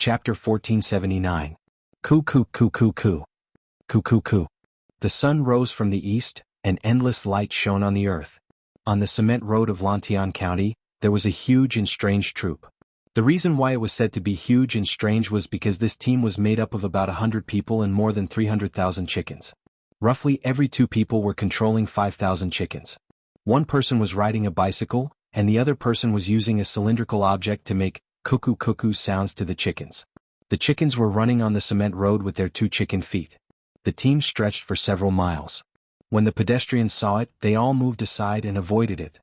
Chapter 1479. Coo coo coo coo coo. Coo coo coo. The sun rose from the east, and endless light shone on the earth. On the cement road of Lantian County, there was a huge and strange troop. The reason why it was said to be huge and strange was because this team was made up of about 100 people and more than 300,000 chickens. Roughly every 2 people were controlling 5,000 chickens. One person was riding a bicycle, and the other person was using a cylindrical object to make cuckoo cuckoo sounds to the chickens. The chickens were running on the cement road with their 2 chicken feet. The team stretched for several miles. When the pedestrians saw it, they all moved aside and avoided it.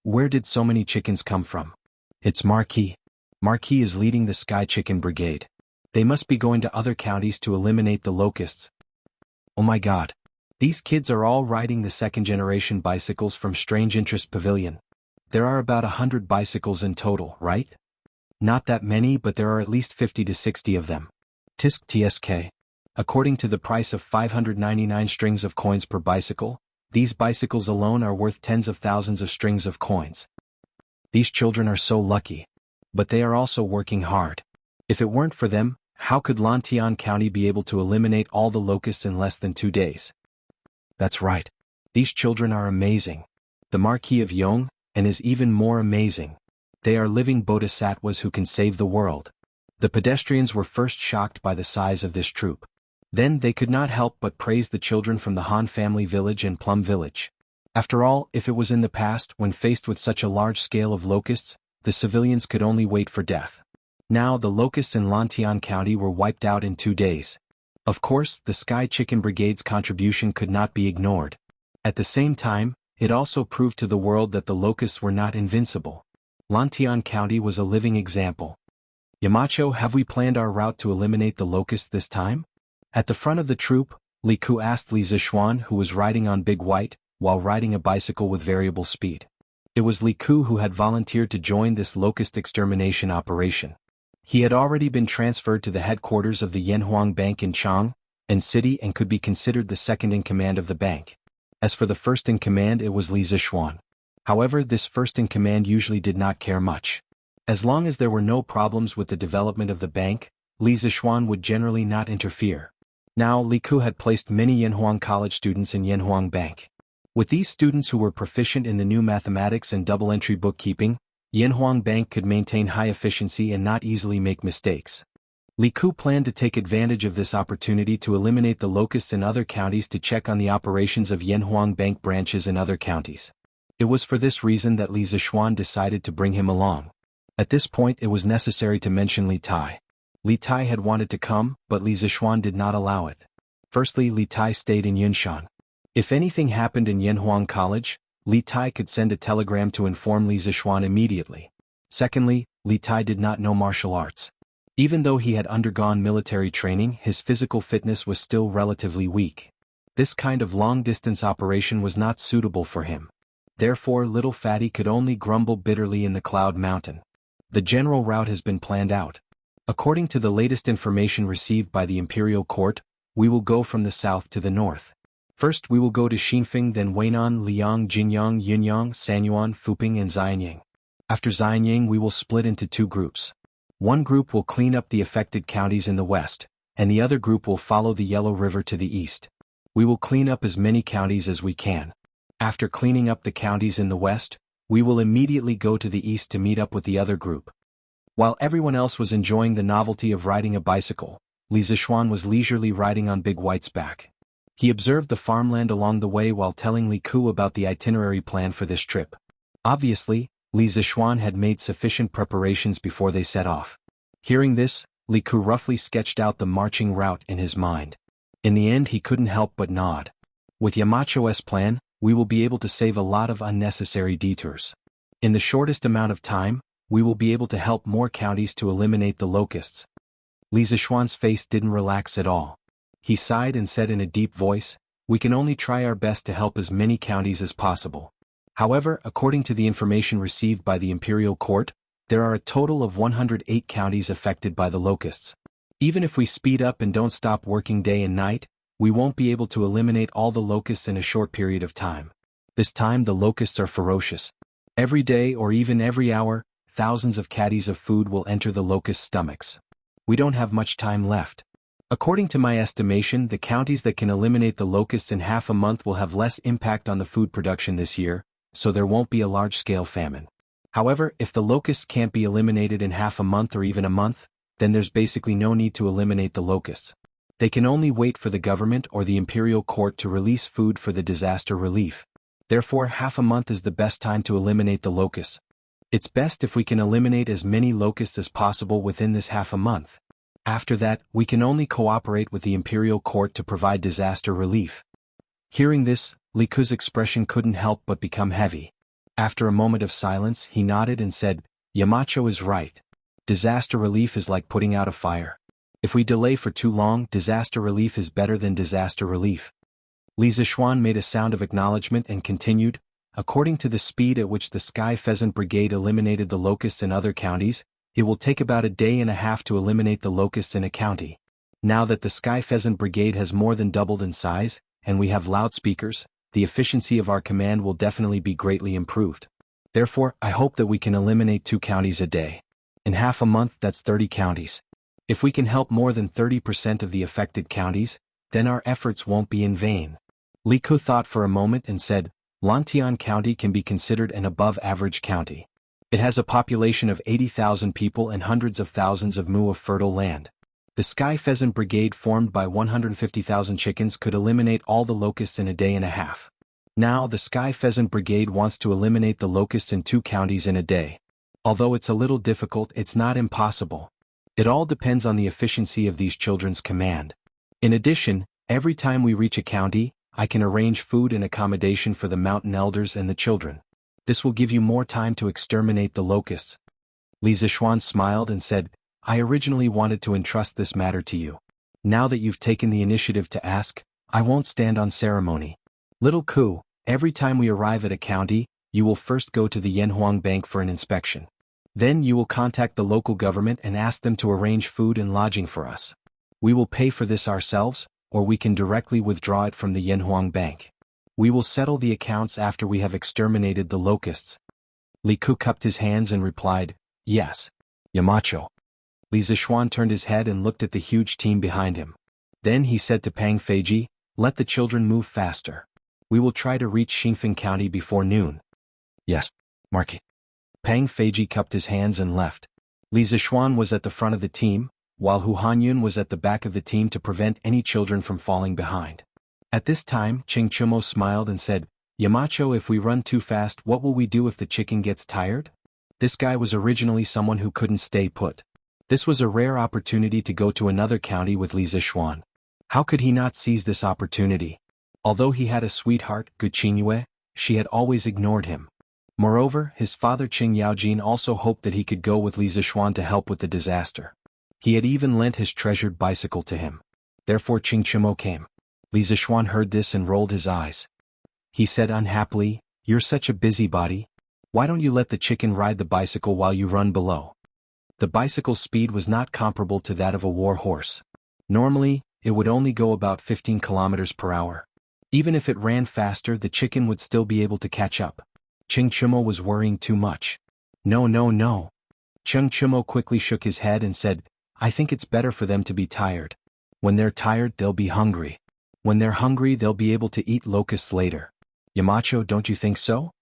Where did so many chickens come from? It's Marquis. Marquis is leading the Sky Chicken Brigade. They must be going to other counties to eliminate the locusts. Oh my God. These kids are all riding the second-generation bicycles from Strange Interest Pavilion. There are about 100 bicycles in total, right? Not that many, but there are at least 50 to 60 of them. Tisk tsk. According to the price of 599 strings of coins per bicycle, these bicycles alone are worth tens of thousands of strings of coins. These children are so lucky. But they are also working hard. If it weren't for them, how could Lantian County be able to eliminate all the locusts in less than 2 days? That's right. These children are amazing. The Marquis of Yong, and is even more amazing. They are living bodhisattvas who can save the world. The pedestrians were first shocked by the size of this troop. Then they could not help but praise the children from the Han family village and Plum village. After all, if it was in the past, when faced with such a large scale of locusts, the civilians could only wait for death. Now the locusts in Lantian County were wiped out in 2 days. Of course, the Sky Chicken Brigade's contribution could not be ignored. At the same time, it also proved to the world that the locusts were not invincible. Lantian County was a living example. Yamacho, have we planned our route to eliminate the locusts this time? At the front of the troop, Li Ku asked Li Zishuan, who was riding on Big White, while riding a bicycle with variable speed. It was Li Ku who had volunteered to join this locust extermination operation. He had already been transferred to the headquarters of the Yanhuang Bank in Chang'an City and could be considered the second in command of the bank. As for the first in command, it was Li Zishuan. However, this first in command usually did not care much. As long as there were no problems with the development of the bank, Li Zishuan would generally not interfere. Now Li Ku had placed many Yanhuang College students in Yanhuang Bank. With these students who were proficient in the new mathematics and double-entry bookkeeping, Yanhuang Bank could maintain high efficiency and not easily make mistakes. Li Ku planned to take advantage of this opportunity to eliminate the locusts in other counties to check on the operations of Yanhuang Bank branches in other counties. It was for this reason that Li Zishuan decided to bring him along. At this point it was necessary to mention Li Tai. Li Tai had wanted to come, but Li Zishuan did not allow it. Firstly, Li Tai stayed in Yunshan. If anything happened in Yanhuang College, Li Tai could send a telegram to inform Li Zishuan immediately. Secondly, Li Tai did not know martial arts. Even though he had undergone military training, his physical fitness was still relatively weak. This kind of long-distance operation was not suitable for him. Therefore, little Fatty could only grumble bitterly in the Cloud Mountain. The general route has been planned out. According to the latest information received by the Imperial Court, we will go from the south to the north. First we will go to Xinfeng, then Weinan, Liang, Jinyang, Yunyang, Sanyuan, Fuping and Xianyang. After Xianyang we will split into 2 groups. One group will clean up the affected counties in the west, and the other group will follow the Yellow River to the east. We will clean up as many counties as we can. After cleaning up the counties in the west, we will immediately go to the east to meet up with the other group. While everyone else was enjoying the novelty of riding a bicycle, Li Zishuan was leisurely riding on Big White's back. He observed the farmland along the way while telling Li Ku about the itinerary plan for this trip. Obviously, Li Zishuan had made sufficient preparations before they set off. Hearing this, Li Ku roughly sketched out the marching route in his mind. In the end he couldn't help but nod. With Yamacho's plan, we will be able to save a lot of unnecessary detours. In the shortest amount of time, we will be able to help more counties to eliminate the locusts. Li Zishuan's face didn't relax at all. He sighed and said in a deep voice, "We can only try our best to help as many counties as possible." However, according to the information received by the Imperial Court, there are a total of 108 counties affected by the locusts. Even if we speed up and don't stop working day and night, we won't be able to eliminate all the locusts in a short period of time. This time the locusts are ferocious. Every day or even every hour, thousands of caddies of food will enter the locusts' stomachs. We don't have much time left. According to my estimation, the counties that can eliminate the locusts in half a month will have less impact on the food production this year, so there won't be a large-scale famine. However, if the locusts can't be eliminated in half a month or even a month, then there's basically no need to eliminate the locusts. They can only wait for the government or the imperial court to release food for the disaster relief. Therefore, half a month is the best time to eliminate the locusts. It's best if we can eliminate as many locusts as possible within this half a month. After that, we can only cooperate with the imperial court to provide disaster relief. Hearing this, Li Ku's expression couldn't help but become heavy. After a moment of silence, he nodded and said, Yamacho is right. Disaster relief is like putting out a fire. If we delay for too long, disaster relief is better than disaster relief. Li Zishuan made a sound of acknowledgement and continued, according to the speed at which the Sky Pheasant Brigade eliminated the locusts in other counties, it will take about a day and a half to eliminate the locusts in a county. Now that the Sky Pheasant Brigade has more than doubled in size, and we have loudspeakers, the efficiency of our command will definitely be greatly improved. Therefore, I hope that we can eliminate 2 counties a day. In half a month, that's 30 counties. If we can help more than 30% of the affected counties, then our efforts won't be in vain. Li Ku thought for a moment and said, Lantian County can be considered an above-average county. It has a population of 80,000 people and hundreds of thousands of mu of fertile land. The Sky Pheasant Brigade formed by 150,000 chickens could eliminate all the locusts in a day and a half. Now the Sky Pheasant Brigade wants to eliminate the locusts in 2 counties in a day. Although it's a little difficult, it's not impossible. It all depends on the efficiency of these children's command. In addition, every time we reach a county, I can arrange food and accommodation for the mountain elders and the children. This will give you more time to exterminate the locusts. Li Zishuan smiled and said, I originally wanted to entrust this matter to you. Now that you've taken the initiative to ask, I won't stand on ceremony. Little Ku, every time we arrive at a county, you will first go to the Yanhuang Bank for an inspection. Then you will contact the local government and ask them to arrange food and lodging for us. We will pay for this ourselves, or we can directly withdraw it from the Yanhuang Bank. We will settle the accounts after we have exterminated the locusts. Li Ku cupped his hands and replied, Yes, Yamacho. Li Zishuan turned his head and looked at the huge team behind him. Then he said to Pang Feiji, Let the children move faster. We will try to reach Xingfeng County before noon. Yes, Marquis. Pang Feiji cupped his hands and left. Li Zishuan was at the front of the team, while Hu Hanyun was at the back of the team to prevent any children from falling behind. At this time, Cheng Chumo smiled and said, Yamacho, if we run too fast, what will we do if the chicken gets tired? This guy was originally someone who couldn't stay put. This was a rare opportunity to go to another county with Li Zishuan. How could he not seize this opportunity? Although he had a sweetheart, Gu Qingyue, she had always ignored him. Moreover, his father Qing Yaojin also hoped that he could go with Li Zishuan to help with the disaster. He had even lent his treasured bicycle to him. Therefore Cheng Chumo came. Li Zishuan heard this and rolled his eyes. He said unhappily, You're such a busybody. Why don't you let the chicken ride the bicycle while you run below? The bicycle's speed was not comparable to that of a war horse. Normally, it would only go about 15 kilometers per hour. Even if it ran faster, the chicken would still be able to catch up. Cheng Chumo was worrying too much. No, no, no. Cheng Chumo quickly shook his head and said, I think it's better for them to be tired. When they're tired, they'll be hungry. When they're hungry, they'll be able to eat locusts later. Yamacho, don't you think so?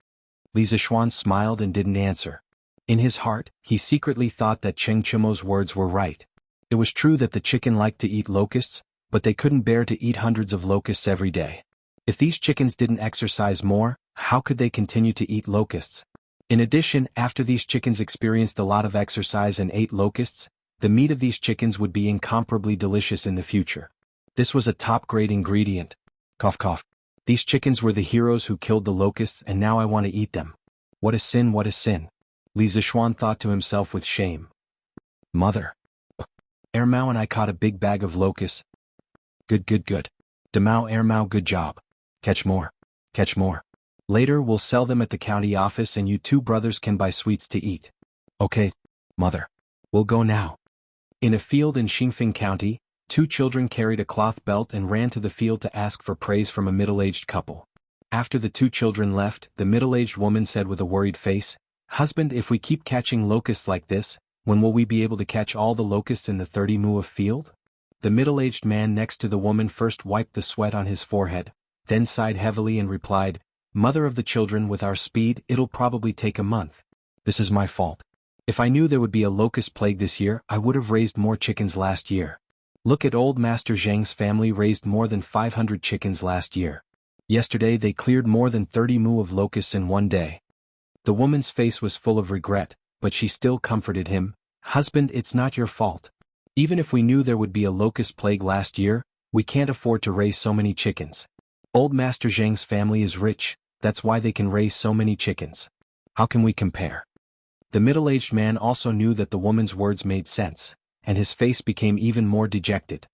Li Zishuan smiled and didn't answer. In his heart, he secretly thought that Cheng Chumo's words were right. It was true that the chicken liked to eat locusts, but they couldn't bear to eat hundreds of locusts every day. If these chickens didn't exercise more, how could they continue to eat locusts? In addition, after these chickens experienced a lot of exercise and ate locusts, the meat of these chickens would be incomparably delicious in the future. This was a top-grade ingredient. Cough cough. These chickens were the heroes who killed the locusts and now I want to eat them. What a sin, what a sin. Li Zishuan thought to himself with shame. Mother. Ermao and I caught a big bag of locusts. Good, good, good. Demao Ermao, good job. Catch more. Catch more. Later we'll sell them at the county office and you 2 brothers can buy sweets to eat. Okay, mother. We'll go now. In a field in Xingfeng County, 2 children carried a cloth belt and ran to the field to ask for praise from a middle-aged couple. After the 2 children left, the middle-aged woman said with a worried face, Husband, if we keep catching locusts like this, when will we be able to catch all the locusts in the 30 mu of field? The middle-aged man next to the woman first wiped the sweat on his forehead, then sighed heavily and replied, Mother of the children, with our speed, it'll probably take a month. This is my fault. If I knew there would be a locust plague this year, I would have raised more chickens last year. Look at old Master Zhang's family raised more than 500 chickens last year. Yesterday they cleared more than 30 mu of locusts in one day. The woman's face was full of regret, but she still comforted him, Husband, it's not your fault. Even if we knew there would be a locust plague last year, we can't afford to raise so many chickens. Old Master Zhang's family is rich, that's why they can raise so many chickens. How can we compare? The middle-aged man also knew that the woman's words made sense, and his face became even more dejected.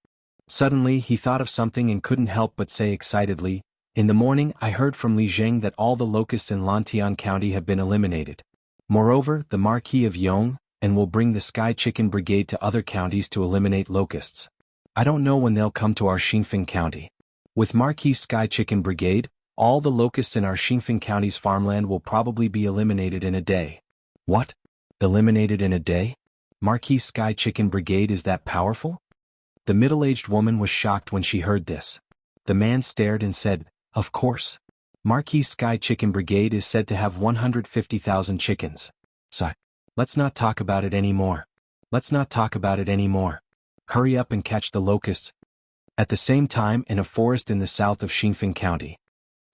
Suddenly he thought of something and couldn't help but say excitedly, In the morning I heard from Li Zheng that all the locusts in Lantian County have been eliminated. Moreover, the Marquis of Yong and will bring the Sky Chicken Brigade to other counties to eliminate locusts. I don't know when they'll come to our Xinfeng County. With Marquis Sky Chicken Brigade, all the locusts in our Xinfeng County's farmland will probably be eliminated in a day. What? Eliminated in a day? Marquis Sky Chicken Brigade is that powerful? The middle-aged woman was shocked when she heard this. The man stared and said, Of course. Marquis Sky Chicken Brigade is said to have 150,000 chickens. So, let's not talk about it anymore. Let's not talk about it anymore. Hurry up and catch the locusts. At the same time, in a forest in the south of Xinfeng County.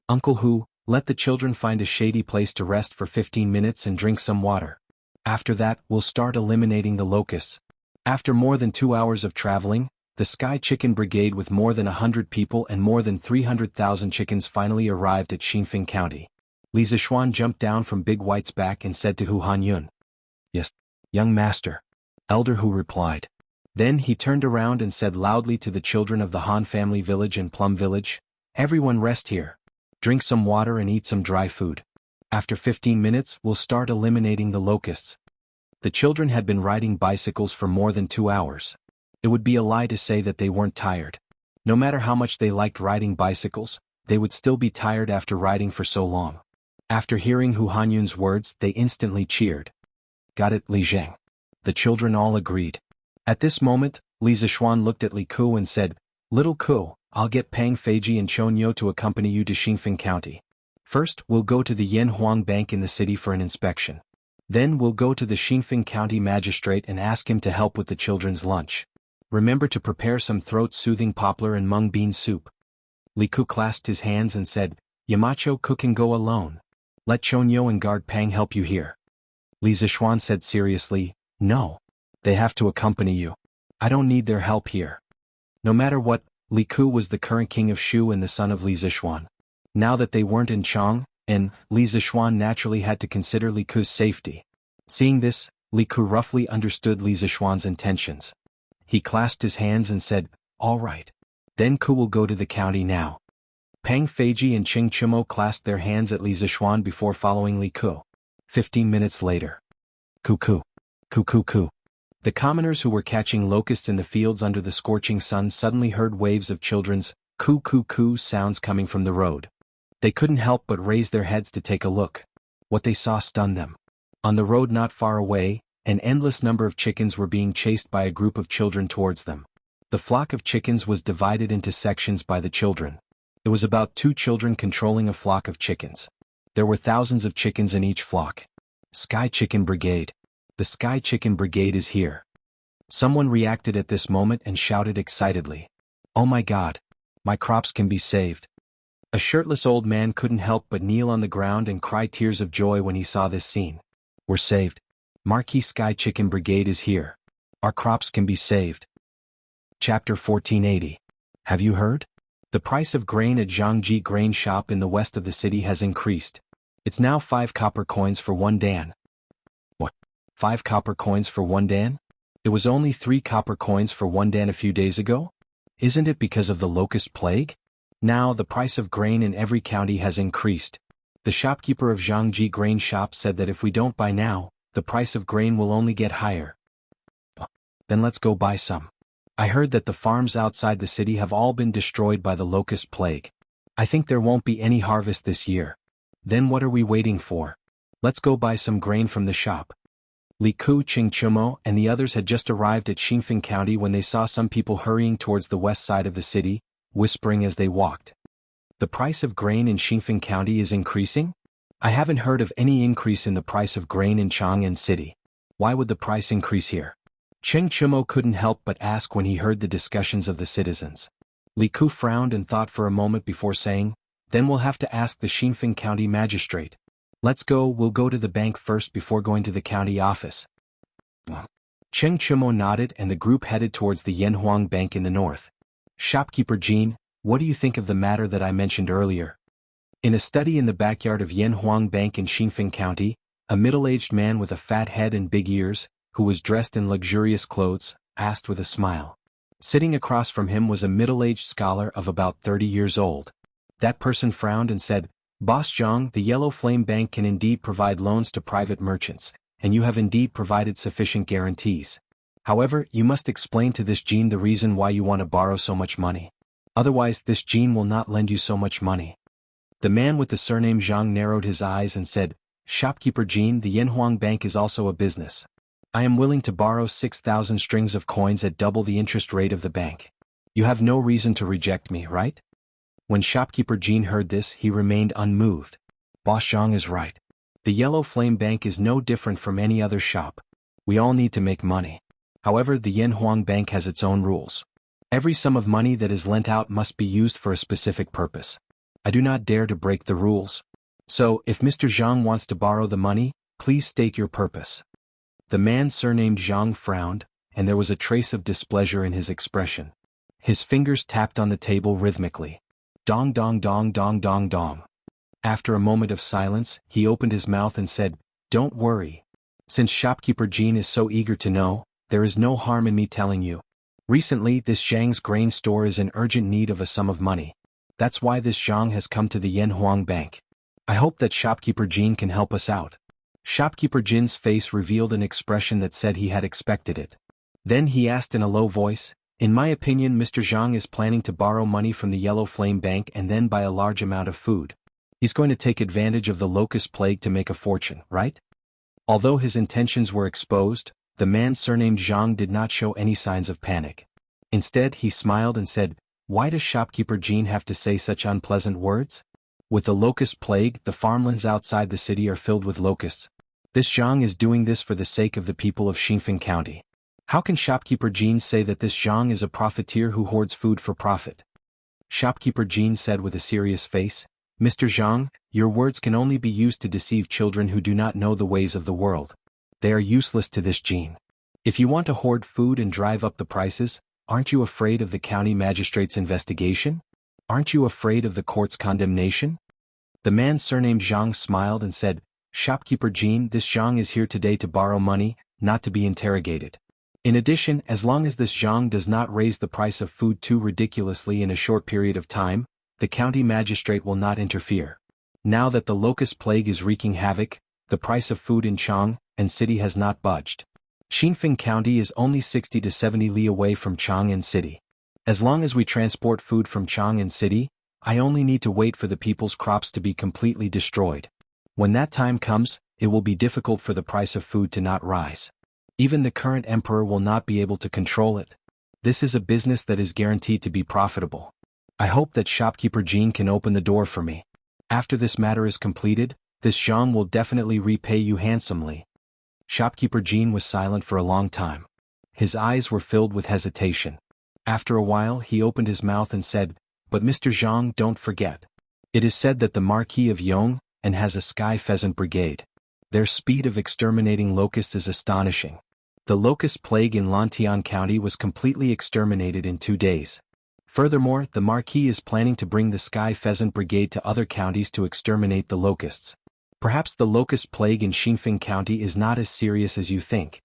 Uncle Hu, let the children find a shady place to rest for 15 minutes and drink some water. After that, we'll start eliminating the locusts. After more than 2 hours of traveling, the Sky Chicken Brigade with more than 100 people and more than 300,000 chickens finally arrived at Xinfeng County. Li Zishuan jumped down from Big White's back and said to Hu Hanyun, Yes, young master. Elder Hu replied. Then he turned around and said loudly to the children of the Han family village and Plum Village, Everyone rest here. Drink some water and eat some dry food. After 15 minutes, we'll start eliminating the locusts. The children had been riding bicycles for more than 2 hours. It would be a lie to say that they weren't tired. No matter how much they liked riding bicycles, they would still be tired after riding for so long. After hearing Hu Hanyun's words, they instantly cheered. Got it, Li Zheng. The children all agreed. At this moment, Li Zishuan looked at Li Ku and said, Little Ku, I'll get Pang Feiji and Chonyo to accompany you to Xinfeng County. First, we'll go to the Yen Huang Bank in the city for an inspection. Then we'll go to the Xinfeng County magistrate and ask him to help with the children's lunch. Remember to prepare some throat-soothing poplar and mung bean soup. Li Ku clasped his hands and said, Yamacho Ku can go alone. Let Chonyo and guard Pang help you here. Li Zishuan said seriously, No. They have to accompany you. I don't need their help here. No matter what, Li Ku was the current king of Shu and the son of Li Zishuan. Now that they weren't in Chang, and Li Zishuan naturally had to consider Li Ku's safety. Seeing this, Li Ku roughly understood Li Zishuan's intentions. He clasped his hands and said, All right. Then Ku will go to the county now. Pang Feiji and Qing Chumo clasped their hands at Li Zishuan before following Li Ku. 15 minutes later. Ku. The commoners who were catching locusts in the fields under the scorching sun suddenly heard waves of children's coo sounds coming from the road. They couldn't help but raise their heads to take a look. What they saw stunned them. On the road not far away, an endless number of chickens were being chased by a group of children towards them. The flock of chickens was divided into sections by the children. It was about 2 children controlling a flock of chickens. There were thousands of chickens in each flock. Sky Chicken Brigade. The Sky Chicken Brigade is here. Someone reacted at this moment and shouted excitedly. Oh my God! My crops can be saved. A shirtless old man couldn't help but kneel on the ground and cry tears of joy when he saw this scene. We're saved. Marquis Sky Chicken Brigade is here. Our crops can be saved. Chapter 1480. Have you heard? The price of grain at Zhangji grain shop in the west of the city has increased. It's now 5 copper coins for 1 dan. What? 5 copper coins for 1 dan? It was only 3 copper coins for 1 dan a few days ago? Isn't it because of the locust plague? Now the price of grain in every county has increased. The shopkeeper of Zhangji grain shop said that if we don't buy now, the price of grain will only get higher. Then let's go buy some. I heard that the farms outside the city have all been destroyed by the locust plague. I think there won't be any harvest this year. Then what are we waiting for? Let's go buy some grain from the shop. Li Ku, Ching Chumo, and the others had just arrived at Xinfeng County when they saw some people hurrying towards the west side of the city, whispering as they walked. The price of grain in Xinfeng County is increasing? I haven't heard of any increase in the price of grain in Chang'an City. Why would the price increase here? Cheng Chumo couldn't help but ask when he heard the discussions of the citizens. Li Ku frowned and thought for a moment before saying, then we'll have to ask the Xinfeng County magistrate. Let's go, we'll go to the bank first before going to the county office. Cheng Chumo nodded and the group headed towards the Yanhuang Bank in the north. Shopkeeper Jean, what do you think of the matter that I mentioned earlier? In a study in the backyard of Yanhuang Bank in Xinfeng County, a middle-aged man with a fat head and big ears, who was dressed in luxurious clothes, asked with a smile. Sitting across from him was a middle-aged scholar of about 30 years old. That person frowned and said, Boss Zhang, the Yellow Flame Bank can indeed provide loans to private merchants, and you have indeed provided sufficient guarantees. However, you must explain to this Jean the reason why you want to borrow so much money. Otherwise, this Jean will not lend you so much money. The man with the surname Zhang narrowed his eyes and said, Shopkeeper Jean, the Yanhuang Bank is also a business. I am willing to borrow 6,000 strings of coins at double the interest rate of the bank. You have no reason to reject me, right? When Shopkeeper Jean heard this, he remained unmoved. Boss Zhang is right. The Yellow Flame Bank is no different from any other shop. We all need to make money. However, the Yanhuang Bank has its own rules. Every sum of money that is lent out must be used for a specific purpose. I do not dare to break the rules. So, if Mr. Zhang wants to borrow the money, please state your purpose. The man surnamed Zhang frowned, and there was a trace of displeasure in his expression. His fingers tapped on the table rhythmically. Dong dong dong dong dong dong. After a moment of silence, he opened his mouth and said, Don't worry. Since Shopkeeper Jean is so eager to know, there is no harm in me telling you. Recently, this Zhang's grain store is in urgent need of a sum of money. That's why this Zhang has come to the Yanhuang Bank. I hope that Shopkeeper Jean can help us out. Shopkeeper Jin's face revealed an expression that said he had expected it. Then he asked in a low voice, In my opinion, Mr. Zhang is planning to borrow money from the Yellow Flame Bank and then buy a large amount of food. He's going to take advantage of the locust plague to make a fortune, right? Although his intentions were exposed, the man surnamed Zhang did not show any signs of panic. Instead, he smiled and said, Why does Shopkeeper Jean have to say such unpleasant words? With the locust plague, the farmlands outside the city are filled with locusts. This Zhang is doing this for the sake of the people of Xinfeng County. How can Shopkeeper Jean say that this Zhang is a profiteer who hoards food for profit? Shopkeeper Jean said with a serious face, Mr. Zhang, your words can only be used to deceive children who do not know the ways of the world. They are useless to this Jean. If you want to hoard food and drive up the prices, aren't you afraid of the county magistrate's investigation? Aren't you afraid of the court's condemnation? The man surnamed Zhang smiled and said, Shopkeeper Jean, this Zhang is here today to borrow money, not to be interrogated. In addition, as long as this Zhang does not raise the price of food too ridiculously in a short period of time, the county magistrate will not interfere. Now that the locust plague is wreaking havoc, the price of food in Chang'an City has not budged. Xinfeng County is only 60 to 70 li away from Chang'an City. As long as we transport food from Chang'an City, I only need to wait for the people's crops to be completely destroyed. When that time comes, it will be difficult for the price of food to not rise. Even the current emperor will not be able to control it. This is a business that is guaranteed to be profitable. I hope that Shopkeeper Jean can open the door for me. After this matter is completed, this Zhang will definitely repay you handsomely. Shopkeeper Jean was silent for a long time. His eyes were filled with hesitation. After a while, he opened his mouth and said, But Mr. Zhang, don't forget. It is said that the Marquis of Yong and has a sky pheasant brigade. Their speed of exterminating locusts is astonishing. The locust plague in Lantian County was completely exterminated in 2 days. Furthermore, the Marquis is planning to bring the sky pheasant brigade to other counties to exterminate the locusts. Perhaps the locust plague in Xinfeng County is not as serious as you think.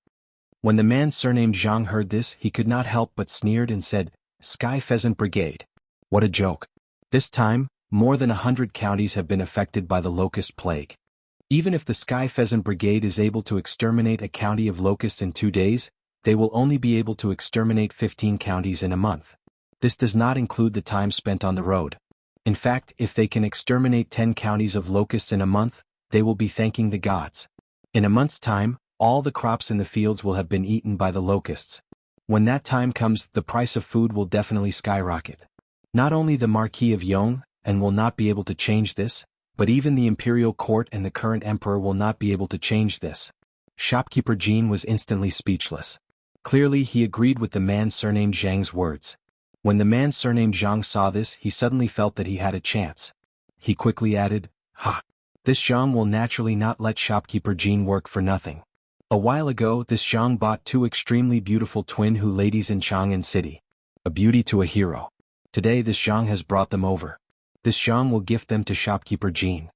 When the man surnamed Zhang heard this, he could not help but sneered and said, Sky pheasant brigade. What a joke. This time, more than 100 counties have been affected by the locust plague. Even if the Sky Pheasant Brigade is able to exterminate a county of locusts in 2 days, they will only be able to exterminate 15 counties in a month. This does not include the time spent on the road. In fact, if they can exterminate 10 counties of locusts in a month, they will be thanking the gods. In a month's time, all the crops in the fields will have been eaten by the locusts. When that time comes, the price of food will definitely skyrocket. Not only the Marquis of Yong, and will not be able to change this, but even the imperial court and the current emperor will not be able to change this. Shopkeeper Jean was instantly speechless. Clearly he agreed with the man surnamed Zhang's words. When the man surnamed Zhang saw this, he suddenly felt that he had a chance. He quickly added, "Ha! This Zhang will naturally not let shopkeeper Jean work for nothing. A while ago this Zhang bought 2 extremely beautiful twin Hu ladies in Chang'an City. A beauty to a hero. Today this Zhang has brought them over. This Zhang will gift them to shopkeeper Jean."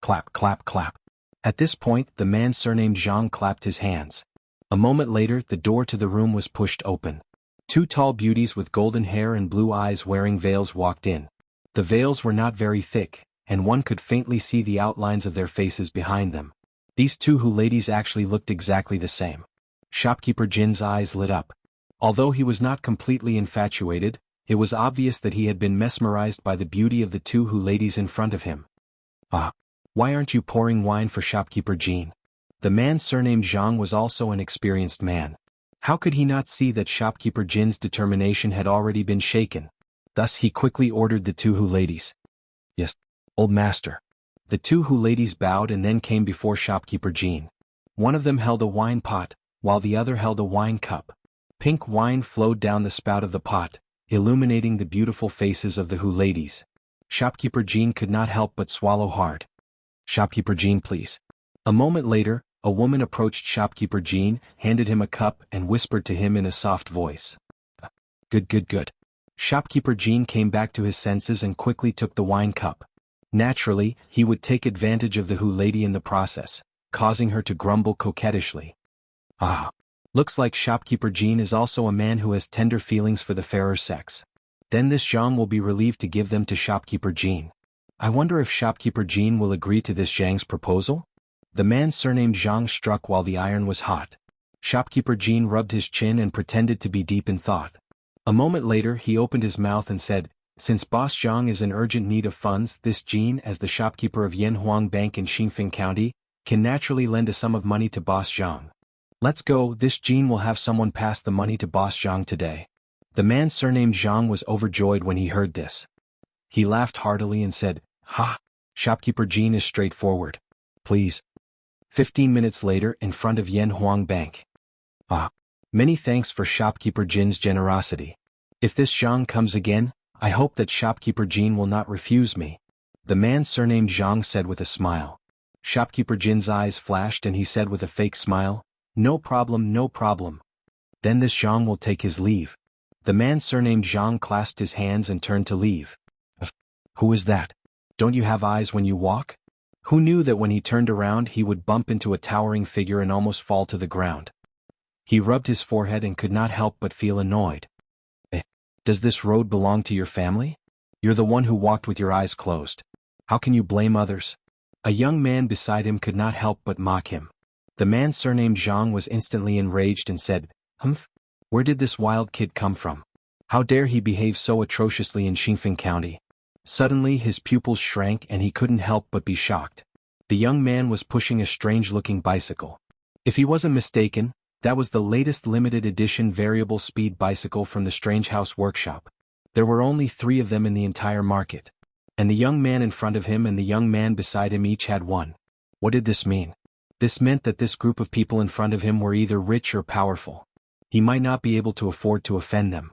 Clap, clap, clap. At this point, the man surnamed Zhang clapped his hands. A moment later, the door to the room was pushed open. 2 tall beauties with golden hair and blue eyes wearing veils walked in. The veils were not very thick, and one could faintly see the outlines of their faces behind them. These 2 Hu ladies actually looked exactly the same. Shopkeeper Jin's eyes lit up. Although he was not completely infatuated, it was obvious that he had been mesmerized by the beauty of the 2 Hu ladies in front of him. "Ah, why aren't you pouring wine for shopkeeper Jean?" The man surnamed Zhang was also an experienced man. How could he not see that shopkeeper Jin's determination had already been shaken? Thus he quickly ordered the 2 Hu ladies. "Yes, old master." The 2 Hu ladies bowed and then came before shopkeeper Jean. One of them held a wine pot, while the other held a wine cup. Pink wine flowed down the spout of the pot, illuminating the beautiful faces of the Hu ladies. Shopkeeper Jean could not help but swallow hard. "Shopkeeper Jean, please." A moment later, a woman approached shopkeeper Jean, handed him a cup and whispered to him in a soft voice. Good, good, good." Shopkeeper Jean came back to his senses and quickly took the wine cup. Naturally, he would take advantage of the Hu lady in the process, causing her to grumble coquettishly. "Ah. Looks like shopkeeper Jean is also a man who has tender feelings for the fairer sex. Then this Zhang will be relieved to give them to shopkeeper Jean. I wonder if shopkeeper Jean will agree to this Zhang's proposal?" The man surnamed Zhang struck while the iron was hot. Shopkeeper Jean rubbed his chin and pretended to be deep in thought. A moment later he opened his mouth and said, "Since Boss Zhang is in urgent need of funds, this Jean, as the shopkeeper of Yanhuang Bank in Xingfeng County, can naturally lend a sum of money to Boss Zhang. Let's go, this Jean will have someone pass the money to Boss Zhang today." The man surnamed Zhang was overjoyed when he heard this. He laughed heartily and said, "Ha! Shopkeeper Jean is straightforward. Please." 15 minutes later, in front of Yanhuang Bank. "Ah. Many thanks for shopkeeper Jin's generosity. If this Zhang comes again, I hope that shopkeeper Jean will not refuse me." The man surnamed Zhang said with a smile. Shopkeeper Jin's eyes flashed and he said with a fake smile, "No problem, no problem. Then this Zhang will take his leave." The man surnamed Zhang clasped his hands and turned to leave. "Who is that? Don't you have eyes when you walk?" Who knew that when he turned around he would bump into a towering figure and almost fall to the ground? He rubbed his forehead and could not help but feel annoyed. Does this road belong to your family? You're the one who walked with your eyes closed. How can you blame others?" A young man beside him could not help but mock him. The man surnamed Zhang was instantly enraged and said, "Humph, where did this wild kid come from? How dare he behave so atrociously in Xingfeng County?" Suddenly his pupils shrank and he couldn't help but be shocked. The young man was pushing a strange-looking bicycle. If he wasn't mistaken, that was the latest limited edition variable speed bicycle from the Strange House workshop. There were only 3 of them in the entire market. And the young man in front of him and the young man beside him each had one. What did this mean? This meant that this group of people in front of him were either rich or powerful. He might not be able to afford to offend them.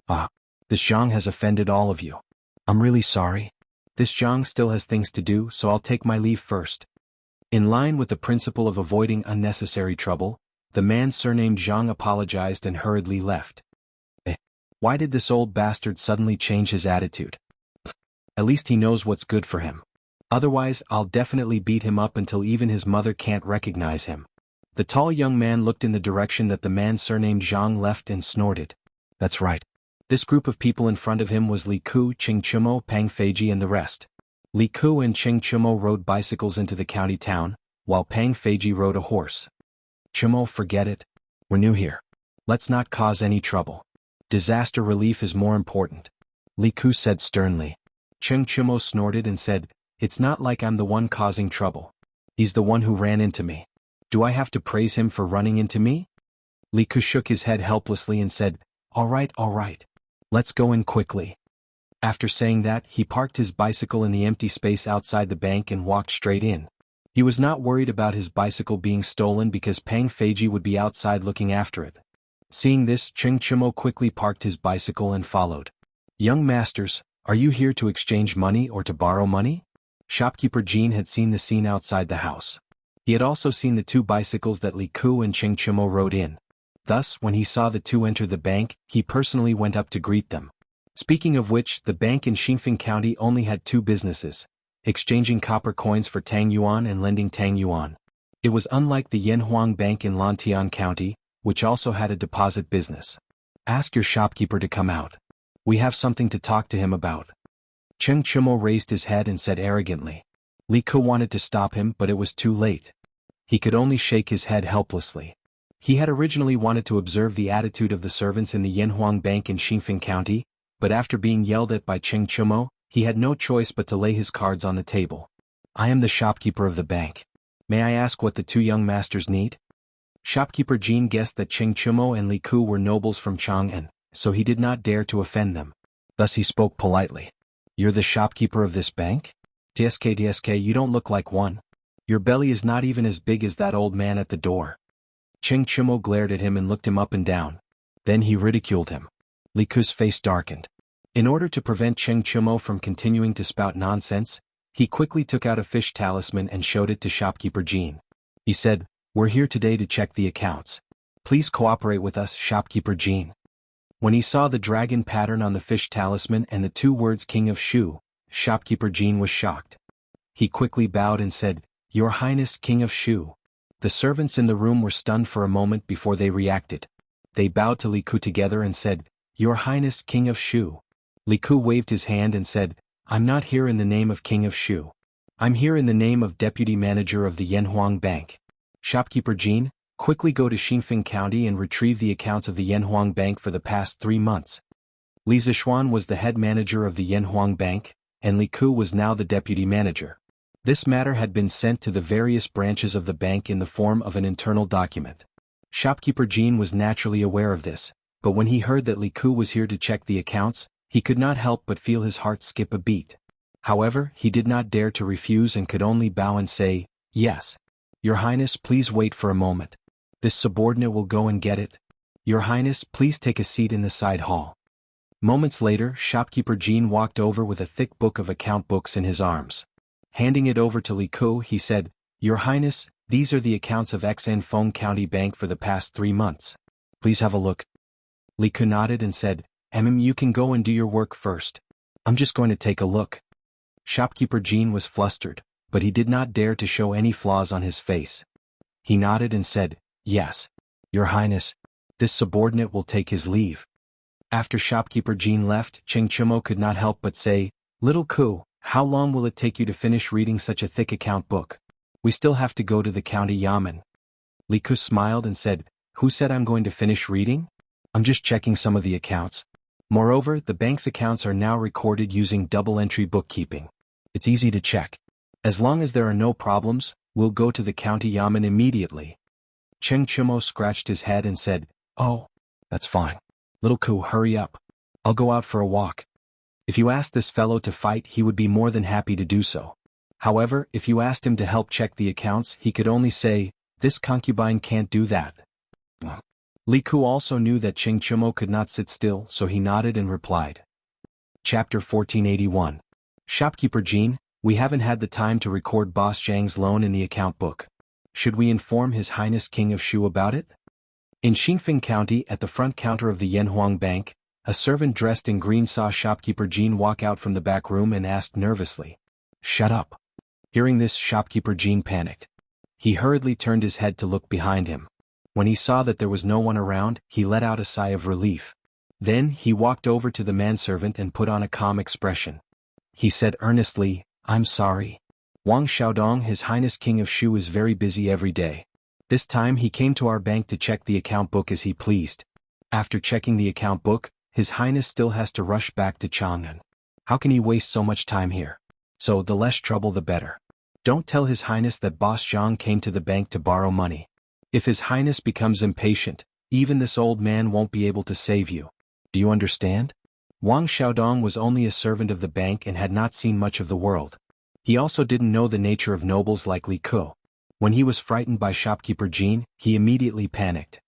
"Ah, this Zhang has offended all of you. I'm really sorry. This Zhang still has things to do, so I'll take my leave first." In line with the principle of avoiding unnecessary trouble, the man surnamed Zhang apologized and hurriedly left. Why did this old bastard suddenly change his attitude? At least he knows what's good for him. Otherwise, I'll definitely beat him up until even his mother can't recognize him. The tall young man looked in the direction that the man surnamed Zhang left and snorted. That's right. This group of people in front of him was Li Ku, Cheng Chumo, Pang Feiji and the rest. Li Ku and Cheng Chumo rode bicycles into the county town, while Pang Feiji rode a horse. "Chumo, forget it. We're new here. Let's not cause any trouble. Disaster relief is more important," Li Ku said sternly. Cheng Chumo snorted and said, "It's not like I'm the one causing trouble. He's the one who ran into me. Do I have to praise him for running into me? Li Ku shook his head helplessly and said, all right. Let's go in quickly. After saying that, he parked his bicycle in the empty space outside the bank and walked straight in. He was not worried about his bicycle being stolen because Pang Feiji would be outside looking after it. Seeing this, Cheng Chimo quickly parked his bicycle and followed. Young masters, are you here to exchange money or to borrow money? Shopkeeper Jean had seen the scene outside the house. He had also seen the two bicycles that Li Ku and Cheng Chimo rode in. Thus, when he saw the two enter the bank, he personally went up to greet them. Speaking of which, the bank in Xinfeng County only had two businesses: exchanging copper coins for Tang Yuan and lending Tang Yuan. It was unlike the Yanhuang Bank in Lantian County, which also had a deposit business. Ask your shopkeeper to come out. We have something to talk to him about. Cheng Chimo raised his head and said arrogantly. Li Ku wanted to stop him, but it was too late. He could only shake his head helplessly. He had originally wanted to observe the attitude of the servants in the Yanhuang Bank in Xinfeng County, but after being yelled at by Cheng Chimo, he had no choice but to lay his cards on the table. I am the shopkeeper of the bank. May I ask what the two young masters need? Shopkeeper Jean guessed that Cheng Chimo and Li Ku were nobles from Chang'an, so he did not dare to offend them. Thus he spoke politely. You're the shopkeeper of this bank? DSK, you don't look like one. Your belly is not even as big as that old man at the door. Cheng Chimo glared at him and looked him up and down. Then he ridiculed him. Li Ku's face darkened. In order to prevent Cheng Chimo from continuing to spout nonsense, he quickly took out a fish talisman and showed it to shopkeeper Jean. He said, we're here today to check the accounts. Please cooperate with us, shopkeeper Jean. When he saw the dragon pattern on the fish talisman and the two words King of Shu, shopkeeper Jean was shocked. He quickly bowed and said, Your Highness, King of Shu. The servants in the room were stunned for a moment before they reacted. They bowed to Li Ku together and said, Your Highness, King of Shu. Li Ku waved his hand and said, I'm not here in the name of King of Shu. I'm here in the name of Deputy Manager of the Yanhuang Bank. Shopkeeper Jean, quickly go to Xinfeng County and retrieve the accounts of the Yanhuang Bank for the past 3 months. Li Zishuan was the head manager of the Yanhuang Bank, and Li Ku was now the deputy manager. This matter had been sent to the various branches of the bank in the form of an internal document. Shopkeeper Jean was naturally aware of this, but when he heard that Li Ku was here to check the accounts, he could not help but feel his heart skip a beat. However, he did not dare to refuse and could only bow and say, Yes. Your Highness, please wait for a moment. This subordinate will go and get it. Your Highness, please take a seat in the side hall. Moments later, shopkeeper Jean walked over with a thick book of account books in his arms. Handing it over to Li Ku, he said, Your Highness, these are the accounts of Xinfeng County Bank for the past 3 months. Please have a look. Li Ku nodded and said, You can go and do your work first. I'm just going to take a look. Shopkeeper Jean was flustered, but he did not dare to show any flaws on his face. He nodded and said, Yes. Your Highness, this subordinate will take his leave. After shopkeeper Jean left, Cheng Chimo could not help but say, Little Ku, how long will it take you to finish reading such a thick account book? We still have to go to the county yamen. Li Ku smiled and said, Who said I'm going to finish reading? I'm just checking some of the accounts. Moreover, the bank's accounts are now recorded using double-entry bookkeeping. It's easy to check. As long as there are no problems, we'll go to the county yamen immediately. Cheng Chimo scratched his head and said, Oh, that's fine. Little Ku, hurry up. I'll go out for a walk. If you asked this fellow to fight, he would be more than happy to do so. However, if you asked him to help check the accounts, he could only say, This concubine can't do that. Li Ku also knew that Cheng Chimo could not sit still, so he nodded and replied. Chapter 1481. Shopkeeper Jean, we haven't had the time to record Boss Zhang's loan in the account book. Should we inform His Highness King of Shu about it? In Xinfeng County, at the front counter of the Yanhuang Bank, a servant dressed in green saw shopkeeper Jean walk out from the back room and asked nervously, Shut up. Hearing this, shopkeeper Jean panicked. He hurriedly turned his head to look behind him. When he saw that there was no one around, he let out a sigh of relief. Then, he walked over to the manservant and put on a calm expression. He said earnestly, I'm sorry. Wang Xiaodong, His Highness King of Shu, is very busy every day. This time he came to our bank to check the account book as he pleased. After checking the account book, His Highness still has to rush back to Chang'an. How can he waste so much time here? So the less trouble the better. Don't tell His Highness that Boss Zhang came to the bank to borrow money. If His Highness becomes impatient, even this old man won't be able to save you. Do you understand? Wang Xiaodong was only a servant of the bank and had not seen much of the world. He also didn't know the nature of nobles like Li Ke. When he was frightened by shopkeeper Jean, he immediately panicked.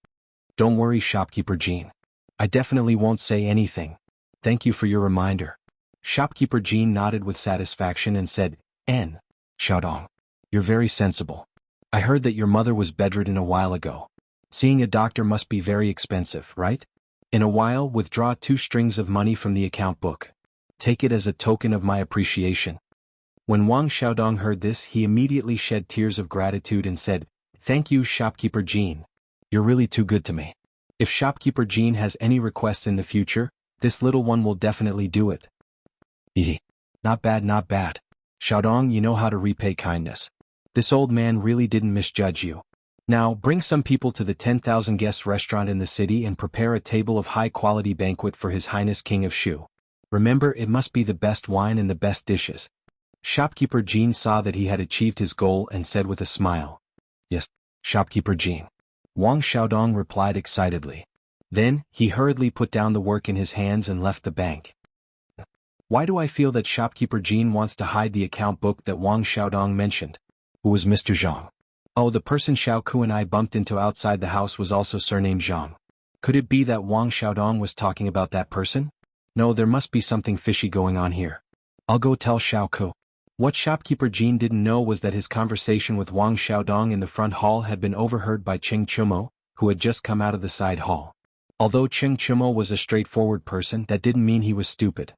Don't worry, shopkeeper Jean. I definitely won't say anything. Thank you for your reminder. Shopkeeper Jean nodded with satisfaction and said, N. Xiaodong. You're very sensible. I heard that your mother was bedridden a while ago. Seeing a doctor must be very expensive, right? In a while, withdraw 2 strings of money from the account book. Take it as a token of my appreciation. When Wang Xiaodong heard this, he immediately shed tears of gratitude and said, Thank you, shopkeeper Jean. You're really too good to me. If shopkeeper Jean has any requests in the future, this little one will definitely do it. Not bad, not bad. Xiaodong, you know how to repay kindness. This old man really didn't misjudge you. Now, bring some people to the 10,000 guest restaurant in the city and prepare a table of high-quality banquet for His Highness King of Shu. Remember, it must be the best wine and the best dishes. Shopkeeper Jean saw that he had achieved his goal and said with a smile, Yes, shopkeeper Jean. Wang Xiaodong replied excitedly. Then, he hurriedly put down the work in his hands and left the bank. Why do I feel that shopkeeper Jean wants to hide the account book that Wang Xiaodong mentioned? Who was Mr. Zhang? Oh, the person Xiao Ku and I bumped into outside the house was also surnamed Zhang. Could it be that Wang Xiaodong was talking about that person? No, there must be something fishy going on here. I'll go tell Xiao Ku. What shopkeeper Jean didn't know was that his conversation with Wang Xiaodong in the front hall had been overheard by Cheng Chumo, who had just come out of the side hall. Although Cheng Chumo was a straightforward person, that didn't mean he was stupid.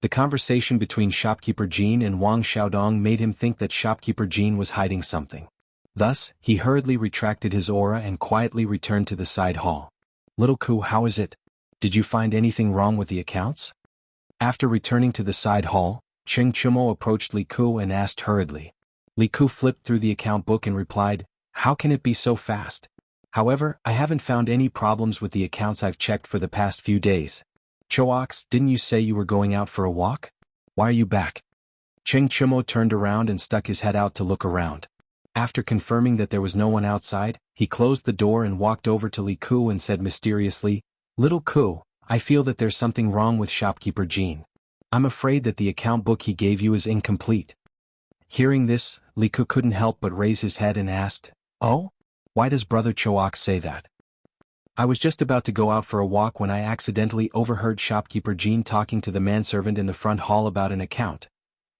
The conversation between shopkeeper Jean and Wang Xiaodong made him think that shopkeeper Jean was hiding something. Thus, he hurriedly retracted his aura and quietly returned to the side hall. Little Ku, how is it? Did you find anything wrong with the accounts? After returning to the side hall, Cheng Chumo approached Li Ku and asked hurriedly. Li Ku flipped through the account book and replied, How can it be so fast? However, I haven't found any problems with the accounts I've checked for the past few days. Choax, didn't you say you were going out for a walk? Why are you back? Cheng Chumo turned around and stuck his head out to look around. After confirming that there was no one outside, he closed the door and walked over to Li Ku and said mysteriously, Little Ku, I feel that there's something wrong with shopkeeper Jean. I'm afraid that the account book he gave you is incomplete. Hearing this, Li Ku couldn't help but raise his head and asked, Oh? Why does Brother Choax say that? I was just about to go out for a walk when I accidentally overheard shopkeeper Jean talking to the manservant in the front hall about an account.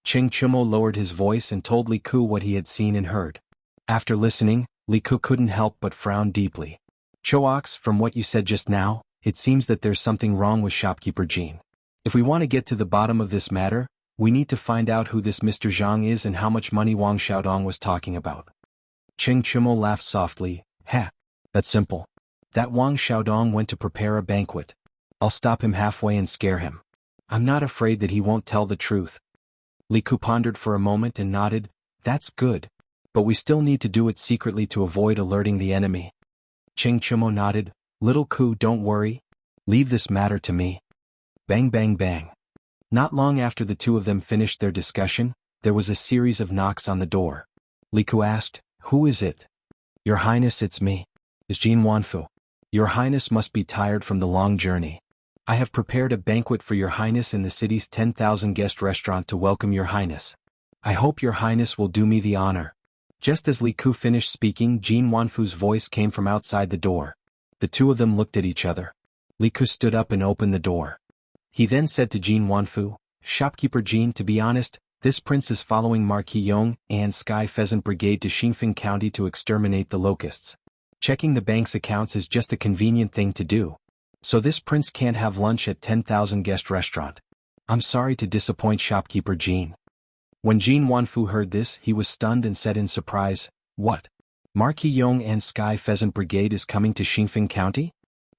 Cheng Chumo lowered his voice and told Li Ku what he had seen and heard. After listening, Li Ku couldn't help but frown deeply. Choax, from what you said just now, it seems that there's something wrong with shopkeeper Jean. If we want to get to the bottom of this matter, we need to find out who this Mr. Zhang is and how much money Wang Xiaodong was talking about. Cheng Chumo laughed softly. That's simple. That Wang Xiaodong went to prepare a banquet. I'll stop him halfway and scare him. I'm not afraid that he won't tell the truth. Li Ku pondered for a moment and nodded. That's good. But we still need to do it secretly to avoid alerting the enemy. Cheng Chumo nodded. Little Ku, don't worry. Leave this matter to me. Bang bang bang. Not long after the two of them finished their discussion, there was a series of knocks on the door. Li Ku asked, Who is it? Your Highness, it's me. It's Jin Wanfu. Your Highness must be tired from the long journey. I have prepared a banquet for your Highness in the city's 10,000 guest restaurant to welcome your Highness. I hope your Highness will do me the honor. Just as Li Ku finished speaking, Jin Wanfu's voice came from outside the door. The two of them looked at each other. Li Ku stood up and opened the door. He then said to Jin Wanfu, Shopkeeper Jin, to be honest, this prince is following Marquis Yong and Sky Pheasant Brigade to Xingfeng County to exterminate the locusts. Checking the bank's accounts is just a convenient thing to do. So this prince can't have lunch at 10,000 guest restaurant. I'm sorry to disappoint shopkeeper Jin. When Jin Wanfu heard this, he was stunned and said in surprise, What? Marquis Yong and Sky Pheasant Brigade is coming to Xingfeng County?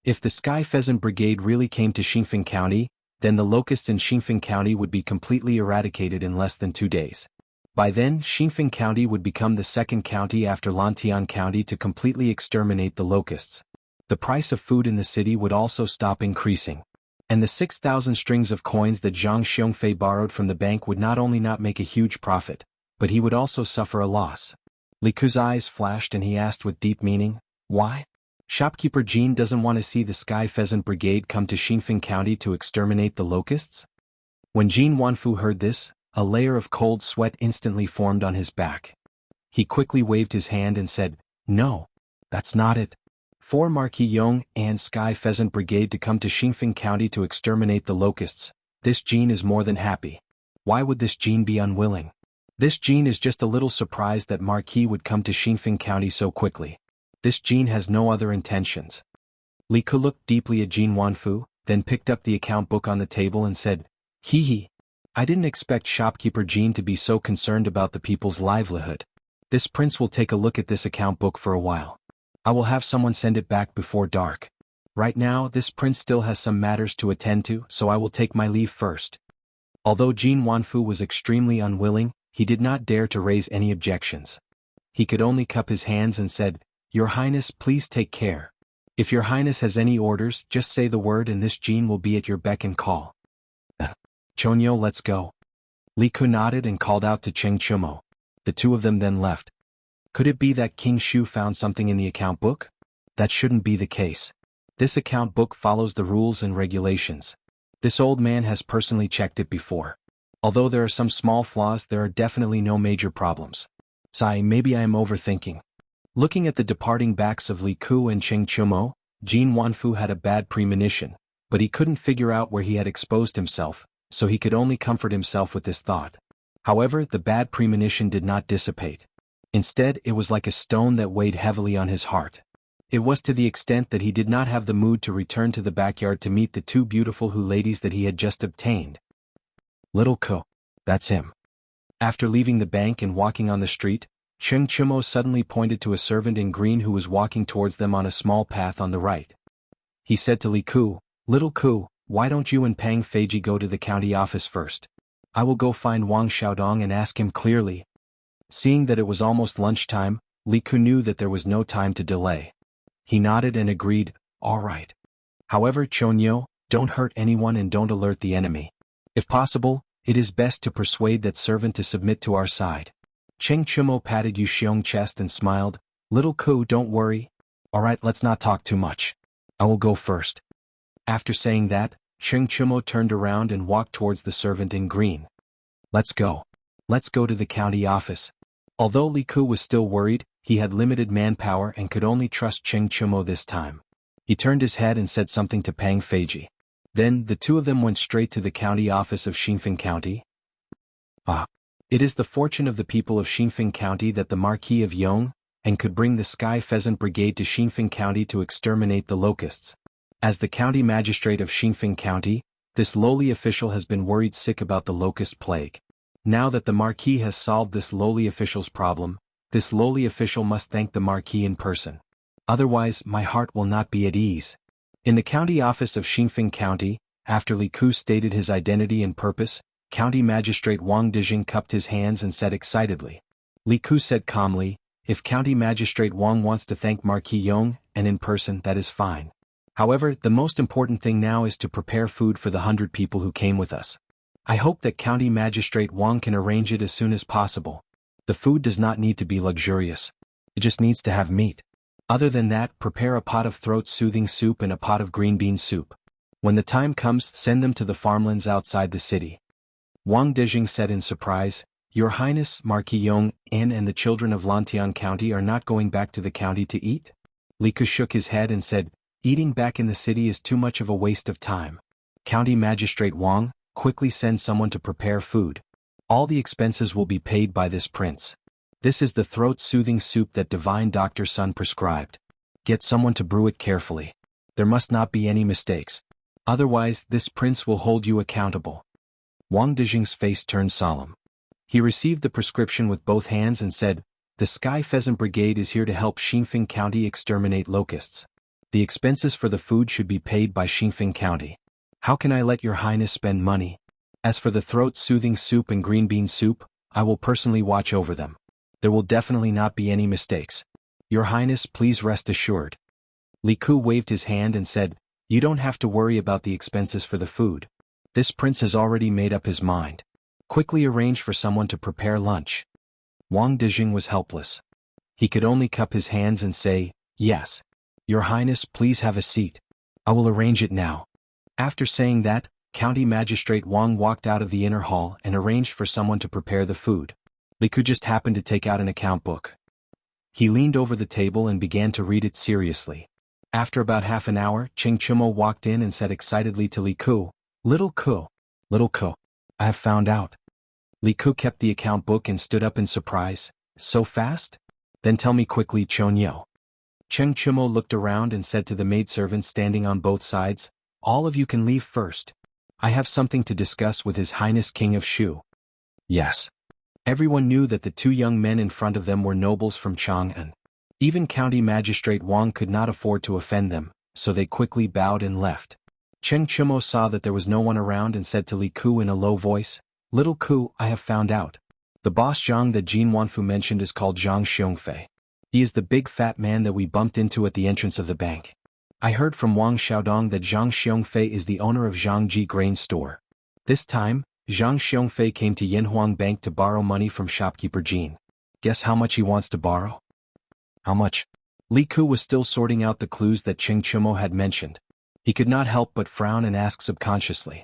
If the Sky Pheasant Brigade really came to Xingfeng County, then the locusts in Xingfeng County would be completely eradicated in less than 2 days. By then, Xingfeng County would become the second county after Lantian County to completely exterminate the locusts. The price of food in the city would also stop increasing. And the 6,000 strings of coins that Zhang Xiongfei borrowed from the bank would not only not make a huge profit, but he would also suffer a loss. Li Ku's eyes flashed and he asked with deep meaning, why? Shopkeeper Jean doesn't want to see the Sky Pheasant Brigade come to Xingfeng County to exterminate the locusts? When Jean Wanfu heard this, a layer of cold sweat instantly formed on his back. He quickly waved his hand and said, no, that's not it. For Marquis Yong and Sky Pheasant Brigade to come to Xingfeng County to exterminate the locusts, this Jean is more than happy. Why would this Jean be unwilling? This Jean is just a little surprised that Marquis would come to Xingfeng County so quickly. This Jean has no other intentions. Li Ku looked deeply at Jean Wanfu, then picked up the account book on the table and said, hee hee. I didn't expect shopkeeper Jean to be so concerned about the people's livelihood. This prince will take a look at this account book for a while. I will have someone send it back before dark. Right now, this prince still has some matters to attend to, so I will take my leave first. Although Jean Wanfu was extremely unwilling, he did not dare to raise any objections. He could only cup his hands and said, Your Highness, please take care. If Your Highness has any orders, just say the word and this Jean will be at your beck and call. Chonyo, let's go. Li Ku nodded and called out to Cheng Chumo. The two of them then left. Could it be that King Shu found something in the account book? That shouldn't be the case. This account book follows the rules and regulations. This old man has personally checked it before. Although there are some small flaws, there are definitely no major problems. Sigh, maybe I am overthinking. Looking at the departing backs of Li Ku and Cheng Chumo, Jean Wanfu had a bad premonition, but he couldn't figure out where he had exposed himself, so he could only comfort himself with this thought. However, the bad premonition did not dissipate. Instead, it was like a stone that weighed heavily on his heart. It was to the extent that he did not have the mood to return to the backyard to meet the two beautiful ladies that he had just obtained. Little Ko. That's him. After leaving the bank and walking on the street, Cheng Chumo suddenly pointed to a servant in green who was walking towards them on a small path on the right. He said to Li Ku, Little Ku, why don't you and Pang Feiji go to the county office first? I will go find Wang Xiaodong and ask him clearly. Seeing that it was almost lunchtime, Li Ku knew that there was no time to delay. He nodded and agreed, all right. However, Chonyo, don't hurt anyone and don't alert the enemy. If possible, it is best to persuade that servant to submit to our side. Cheng Chumo patted Yu Xiong's chest and smiled, Little Ku, don't worry. All right, let's not talk too much. I will go first. After saying that, Cheng Chumo turned around and walked towards the servant in green. Let's go. Let's go to the county office. Although Li Ku was still worried, he had limited manpower and could only trust Cheng Chumo this time. He turned his head and said something to Pang Feiji. Then, the two of them went straight to the county office of Xingfeng County. It is the fortune of the people of Xingfeng County that the Marquis of Yong and could bring the Sky Pheasant Brigade to Xingfeng County to exterminate the locusts. As the county magistrate of Xingfeng County, this lowly official has been worried sick about the locust plague. Now that the Marquis has solved this lowly official's problem, this lowly official must thank the Marquis in person. Otherwise, my heart will not be at ease. In the county office of Xingfeng County, after Li Ku stated his identity and purpose, County Magistrate Wang Dijing cupped his hands and said excitedly. Li Ku said calmly, if County Magistrate Wang wants to thank Marquis Yong, and in person, that is fine. However, the most important thing now is to prepare food for the 100 people who came with us. I hope that County Magistrate Wang can arrange it as soon as possible. The food does not need to be luxurious. It just needs to have meat. Other than that, prepare a pot of throat-soothing soup and a pot of green bean soup. When the time comes, send them to the farmlands outside the city. Wang Dijing said in surprise, Your Highness, Marquis Yong, and the children of Lantian County are not going back to the county to eat? Li Ku shook his head and said, Eating back in the city is too much of a waste of time. County Magistrate Wang, quickly send someone to prepare food. All the expenses will be paid by this prince. This is the throat-soothing soup that Divine Doctor Sun prescribed. Get someone to brew it carefully. There must not be any mistakes. Otherwise, this prince will hold you accountable. Wang Dijing's face turned solemn. He received the prescription with both hands and said, The Sky Pheasant Brigade is here to help Xingfeng County exterminate locusts. The expenses for the food should be paid by Xingfeng County. How can I let Your Highness spend money? As for the throat-soothing soup and green bean soup, I will personally watch over them. There will definitely not be any mistakes. Your Highness, please rest assured. Li Ku waved his hand and said, You don't have to worry about the expenses for the food. This prince has already made up his mind. Quickly arrange for someone to prepare lunch. Wang Dijing was helpless. He could only cup his hands and say, "Yes. Your Highness, please have a seat. I will arrange it now." After saying that, County Magistrate Wang walked out of the inner hall and arranged for someone to prepare the food. Li Ku just happened to take out an account book. He leaned over the table and began to read it seriously. After about half an hour, Cheng Chumo walked in and said excitedly to Li Ku, Little Ku, I have found out." Li Ku kept the account book and stood up in surprise. "So fast? Then tell me quickly, Chonyo." Cheng Chumo looked around and said to the maidservants standing on both sides, "All of you can leave first. I have something to discuss with His Highness King of Shu." Yes. Everyone knew that the two young men in front of them were nobles from Chang'an. Even County Magistrate Wang could not afford to offend them, so they quickly bowed and left. Cheng Chumo saw that there was no one around and said to Li Ku in a low voice, "Little Ku, I have found out. The boss Zhang that Jin Wanfu mentioned is called Zhang Xiongfei. He is the big fat man that we bumped into at the entrance of the bank. I heard from Wang Xiaodong that Zhang Xiongfei is the owner of Zhangji Grain Store. This time, Zhang Xiongfei came to Yanhuang Bank to borrow money from shopkeeper Jin. Guess how much he wants to borrow?" "How much?" Li Ku was still sorting out the clues that Cheng Chumo had mentioned. He could not help but frown and ask subconsciously.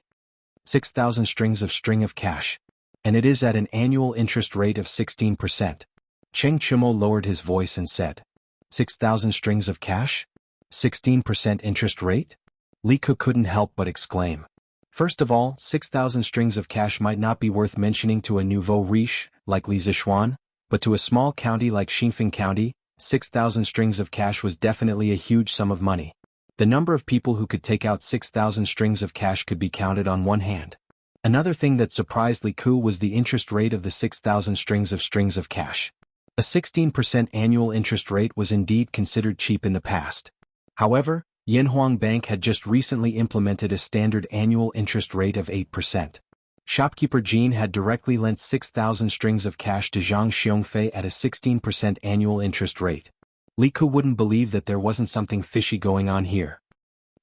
6,000 strings of cash. And it is at an annual interest rate of 16%. Cheng Chumo lowered his voice and said, 6,000 strings of cash? 16% interest rate? Li Ku couldn't help but exclaim. First of all, 6,000 strings of cash might not be worth mentioning to a nouveau riche, like Li Zishuan, but to a small county like Xinfeng County, 6,000 strings of cash was definitely a huge sum of money. The number of people who could take out 6,000 strings of cash could be counted on one hand. Another thing that surprised Li Ku was the interest rate of the 6,000 strings of cash. A 16% annual interest rate was indeed considered cheap in the past. However, Yanhuang Bank had just recently implemented a standard annual interest rate of 8%. Shopkeeper Jin had directly lent 6,000 strings of cash to Zhang Xiongfei at a 16% annual interest rate. Li Ku wouldn't believe that there wasn't something fishy going on here.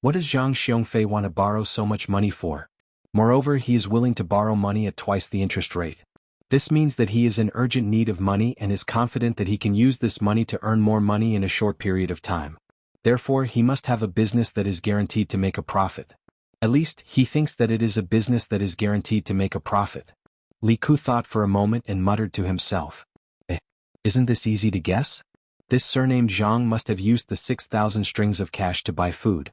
What does Zhang Xiongfei want to borrow so much money for? Moreover, he is willing to borrow money at twice the interest rate. This means that he is in urgent need of money and is confident that he can use this money to earn more money in a short period of time. Therefore, he must have a business that is guaranteed to make a profit. At least, he thinks that it is a business that is guaranteed to make a profit. Li Ku thought for a moment and muttered to himself. Isn't this easy to guess? This surnamed Zhang must have used the 6,000 strings of cash to buy food.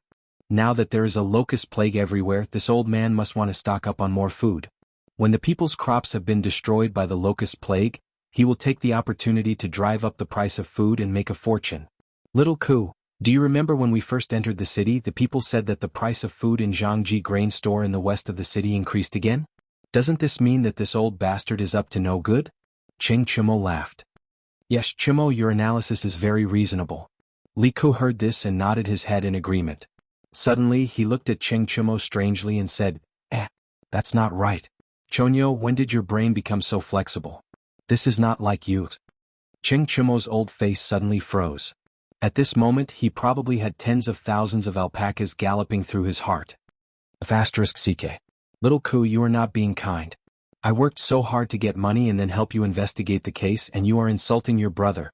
Now that there is a locust plague everywhere, this old man must want to stock up on more food. When the people's crops have been destroyed by the locust plague, he will take the opportunity to drive up the price of food and make a fortune. Little Ku, do you remember when we first entered the city, the people said that the price of food in Zhangji Grain Store in the west of the city increased again? Doesn't this mean that this old bastard is up to no good? Cheng Chumo laughed. Yes, Chumo, your analysis is very reasonable. Li Ku heard this and nodded his head in agreement. Suddenly, he looked at Cheng Chumo strangely and said, that's not right. Chonyo, when did your brain become so flexible? This is not like you. Cheng Chumo's old face suddenly froze. At this moment, he probably had tens of thousands of alpacas galloping through his heart. *CK. Little Ku, you are not being kind. I worked so hard to get money and then help you investigate the case, and you are insulting your brother.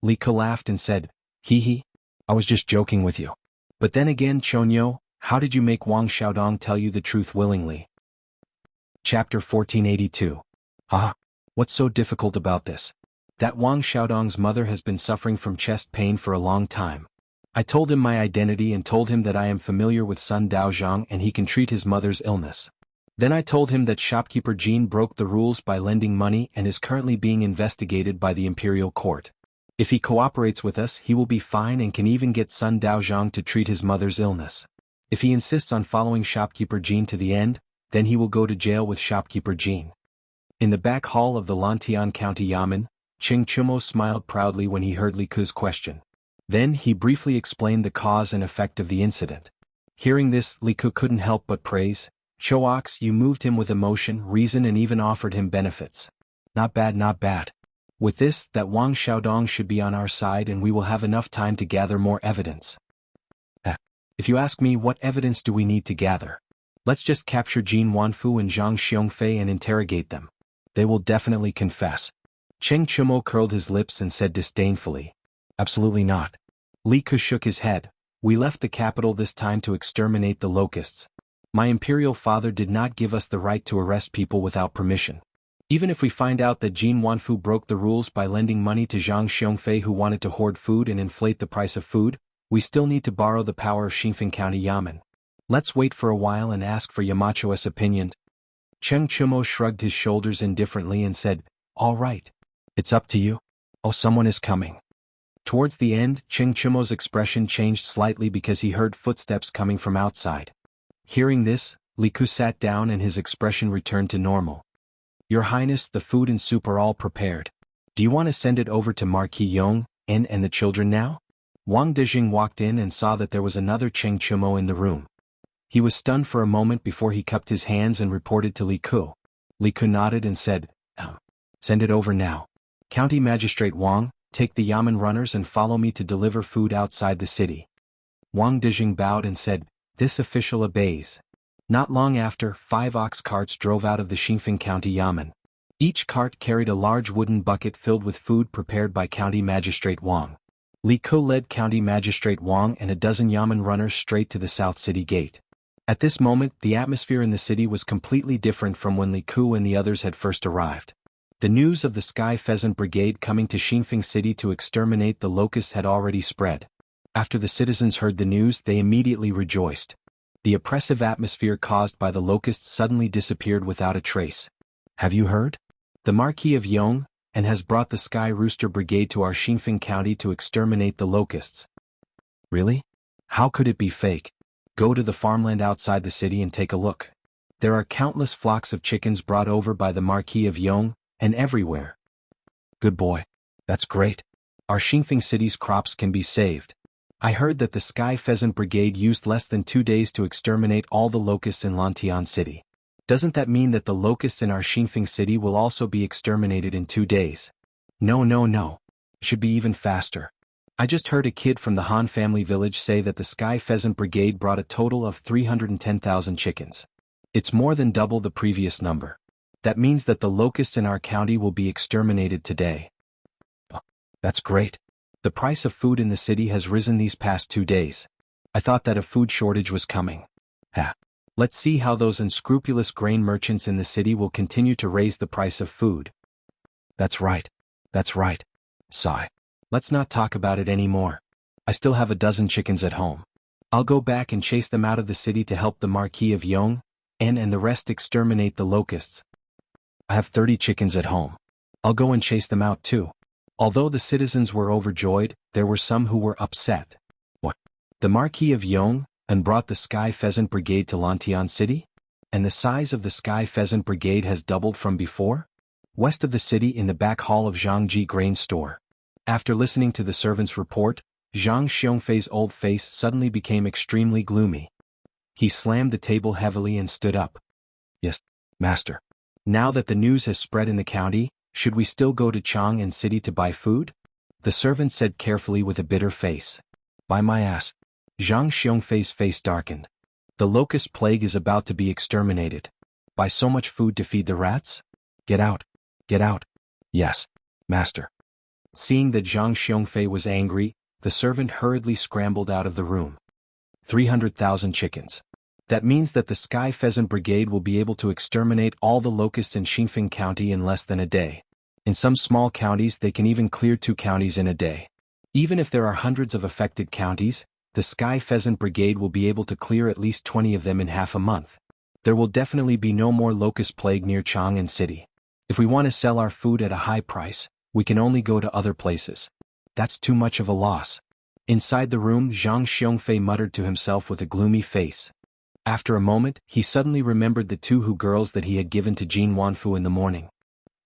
Li Ku laughed and said, Hee, I was just joking with you. But then again, Chonyo, how did you make Wang Xiaodong tell you the truth willingly? Chapter 1482. What's so difficult about this? That Wang Xiaodong's mother has been suffering from chest pain for a long time. I told him my identity and told him that I am familiar with Sun Daozhang and he can treat his mother's illness. Then I told him that shopkeeper Jin broke the rules by lending money and is currently being investigated by the imperial court. If he cooperates with us, he will be fine and can even get Sun Daozhang to treat his mother's illness. If he insists on following shopkeeper Jin to the end, then he will go to jail with shopkeeper Jin. In the back hall of the Lantian County Yamen, Cheng Chumo smiled proudly when he heard Li Ku's question. Then he briefly explained the cause and effect of the incident. Hearing this, Li Ku couldn't help but praise. Choax, you moved him with emotion, reason, and even offered him benefits. Not bad, not bad. With this, that Wang Xiaodong should be on our side and we will have enough time to gather more evidence. If you ask me, what evidence do we need to gather? Let's just capture Jin Wanfu and Zhang Xiongfei and interrogate them. They will definitely confess. Cheng Chumo curled his lips and said disdainfully. Absolutely not. Li Ke shook his head. We left the capital this time to exterminate the locusts. My imperial father did not give us the right to arrest people without permission. Even if we find out that Jin Wanfu broke the rules by lending money to Zhang Xiongfei who wanted to hoard food and inflate the price of food, we still need to borrow the power of Xinfeng County Yamen. Let's wait for a while and ask for Yamacho's opinion. Cheng Chumo shrugged his shoulders indifferently and said, All right. It's up to you. Oh, someone is coming. Towards the end, Cheng Chumo's expression changed slightly because he heard footsteps coming from outside. Hearing this, Li Ke sat down and his expression returned to normal. Your Highness, the food and soup are all prepared. Do you want to send it over to Marquis Yong, and the children now? Wang Dejing walked in and saw that there was another Cheng Chumo in the room. He was stunned for a moment before he cupped his hands and reported to Li Ke. Li Ke nodded and said, Send it over now. County Magistrate Wang, take the Yamen runners and follow me to deliver food outside the city. Wang Dejing bowed and said, This official obeys. Not long after, 5 ox carts drove out of the Xinfeng County Yamen. Each cart carried a large wooden bucket filled with food prepared by County Magistrate Wang. Li Ke led County Magistrate Wang and a dozen Yamen runners straight to the South City Gate. At this moment, the atmosphere in the city was completely different from when Li Ke and the others had first arrived. The news of the Sky Pheasant Brigade coming to Xinfeng City to exterminate the locusts had already spread. After the citizens heard the news, they immediately rejoiced. The oppressive atmosphere caused by the locusts suddenly disappeared without a trace. Have you heard? The Marquis of Yong, and has brought the Sky Rooster Brigade to our Xinfeng County to exterminate the locusts. Really? How could it be fake? Go to the farmland outside the city and take a look. There are countless flocks of chickens brought over by the Marquis of Yong, and everywhere. Good boy. That's great. Our Xinfeng City's crops can be saved. I heard that the Sky Pheasant Brigade used less than 2 days to exterminate all the locusts in Lantian City. Doesn't that mean that the locusts in our Xinfeng City will also be exterminated in 2 days? No. Should be even faster. I just heard a kid from the Han family village say that the Sky Pheasant Brigade brought a total of 310,000 chickens. It's more than double the previous number. That means that the locusts in our county will be exterminated today. That's great. The price of food in the city has risen these past 2 days. I thought that a food shortage was coming. Let's see how those unscrupulous grain merchants in the city will continue to raise the price of food. That's right. Sigh. Let's not talk about it anymore. I still have a dozen chickens at home. I'll go back and chase them out of the city to help the Marquis of Yong, and the rest exterminate the locusts. I have 30 chickens at home. I'll go and chase them out too. Although the citizens were overjoyed, there were some who were upset. What? The Marquis of Yong, and brought the Sky Pheasant Brigade to Lantian City? And the size of the Sky Pheasant Brigade has doubled from before? West of the city in the back hall of Zhangji Grain Store. After listening to the servant's report, Zhang Xiongfei's old face suddenly became extremely gloomy. He slammed the table heavily and stood up. Yes, master. Now that the news has spread in the county, should we still go to Chang'an City to buy food? The servant said carefully with a bitter face. By my ass. Zhang Xiongfei's face darkened. The locust plague is about to be exterminated. Buy so much food to feed the rats? Get out. Yes, master. Seeing that Zhang Xiongfei was angry, the servant hurriedly scrambled out of the room. 300,000 chickens. That means that the Sky Pheasant Brigade will be able to exterminate all the locusts in Xinfeng County in less than a day. In some small counties they can even clear 2 counties in a day. Even if there are hundreds of affected counties, the Sky Pheasant Brigade will be able to clear at least 20 of them in half a month. There will definitely be no more locust plague near Chang'an City. If we want to sell our food at a high price, we can only go to other places. That's too much of a loss. Inside the room, Zhang Xiongfei muttered to himself with a gloomy face. After a moment, he suddenly remembered the 2 girls that he had given to Jin Wanfu in the morning.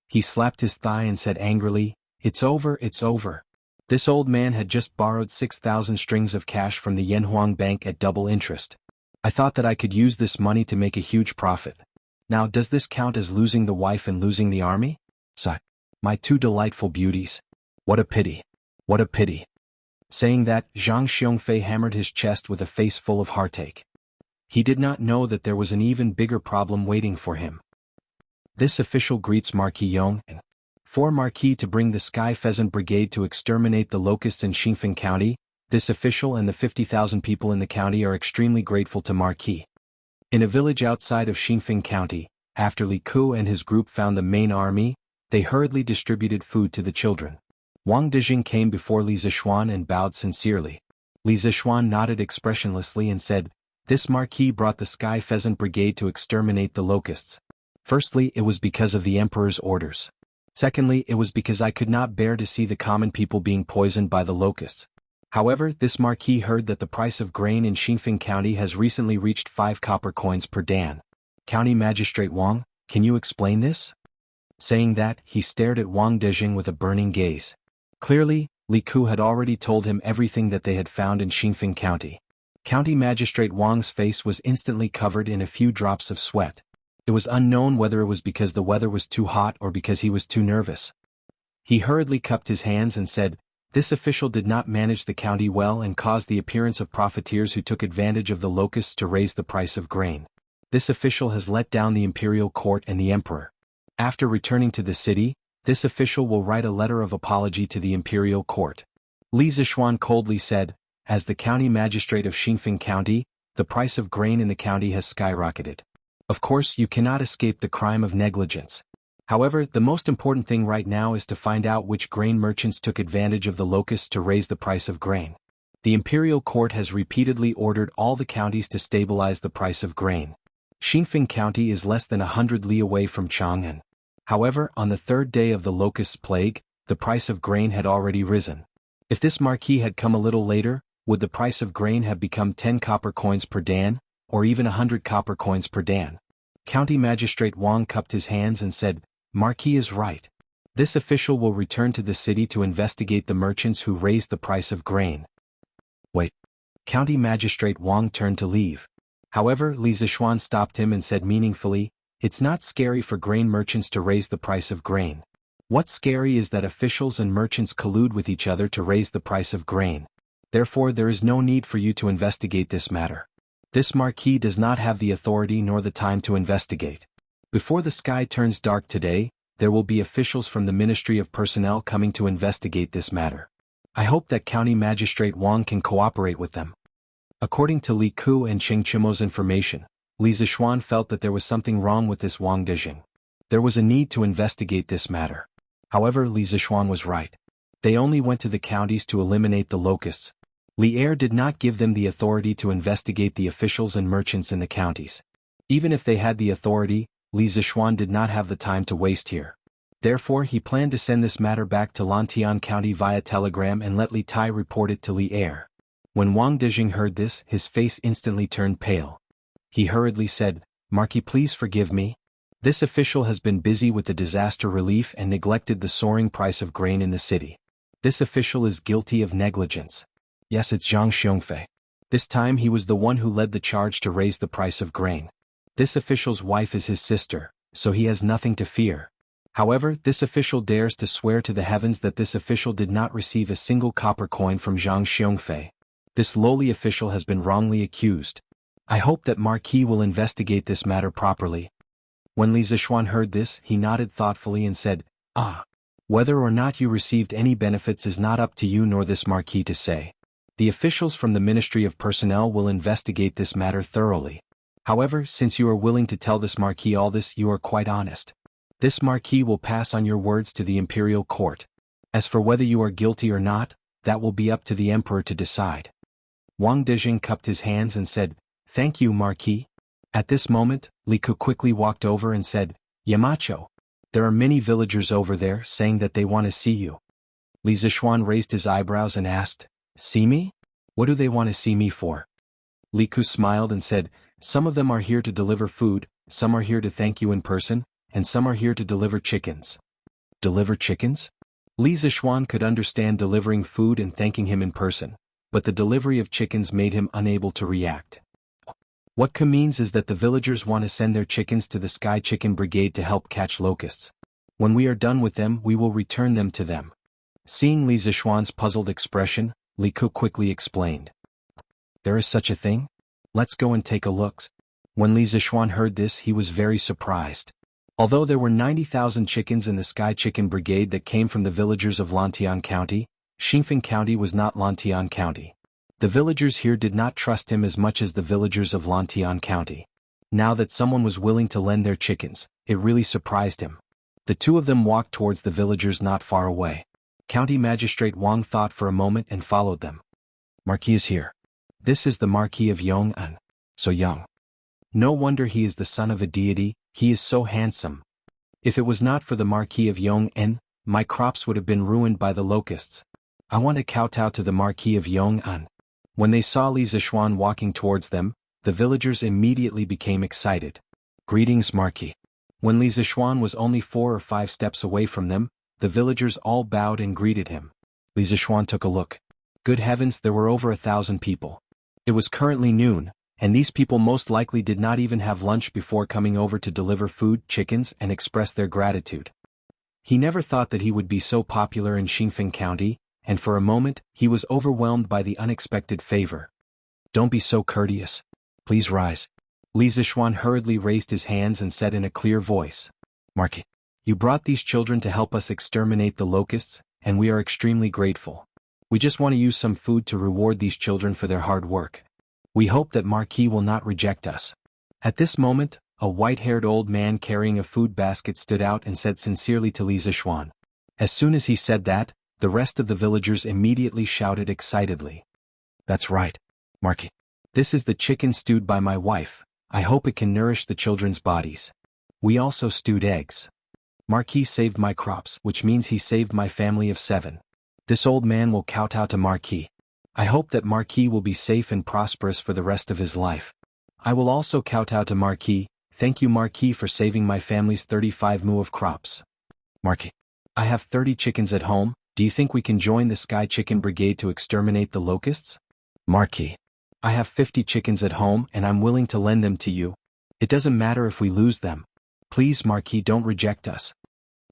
He slapped his thigh and said angrily, It's over. This old man had just borrowed 6,000 strings of cash from the Yanhuang Bank at double interest. I thought that I could use this money to make a huge profit. Now does this count as losing the wife and losing the army? Sigh. My 2 delightful beauties. What a pity. Saying that, Zhang Xiongfei hammered his chest with a face full of heartache. He did not know that there was an even bigger problem waiting for him. This official greets Marquis Yong, and For Marquis to bring the Sky Pheasant Brigade to exterminate the locusts in Xingfeng County, this official and the 50,000 people in the county are extremely grateful to Marquis. In a village outside of Xingfeng County, after Li Ku and his group found the main army, they hurriedly distributed food to the children. Wang Dijing came before Li Zishuan and bowed sincerely. Li Zishuan nodded expressionlessly and said, "This Marquis brought the Sky Pheasant Brigade to exterminate the locusts. Firstly, it was because of the Emperor's orders. Secondly, it was because I could not bear to see the common people being poisoned by the locusts. However, this Marquis heard that the price of grain in Xingfeng County has recently reached 5 copper coins per dan. County Magistrate Wang, can you explain this?" Saying that, he stared at Wang Dijing with a burning gaze. Clearly, Li Ku had already told him everything that they had found in Xingfeng County. County Magistrate Wang's face was instantly covered in a few drops of sweat. It was unknown whether it was because the weather was too hot or because he was too nervous. He hurriedly cupped his hands and said, "This official did not manage the county well and caused the appearance of profiteers who took advantage of the locusts to raise the price of grain. This official has let down the imperial court and the emperor. After returning to the city, this official will write a letter of apology to the imperial court." Li Zishuan coldly said, "As the county magistrate of Xingfeng County, the price of grain in the county has skyrocketed. Of course, you cannot escape the crime of negligence. However, the most important thing right now is to find out which grain merchants took advantage of the locusts to raise the price of grain. The imperial court has repeatedly ordered all the counties to stabilize the price of grain. Xingfeng County is less than 100 li away from Chang'an. However, on the 3rd day of the locusts' plague, the price of grain had already risen. If this Marquis had come a little later, would the price of grain have become 10 copper coins per dan, or even 100 copper coins per dan?" County Magistrate Wang cupped his hands and said, "Marquis is right. This official will return to the city to investigate the merchants who raised the price of grain." Wait. County Magistrate Wang turned to leave. However, Li Zishuan stopped him and said meaningfully, "It's not scary for grain merchants to raise the price of grain. What's scary is that officials and merchants collude with each other to raise the price of grain. Therefore, there is no need for you to investigate this matter. This Marquis does not have the authority nor the time to investigate. Before the sky turns dark today, there will be officials from the Ministry of Personnel coming to investigate this matter. I hope that County Magistrate Wang can cooperate with them." According to Li Ku and Cheng Chimo's information, Li Zishuan felt that there was something wrong with this Wang Dijing. There was a need to investigate this matter. However, Li Zishuan was right. They only went to the counties to eliminate the locusts. Li Er did not give them the authority to investigate the officials and merchants in the counties. Even if they had the authority, Li Zishuan did not have the time to waste here. Therefore, he planned to send this matter back to Lantian County via telegram and let Li Tai report it to Li Er. When Wang Dijing heard this, his face instantly turned pale. He hurriedly said, "Marquis, please forgive me. This official has been busy with the disaster relief and neglected the soaring price of grain in the city. This official is guilty of negligence. Yes, it's Zhang Xiongfei. This time he was the one who led the charge to raise the price of grain. This official's wife is his sister, so he has nothing to fear. However, this official dares to swear to the heavens that this official did not receive a single copper coin from Zhang Xiongfei. This lowly official has been wrongly accused. I hope that Marquis will investigate this matter properly." When Li Zishuan heard this, he nodded thoughtfully and said, Whether or not you received any benefits is not up to you nor this Marquis to say. The officials from the Ministry of Personnel will investigate this matter thoroughly. However, since you are willing to tell this Marquis all this, you are quite honest. This Marquis will pass on your words to the imperial court. As for whether you are guilty or not, that will be up to the emperor to decide." Wang Dijing cupped his hands and said, "Thank you, Marquis." At this moment, Li Ku quickly walked over and said, "Yamacho, there are many villagers over there saying that they want to see you." Li Zishuan raised his eyebrows and asked, "See me? What do they want to see me for?" Li Ku smiled and said, "Some of them are here to deliver food, some are here to thank you in person, and some are here to deliver chickens." Deliver chickens? Li Zishuan could understand delivering food and thanking him in person, but the delivery of chickens made him unable to react. What Ku means is that the villagers want to send their chickens to the Sky Chicken Brigade to help catch locusts. When we are done with them, we will return them to them. Seeing Li Zishuan's puzzled expression, Li Ku quickly explained. "There is such a thing? Let's go and take a look." When Li Zishuan heard this, he was very surprised. Although there were 90,000 chickens in the Sky Chicken Brigade that came from the villagers of Lantian County, Xingfeng County was not Lantian County. The villagers here did not trust him as much as the villagers of Lantian County. Now that someone was willing to lend their chickens, it really surprised him. The two of them walked towards the villagers not far away. County Magistrate Wang thought for a moment and followed them. Marquis is here. This is the Marquis of Yong'an. So young. No wonder he is the son of a deity, he is so handsome. If it was not for the Marquis of Yong'an, my crops would have been ruined by the locusts. I want to kowtow to the Marquis of Yong'an. When they saw Li Zishuan walking towards them, the villagers immediately became excited. Greetings, Marquis. When Li Zishuan was only 4 or 5 steps away from them, the villagers all bowed and greeted him. Li Zishuan took a look. Good heavens, there were over 1,000 people. It was currently noon, and these people most likely did not even have lunch before coming over to deliver food, chickens, and express their gratitude. He never thought that he would be so popular in Xingfeng County, and for a moment, he was overwhelmed by the unexpected favor. Don't be so courteous. Please rise. Li Zishuan hurriedly raised his hands and said in a clear voice. Marquis, you brought these children to help us exterminate the locusts, and we are extremely grateful. We just want to use some food to reward these children for their hard work. We hope that Marquis will not reject us. At this moment, a white-haired old man carrying a food basket stood out and said sincerely to Li Zishuan. As soon as he said that, the rest of the villagers immediately shouted excitedly. That's right, Marquis. This is the chicken stewed by my wife. I hope it can nourish the children's bodies. We also stewed eggs. Marquis saved my crops, which means he saved my family of 7. This old man will kowtow to Marquis. I hope that Marquis will be safe and prosperous for the rest of his life. I will also kowtow to Marquis. Thank you, Marquis, for saving my family's 35 mu of crops. Marquis, I have 30 chickens at home. Do you think we can join the Sky Chicken Brigade to exterminate the locusts? Marquis, I have 50 chickens at home and I'm willing to lend them to you. It doesn't matter if we lose them. Please, Marquis, don't reject us.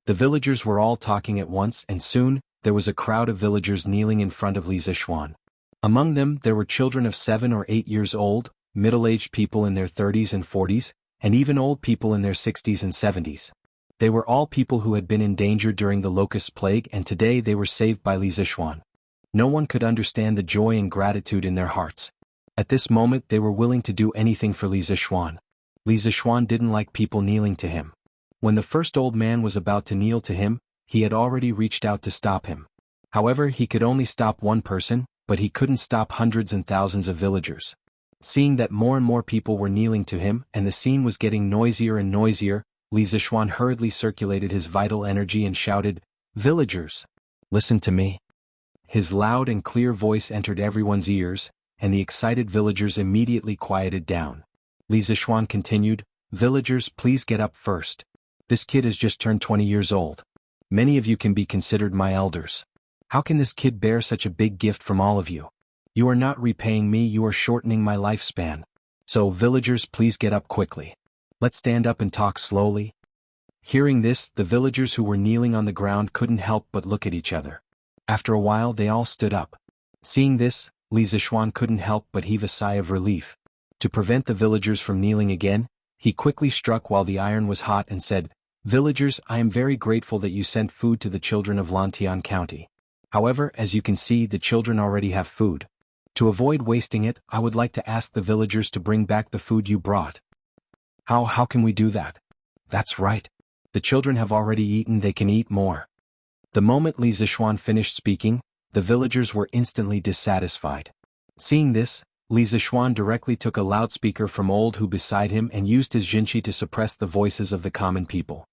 The villagers were all talking at once, and soon, there was a crowd of villagers kneeling in front of Li Zishuan. Among them there were children of 7 or 8 years old, middle-aged people in their 30s and 40s, and even old people in their 60s and 70s. They were all people who had been in danger during the locust plague, and today they were saved by Li Zishuan. No one could understand the joy and gratitude in their hearts. At this moment they were willing to do anything for Li Zishuan. Li Zishuan didn't like people kneeling to him. When the first old man was about to kneel to him, he had already reached out to stop him. However, he could only stop one person, but he couldn't stop hundreds and thousands of villagers. Seeing that more and more people were kneeling to him and the scene was getting noisier and noisier, Li Zishuan hurriedly circulated his vital energy and shouted, "Villagers, listen to me." His loud and clear voice entered everyone's ears, and the excited villagers immediately quieted down. Li Zishuan continued, "Villagers, please get up first. This kid has just turned 20 years old. Many of you can be considered my elders. How can this kid bear such a big gift from all of you? You are not repaying me, you are shortening my lifespan. So, villagers, please get up quickly. Let's stand up and talk slowly." Hearing this, the villagers who were kneeling on the ground couldn't help but look at each other. After a while they all stood up. Seeing this, Li Zishuan couldn't help but heave a sigh of relief. To prevent the villagers from kneeling again, he quickly struck while the iron was hot and said, "Villagers, I am very grateful that you sent food to the children of Lantian County. However, as you can see, the children already have food. To avoid wasting it, I would like to ask the villagers to bring back the food you brought." How can we do that? That's right. The children have already eaten, they can eat more. The moment Li Zishuan finished speaking, the villagers were instantly dissatisfied. Seeing this, Li Zishuan directly took a loudspeaker from old Hu beside him and used his jinqi to suppress the voices of the common people.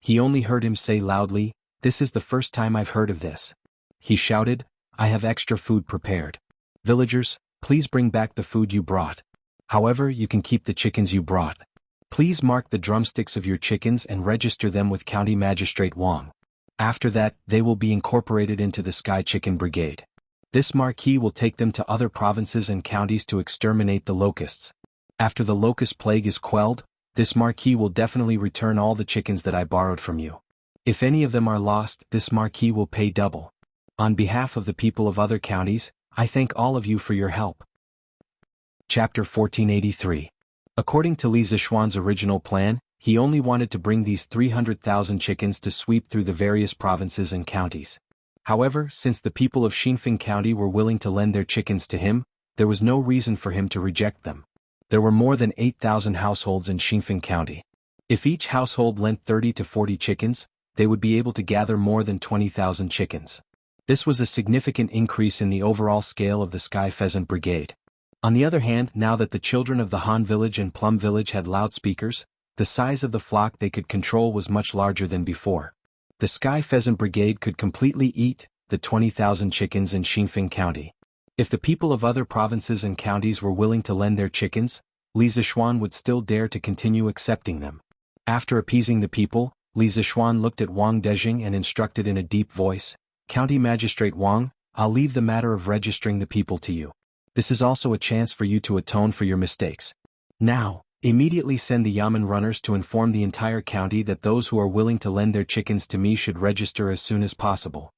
He only heard him say loudly, "This is the first time I've heard of this." He shouted, "I have extra food prepared. Villagers, please bring back the food you brought. However, you can keep the chickens you brought. Please mark the drumsticks of your chickens and register them with County Magistrate Wang. After that, they will be incorporated into the Sky Chicken Brigade. This marquee will take them to other provinces and counties to exterminate the locusts. After the locust plague is quelled, this marquee will definitely return all the chickens that I borrowed from you. If any of them are lost, this marquee will pay double. On behalf of the people of other counties, I thank all of you for your help." Chapter 1483. According to Li Zishuan's original plan, he only wanted to bring these 300,000 chickens to sweep through the various provinces and counties. However, since the people of Xinfeng County were willing to lend their chickens to him, there was no reason for him to reject them. There were more than 8,000 households in Xinfeng County. If each household lent 30 to 40 chickens, they would be able to gather more than 20,000 chickens. This was a significant increase in the overall scale of the Sky Pheasant Brigade. On the other hand, now that the children of the Han Village and Plum Village had loudspeakers, the size of the flock they could control was much larger than before. The Sky Pheasant Brigade could completely eat the 20,000 chickens in Xinfeng County. If the people of other provinces and counties were willing to lend their chickens, Li Zixuan would still dare to continue accepting them. After appeasing the people, Li Zixuan looked at Wang Dejing and instructed in a deep voice, "County Magistrate Wang, I'll leave the matter of registering the people to you. This is also a chance for you to atone for your mistakes. Now, immediately send the Yamen runners to inform the entire county that those who are willing to lend their chickens to me should register as soon as possible."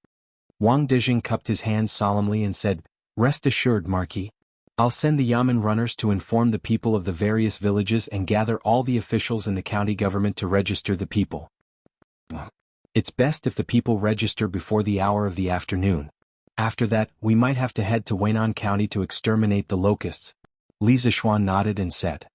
Wang Dejing cupped his hands solemnly and said, "Rest assured, Marquis. I'll send the Yamen runners to inform the people of the various villages and gather all the officials in the county government to register the people. It's best if the people register before the hour of the afternoon. After that, we might have to head to Weinan County to exterminate the locusts." Li Zixuan nodded and said,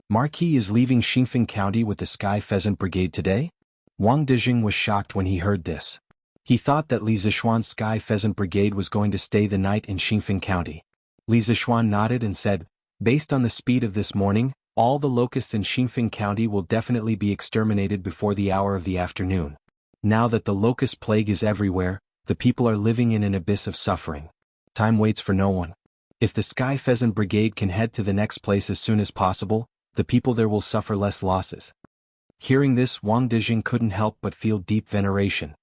"Marquis is leaving Xinfeng County with the Sky Pheasant Brigade today?" Wang Dejing was shocked when he heard this. He thought that Li Zixuan's Sky Pheasant Brigade was going to stay the night in Xinfeng County. Li Zixuan nodded and said, "Based on the speed of this morning, all the locusts in Xinfeng County will definitely be exterminated before the hour of the afternoon. Now that the locust plague is everywhere, the people are living in an abyss of suffering. Time waits for no one. If the Sky Pheasant Brigade can head to the next place as soon as possible, the people there will suffer less losses." Hearing this, Wang Dejing couldn't help but feel deep veneration.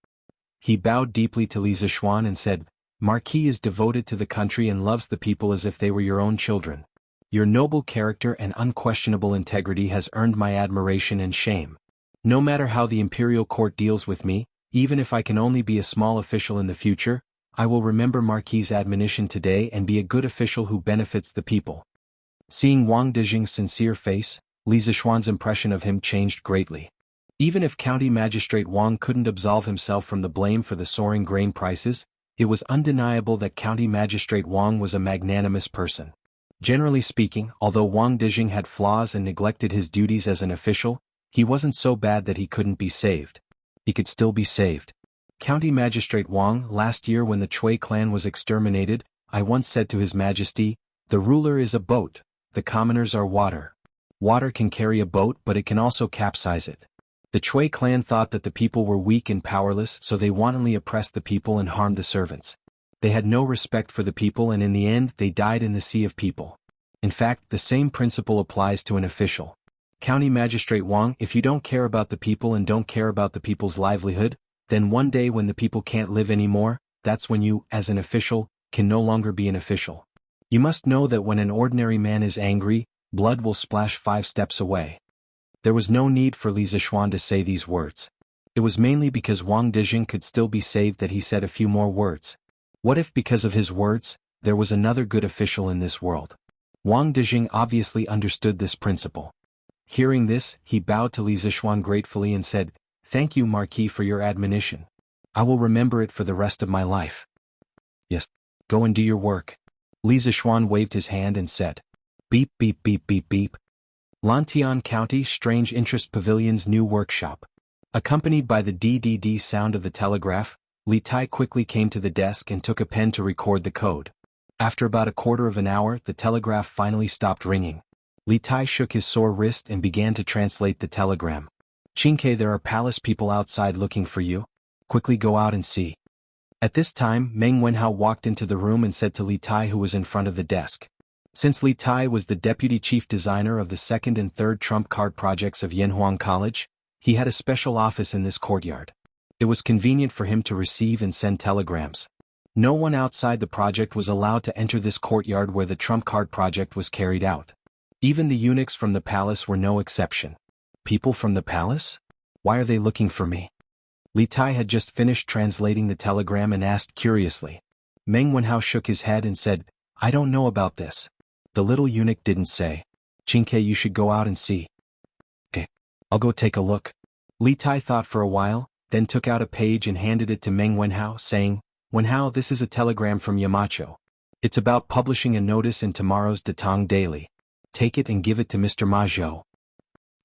He bowed deeply to Li Zixuan and said, "Marquis is devoted to the country and loves the people as if they were your own children. Your noble character and unquestionable integrity has earned my admiration and shame. No matter how the imperial court deals with me, even if I can only be a small official in the future, I will remember Marquis' admonition today and be a good official who benefits the people." Seeing Wang Dejing's sincere face, Li Zixuan's impression of him changed greatly. Even if County Magistrate Wang couldn't absolve himself from the blame for the soaring grain prices, it was undeniable that County Magistrate Wang was a magnanimous person. Generally speaking, although Wang Dejing had flaws and neglected his duties as an official, he wasn't so bad that he couldn't be saved. He could still be saved. "County Magistrate Wang, last year when the Chui clan was exterminated, I once said to His Majesty, 'The ruler is a boat, the commoners are water. Water can carry a boat but it can also capsize it.' The Chui clan thought that the people were weak and powerless, so they wantonly oppressed the people and harmed the servants. They had no respect for the people and in the end they died in the sea of people. In fact, the same principle applies to an official. County Magistrate Wang, if you don't care about the people and don't care about the people's livelihood, then one day when the people can't live anymore, that's when you, as an official, can no longer be an official. You must know that when an ordinary man is angry, blood will splash 5 steps away." There was no need for Li Zixuan to say these words. It was mainly because Wang Dejing could still be saved that he said a few more words. What if because of his words, there was another good official in this world? Wang Dejing obviously understood this principle. Hearing this, he bowed to Li Zixuan gratefully and said, "Thank you, Marquis, for your admonition. I will remember it for the rest of my life." "Yes. Go and do your work." Li Zixuan waved his hand and said, "Beep beep beep beep beep." Lantian County Strange Interest Pavilion's new workshop. Accompanied by the DDD sound of the telegraph, Li Tai quickly came to the desk and took a pen to record the code. After about a quarter of an hour, the telegraph finally stopped ringing. Li Tai shook his sore wrist and began to translate the telegram. "Qingke, there are palace people outside looking for you. Quickly go out and see." At this time, Meng Wenhao walked into the room and said to Li Tai, who was in front of the desk. Since Li Tai was the deputy chief designer of the second and third trump card projects of Yanhuang College, he had a special office in this courtyard. It was convenient for him to receive and send telegrams. No one outside the project was allowed to enter this courtyard where the trump card project was carried out. Even the eunuchs from the palace were no exception. People from the palace? Why are they looking for me? Li Tai had just finished translating the telegram and asked curiously. Meng Wenhao shook his head and said, "I don't know about this." The little eunuch didn't say. "Qingke, you should go out and see." "Okay." I'll go take a look. Li Tai thought for a while, then took out a page and handed it to Meng Wenhao, saying, Wenhao, this is a telegram from Yamacho. It's about publishing a notice in tomorrow's Datang Daily. Take it and give it to Mr. Ma Zhou.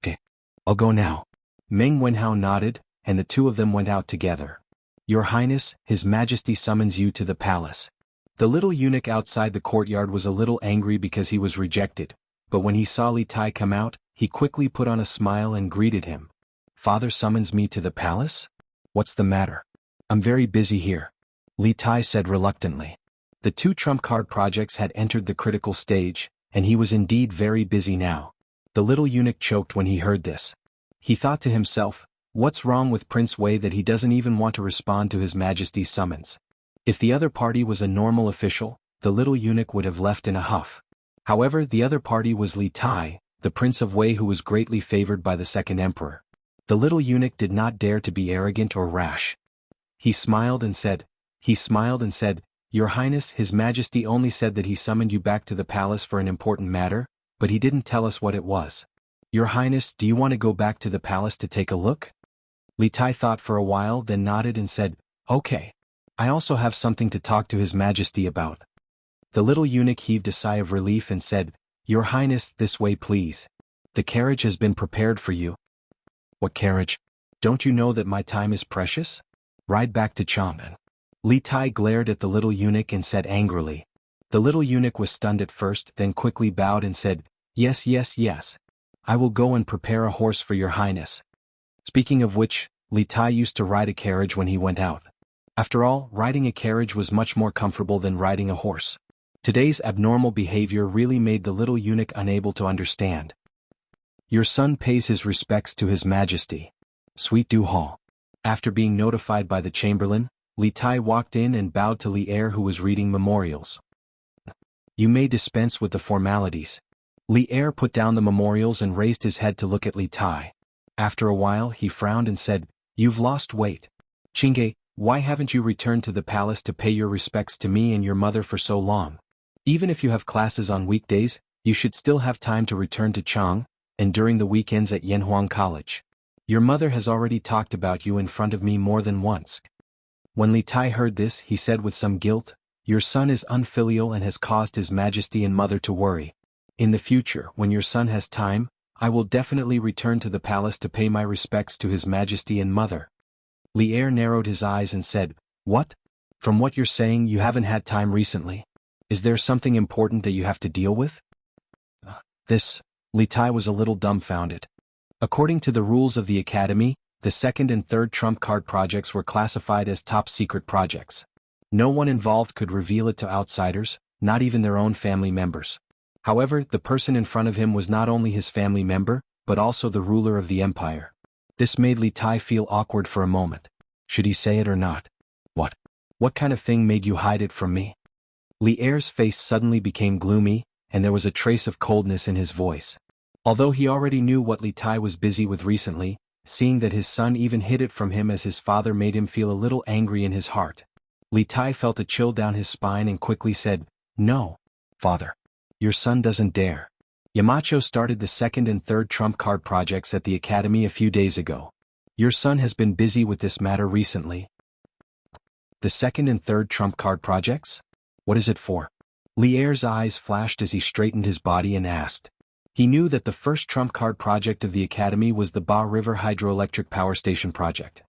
Okay. I'll go now. Meng Wenhao nodded, and the two of them went out together. Your Highness, His Majesty summons you to the palace. The little eunuch outside the courtyard was a little angry because he was rejected, but when he saw Li Tai come out, he quickly put on a smile and greeted him. Father summons me to the palace? What's the matter? I'm very busy here. Li Tai said reluctantly. The two trump card projects had entered the critical stage, and he was indeed very busy now. The little eunuch choked when he heard this. He thought to himself, what's wrong with Prince Wei that he doesn't even want to respond to His Majesty's summons? If the other party was a normal official, the little eunuch would have left in a huff. However, the other party was Li Tai, the Prince of Wei, who was greatly favored by the second emperor. The little eunuch did not dare to be arrogant or rash. He smiled and said, Your Highness, His Majesty only said that he summoned you back to the palace for an important matter, but he didn't tell us what it was. Your Highness, do you want to go back to the palace to take a look? Li Tai thought for a while, then nodded and said, Okay. I also have something to talk to His Majesty about. The little eunuch heaved a sigh of relief and said, Your Highness, this way please. The carriage has been prepared for you. What carriage? Don't you know that my time is precious? Ride back to Chang'an. Li Tai glared at the little eunuch and said angrily. The little eunuch was stunned at first, then quickly bowed and said, Yes, yes, yes. I will go and prepare a horse for your highness. Speaking of which, Li Tai used to ride a carriage when he went out. After all, riding a carriage was much more comfortable than riding a horse. Today's abnormal behavior really made the little eunuch unable to understand. Your son pays his respects to His Majesty. Sweet Du Hall. After being notified by the chamberlain, Li Tai walked in and bowed to Li Er, who was reading memorials. You may dispense with the formalities. Li Er put down the memorials and raised his head to look at Li Tai. After a while he frowned and said, You've lost weight. Chingay, why haven't you returned to the palace to pay your respects to me and your mother for so long? Even if you have classes on weekdays, you should still have time to return to Chang, and during the weekends at Yanhuang College. Your mother has already talked about you in front of me more than once. When Li Tai heard this, he said with some guilt, Your son is unfilial and has caused His Majesty and mother to worry. In the future, when your son has time, I will definitely return to the palace to pay my respects to His Majesty and mother. Li Er narrowed his eyes and said, What? From what you're saying, you haven't had time recently. Is there something important that you have to deal with? Li Tai was a little dumbfounded. According to the rules of the academy, the second and third trump card projects were classified as top secret projects. No one involved could reveal it to outsiders, not even their own family members. However, the person in front of him was not only his family member, but also the ruler of the empire. This made Li Tai feel awkward for a moment. Should he say it or not? What kind of thing made you hide it from me? Li Er's face suddenly became gloomy, and there was a trace of coldness in his voice. Although he already knew what Li Tai was busy with recently, seeing that his son even hid it from him as his father made him feel a little angry in his heart. Li Tai felt a chill down his spine and quickly said, No, father. Your son doesn't dare. Yamacho started the second and third trump card projects at the academy a few days ago. Your son has been busy with this matter recently. The second and third trump card projects? What is it for? Li Er's eyes flashed as he straightened his body and asked. He knew that the first trump card project of the academy was the Ba River Hydroelectric Power Station project.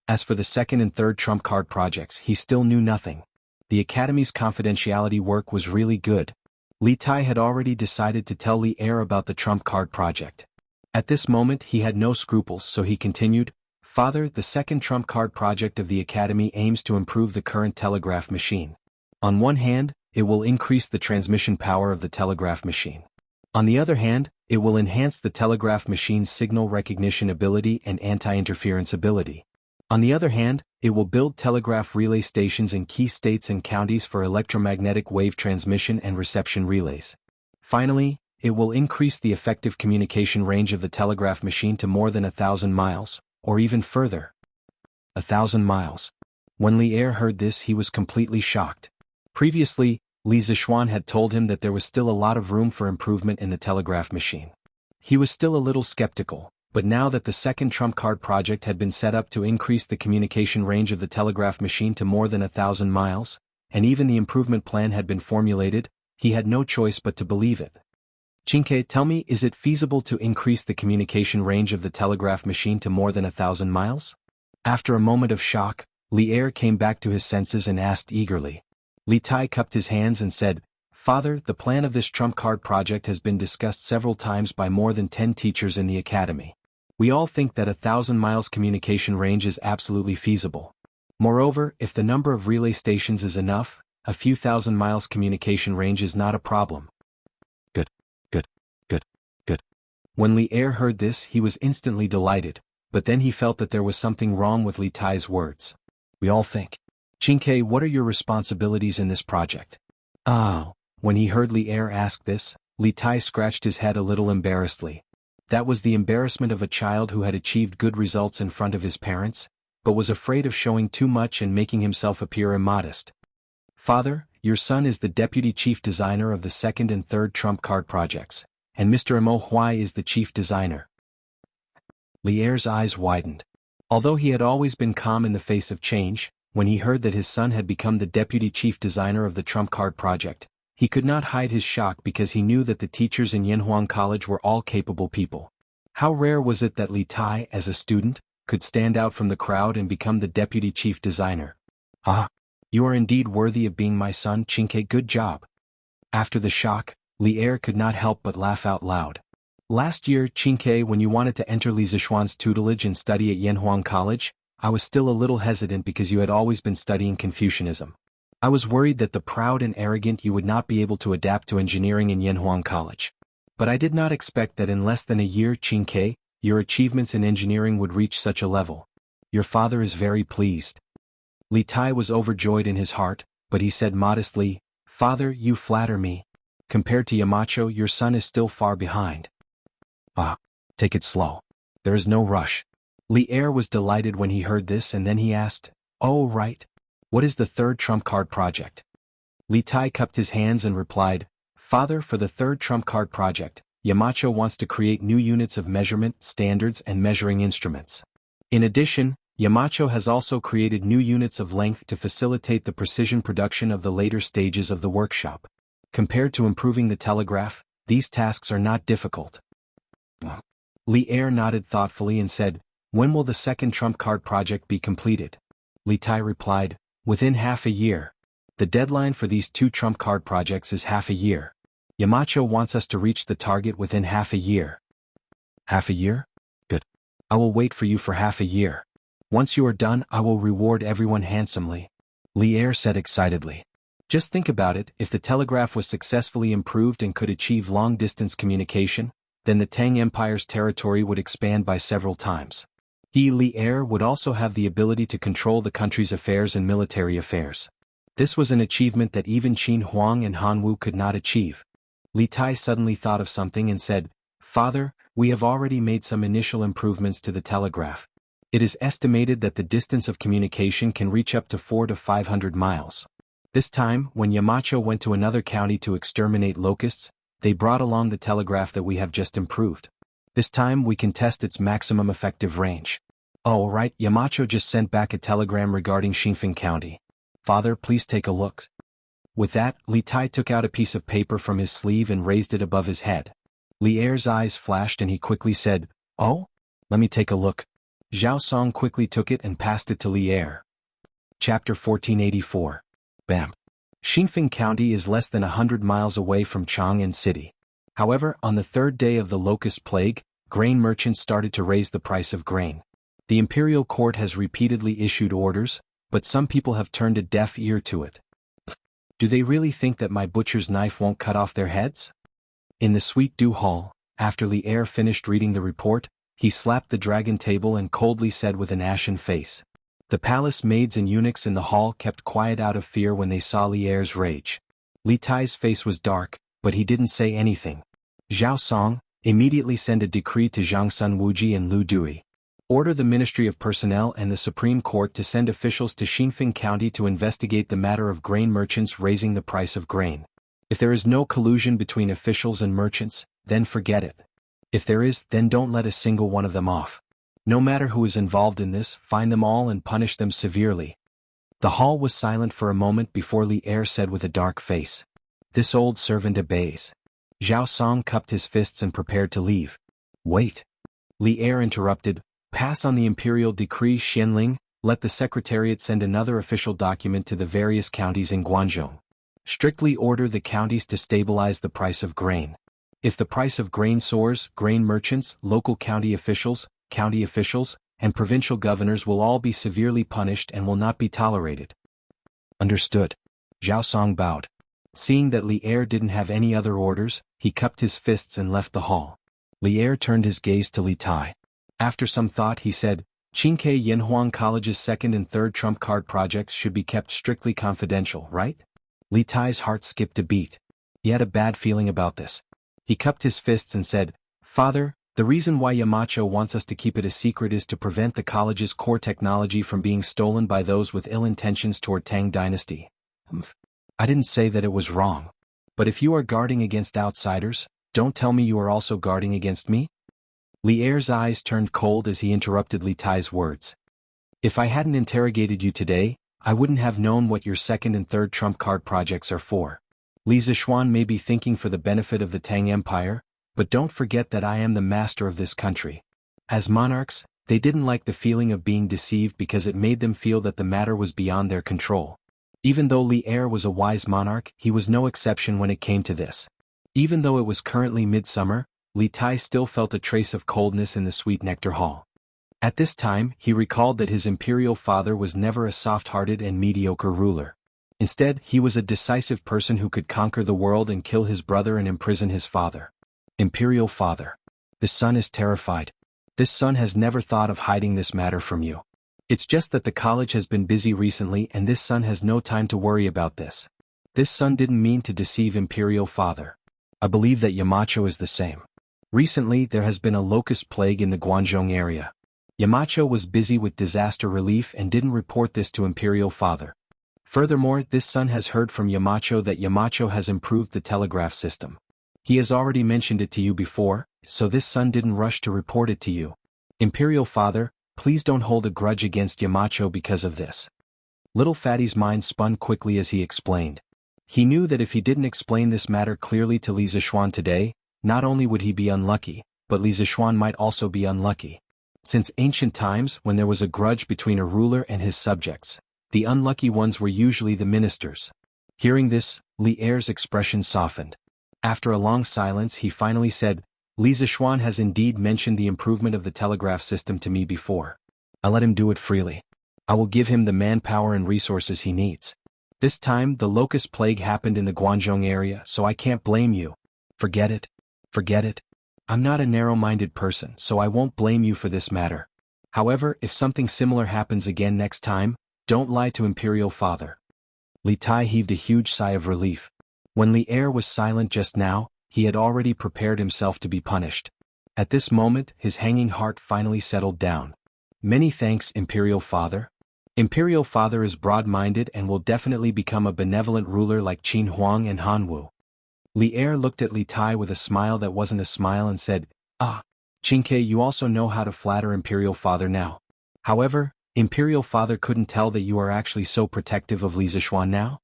As for the second and third trump card projects, he still knew nothing. The academy's confidentiality work was really good. Li Tai had already decided to tell Li Er about the trump card project. At this moment he had no scruples, so he continued, Father, the second trump card project of the academy aims to improve the current telegraph machine. On one hand, it will increase the transmission power of the telegraph machine. On the other hand, it will enhance the telegraph machine's signal recognition ability and anti-interference ability. On the other hand, it will build telegraph relay stations in key states and counties for electromagnetic wave transmission and reception relays. Finally, it will increase the effective communication range of the telegraph machine to more than 1,000 miles, or even further. 1,000 miles. When Li Er heard this, he was completely shocked. Previously, Li Zixuan had told him that there was still a lot of room for improvement in the telegraph machine. He was still a little skeptical, But now that the second trump card project had been set up to increase the communication range of the telegraph machine to more than 1,000 miles, and even the improvement plan had been formulated, he had no choice but to believe it. Chinke, tell me, is it feasible to increase the communication range of the telegraph machine to more than 1,000 miles? After a moment of shock, Li Er came back to his senses and asked eagerly. Li Tai cupped his hands and said, "Father, the plan of this trump card project has been discussed several times by more than 10 teachers in the academy. We all think that 1,000 miles communication range is absolutely feasible. Moreover, if the number of relay stations is enough, a few thousand miles communication range is not a problem." Good, good, good, good. When Li Er heard this, he was instantly delighted, but then he felt that there was something wrong with Li Tai's words. "We all think. Chinke, what are your responsibilities in this project?" "Oh." When he heard Li Er ask this, Li Tai scratched his head a little embarrassedly. That was the embarrassment of a child who had achieved good results in front of his parents, but was afraid of showing too much and making himself appear immodest. "Father, your son is the deputy chief designer of the second and third trump card projects, and Mr. Mo Huai is the chief designer." Li Er's eyes widened. Although he had always been calm in the face of change, when he heard that his son had become the deputy chief designer of the trump card project, he could not hide his shock because he knew that the teachers in Yanhuang College were all capable people. How rare was it that Li Tai, as a student, could stand out from the crowd and become the deputy chief designer. "Ah, you are indeed worthy of being my son, Chinke. Good job." After the shock, Li Er could not help but laugh out loud. "Last year, Chinke, when you wanted to enter Li Zishuan's tutelage and study at Yanhuang College, I was still a little hesitant because you had always been studying Confucianism. I was worried that the proud and arrogant you would not be able to adapt to engineering in Yanhuang College. But I did not expect that in less than a year, Chinke, your achievements in engineering would reach such a level. Your father is very pleased." Li Tai was overjoyed in his heart, but he said modestly, "Father, you flatter me. Compared to Yamacho, your son is still far behind." "Ah, take it slow. There is no rush." Li Er was delighted when he heard this, and then he asked, "Oh right. What is the third trump card project?" Li Tai cupped his hands and replied, "Father, for the third trump card project, Yamacho wants to create new units of measurement, standards and measuring instruments. In addition, Yamacho has also created new units of length to facilitate the precision production of the later stages of the workshop. Compared to improving the telegraph, these tasks are not difficult." Li Er nodded thoughtfully and said, "When will the second trump card project be completed?" Li Tai replied, "Within half a year. The deadline for these two trump card projects is half a year. Yamacho wants us to reach the target within half a year." "Half a year? Good. I will wait for you for half a year. Once you are done, I will reward everyone handsomely," Li Er said excitedly. Just think about it, if the telegraph was successfully improved and could achieve long-distance communication, then the Tang Empire's territory would expand by several times. He, Li Er, would also have the ability to control the country's affairs and military affairs. This was an achievement that even Qin Huang and Han Wu could not achieve. Li Tai suddenly thought of something and said, "Father, we have already made some initial improvements to the telegraph. It is estimated that the distance of communication can reach up to 400 to 500 miles. This time, when Yamacho went to another county to exterminate locusts, they brought along the telegraph that we have just improved. This time we can test its maximum effective range. Oh right, Yamacho just sent back a telegram regarding Xinfeng County. Father, please take a look." With that, Li Tai took out a piece of paper from his sleeve and raised it above his head. Li Er's eyes flashed and he quickly said, "Oh? Let me take a look." Zhao Song quickly took it and passed it to Li Er. Chapter 1484. Bam. Xinfeng County is less than 100 miles away from Chang'an City. However, on the third day of the locust plague, grain merchants started to raise the price of grain. The imperial court has repeatedly issued orders, but some people have turned a deaf ear to it. Do they really think that my butcher's knife won't cut off their heads? In the Sweet Dew Hall, after Li Er finished reading the report, he slapped the dragon table and coldly said with an ashen face. The palace maids and eunuchs in the hall kept quiet out of fear when they saw Li Er's rage. Li Tai's face was dark, but he didn't say anything. Zhao Song, immediately send a decree to Zhang Sun Wuji and Lu Dui. Order the Ministry of Personnel and the Supreme Court to send officials to Xinfeng County to investigate the matter of grain merchants raising the price of grain. If there is no collusion between officials and merchants, then forget it. If there is, then don't let a single one of them off. No matter who is involved in this, find them all and punish them severely. The hall was silent for a moment before Li Er said with a dark face. This old servant obeys. Zhao Song cupped his fists and prepared to leave. Wait. Li Er interrupted. Pass on the imperial decree Xianling, let the secretariat send another official document to the various counties in Guangzhou. Strictly order the counties to stabilize the price of grain. If the price of grain soars, grain merchants, local county officials, and provincial governors will all be severely punished and will not be tolerated. Understood. Zhao Song bowed. Seeing that Li Er didn't have any other orders, he cupped his fists and left the hall. Li Er turned his gaze to Li Tai. After some thought he said, Qingke Yanhuang College's second and third trump card projects should be kept strictly confidential, right? Li Tai's heart skipped a beat. He had a bad feeling about this. He cupped his fists and said, Father, the reason why Yamacho wants us to keep it a secret is to prevent the college's core technology from being stolen by those with ill intentions toward Tang Dynasty. I didn't say that it was wrong. But if you are guarding against outsiders, don't tell me you are also guarding against me? Li Er's eyes turned cold as he interrupted Li Tai's words. If I hadn't interrogated you today, I wouldn't have known what your second and third trump card projects are for. Li Zishuan may be thinking for the benefit of the Tang Empire, but don't forget that I am the master of this country. As monarchs, they didn't like the feeling of being deceived because it made them feel that the matter was beyond their control. Even though Li Er was a wise monarch, he was no exception when it came to this. Even though it was currently midsummer, Li Tai still felt a trace of coldness in the sweet nectar hall. At this time, he recalled that his imperial father was never a soft-hearted and mediocre ruler. Instead, he was a decisive person who could conquer the world and kill his brother and imprison his father. Imperial father. This son is terrified. This son has never thought of hiding this matter from you. It's just that the college has been busy recently and this son has no time to worry about this. This son didn't mean to deceive imperial father. I believe that Yamacho is the same. Recently there has been a locust plague in the Guangzhou area. Yamacho was busy with disaster relief and didn't report this to imperial father. Furthermore, this son has heard from Yamacho that Yamacho has improved the telegraph system. He has already mentioned it to you before, so this son didn't rush to report it to you. Imperial father, please don't hold a grudge against Yamacho because of this. Little Fatty's mind spun quickly as he explained. He knew that if he didn't explain this matter clearly to Li Zishuan today, not only would he be unlucky, but Li Zishuan might also be unlucky. Since ancient times, when there was a grudge between a ruler and his subjects, the unlucky ones were usually the ministers. Hearing this, Li Er's expression softened. After a long silence he finally said, Li Zishuan has indeed mentioned the improvement of the telegraph system to me before. I let him do it freely. I will give him the manpower and resources he needs. This time the locust plague happened in the Guangzhou area, so I can't blame you. Forget it. Forget it. I'm not a narrow-minded person, so I won't blame you for this matter. However, if something similar happens again next time, don't lie to imperial father. Li Tai heaved a huge sigh of relief. When Li Er was silent just now, he had already prepared himself to be punished. At this moment, his hanging heart finally settled down. Many thanks, imperial father. Imperial father is broad-minded and will definitely become a benevolent ruler like Qin Huang and Han Wu. Li Er looked at Li Tai with a smile that wasn't a smile and said, Ah, Qingke, you also know how to flatter imperial father now. However, imperial father couldn't tell that you are actually so protective of Li Zishuan now?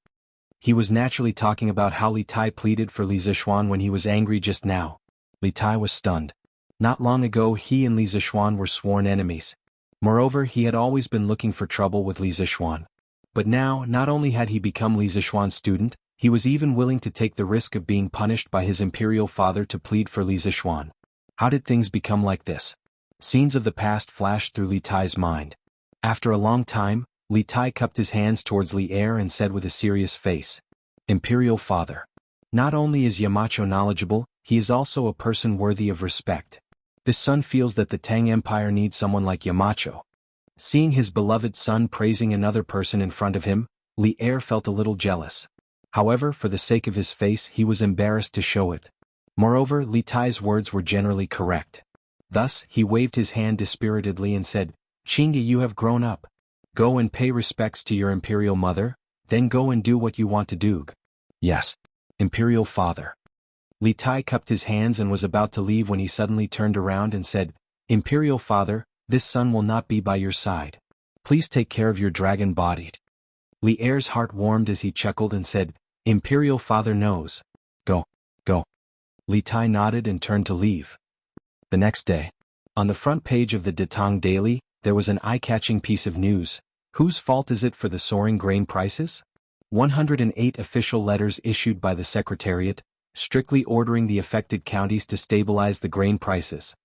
He was naturally talking about how Li Tai pleaded for Li Zishuan when he was angry just now. Li Tai was stunned. Not long ago he and Li Zishuan were sworn enemies. Moreover, he had always been looking for trouble with Li Zishuan. But now, not only had he become Li Zishuan's student, he was even willing to take the risk of being punished by his imperial father to plead for Li Zishuan. How did things become like this? Scenes of the past flashed through Li Tai's mind. After a long time, Li Tai cupped his hands towards Li Er and said with a serious face, Imperial father. Not only is Yamacho knowledgeable, he is also a person worthy of respect. This son feels that the Tang Empire needs someone like Yamacho. Seeing his beloved son praising another person in front of him, Li Er felt a little jealous. However, for the sake of his face he was embarrassed to show it. Moreover, Li Tai's words were generally correct. Thus, he waved his hand dispiritedly and said, Qingge, you have grown up. Go and pay respects to your imperial mother, then go and do what you want to do. Yes. Imperial father. Li Tai cupped his hands and was about to leave when he suddenly turned around and said, "Imperial Father, this son will not be by your side. Please take care of your dragon-bodied." Li Er's heart warmed as he chuckled and said, "Imperial Father knows. Go, go." Li Tai nodded and turned to leave. The next day, on the front page of the Datong Daily, there was an eye-catching piece of news. Whose fault is it for the soaring grain prices? 108 official letters issued by the Secretariat, strictly ordering the affected counties to stabilize the grain prices.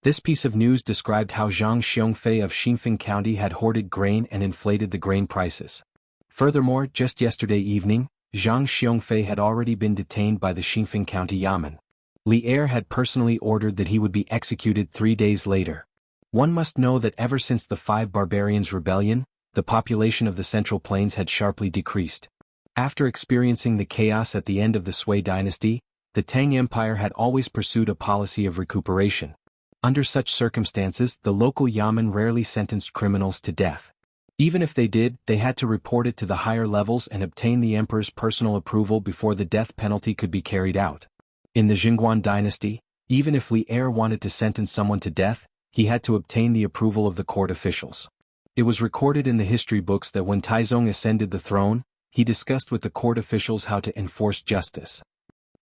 This piece of news described how Zhang Xiongfei of Xinfeng County had hoarded grain and inflated the grain prices. Furthermore, just yesterday evening, Zhang Xiongfei had already been detained by the Xinfeng County Yamen. Li Er had personally ordered that he would be executed 3 days later. One must know that ever since the Five Barbarians' Rebellion, the population of the Central Plains had sharply decreased. After experiencing the chaos at the end of the Sui dynasty, the Tang Empire had always pursued a policy of recuperation. Under such circumstances, the local Yamen rarely sentenced criminals to death. Even if they did, they had to report it to the higher levels and obtain the emperor's personal approval before the death penalty could be carried out. In the Jingguan dynasty, even if Li Er wanted to sentence someone to death, he had to obtain the approval of the court officials. It was recorded in the history books that when Taizong ascended the throne, he discussed with the court officials how to enforce justice.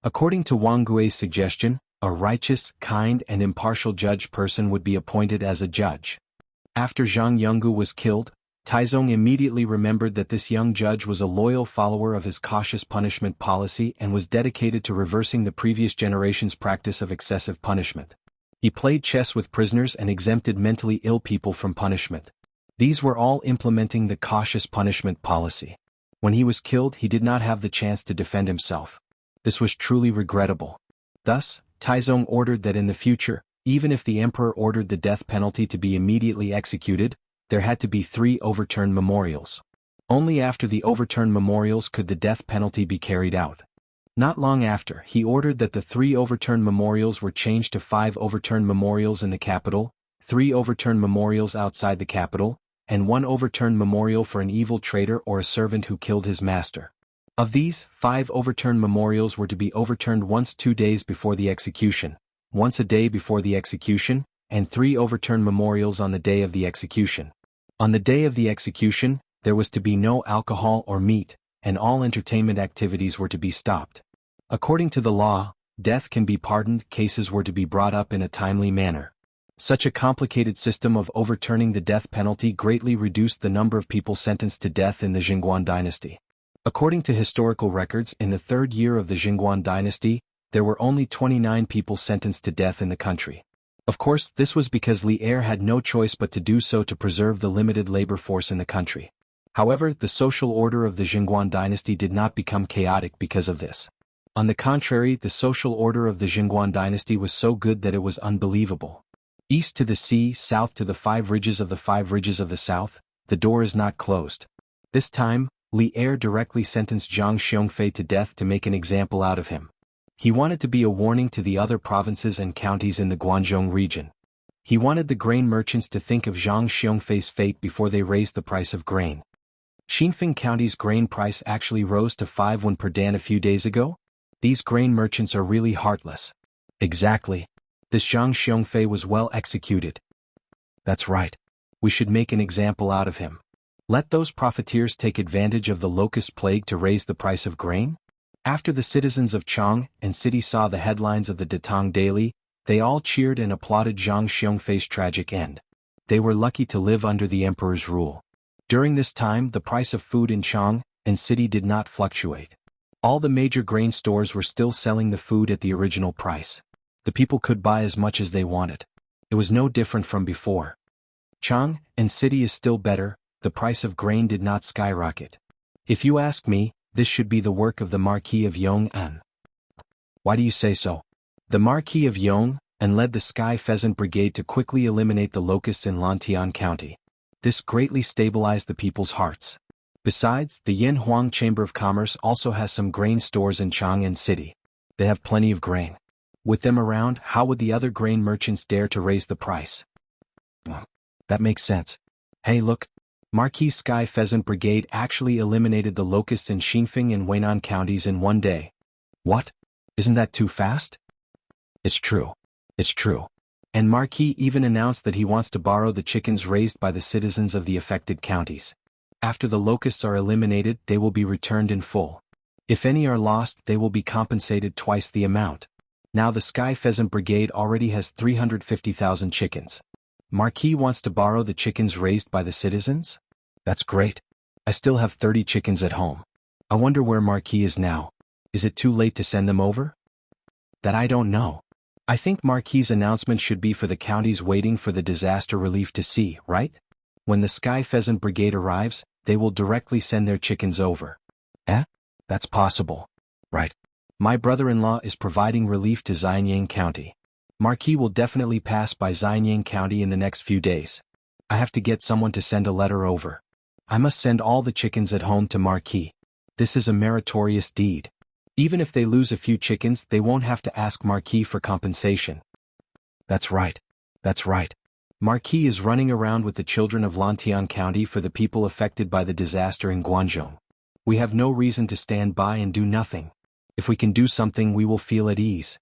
According to Wang Gui's suggestion, a righteous, kind and impartial judge person would be appointed as a judge. After Zhang Yonggu was killed, Taizong immediately remembered that this young judge was a loyal follower of his cautious punishment policy and was dedicated to reversing the previous generation's practice of excessive punishment. He played chess with prisoners and exempted mentally ill people from punishment. These were all implementing the cautious punishment policy. When he was killed, he did not have the chance to defend himself. This was truly regrettable. Thus, Taizong ordered that in the future, even if the emperor ordered the death penalty to be immediately executed, there had to be 3 overturned memorials. Only after the overturned memorials could the death penalty be carried out. Not long after, he ordered that the 3 overturned memorials were changed to 5 overturned memorials in the capital, 3 overturned memorials outside the capital, and 1 overturned memorial for an evil traitor or a servant who killed his master. Of these, 5 overturned memorials were to be overturned once 2 days before the execution, once a day before the execution, and 3 overturned memorials on the day of the execution. On the day of the execution, there was to be no alcohol or meat, and all entertainment activities were to be stopped. According to the law, death can be pardoned, cases were to be brought up in a timely manner. Such a complicated system of overturning the death penalty greatly reduced the number of people sentenced to death in the Jingguan dynasty. According to historical records, in the 3rd year of the Jingguan dynasty, there were only 29 people sentenced to death in the country. Of course, this was because Li Er had no choice but to do so to preserve the limited labor force in the country. However, the social order of the Jingguan dynasty did not become chaotic because of this. On the contrary, the social order of the Jingguan dynasty was so good that it was unbelievable. East to the sea, south to the 5 ridges of the 5 ridges of the south, the door is not closed. This time, Li Er directly sentenced Zhang Xiongfei to death to make an example out of him. He wanted to be a warning to the other provinces and counties in the Guangzhou region. He wanted the grain merchants to think of Zhang Xiongfei's fate before they raised the price of grain. Xinfeng County's grain price actually rose to 5 won per dan a few days ago? These grain merchants are really heartless. Exactly. This Zhang Xiongfei was well executed. That's right. We should make an example out of him. Let those profiteers take advantage of the locust plague to raise the price of grain? After the citizens of Chang and city saw the headlines of the Datong Daily, they all cheered and applauded Zhang Xiongfei's tragic end. They were lucky to live under the emperor's rule. During this time, the price of food in Chang and city did not fluctuate. All the major grain stores were still selling the food at the original price. The people could buy as much as they wanted. It was no different from before. Chang and city is still better, the price of grain did not skyrocket. If you ask me, this should be the work of the Marquis of Yong'an. Why do you say so? The Marquis of Yong'an led the Sky Pheasant Brigade to quickly eliminate the locusts in Lantian County. This greatly stabilized the people's hearts. Besides, the Yanhuang Chamber of Commerce also has some grain stores in Chang'an City. They have plenty of grain. With them around, how would the other grain merchants dare to raise the price? That makes sense. Hey look, Marquis Sky Pheasant Brigade actually eliminated the locusts in Xinfeng and Weinan counties in one day. What? Isn't that too fast? It's true. It's true. And Marquis even announced that he wants to borrow the chickens raised by the citizens of the affected counties. After the locusts are eliminated, they will be returned in full. If any are lost, they will be compensated twice the amount. Now the Sky Pheasant Brigade already has 350,000 chickens. Marquis wants to borrow the chickens raised by the citizens? That's great. I still have 30 chickens at home. I wonder where Marquis is now. Is it too late to send them over? That I don't know. I think Marquis' announcement should be for the counties waiting for the disaster relief to see, right? When the Sky Pheasant Brigade arrives, they will directly send their chickens over. That's possible. Right. My brother-in-law is providing relief to Xianyang County. Marquis will definitely pass by Xianyang County in the next few days. I have to get someone to send a letter over. I must send all the chickens at home to Marquis. This is a meritorious deed. Even if they lose a few chickens, they won't have to ask Marquis for compensation. That's right. That's right. Marquis is running around with the children of Lantian County for the people affected by the disaster in Guangzhou. We have no reason to stand by and do nothing. If we can do something, we will feel at ease.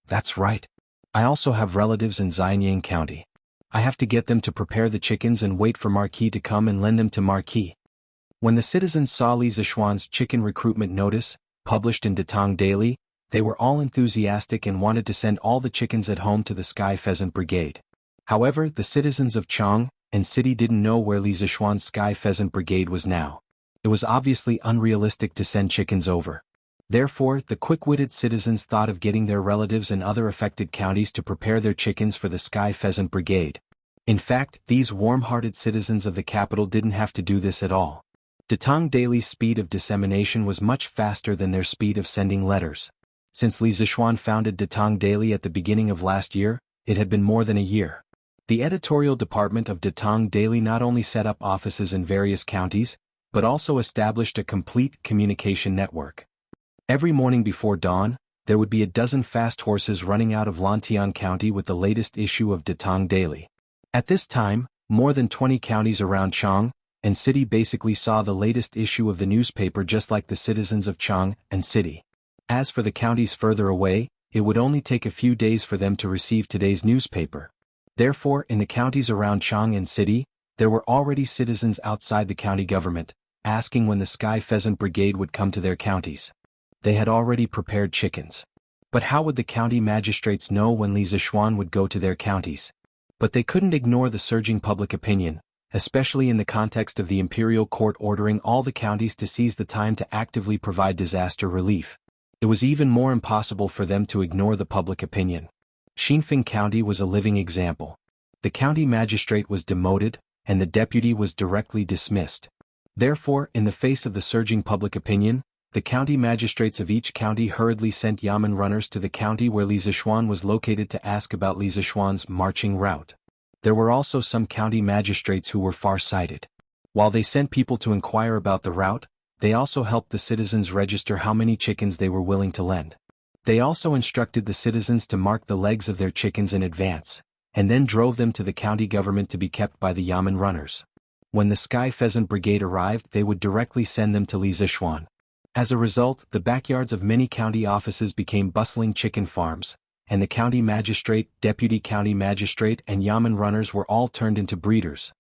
That's right. I also have relatives in Xianyang County. I have to get them to prepare the chickens and wait for Marquis to come and lend them to Marquis. When the citizens saw Li Zishuan's chicken recruitment notice, published in Datong Daily, they were all enthusiastic and wanted to send all the chickens at home to the Sky Pheasant Brigade. However, the citizens of Chang and City didn't know where Li Zishuan's Sky Pheasant Brigade was now. It was obviously unrealistic to send chickens over. Therefore, the quick-witted citizens thought of getting their relatives in other affected counties to prepare their chickens for the Sky Pheasant Brigade. In fact, these warm-hearted citizens of the capital didn't have to do this at all. Datong Daily's speed of dissemination was much faster than their speed of sending letters. Since Li Zishuan founded Datong Daily at the beginning of last year, it had been more than a year. The editorial department of Datong Daily not only set up offices in various counties, but also established a complete communication network. Every morning before dawn, there would be a dozen fast horses running out of Lantian County with the latest issue of Datong Daily. At this time, more than 20 counties around Chang and City basically saw the latest issue of the newspaper just like the citizens of Chang and City. As for the counties further away, it would only take a few days for them to receive today's newspaper. Therefore, in the counties around Chang and City, there were already citizens outside the county government, asking when the Sky Pheasant Brigade would come to their counties. They had already prepared chickens. But how would the county magistrates know when Li Zishuan would go to their counties? But they couldn't ignore the surging public opinion, especially in the context of the imperial court ordering all the counties to seize the time to actively provide disaster relief. It was even more impossible for them to ignore the public opinion. Xinfeng County was a living example. The county magistrate was demoted, and the deputy was directly dismissed. Therefore, in the face of the surging public opinion, the county magistrates of each county hurriedly sent yamen runners to the county where Li Zishuan was located to ask about Li Zishuan's marching route. There were also some county magistrates who were far-sighted. While they sent people to inquire about the route, they also helped the citizens register how many chickens they were willing to lend. They also instructed the citizens to mark the legs of their chickens in advance, and then drove them to the county government to be kept by the yamen runners. When the Sky Pheasant Brigade arrived, they would directly send them to Li Zishuan. As a result, the backyards of many county offices became bustling chicken farms, and the county magistrate, deputy county magistrate, and yamen runners were all turned into breeders.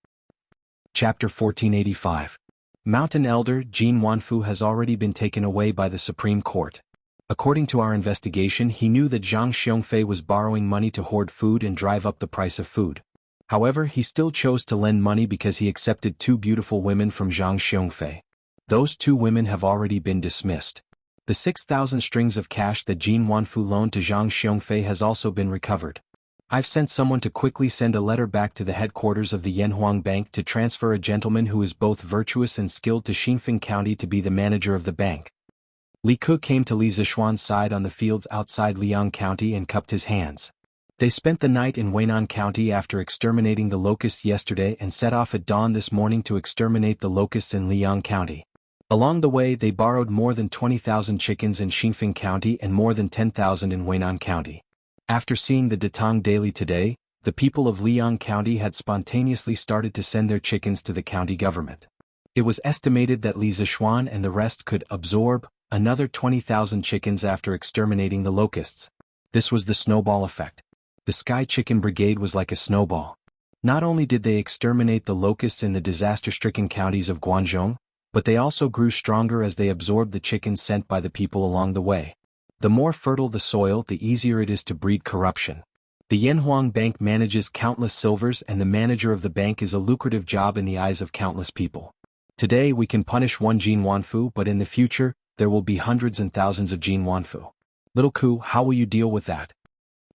Chapter 1485. Mountain Elder Jin Wanfu has already been taken away by the Supreme Court. According to our investigation, he knew that Zhang Xiongfei was borrowing money to hoard food and drive up the price of food. However, he still chose to lend money because he accepted two beautiful women from Zhang Xiongfei. Those two women have already been dismissed. The 6,000 strings of cash that Jin Wanfu loaned to Zhang Xiongfei has also been recovered. I've sent someone to quickly send a letter back to the headquarters of the Yanhuang Bank to transfer a gentleman who is both virtuous and skilled to Xinfeng County to be the manager of the bank. Li Ke came to Li Zishuan's side on the fields outside Liang County and cupped his hands. They spent the night in Weinan County after exterminating the locusts yesterday and set off at dawn this morning to exterminate the locusts in Liang County. Along the way, they borrowed more than 20,000 chickens in Xinfeng County and more than 10,000 in Weinan County. After seeing the Datong Daily today, the people of Liang County had spontaneously started to send their chickens to the county government. It was estimated that Li Zishuan and the rest could absorb another 20,000 chickens after exterminating the locusts. This was the snowball effect. The Sky Chicken Brigade was like a snowball. Not only did they exterminate the locusts in the disaster-stricken counties of Guangdong, but they also grew stronger as they absorbed the chickens sent by the people along the way. The more fertile the soil, the easier it is to breed corruption. The Yanhuang Bank manages countless silvers, and the manager of the bank is a lucrative job in the eyes of countless people. Today we can punish one Jin Wanfu, but in the future, there will be hundreds and thousands of Jin Wanfu. Little Ku, how will you deal with that?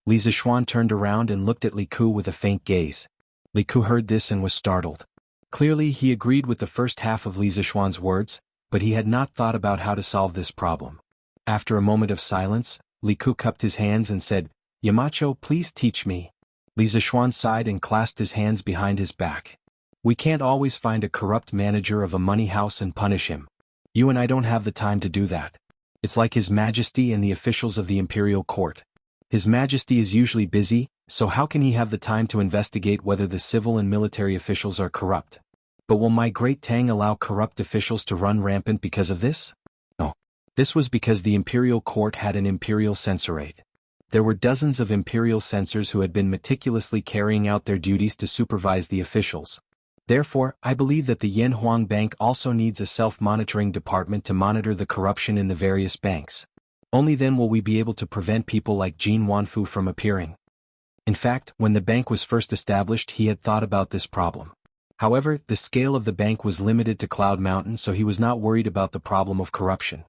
Li Zishuan turned around and looked at Li Ku with a faint gaze. Li Ku heard this and was startled. Clearly he agreed with the first half of Li Zishuan's words, but he had not thought about how to solve this problem. After a moment of silence, Li Ku cupped his hands and said, "Yamacho, please teach me." Li Zishuan sighed and clasped his hands behind his back. "We can't always find a corrupt manager of a money house and punish him. You and I don't have the time to do that. It's like His Majesty and the officials of the Imperial Court. His Majesty is usually busy, so how can he have the time to investigate whether the civil and military officials are corrupt? But will my great Tang allow corrupt officials to run rampant because of this? No. This was because the Imperial Court had an Imperial Censorate. There were dozens of Imperial censors who had been meticulously carrying out their duties to supervise the officials. Therefore, I believe that the Yanhuang Bank also needs a self-monitoring department to monitor the corruption in the various banks. Only then will we be able to prevent people like Jin Wanfu from appearing. In fact, when the bank was first established, he had thought about this problem. However, the scale of the bank was limited to Cloud Mountain, so he was not worried about the problem of corruption.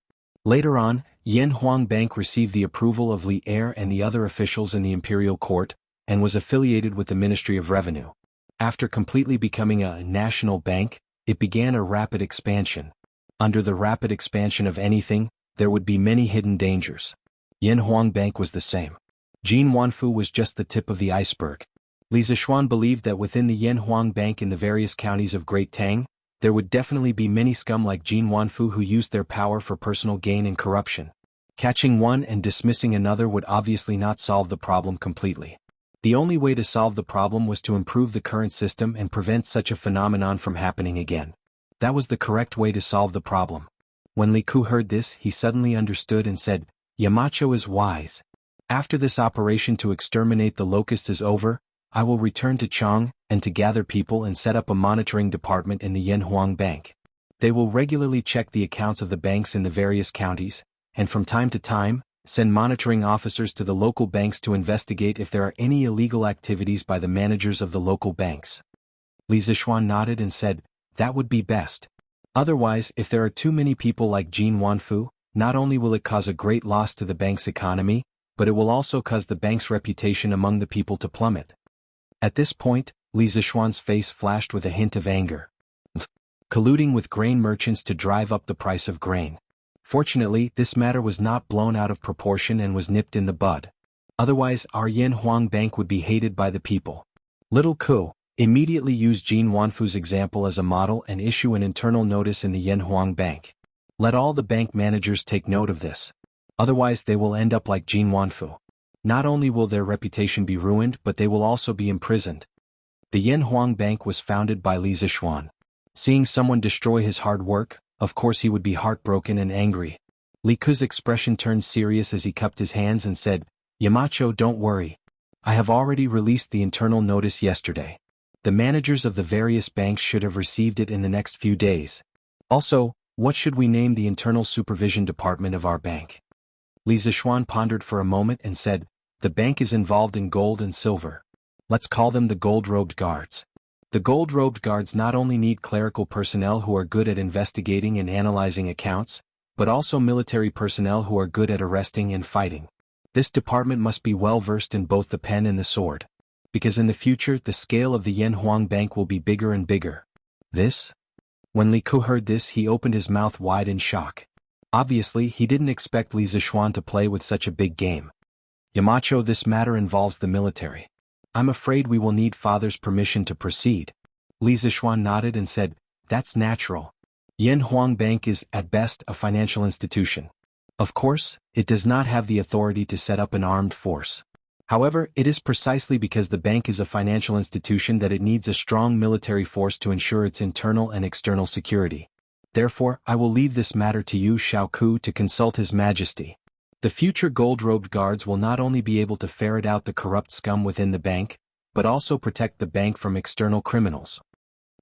Later on, Yanhuang Bank received the approval of Li Er and the other officials in the Imperial Court, and was affiliated with the Ministry of Revenue. After completely becoming a national bank, it began a rapid expansion. Under the rapid expansion of anything, there would be many hidden dangers. Yanhuang Bank was the same. Jin Wanfu was just the tip of the iceberg. Li Zishuan believed that within the Yanhuang Bank in the various counties of Great Tang, there would definitely be many scum like Jin Wanfu who used their power for personal gain and corruption. Catching one and dismissing another would obviously not solve the problem completely. The only way to solve the problem was to improve the current system and prevent such a phenomenon from happening again. That was the correct way to solve the problem. When Li Ku heard this, he suddenly understood and said, "Yamacho is wise. After this operation to exterminate the locusts is over, I will return to Chang and to gather people and set up a monitoring department in the Yanhuang Bank. They will regularly check the accounts of the banks in the various counties, and from time to time, send monitoring officers to the local banks to investigate if there are any illegal activities by the managers of the local banks." Li Zishuan nodded and said, "That would be best. Otherwise, if there are too many people like Jin Wanfu, not only will it cause a great loss to the bank's economy, but it will also cause the bank's reputation among the people to plummet." At this point, Li Zishuan's face flashed with a hint of anger. Colluding with grain merchants to drive up the price of grain. Fortunately, this matter was not blown out of proportion and was nipped in the bud. Otherwise, our Yanhuang Bank would be hated by the people. Little Ku, immediately use Jin Wanfu's example as a model and issue an internal notice in the Yanhuang Bank. Let all the bank managers take note of this. Otherwise they will end up like Jin Wanfu. Not only will their reputation be ruined, but they will also be imprisoned. The Yanhuang Bank was founded by Li Zishuan. Seeing someone destroy his hard work, of course he would be heartbroken and angry. Li Ku's expression turned serious as he cupped his hands and said, "Yamacho, don't worry. I have already released the internal notice yesterday. The managers of the various banks should have received it in the next few days. Also, what should we name the internal supervision department of our bank?" Li Zishuan pondered for a moment and said, "The bank is involved in gold and silver. Let's call them the gold-robed guards." The gold-robed guards not only need clerical personnel who are good at investigating and analyzing accounts, but also military personnel who are good at arresting and fighting. This department must be well versed in both the pen and the sword. Because in the future the scale of the Yanhuang Bank will be bigger and bigger. This? When Li Ku heard this, he opened his mouth wide in shock. Obviously, he didn't expect Li Zishuan to play with such a big game. "Yamacho, this matter involves the military. I'm afraid we will need Father's permission to proceed." Li Zishuan nodded and said, "That's natural. Yanhuang Bank is, at best, a financial institution. Of course, it does not have the authority to set up an armed force. However, it is precisely because the bank is a financial institution that it needs a strong military force to ensure its internal and external security. Therefore, I will leave this matter to you, Xiao Ku, to consult His Majesty. The future gold-robed guards will not only be able to ferret out the corrupt scum within the bank, but also protect the bank from external criminals.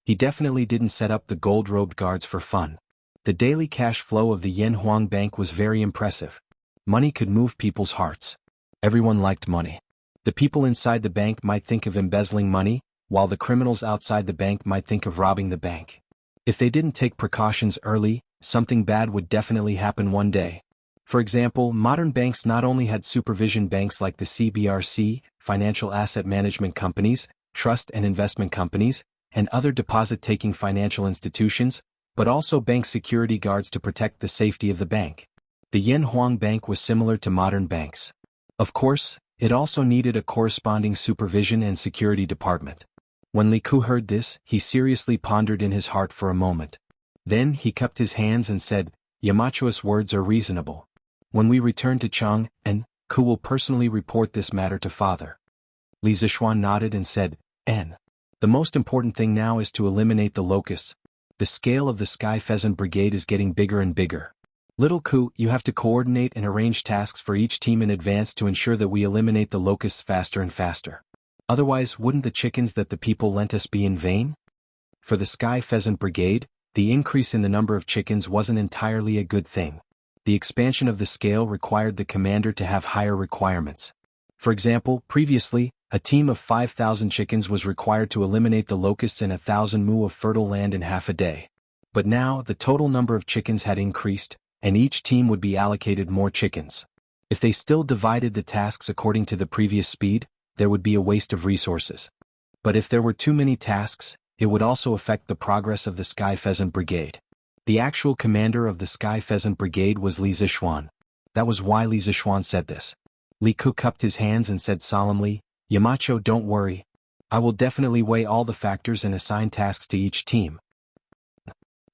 He definitely didn't set up the gold-robed guards for fun. The daily cash flow of the Yanhuang Bank was very impressive. Money could move people's hearts. Everyone liked money. The people inside the bank might think of embezzling money, while the criminals outside the bank might think of robbing the bank. If they didn't take precautions early, something bad would definitely happen one day. For example, modern banks not only had supervision banks like the CBRC, financial asset management companies, trust and investment companies, and other deposit-taking financial institutions, but also bank security guards to protect the safety of the bank. The Yanhuang Bank was similar to modern banks. Of course, it also needed a corresponding supervision and security department. When Li Ku heard this, he seriously pondered in his heart for a moment. Then he cupped his hands and said, "Yamacho's words are reasonable. When we return to Chang, Ku will personally report this matter to Father." Li Zishuan nodded and said, The most important thing now is to eliminate the locusts. The scale of the Sky Pheasant Brigade is getting bigger and bigger. Little Ku, you have to coordinate and arrange tasks for each team in advance to ensure that we eliminate the locusts faster and faster. Otherwise, wouldn't the chickens that the people lent us be in vain? For the Sky Pheasant Brigade, the increase in the number of chickens wasn't entirely a good thing. The expansion of the scale required the commander to have higher requirements. For example, previously, a team of 5,000 chickens was required to eliminate the locusts in 1,000 mu of fertile land in half a day. But now, the total number of chickens had increased, and each team would be allocated more chickens. If they still divided the tasks according to the previous speed, there would be a waste of resources. But if there were too many tasks, it would also affect the progress of the Sky Pheasant Brigade. The actual commander of the Sky Pheasant Brigade was Li Zishuan. That was why Li Zishuan said this. Li Ku cupped his hands and said solemnly, "Yamacho, don't worry. I will definitely weigh all the factors and assign tasks to each team."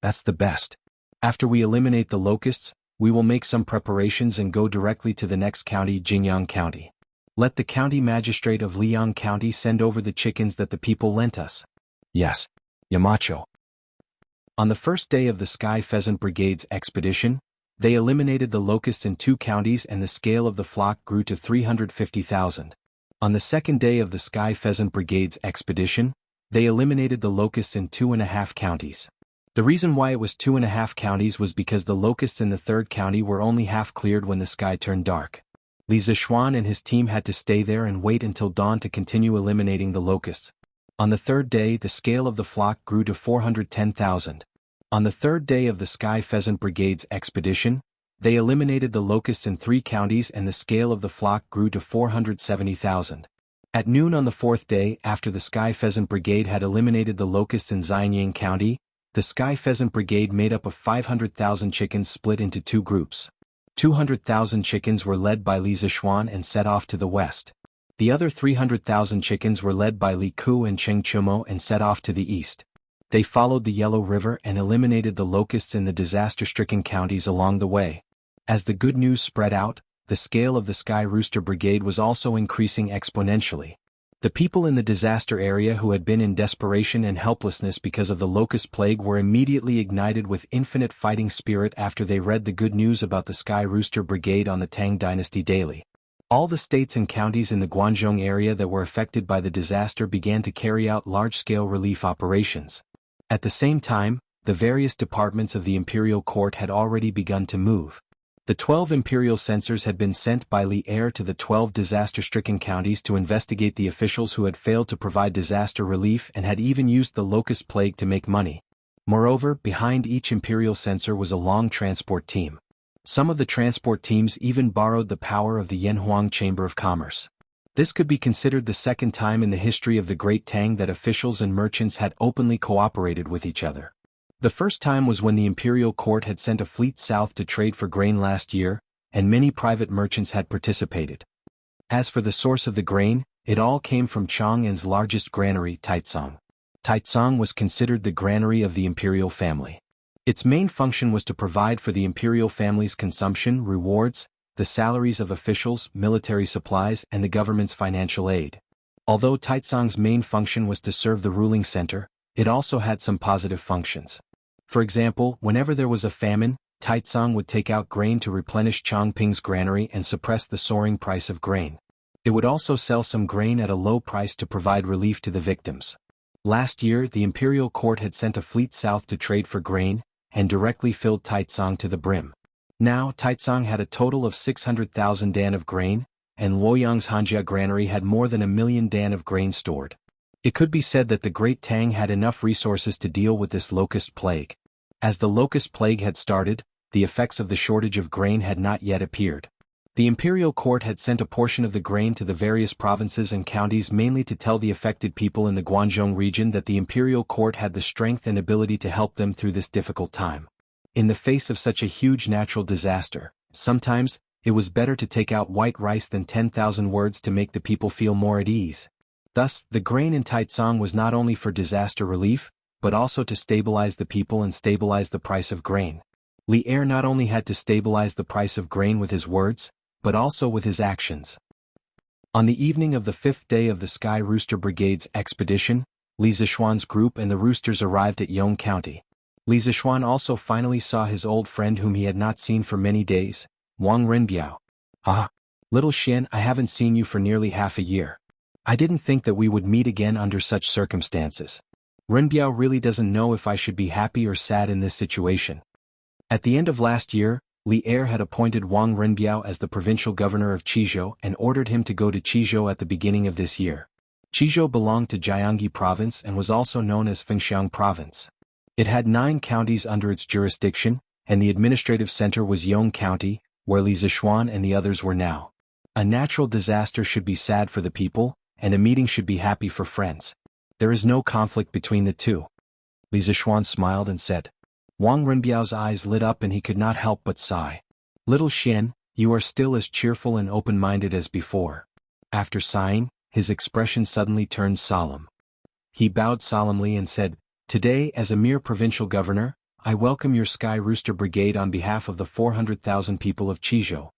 That's the best. After we eliminate the locusts, we will make some preparations and go directly to the next county, Jingyang County. Let the county magistrate of Liang County send over the chickens that the people lent us. Yes, Yamacho. On the first day of the Sky Pheasant Brigade's expedition, they eliminated the locusts in 2 counties and the scale of the flock grew to 350,000. On the second day of the Sky Pheasant Brigade's expedition, they eliminated the locusts in 2.5 counties. The reason why it was 2.5 counties was because the locusts in the third county were only half cleared when the sky turned dark. Li Zishuan and his team had to stay there and wait until dawn to continue eliminating the locusts. On the third day, the scale of the flock grew to 410,000. On the third day of the Sky Pheasant Brigade's expedition, they eliminated the locusts in 3 counties and the scale of the flock grew to 470,000. At noon on the fourth day, after the Sky Pheasant Brigade had eliminated the locusts in Xianyang County, the Sky Pheasant Brigade made up of 500,000 chickens split into 2 groups. 200,000 chickens were led by Li Zishuan and set off to the west. The other 300,000 chickens were led by Li Ku and Cheng Chumo and set off to the east. They followed the Yellow River and eliminated the locusts in the disaster-stricken counties along the way. As the good news spread out, the scale of the Sky Rooster Brigade was also increasing exponentially. The people in the disaster area who had been in desperation and helplessness because of the locust plague were immediately ignited with infinite fighting spirit after they read the good news about the Sky Rooster Brigade on the Tang Dynasty Daily. All the states and counties in the Guangzhou area that were affected by the disaster began to carry out large-scale relief operations. At the same time, the various departments of the imperial court had already begun to move. The 12 imperial censors had been sent by Li Air to the 12 disaster-stricken counties to investigate the officials who had failed to provide disaster relief and had even used the locust plague to make money. Moreover, behind each imperial censor was a long transport team. Some of the transport teams even borrowed the power of the Yanhuang Chamber of Commerce. This could be considered the second time in the history of the Great Tang that officials and merchants had openly cooperated with each other. The first time was when the imperial court had sent a fleet south to trade for grain last year, and many private merchants had participated. As for the source of the grain, it all came from Chang'an's largest granary, Taicang. Taicang was considered the granary of the imperial family. Its main function was to provide for the imperial family's consumption, rewards, the salaries of officials, military supplies, and the government's financial aid. Although Taicang's main function was to serve the ruling center, it also had some positive functions. For example, whenever there was a famine, Taitsong would take out grain to replenish Chongping's granary and suppress the soaring price of grain. It would also sell some grain at a low price to provide relief to the victims. Last year, the imperial court had sent a fleet south to trade for grain, and directly filled Taitsong to the brim. Now, Taitsong had a total of 600,000 dan of grain, and Luoyang's Hanjia granary had more than 1,000,000 dan of grain stored. It could be said that the Great Tang had enough resources to deal with this locust plague. As the locust plague had started, the effects of the shortage of grain had not yet appeared. The imperial court had sent a portion of the grain to the various provinces and counties mainly to tell the affected people in the Guangzhou region that the imperial court had the strength and ability to help them through this difficult time. In the face of such a huge natural disaster, sometimes, it was better to take out white rice than 10,000 words to make the people feel more at ease. Thus, the grain in Taitsong was not only for disaster relief, but also to stabilize the people and stabilize the price of grain. Li Er not only had to stabilize the price of grain with his words, but also with his actions. On the evening of the 5th day of the Sky Rooster Brigade's expedition, Li Zishuan's group and the roosters arrived at Yong County. Li Zishuan also finally saw his old friend whom he had not seen for many days, Wang Renbiao. Ah, little Xian, I haven't seen you for nearly half a year. I didn't think that we would meet again under such circumstances. Renbiao really doesn't know if I should be happy or sad in this situation. At the end of last year, Li Er had appointed Wang Renbiao as the provincial governor of Qizhou and ordered him to go to Qizhou at the beginning of this year. Qizhou belonged to Jiangyi province and was also known as Fengxiang province. It had 9 counties under its jurisdiction, and the administrative center was Yong County, where Li Zishuan and the others were now. A natural disaster should be sad for the people, and a meeting should be happy for friends. There is no conflict between the two. Li Zishuan smiled and said. Wang Renbiao's eyes lit up and he could not help but sigh. Little Xian, you are still as cheerful and open-minded as before. After sighing, his expression suddenly turned solemn. He bowed solemnly and said, Today, as a mere provincial governor, I welcome your Sky Rooster Brigade on behalf of the 400,000 people of Qizhou.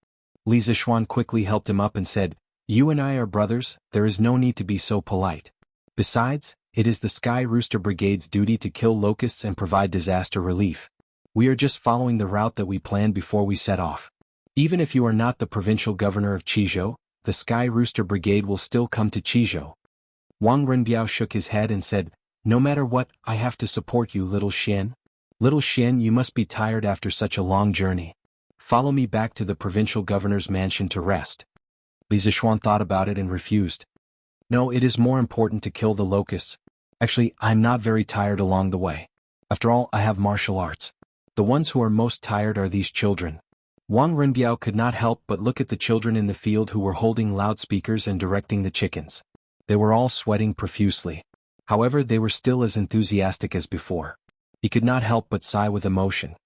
Li Zishuan quickly helped him up and said, You and I are brothers, there is no need to be so polite. Besides, it is the Sky Rooster Brigade's duty to kill locusts and provide disaster relief. We are just following the route that we planned before we set off. Even if you are not the provincial governor of Qizhou, the Sky Rooster Brigade will still come to Qizhou. Wang Renbiao shook his head and said, No matter what, I have to support you, little Xian. Little Xian, you must be tired after such a long journey. Follow me back to the provincial governor's mansion to rest. Li Zishuan thought about it and refused. No, it is more important to kill the locusts. Actually, I'm not very tired along the way. After all, I have martial arts. The ones who are most tired are these children. Wang Renbiao could not help but look at the children in the field who were holding loudspeakers and directing the chickens. They were all sweating profusely. However, they were still as enthusiastic as before. He could not help but sigh with emotion.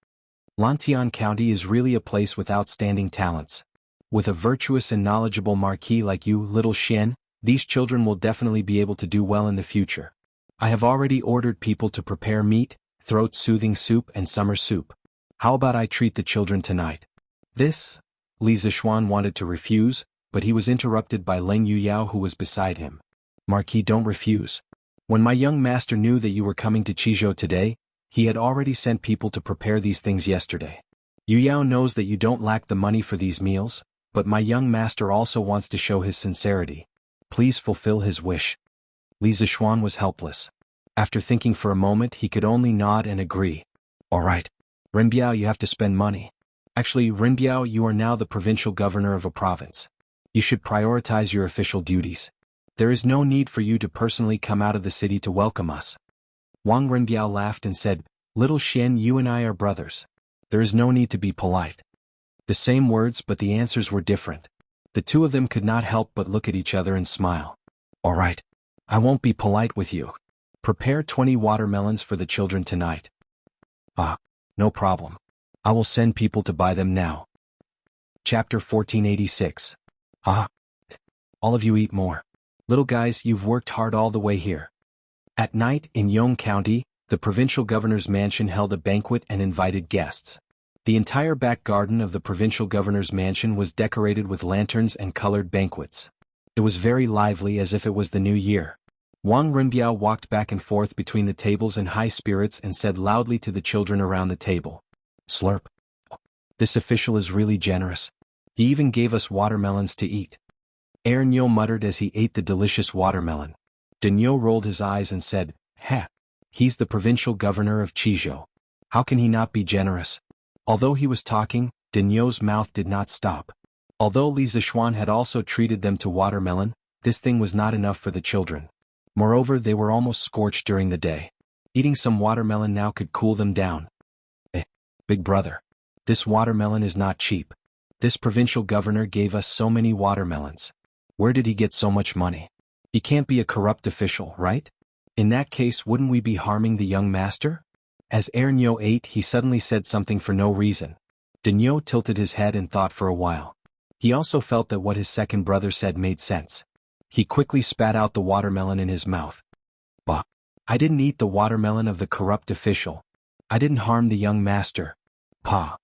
Lantian County is really a place with outstanding talents. With a virtuous and knowledgeable marquis like you, little Xian, these children will definitely be able to do well in the future. I have already ordered people to prepare meat, throat-soothing soup and summer soup. How about I treat the children tonight? This? Li Zishuan wanted to refuse, but he was interrupted by Leng Yuyao who was beside him. Marquis, don't refuse. When my young master knew that you were coming to Qizhou today, he had already sent people to prepare these things yesterday. Yuyao knows that you don't lack the money for these meals, but my young master also wants to show his sincerity. Please fulfill his wish. Li Zishuan was helpless. After thinking for a moment, he could only nod and agree. All right. Renbiao, you have to spend money. Actually, Renbiao, you are now the provincial governor of a province. You should prioritize your official duties. There is no need for you to personally come out of the city to welcome us. Wang Renbiao laughed and said, Little Xian, you and I are brothers. There is no need to be polite. The same words, but the answers were different. The two of them could not help but look at each other and smile. All right. I won't be polite with you. Prepare 20 watermelons for the children tonight. Ah, no problem. I will send people to buy them now. Chapter 1486. Ah. All of you eat more. Little guys, you've worked hard all the way here. At night, in Yong County, the provincial governor's mansion held a banquet and invited guests. The entire back garden of the provincial governor's mansion was decorated with lanterns and colored banquets. It was very lively as if it was the new year. Wang Renbiao walked back and forth between the tables in high spirits and said loudly to the children around the table. Slurp. This official is really generous. He even gave us watermelons to eat. Ernyo muttered as he ate the delicious watermelon. Denyo rolled his eyes and said, "Ha! He's the provincial governor of Chizhou. How can he not be generous?" Although he was talking, Denyo's mouth did not stop. Although Li Zishuan had also treated them to watermelon, this thing was not enough for the children. Moreover, they were almost scorched during the day. Eating some watermelon now could cool them down. Big brother. This watermelon is not cheap. This provincial governor gave us so many watermelons. Where did he get so much money? He can't be a corrupt official, right? In that case, wouldn't we be harming the young master? As Ernyo ate, he suddenly said something for no reason. Denyo tilted his head and thought for a while. He also felt that what his second brother said made sense. He quickly spat out the watermelon in his mouth. Bah! I didn't eat the watermelon of the corrupt official. I didn't harm the young master. Pa!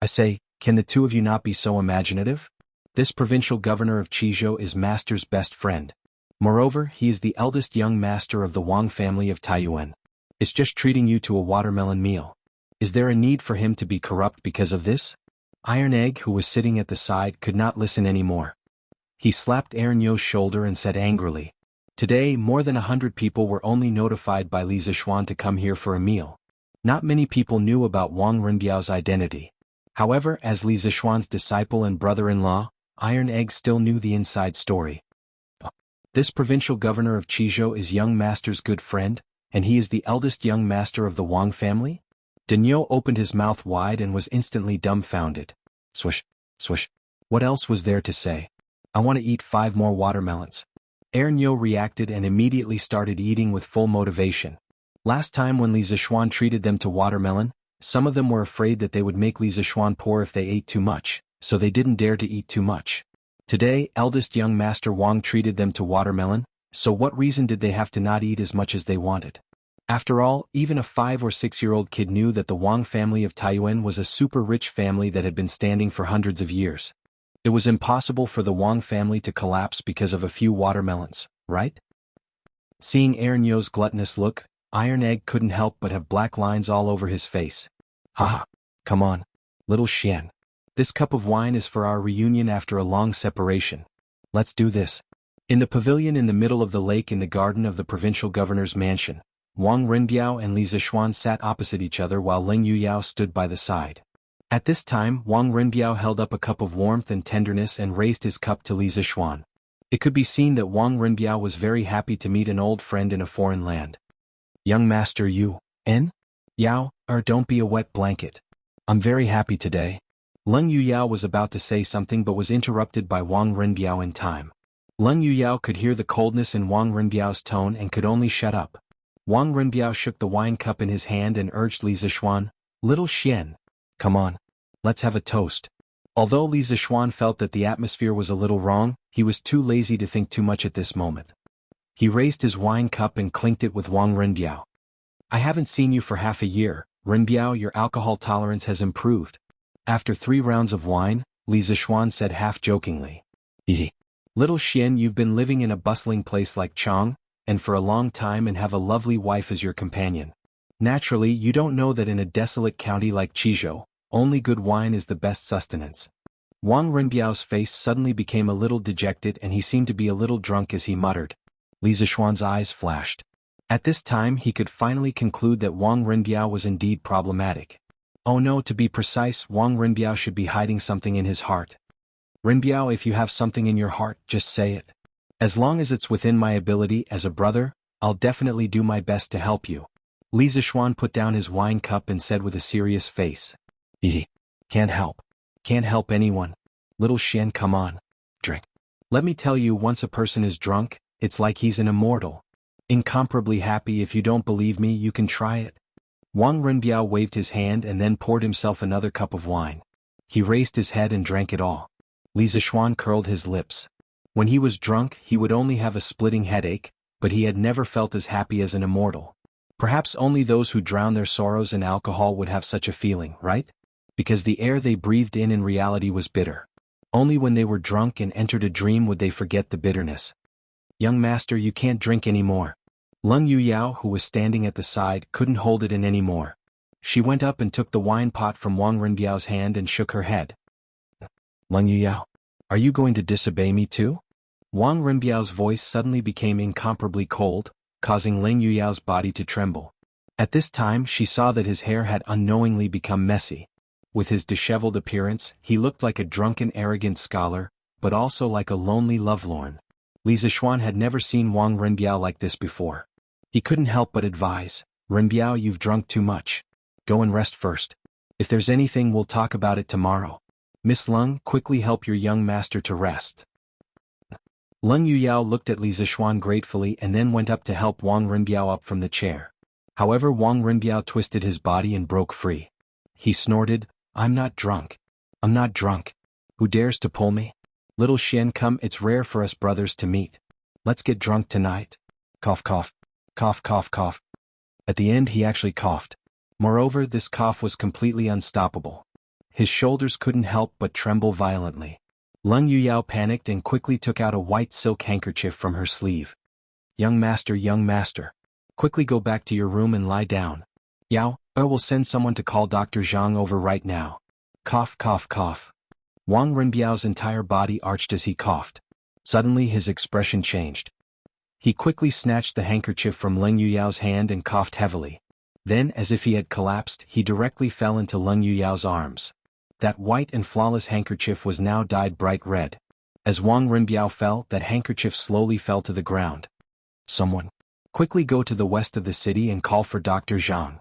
I say, can the two of you not be so imaginative? This provincial governor of Chizhou is master's best friend. Moreover, he is the eldest young master of the Wang family of Taiyuan. It's just treating you to a watermelon meal. Is there a need for him to be corrupt because of this? Iron Egg, who was sitting at the side, could not listen anymore. He slapped Ernyo's shoulder and said angrily, "Today, more than 100 people were only notified by Li Zishuan to come here for a meal. Not many people knew about Wang Renbiao's identity. However, as Li Zishuan's disciple and brother-in-law, Iron Egg still knew the inside story. This provincial governor of Chizhou is young master's good friend, and he is the eldest young master of the Wang family?" Denyo opened his mouth wide and was instantly dumbfounded. Swish, swish. What else was there to say? I want to eat 5 more watermelons. Ernyo reacted and immediately started eating with full motivation. Last time when Li Zishuan treated them to watermelon, some of them were afraid that they would make Li Zishuan poor if they ate too much, so they didn't dare to eat too much. Today, eldest young master Wang treated them to watermelon, so what reason did they have to not eat as much as they wanted? After all, even a 5 or 6-year-old kid knew that the Wang family of Taiyuan was a super rich family that had been standing for hundreds of years. It was impossible for the Wang family to collapse because of a few watermelons, right? Seeing Ernyo's gluttonous look, Iron Egg couldn't help but have black lines all over his face. Haha, come on, little Xian. This cup of wine is for our reunion after a long separation. Let's do this. In the pavilion in the middle of the lake in the garden of the provincial governor's mansion, Wang Renbiao and Li Zishuan sat opposite each other while Ling Yuyao stood by the side. At this time, Wang Renbiao held up a cup of warmth and tenderness and raised his cup to Li Zishuan. It could be seen that Wang Renbiao was very happy to meet an old friend in a foreign land. Young master Yu, Yao, don't be a wet blanket. I'm very happy today. Leng Yuyao was about to say something but was interrupted by Wang Renbiao in time. Leng Yuyao could hear the coldness in Wang Renbiao's tone and could only shut up. Wang Renbiao shook the wine cup in his hand and urged Li Zishuan, "Little Xian, come on, let's have a toast." Although Li Zishuan felt that the atmosphere was a little wrong, he was too lazy to think too much at this moment. He raised his wine cup and clinked it with Wang Renbiao. "I haven't seen you for half a year, Renbiao, your alcohol tolerance has improved." After 3 rounds of wine, Li Zishuan said half-jokingly, "Little Xian, you've been living in a bustling place like Chang, and for a long time and have a lovely wife as your companion. Naturally, you don't know that in a desolate county like Chizhou, only good wine is the best sustenance." Wang Renbiao's face suddenly became a little dejected and he seemed to be a little drunk as he muttered. Li Zishuan's eyes flashed. At this time he could finally conclude that Wang Renbiao was indeed problematic. Oh no, to be precise, Wang Renbiao should be hiding something in his heart. "Renbiao, if you have something in your heart, just say it. As long as it's within my ability as a brother, I'll definitely do my best to help you." Li Zishuan put down his wine cup and said with a serious face. Can't help. Can't help anyone. Little Xian, come on. Drink. Let me tell you, once a person is drunk, it's like he's an immortal. Incomparably happy. If you don't believe me, you can try it." Wang Renbiao waved his hand and then poured himself another cup of wine. He raised his head and drank it all. Li Zishuan curled his lips. When he was drunk, he would only have a splitting headache, but he had never felt as happy as an immortal. Perhaps only those who drown their sorrows in alcohol would have such a feeling, right? Because the air they breathed in reality was bitter. Only when they were drunk and entered a dream would they forget the bitterness. Young master, you can't drink anymore. Leng Yuyao, who was standing at the side, couldn't hold it in anymore. She went up and took the wine pot from Wang Renbiao's hand and shook her head. Leng Yuyao, are you going to disobey me too? Wang Renbiao's voice suddenly became incomparably cold, causing Leng Yuyao's body to tremble. At this time she saw that his hair had unknowingly become messy. With his disheveled appearance, he looked like a drunken arrogant scholar, but also like a lonely lovelorn. Li Zixuan had never seen Wang Renbiao like this before. He couldn't help but advise, Renbiao, you've drunk too much. Go and rest first. If there's anything, we'll talk about it tomorrow. Miss Leng, quickly help your young master to rest. Leng Yuyao looked at Li Zixuan gratefully and then went up to help Wang Renbiao up from the chair. However, Wang Renbiao twisted his body and broke free. He snorted, I'm not drunk. I'm not drunk. Who dares to pull me? Little Xian, come, it's rare for us brothers to meet. Let's get drunk tonight. Cough cough. Cough cough cough. At the end he actually coughed. Moreover, this cough was completely unstoppable. His shoulders couldn't help but tremble violently. Leng Yuyao panicked and quickly took out a white silk handkerchief from her sleeve. Young master, quickly go back to your room and lie down. Yao, I will send someone to call Dr. Zhang over right now. Cough cough cough. Wang Renbiao's entire body arched as he coughed. Suddenly his expression changed. He quickly snatched the handkerchief from Leng Yuyao's hand and coughed heavily. Then, as if he had collapsed, he directly fell into Leng Yuyao's arms. That white and flawless handkerchief was now dyed bright red. As Wang Renbiao fell, that handkerchief slowly fell to the ground. Someone, quickly go to the west of the city and call for Dr. Zhang.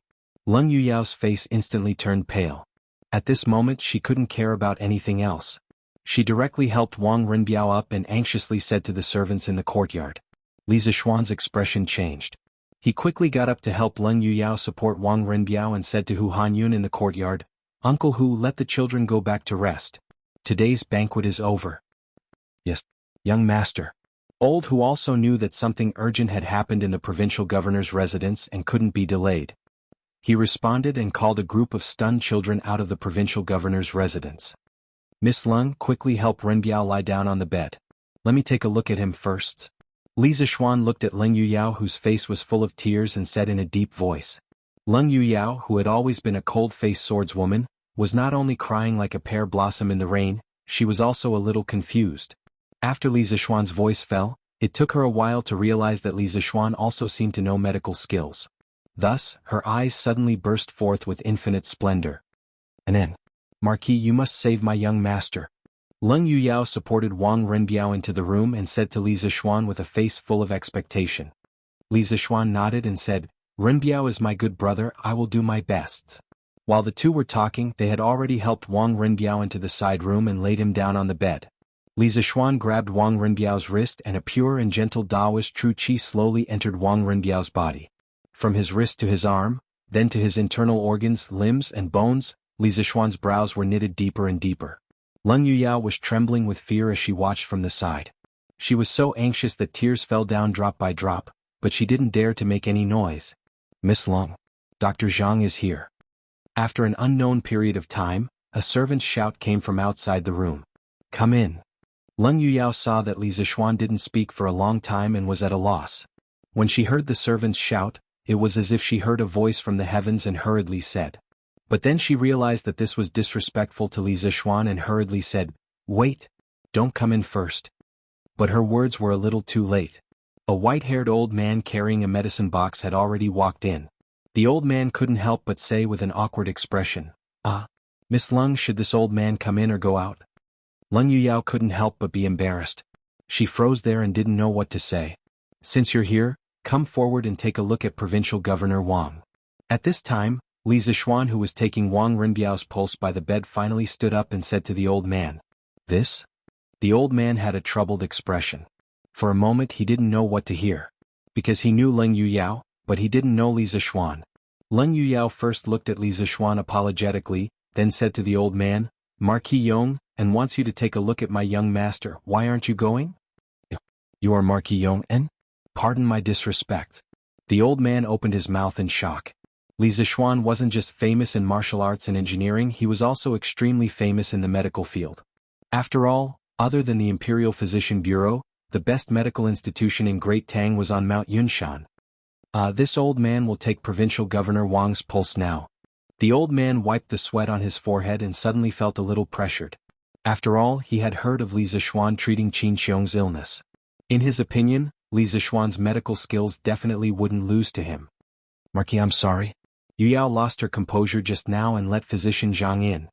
Leng Yuyao's face instantly turned pale. At this moment she couldn't care about anything else. She directly helped Wang Renbiao up and anxiously said to the servants in the courtyard. Li Zixuan's expression changed. He quickly got up to help Leng Yuyao support Wang Renbiao and said to Hu Hanyun in the courtyard, Uncle Hu, let the children go back to rest. Today's banquet is over. Yes, young master. Old Hu also knew that something urgent had happened in the provincial governor's residence and couldn't be delayed. He responded and called a group of stunned children out of the provincial governor's residence. Miss Leng, quickly help Renbiao lie down on the bed. Let me take a look at him first. Li Zixuan looked at Leng Yuyao, whose face was full of tears, and said in a deep voice. Leng Yuyao, who had always been a cold-faced swordswoman, was not only crying like a pear blossom in the rain, she was also a little confused. After Li Zixuan's voice fell, it took her a while to realize that Li Zixuan also seemed to know medical skills. Thus, her eyes suddenly burst forth with infinite splendor. Anen. Marquis, you must save my young master. Leng Yuyao supported Wang Renbiao into the room and said to Li Zixuan with a face full of expectation. Li Zixuan nodded and said, Renbiao is my good brother, I will do my best. While the two were talking, they had already helped Wang Renbiao into the side room and laid him down on the bed. Li Zixuan grabbed Wang Renbiao's wrist and a pure and gentle Taoist true qi slowly entered Wang Renbiao's body. From his wrist to his arm, then to his internal organs, limbs, and bones, Li Zixuan's brows were knitted deeper and deeper. Leng Yuyao was trembling with fear as she watched from the side. She was so anxious that tears fell down drop by drop, but she didn't dare to make any noise. Miss Leng, Dr. Zhang is here. After an unknown period of time, a servant's shout came from outside the room. Come in. Leng Yuyao saw that Li Zixuan didn't speak for a long time and was at a loss. When she heard the servant's shout, it was as if she heard a voice from the heavens and hurriedly said. But then she realized that this was disrespectful to Li Zixuan and hurriedly said, Wait, don't come in first. But her words were a little too late. A white-haired old man carrying a medicine box had already walked in. The old man couldn't help but say with an awkward expression, Miss Leng, should this old man come in or go out? Leng Yuyao couldn't help but be embarrassed. She froze there and didn't know what to say. Since you're here, come forward and take a look at Provincial Governor Wang. At this time, Li Zixuan, who was taking Wang Renbiao's pulse by the bed, finally stood up and said to the old man, This? The old man had a troubled expression. For a moment he didn't know what to hear. Because he knew Leng Yuyao, but he didn't know Li Zixuan. Leng Yuyao first looked at Li Zixuan apologetically, then said to the old man, Marquis Yong, and wants you to take a look at my young master. Why aren't you going? You are Marquis Yong, and? Pardon my disrespect. The old man opened his mouth in shock. Li Zixuan wasn't just famous in martial arts and engineering, he was also extremely famous in the medical field. After all, other than the Imperial Physician Bureau, the best medical institution in Great Tang was on Mount Yunshan. This old man will take Provincial Governor Wang's pulse now. The old man wiped the sweat on his forehead and suddenly felt a little pressured. After all, he had heard of Li Zixuan treating Qin Xiong's illness. In his opinion, Li Zixuan's medical skills definitely wouldn't lose to him. Marquis, I'm sorry. Yu Yao lost her composure just now and let Physician Zhang in.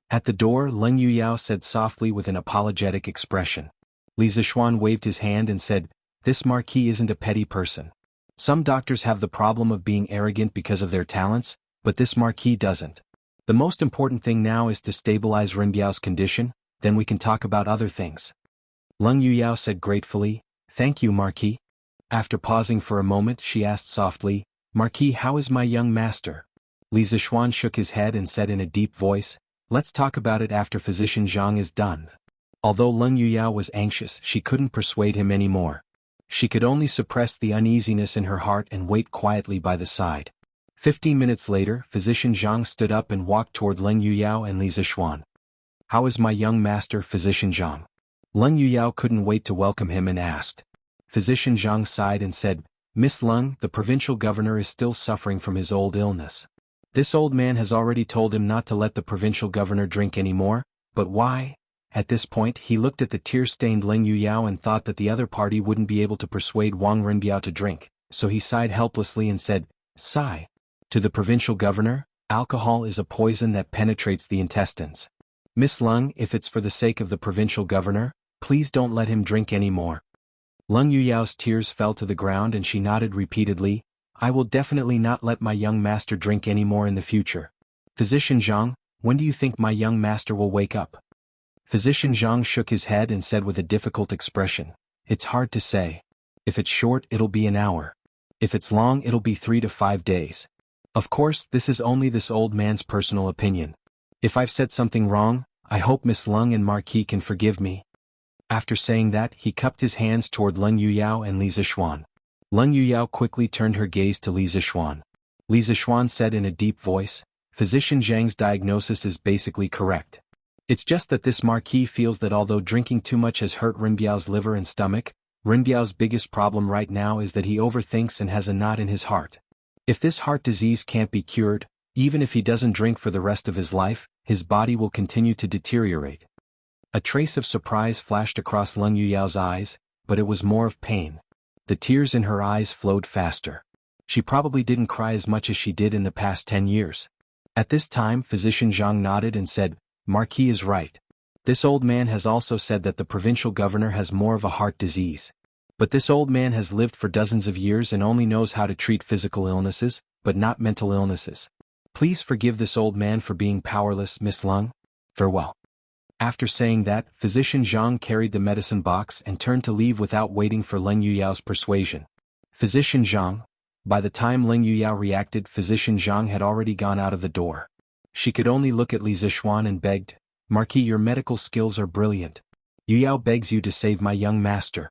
At the door, Leng Yuyao said softly with an apologetic expression. Li Zixuan waved his hand and said, "This Marquis isn't a petty person. Some doctors have the problem of being arrogant because of their talents, but this Marquis doesn't. The most important thing now is to stabilize Renbiao's condition, then we can talk about other things." Leng Yuyao said gratefully, "Thank you, Marquis." After pausing for a moment, she asked softly, "Marquis, how is my young master?" Li Zixuan shook his head and said in a deep voice, "Let's talk about it after Physician Zhang is done." Although Leng Yuyao was anxious, she couldn't persuade him anymore. She could only suppress the uneasiness in her heart and wait quietly by the side. 15 minutes later, Physician Zhang stood up and walked toward Leng Yuyao and Li Zixuan. "How is my young master, Physician Zhang?" Leng Yuyao couldn't wait to welcome him and asked. Physician Zhang sighed and said, "Miss Leng, the provincial governor is still suffering from his old illness. This old man has already told him not to let the provincial governor drink anymore, but why?" At this point, he looked at the tear-stained Leng Yuyao and thought that the other party wouldn't be able to persuade Wang Renbiao to drink, so he sighed helplessly and said, "Sigh. To the provincial governor, alcohol is a poison that penetrates the intestines. Miss Leng, if it's for the sake of the provincial governor, please don't let him drink anymore." Leng Yuyao's tears fell to the ground and she nodded repeatedly, "I will definitely not let my young master drink anymore in the future. Physician Zhang, when do you think my young master will wake up?" Physician Zhang shook his head and said with a difficult expression, "It's hard to say. If it's short, it'll be an hour. If it's long, it'll be 3 to 5 days. Of course, this is only this old man's personal opinion. If I've said something wrong, I hope Miss Leng and Marquis can forgive me." After saying that, he cupped his hands toward Leng Yuyao and Li Zixuan. Leng Yuyao quickly turned her gaze to Li Zixuan. Li Zixuan said in a deep voice, "Physician Zhang's diagnosis is basically correct. It's just that this Marquis feels that although drinking too much has hurt Renbiao's liver and stomach, Renbiao's biggest problem right now is that he overthinks and has a knot in his heart. If this heart disease can't be cured, even if he doesn't drink for the rest of his life, his body will continue to deteriorate." A trace of surprise flashed across Leng Yuyao's eyes, but it was more of pain. The tears in her eyes flowed faster. She probably didn't cry as much as she did in the past 10 years. At this time, Physician Zhang nodded and said, "Marquis is right. This old man has also said that the provincial governor has more of a heart disease. But this old man has lived for dozens of years and only knows how to treat physical illnesses, but not mental illnesses. Please forgive this old man for being powerless, Miss Leng. Farewell." After saying that, Physician Zhang carried the medicine box and turned to leave without waiting for Leng Yuyao's persuasion. "Physician Zhang." By the time Leng Yuyao reacted, Physician Zhang had already gone out of the door. She could only look at Li Zixuan and begged, "Marquis, your medical skills are brilliant. Yuyao begs you to save my young master."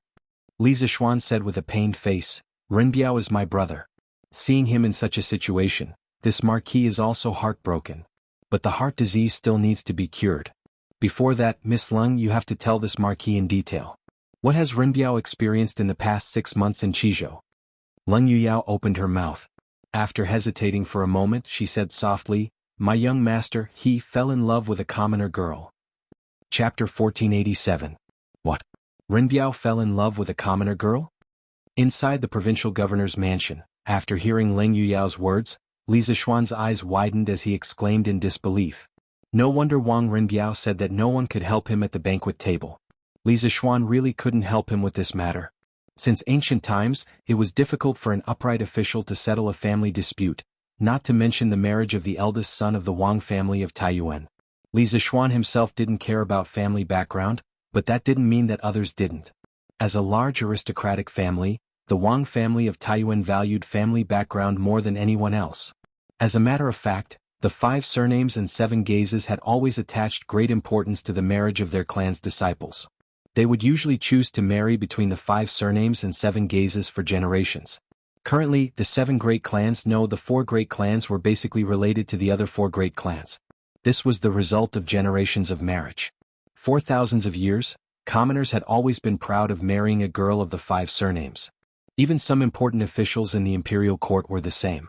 Li Zixuan said with a pained face, "Renbiao is my brother. Seeing him in such a situation, this Marquis is also heartbroken. But the heart disease still needs to be cured. Before that, Miss Leng, you have to tell this Marquis in detail. What has Renbiao experienced in the past 6 months in Qizhou?" Leng Yuyao opened her mouth. After hesitating for a moment, she said softly, "My young master, he fell in love with a commoner girl." Chapter 1487. What? Renbiao fell in love with a commoner girl? Inside the provincial governor's mansion, after hearing Leng Yuyao's words, Li Zixuan's eyes widened as he exclaimed in disbelief. No wonder Wang Renbiao said that no one could help him at the banquet table. Li Zixuan really couldn't help him with this matter. Since ancient times, it was difficult for an upright official to settle a family dispute, not to mention the marriage of the eldest son of the Wang family of Taiyuan. Li Zixuan himself didn't care about family background, but that didn't mean that others didn't. As a large aristocratic family, the Wang family of Taiyuan valued family background more than anyone else. As a matter of fact, the 5 surnames and 7 gazes had always attached great importance to the marriage of their clan's disciples. They would usually choose to marry between the 5 surnames and 7 gazes for generations. Currently, the 7 great clans know the 4 great clans were basically related to the other 4 great clans. This was the result of generations of marriage. For thousands of years, Commoners had always been proud of marrying a girl of the 5 surnames. Even some important officials in the imperial court were the same.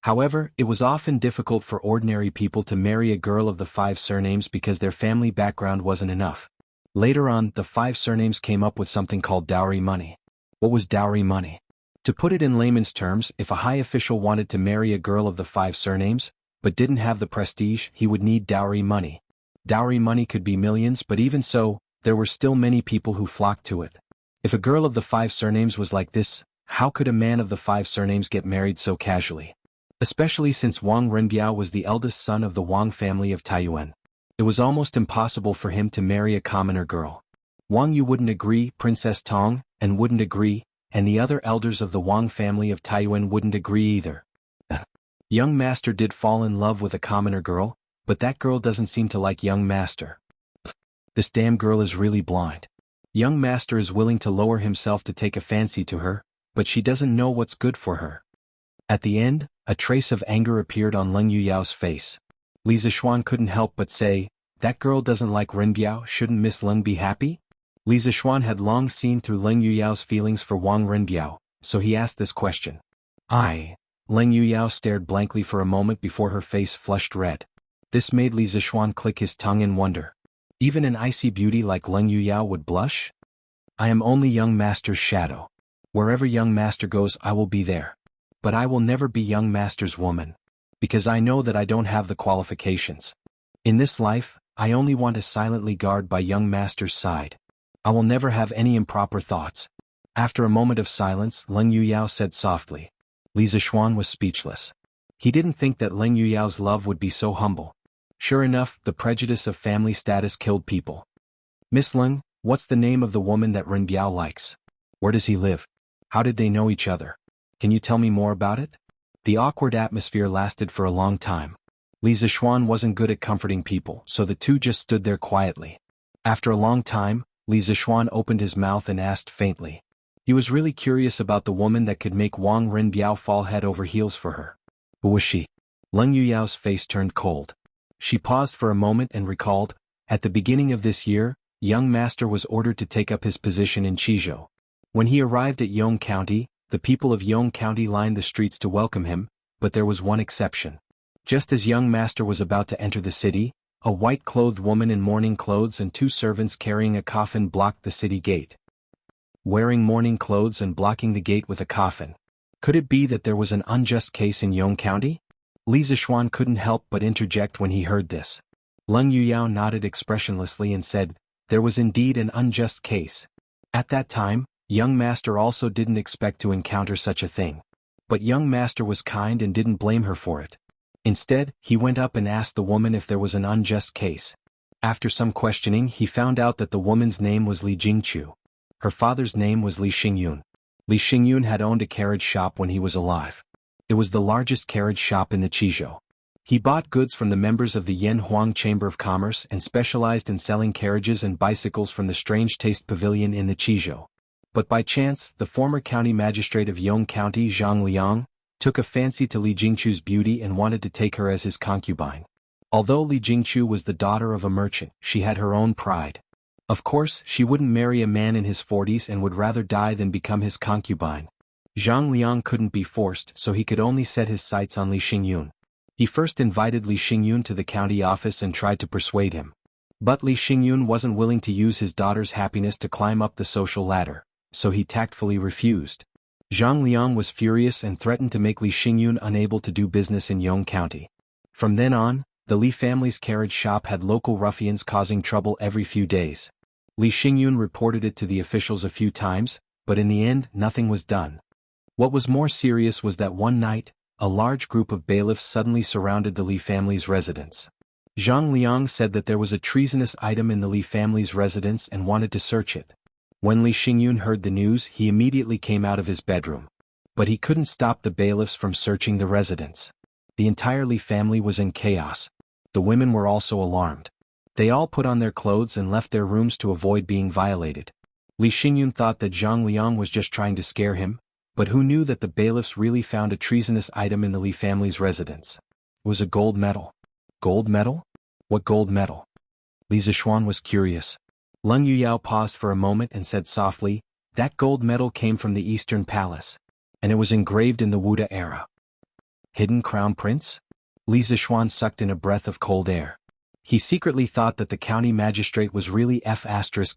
However, it was often difficult for ordinary people to marry a girl of the 5 surnames because their family background wasn't enough. Later on, the 5 surnames came up with something called dowry money. What was dowry money? To put it in layman's terms, if a high official wanted to marry a girl of the 5 surnames, but didn't have the prestige, he would need dowry money. Dowry money could be millions, but even so, there were still many people who flocked to it. If a girl of the 5 surnames was like this, how could a man of the 5 surnames get married so casually? Especially since Wang Renbiao was the eldest son of the Wang family of Taiyuan. It was almost impossible for him to marry a commoner girl. Wang Yu wouldn't agree, Princess Tong, and wouldn't agree, and the other elders of the Wang family of Taiyuan wouldn't agree either. Young master did fall in love with a commoner girl, but that girl doesn't seem to like young master. This damn girl is really blind. Young master is willing to lower himself to take a fancy to her, but she doesn't know what's good for her. At the end, a trace of anger appeared on Leng Yuyao's face. Li Zixuan couldn't help but say, "That girl doesn't like Renbiao, shouldn't Miss Leng be happy?" Li Zixuan had long seen through Leng Yuyao's feelings for Wang Renbiao, so he asked this question. Leng Yuyao stared blankly for a moment before her face flushed red. This made Li Zixuan click his tongue in wonder. Even an icy beauty like Leng Yuyao would blush? I am only young master's shadow. Wherever young master goes, I will be there. But I will never be young master's woman. Because I know that I don't have the qualifications. In this life, I only want to silently guard by young master's side. I will never have any improper thoughts. After a moment of silence, Leng Yuyao said softly. Li Zixuan was speechless. He didn't think that Leng Yuyao's love would be so humble. Sure enough, the prejudice of family status killed people. Miss Leng, what's the name of the woman that Renbiao likes? Where does he live? How did they know each other? Can you tell me more about it? The awkward atmosphere lasted for a long time. Li Zixuan wasn't good at comforting people, so the two just stood there quietly. After a long time, Li Zixuan opened his mouth and asked faintly. He was really curious about the woman that could make Wang Renbiao fall head over heels for her. Who was she? Leng Yuyao's face turned cold. She paused for a moment and recalled, at the beginning of this year, young master was ordered to take up his position in Chizhou. When he arrived at Yong County, the people of Yong County lined the streets to welcome him, but there was one exception. Just as young master was about to enter the city, a white-clothed woman in mourning clothes and 2 servants carrying a coffin blocked the city gate. Wearing mourning clothes and blocking the gate with a coffin. Could it be that there was an unjust case in Yong County? Li Zixuan couldn't help but interject when he heard this. Leng Yuyao nodded expressionlessly and said, there was indeed an unjust case. At that time, young master also didn't expect to encounter such a thing. But young master was kind and didn't blame her for it. Instead, he went up and asked the woman if there was an unjust case. After some questioning, he found out that the woman's name was Li Jingchu. Her father's name was Li Xingyun. Li Xingyun had owned a carriage shop when he was alive. It was the largest carriage shop in the Chizhou. He bought goods from the members of the Yan Huang Chamber of Commerce and specialized in selling carriages and bicycles from the Strange Taste Pavilion in the Chizhou. But by chance, the former county magistrate of Yong County, Zhang Liang, took a fancy to Li Jingchu's beauty and wanted to take her as his concubine. Although Li Jingchu was the daughter of a merchant, she had her own pride. Of course, she wouldn't marry a man in his 40s and would rather die than become his concubine. Zhang Liang couldn't be forced, so he could only set his sights on Li Xingyun. He first invited Li Xingyun to the county office and tried to persuade him. But Li Xingyun wasn't willing to use his daughter's happiness to climb up the social ladder, so he tactfully refused. Zhang Liang was furious and threatened to make Li Xingyun unable to do business in Yong County. From then on, the Li family's carriage shop had local ruffians causing trouble every few days. Li Xingyun reported it to the officials a few times, but in the end, nothing was done. What was more serious was that one night, a large group of bailiffs suddenly surrounded the Li family's residence. Zhang Liang said that there was a treasonous item in the Li family's residence and wanted to search it. When Li Xingyun heard the news, he immediately came out of his bedroom. But he couldn't stop the bailiffs from searching the residence. The entire Li family was in chaos. The women were also alarmed. They all put on their clothes and left their rooms to avoid being violated. Li Xingyun thought that Zhang Liang was just trying to scare him, but who knew that the bailiffs really found a treasonous item in the Li family's residence? It was a gold medal. Gold medal? What gold medal? Li Zixuan was curious. Leng Yuyao paused for a moment and said softly, "That gold medal came from the Eastern Palace. And it was engraved in the Wuda era." Hidden Crown Prince? Li Zixuan sucked in a breath of cold air. He secretly thought that the county magistrate was really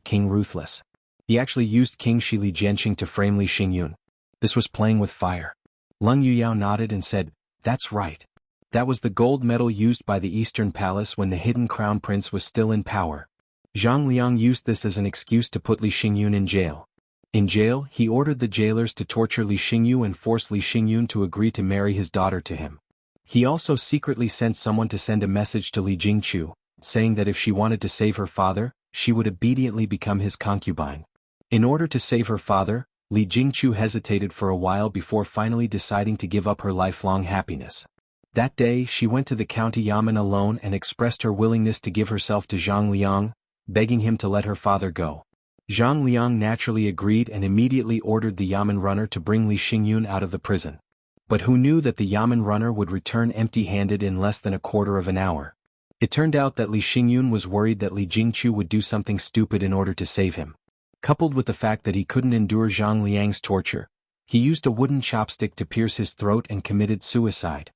King Ruthless. He actually used King Shi Li Jianqing to frame Li Xingyun. This was playing with fire. Leng Yuyao nodded and said, "That's right. That was the gold medal used by the Eastern Palace when the hidden crown prince was still in power. Zhang Liang used this as an excuse to put Li Xingyun in jail. In jail, he ordered the jailers to torture Li Xingyu and force Li Xingyun to agree to marry his daughter to him. He also secretly sent someone to send a message to Li Jingqiu, saying that if she wanted to save her father, she would obediently become his concubine. In order to save her father, Li Jingqiu hesitated for a while before finally deciding to give up her lifelong happiness. That day she went to the county yamen alone and expressed her willingness to give herself to Zhang Liang, begging him to let her father go. Zhang Liang naturally agreed and immediately ordered the yamen runner to bring Li Xingyun out of the prison. But who knew that the yamen runner would return empty-handed in less than a quarter of an hour? It turned out that Li Xingyun was worried that Li Jingqiu would do something stupid in order to save him. Coupled with the fact that he couldn't endure Zhang Liang's torture, he used a wooden chopstick to pierce his throat and committed suicide.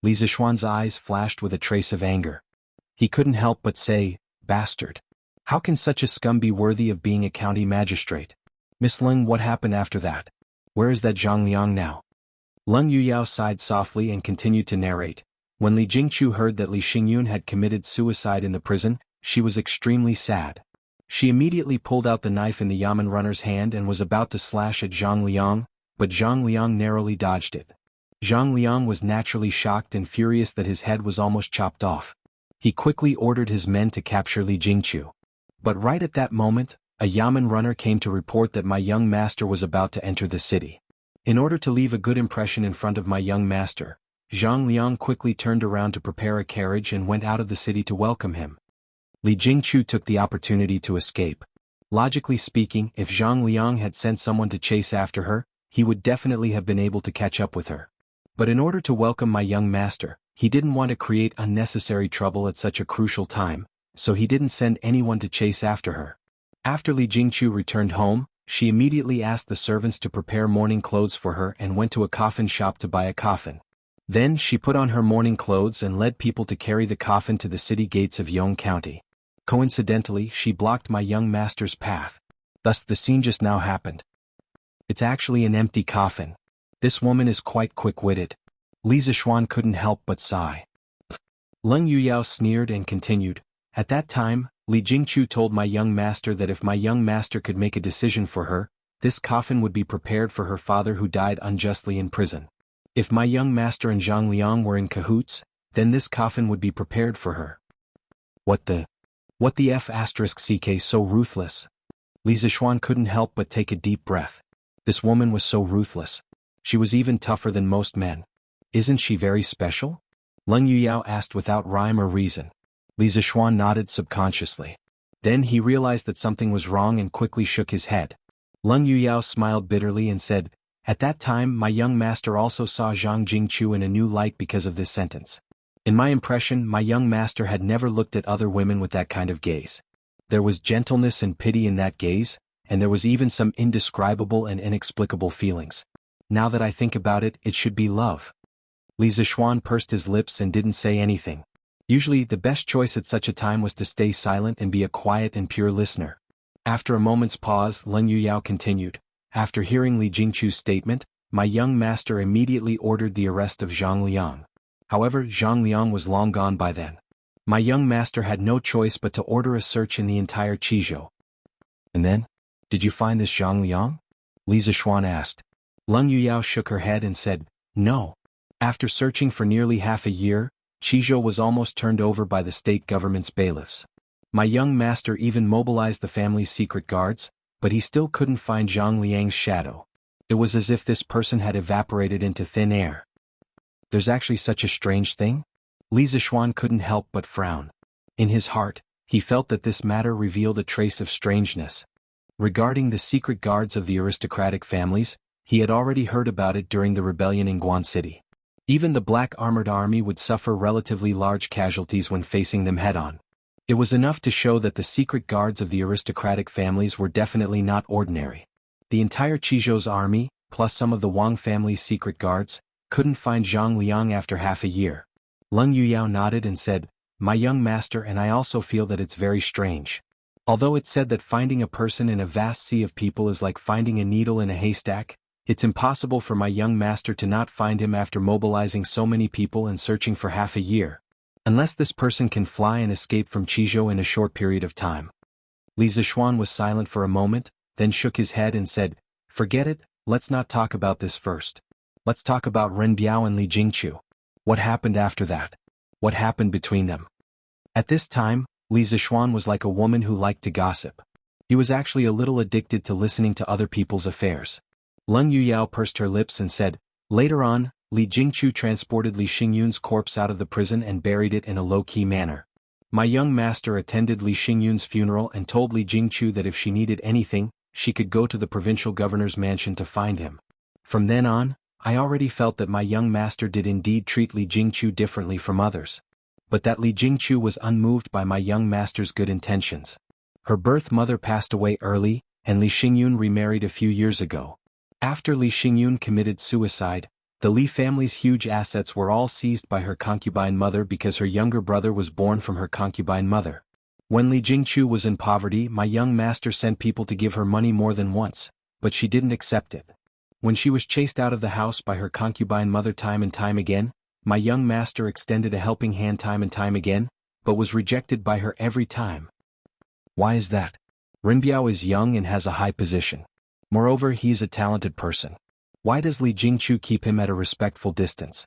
Li Zixuan's eyes flashed with a trace of anger. He couldn't help but say, "Bastard. How can such a scum be worthy of being a county magistrate?" "Miss Leng, what happened after that? Where is that Zhang Liang now?" Leng Yuyao sighed softly and continued to narrate. When Li Jingqiu heard that Li Xingyun had committed suicide in the prison, she was extremely sad. She immediately pulled out the knife in the yamen runner's hand and was about to slash at Zhang Liang, but Zhang Liang narrowly dodged it. Zhang Liang was naturally shocked and furious that his head was almost chopped off. He quickly ordered his men to capture Li Jingqiu. But right at that moment, a yamen runner came to report that my young master was about to enter the city. In order to leave a good impression in front of my young master, Zhang Liang quickly turned around to prepare a carriage and went out of the city to welcome him. Li Jingqiu took the opportunity to escape. Logically speaking, if Zhang Liang had sent someone to chase after her, he would definitely have been able to catch up with her. But in order to welcome my young master, he didn't want to create unnecessary trouble at such a crucial time, so he didn't send anyone to chase after her. After Li Jingqiu returned home, she immediately asked the servants to prepare mourning clothes for her and went to a coffin shop to buy a coffin. Then she put on her mourning clothes and led people to carry the coffin to the city gates of Yong County. Coincidentally, she blocked my young master's path. Thus the scene just now happened. It's actually an empty coffin. This woman is quite quick-witted. Li Zixuan couldn't help but sigh. Leng Yuyao sneered and continued. At that time, Li Jingqiu told my young master that if my young master could make a decision for her, this coffin would be prepared for her father who died unjustly in prison. If my young master and Zhang Liang were in cahoots, then this coffin would be prepared for her. What the F***ck so ruthless? Li Zixuan couldn't help but take a deep breath. This woman was so ruthless. She was even tougher than most men. Isn't she very special? Leng Yuyao asked without rhyme or reason. Li Zixuan nodded subconsciously. Then he realized that something was wrong and quickly shook his head. Leng Yuyao smiled bitterly and said, "At that time my young master also saw Zhang Jingqiu in a new light because of this sentence. In my impression, my young master had never looked at other women with that kind of gaze. There was gentleness and pity in that gaze, and there was even some indescribable and inexplicable feelings. Now that I think about it, it should be love." Li Zixuan pursed his lips and didn't say anything. Usually, the best choice at such a time was to stay silent and be a quiet and pure listener. After a moment's pause, Leng Yuyao continued. After hearing Li Jingqiu's statement, my young master immediately ordered the arrest of Zhang Liang. However, Zhang Liang was long gone by then. My young master had no choice but to order a search in the entire Qizhou. "And then? Did you find this Zhang Liang?" Li Zixuan asked. Leng Yuyao shook her head and said, "No. After searching for nearly half a year, Qizhou was almost turned over by the state government's bailiffs. My young master even mobilized the family's secret guards, but he still couldn't find Zhang Liang's shadow. It was as if this person had evaporated into thin air." There's actually such a strange thing? Li Zixuan couldn't help but frown. In his heart, he felt that this matter revealed a trace of strangeness. Regarding the secret guards of the aristocratic families, he had already heard about it during the rebellion in Guan City. Even the black armored army would suffer relatively large casualties when facing them head-on. It was enough to show that the secret guards of the aristocratic families were definitely not ordinary. The entire Qizhou's army, plus some of the Wang family's secret guards, couldn't find Zhang Liang after half a year. Leng Yuyao nodded and said, "My young master, and I also feel that it's very strange. Although it's said that finding a person in a vast sea of people is like finding a needle in a haystack, it's impossible for my young master to not find him after mobilizing so many people and searching for half a year. Unless this person can fly and escape from Qizhou in a short period of time." Li Zishuan was silent for a moment, then shook his head and said, "Forget it, let's not talk about this first. Let's talk about Ren Biao and Li Jingqiu. What happened after that? What happened between them?" At this time, Li Zishuan was like a woman who liked to gossip. He was actually a little addicted to listening to other people's affairs. Leng Yuyao pursed her lips and said, "Later on, Li Jingqiu transported Li Xingyun's corpse out of the prison and buried it in a low-key manner. My young master attended Li Xingyun's funeral and told Li Jingqiu that if she needed anything, she could go to the provincial governor's mansion to find him. From then on, I already felt that my young master did indeed treat Li Jingqiu differently from others. But that Li Jingqiu was unmoved by my young master's good intentions. Her birth mother passed away early, and Li Xingyun remarried a few years ago. After Li Xingyun committed suicide, the Li family's huge assets were all seized by her concubine mother because her younger brother was born from her concubine mother. When Li Jingqiu was in poverty, my young master sent people to give her money more than once, but she didn't accept it. When she was chased out of the house by her concubine mother time and time again, my young master extended a helping hand time and time again, but was rejected by her every time. Why is that? Ren Biao is young and has a high position. Moreover, he is a talented person. Why does Li Jingqiu keep him at a respectful distance?"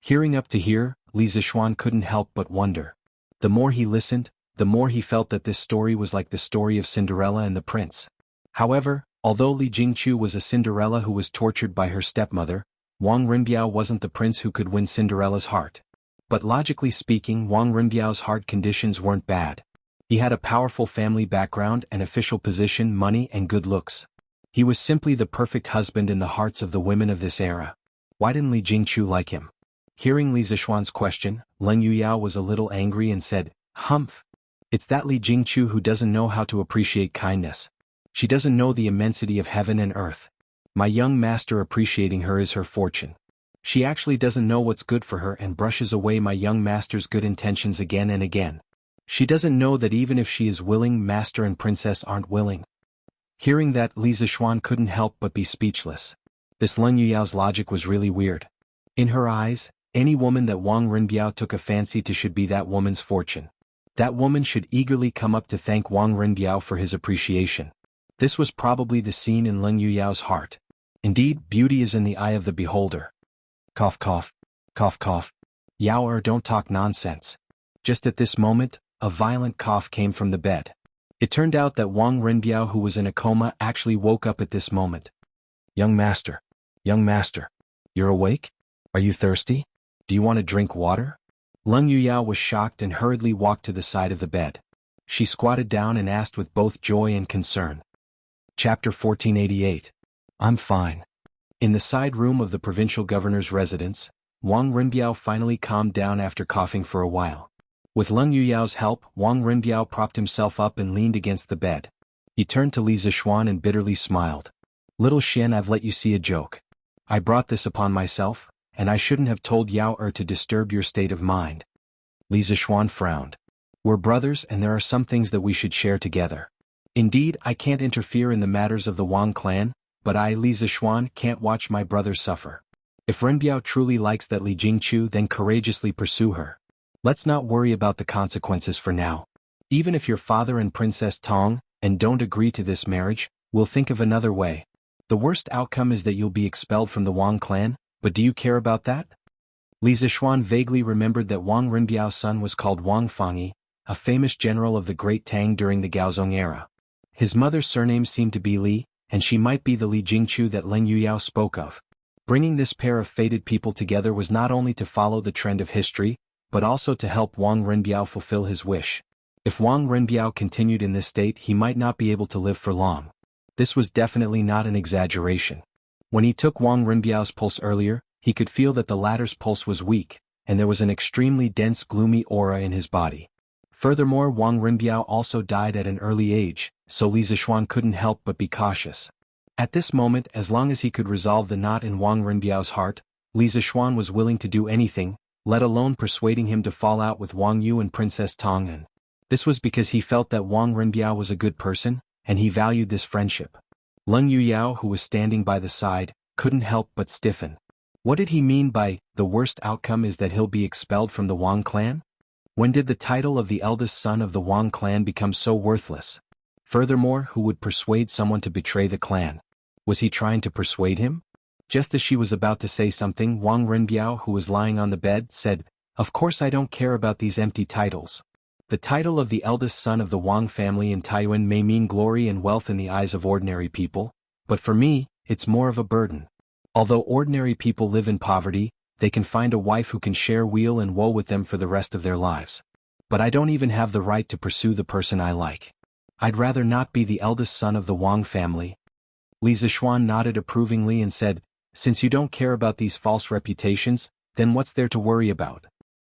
Hearing up to here, Li Zishuan couldn't help but wonder. The more he listened, the more he felt that this story was like the story of Cinderella and the prince. However, although Li Jingqiu was a Cinderella who was tortured by her stepmother, Wang Renbiao wasn't the prince who could win Cinderella's heart. But logically speaking, Wang Renbiao's heart conditions weren't bad. He had a powerful family background and official position, money and good looks. He was simply the perfect husband in the hearts of the women of this era. Why didn't Li Jingqiu like him? Hearing Li Zishuan's question, Leng Yuyao was a little angry and said, "Humph! It's that Li Jingqiu who doesn't know how to appreciate kindness. She doesn't know the immensity of heaven and earth. My young master appreciating her is her fortune. She actually doesn't know what's good for her and brushes away my young master's good intentions again and again. She doesn't know that even if she is willing, master and princess aren't willing." Hearing that, Li Zishuan couldn't help but be speechless. This Leng Yuyao's logic was really weird. In her eyes, any woman that Wang Renbiao took a fancy to should be that woman's fortune. That woman should eagerly come up to thank Wang Renbiao for his appreciation. This was probably the scene in Leng Yuyao's heart. Indeed, beauty is in the eye of the beholder. Cough cough. Cough cough. Yao don't talk nonsense. Just at this moment, a violent cough came from the bed. It turned out that Wang Renbiao, who was in a coma, actually woke up at this moment. Young master, you're awake? Are you thirsty? Do you want to drink water?" Leng Yuyao was shocked and hurriedly walked to the side of the bed. She squatted down and asked with both joy and concern. Chapter 1488. I'm fine. In the side room of the provincial governor's residence, Wang Renbiao finally calmed down after coughing for a while. With Leng Yuyao's help, Wang Renbiao propped himself up and leaned against the bed. He turned to Li Zishuan and bitterly smiled. "Little Xian, I've let you see a joke. I brought this upon myself, and I shouldn't have told Yao to disturb your state of mind." Li Zishuan frowned. "We're brothers and there are some things that we should share together. Indeed, I can't interfere in the matters of the Wang clan, but I, Li Zishuan, can't watch my brothers suffer. If Renbiao truly likes that Li Jingqiu, then courageously pursue her. Let's not worry about the consequences for now. Even if your father and Princess Tong and don't agree to this marriage, we'll think of another way. The worst outcome is that you'll be expelled from the Wang clan, but do you care about that?" Li Zishuan vaguely remembered that Wang Renbiao's son was called Wang Fangyi, a famous general of the Great Tang during the Gaozong era. His mother's surname seemed to be Li, and she might be the Li Jingqiu that Leng Yuyao spoke of. Bringing this pair of fated people together was not only to follow the trend of history, but also to help Wang Renbiao fulfill his wish. If Wang Renbiao continued in this state, he might not be able to live for long. This was definitely not an exaggeration. When he took Wang Renbiao's pulse earlier, he could feel that the latter's pulse was weak, and there was an extremely dense, gloomy aura in his body. Furthermore, Wang Rinbiao also died at an early age, so Li Zixuan couldn't help but be cautious. At this moment, as long as he could resolve the knot in Wang Rinbiao's heart, Li Zixuan was willing to do anything, let alone persuading him to fall out with Wang Yu and Princess Tong'an. This was because he felt that Wang Rinbiao was a good person, and he valued this friendship. Leng Yuyao, who was standing by the side, couldn't help but stiffen. What did he mean by, the worst outcome is that he'll be expelled from the Wang clan? When did the title of the eldest son of the Wang clan become so worthless? Furthermore, who would persuade someone to betray the clan? Was he trying to persuade him? Just as she was about to say something, Wang Rinbiao, who was lying on the bed, said, "Of course I don't care about these empty titles. The title of the eldest son of the Wang family in Taiyuan may mean glory and wealth in the eyes of ordinary people, but for me, it's more of a burden. Although ordinary people live in poverty, they can find a wife who can share weal and woe with them for the rest of their lives. But I don't even have the right to pursue the person I like. I'd rather not be the eldest son of the Wang family." Li Zixuan nodded approvingly and said, "Since you don't care about these false reputations, then what's there to worry about?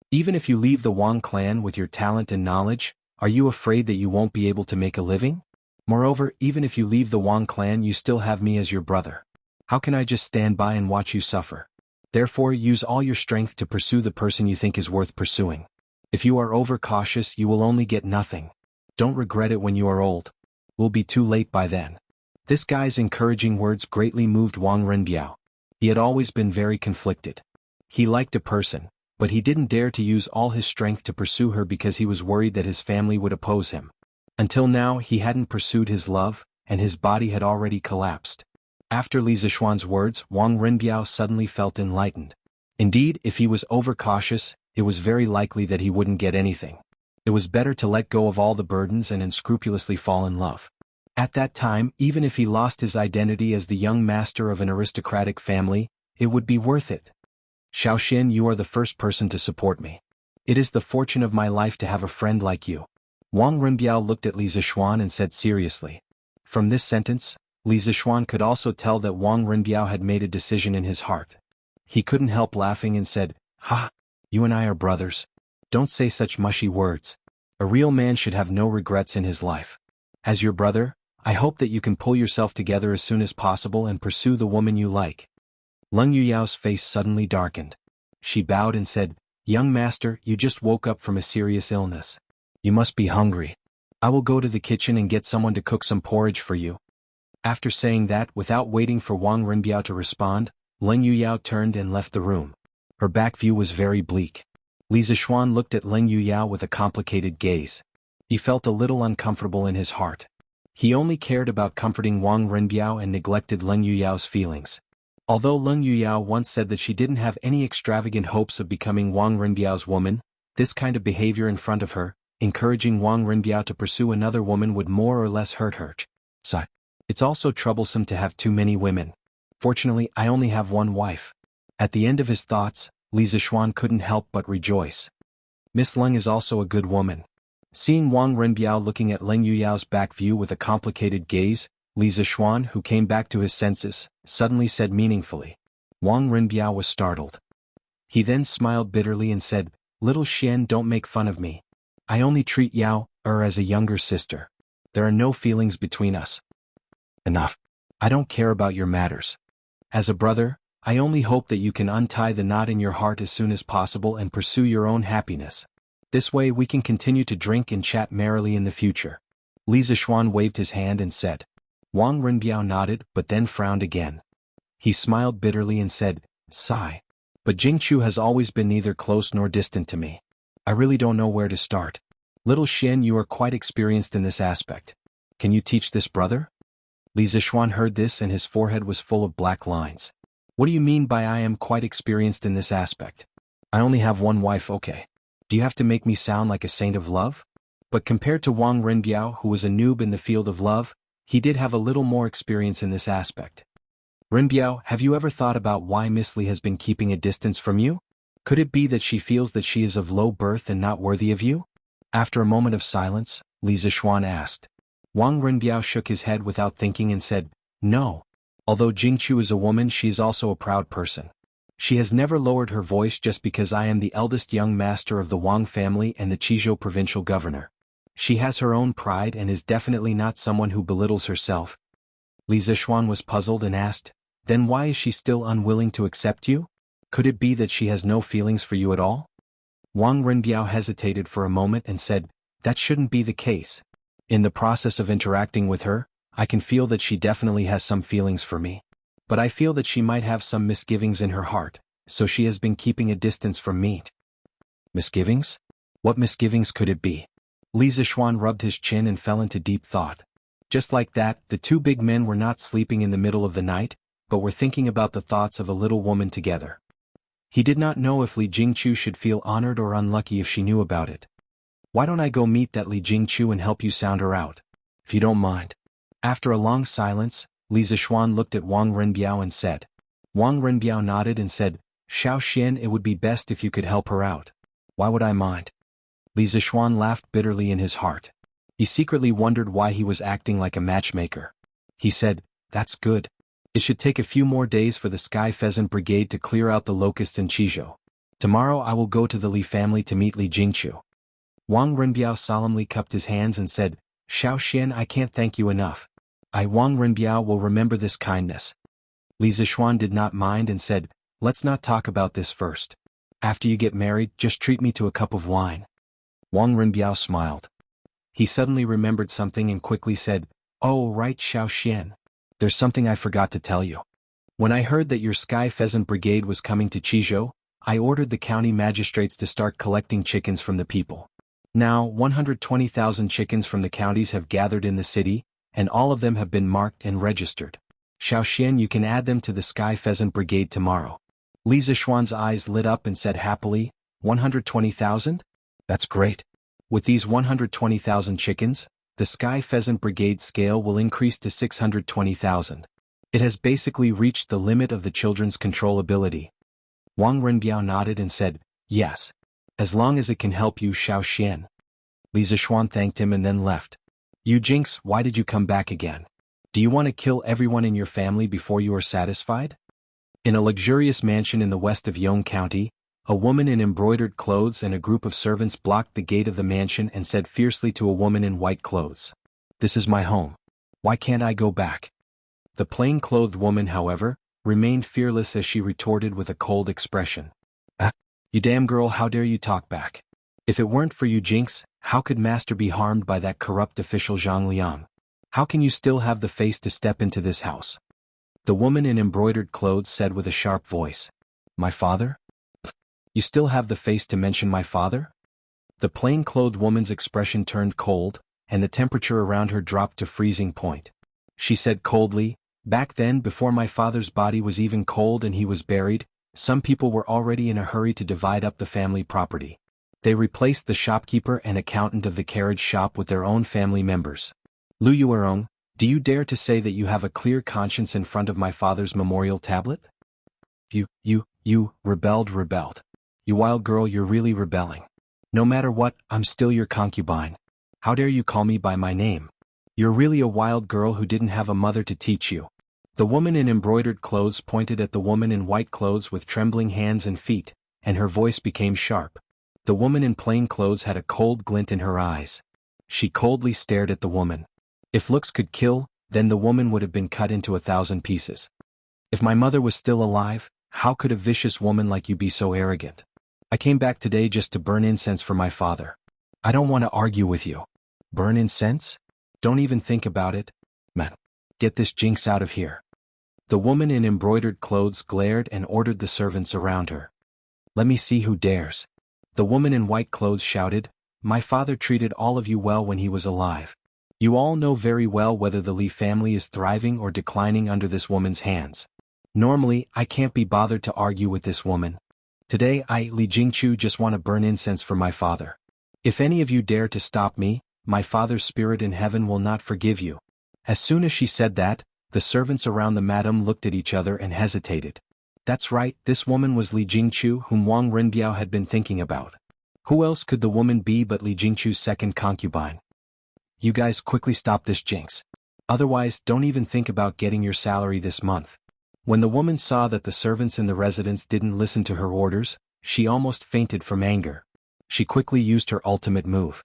Even if you leave the Wang clan with your talent and knowledge, are you afraid that you won't be able to make a living? Moreover, even if you leave the Wang clan, you still have me as your brother. How can I just stand by and watch you suffer? Therefore, use all your strength to pursue the person you think is worth pursuing. If you are overcautious, you will only get nothing. Don't regret it when you are old. We'll be too late by then." This guy's encouraging words greatly moved Wang Rinbiao. He had always been very conflicted. He liked a person, but he didn't dare to use all his strength to pursue her because he was worried that his family would oppose him. Until now, he hadn't pursued his love, and his body had already collapsed. After Li Zixuan's words, Wang Rinbiao suddenly felt enlightened. Indeed, if he was overcautious, it was very likely that he wouldn't get anything. It was better to let go of all the burdens and unscrupulously fall in love. At that time, even if he lost his identity as the young master of an aristocratic family, it would be worth it. "Xiaoxian, you are the first person to support me. It is the fortune of my life to have a friend like you." Wang Rinbiao looked at Li Zixuan and said seriously. From this sentence, Li Zixuan could also tell that Wang Rinbiao had made a decision in his heart. He couldn't help laughing and said, "Ha! You and I are brothers. Don't say such mushy words. A real man should have no regrets in his life. As your brother, I hope that you can pull yourself together as soon as possible and pursue the woman you like." Leng Yuyao's face suddenly darkened. She bowed and said, "Young master, you just woke up from a serious illness. You must be hungry. I will go to the kitchen and get someone to cook some porridge for you." After saying that, without waiting for Wang Rinbiao to respond, Leng Yuyao turned and left the room. Her back view was very bleak. Li Zixuan looked at Leng Yuyao with a complicated gaze. He felt a little uncomfortable in his heart. He only cared about comforting Wang Rinbiao and neglected Leng Yuyao's feelings. Although Leng Yuyao once said that she didn't have any extravagant hopes of becoming Wang Rinbiao's woman, this kind of behavior in front of her, encouraging Wang Rinbiao to pursue another woman, would more or less hurt her. So, it's also troublesome to have too many women. Fortunately, I only have one wife. At the end of his thoughts, Li Zixuan couldn't help but rejoice. Miss Leng is also a good woman. Seeing Wang Rinbiao looking at Leng Yuyao's back view with a complicated gaze, Li Zixuan, who came back to his senses, suddenly said meaningfully. Wang Rinbiao was startled. He then smiled bitterly and said, "Little Xian, don't make fun of me. I only treat Yao as a younger sister. There are no feelings between us." "Enough. I don't care about your matters. As a brother, I only hope that you can untie the knot in your heart as soon as possible and pursue your own happiness. This way we can continue to drink and chat merrily in the future." Li Zixuan waved his hand and said. Wang Rinbiao nodded but then frowned again. He smiled bitterly and said, "Sigh. But Jingchu has always been neither close nor distant to me. I really don't know where to start. Little Xian, you are quite experienced in this aspect. Can you teach this brother?" Li Zixuan heard this and his forehead was full of black lines. "What do you mean by I am quite experienced in this aspect? I only have one wife, okay. Do you have to make me sound like a saint of love?" But compared to Wang Rinbiao, who was a noob in the field of love, he did have a little more experience in this aspect. "Rinbiao, have you ever thought about why Miss Li has been keeping a distance from you? Could it be that she feels that she is of low birth and not worthy of you?" After a moment of silence, Li Zixuan asked. Wang Rinbiao shook his head without thinking and said, "No. Although Jingchu is a woman, she is also a proud person. She has never lowered her voice just because I am the eldest young master of the Wang family and the Qizhou provincial governor. She has her own pride and is definitely not someone who belittles herself. Li Zishuan was puzzled and asked, then why is she still unwilling to accept you? Could it be that she has no feelings for you at all? Wang Renbiao hesitated for a moment and said, that shouldn't be the case. In the process of interacting with her, I can feel that she definitely has some feelings for me. But I feel that she might have some misgivings in her heart, so she has been keeping a distance from me. Misgivings? What misgivings could it be? Li Zishuan rubbed his chin and fell into deep thought. Just like that, the two big men were not sleeping in the middle of the night, but were thinking about the thoughts of a little woman together. He did not know if Li Jingchu should feel honored or unlucky if she knew about it. Why don't I go meet that Li Jingchu and help you sound her out? If you don't mind. After a long silence, Li Zishuan looked at Wang Renbiao and said. Wang Renbiao nodded and said, Xiao Xian, it would be best if you could help her out. Why would I mind? Li Zishuan laughed bitterly in his heart. He secretly wondered why he was acting like a matchmaker. He said, that's good. It should take a few more days for the Sky Pheasant Brigade to clear out the locusts in Qizhou. Tomorrow I will go to the Li family to meet Li Jingchu. Wang Renbiao solemnly cupped his hands and said, Xiao Xian, I can't thank you enough. I, Wang Renbiao, will remember this kindness. Li Zishuan did not mind and said, let's not talk about this first. After you get married, just treat me to a cup of wine. Wang Renbiao smiled. He suddenly remembered something and quickly said, oh right, Xiao Xian. There's something I forgot to tell you. When I heard that your Sky Pheasant Brigade was coming to Qizhou, I ordered the county magistrates to start collecting chickens from the people. Now, 120,000 chickens from the counties have gathered in the city, and all of them have been marked and registered. Xiao Xian, you can add them to the Sky Pheasant Brigade tomorrow. Li Zishuan's eyes lit up and said happily, 120,000? That's great. With these 120,000 chickens, the Sky Pheasant Brigade scale will increase to 620,000. It has basically reached the limit of the children's control ability. Wang Renbiao nodded and said, yes. As long as it can help you, Xiao Xian. Li Zishuan thanked him and then left. You Jinx, why did you come back again? Do you want to kill everyone in your family before you are satisfied? In a luxurious mansion in the west of Yong County, a woman in embroidered clothes and a group of servants blocked the gate of the mansion and said fiercely to a woman in white clothes, this is my home. Why can't I go back? The plain-clothed woman, however, remained fearless as she retorted with a cold expression. You damn girl, how dare you talk back? If it weren't for you Jinx, how could Master be harmed by that corrupt official Zhang Liang? How can you still have the face to step into this house? The woman in embroidered clothes said with a sharp voice. My father? You still have the face to mention my father? The plain-clothed woman's expression turned cold, and the temperature around her dropped to freezing point. She said coldly, back then, before my father's body was even cold and he was buried, some people were already in a hurry to divide up the family property. They replaced the shopkeeper and accountant of the carriage shop with their own family members. Lu Yuerong, do you dare to say that you have a clear conscience in front of my father's memorial tablet? You rebelled. You wild girl, you're really rebelling. No matter what, I'm still your concubine. How dare you call me by my name? You're really a wild girl who didn't have a mother to teach you. The woman in embroidered clothes pointed at the woman in white clothes with trembling hands and feet, and her voice became sharp. The woman in plain clothes had a cold glint in her eyes. She coldly stared at the woman. If looks could kill, then the woman would have been cut into 1,000 pieces. If my mother was still alive, how could a vicious woman like you be so arrogant? I came back today just to burn incense for my father. I don't want to argue with you. Burn incense? Don't even think about it. Man, get this Jinx out of here. The woman in embroidered clothes glared and ordered the servants around her. Let me see who dares. The woman in white clothes shouted, my father treated all of you well when he was alive. You all know very well whether the Li family is thriving or declining under this woman's hands. Normally, I can't be bothered to argue with this woman. Today I, Li Jingchu, just want to burn incense for my father. If any of you dare to stop me, my father's spirit in heaven will not forgive you. As soon as she said that, the servants around the madam looked at each other and hesitated. That's right, this woman was Li Jingchu, whom Wang Renbiao had been thinking about. Who else could the woman be but Li Jingchu's second concubine? You guys quickly stop this Jinx. Otherwise, don't even think about getting your salary this month. When the woman saw that the servants in the residence didn't listen to her orders, she almost fainted from anger. She quickly used her ultimate move.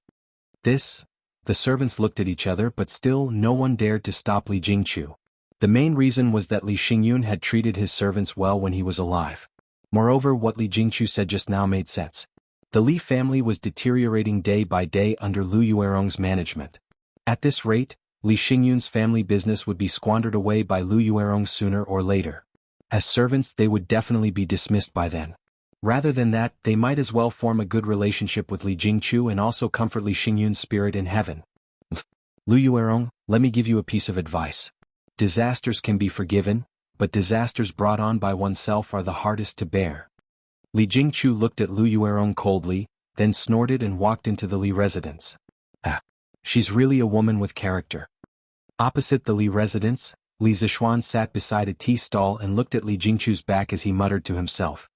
The servants looked at each other, but still no one dared to stop Li Jingqiu. The main reason was that Li Xingyun had treated his servants well when he was alive. Moreover, what Li Jingqiu said just now made sense. The Li family was deteriorating day by day under Lu Yuerong's management. At this rate, Li Xingyun's family business would be squandered away by Lu Yuerong sooner or later. As servants, they would definitely be dismissed by then. Rather than that, they might as well form a good relationship with Li Jingqiu and also comfort Li Xingyun's spirit in heaven. Lu Yuerong, let me give you a piece of advice. Disasters can be forgiven, but disasters brought on by oneself are the hardest to bear. Li Jingqiu looked at Lu Yuerong coldly, then snorted and walked into the Li residence. She's really a woman with character. Opposite the Li residence, Li Zishuan sat beside a tea stall and looked at Li Jingqiu's back as he muttered to himself.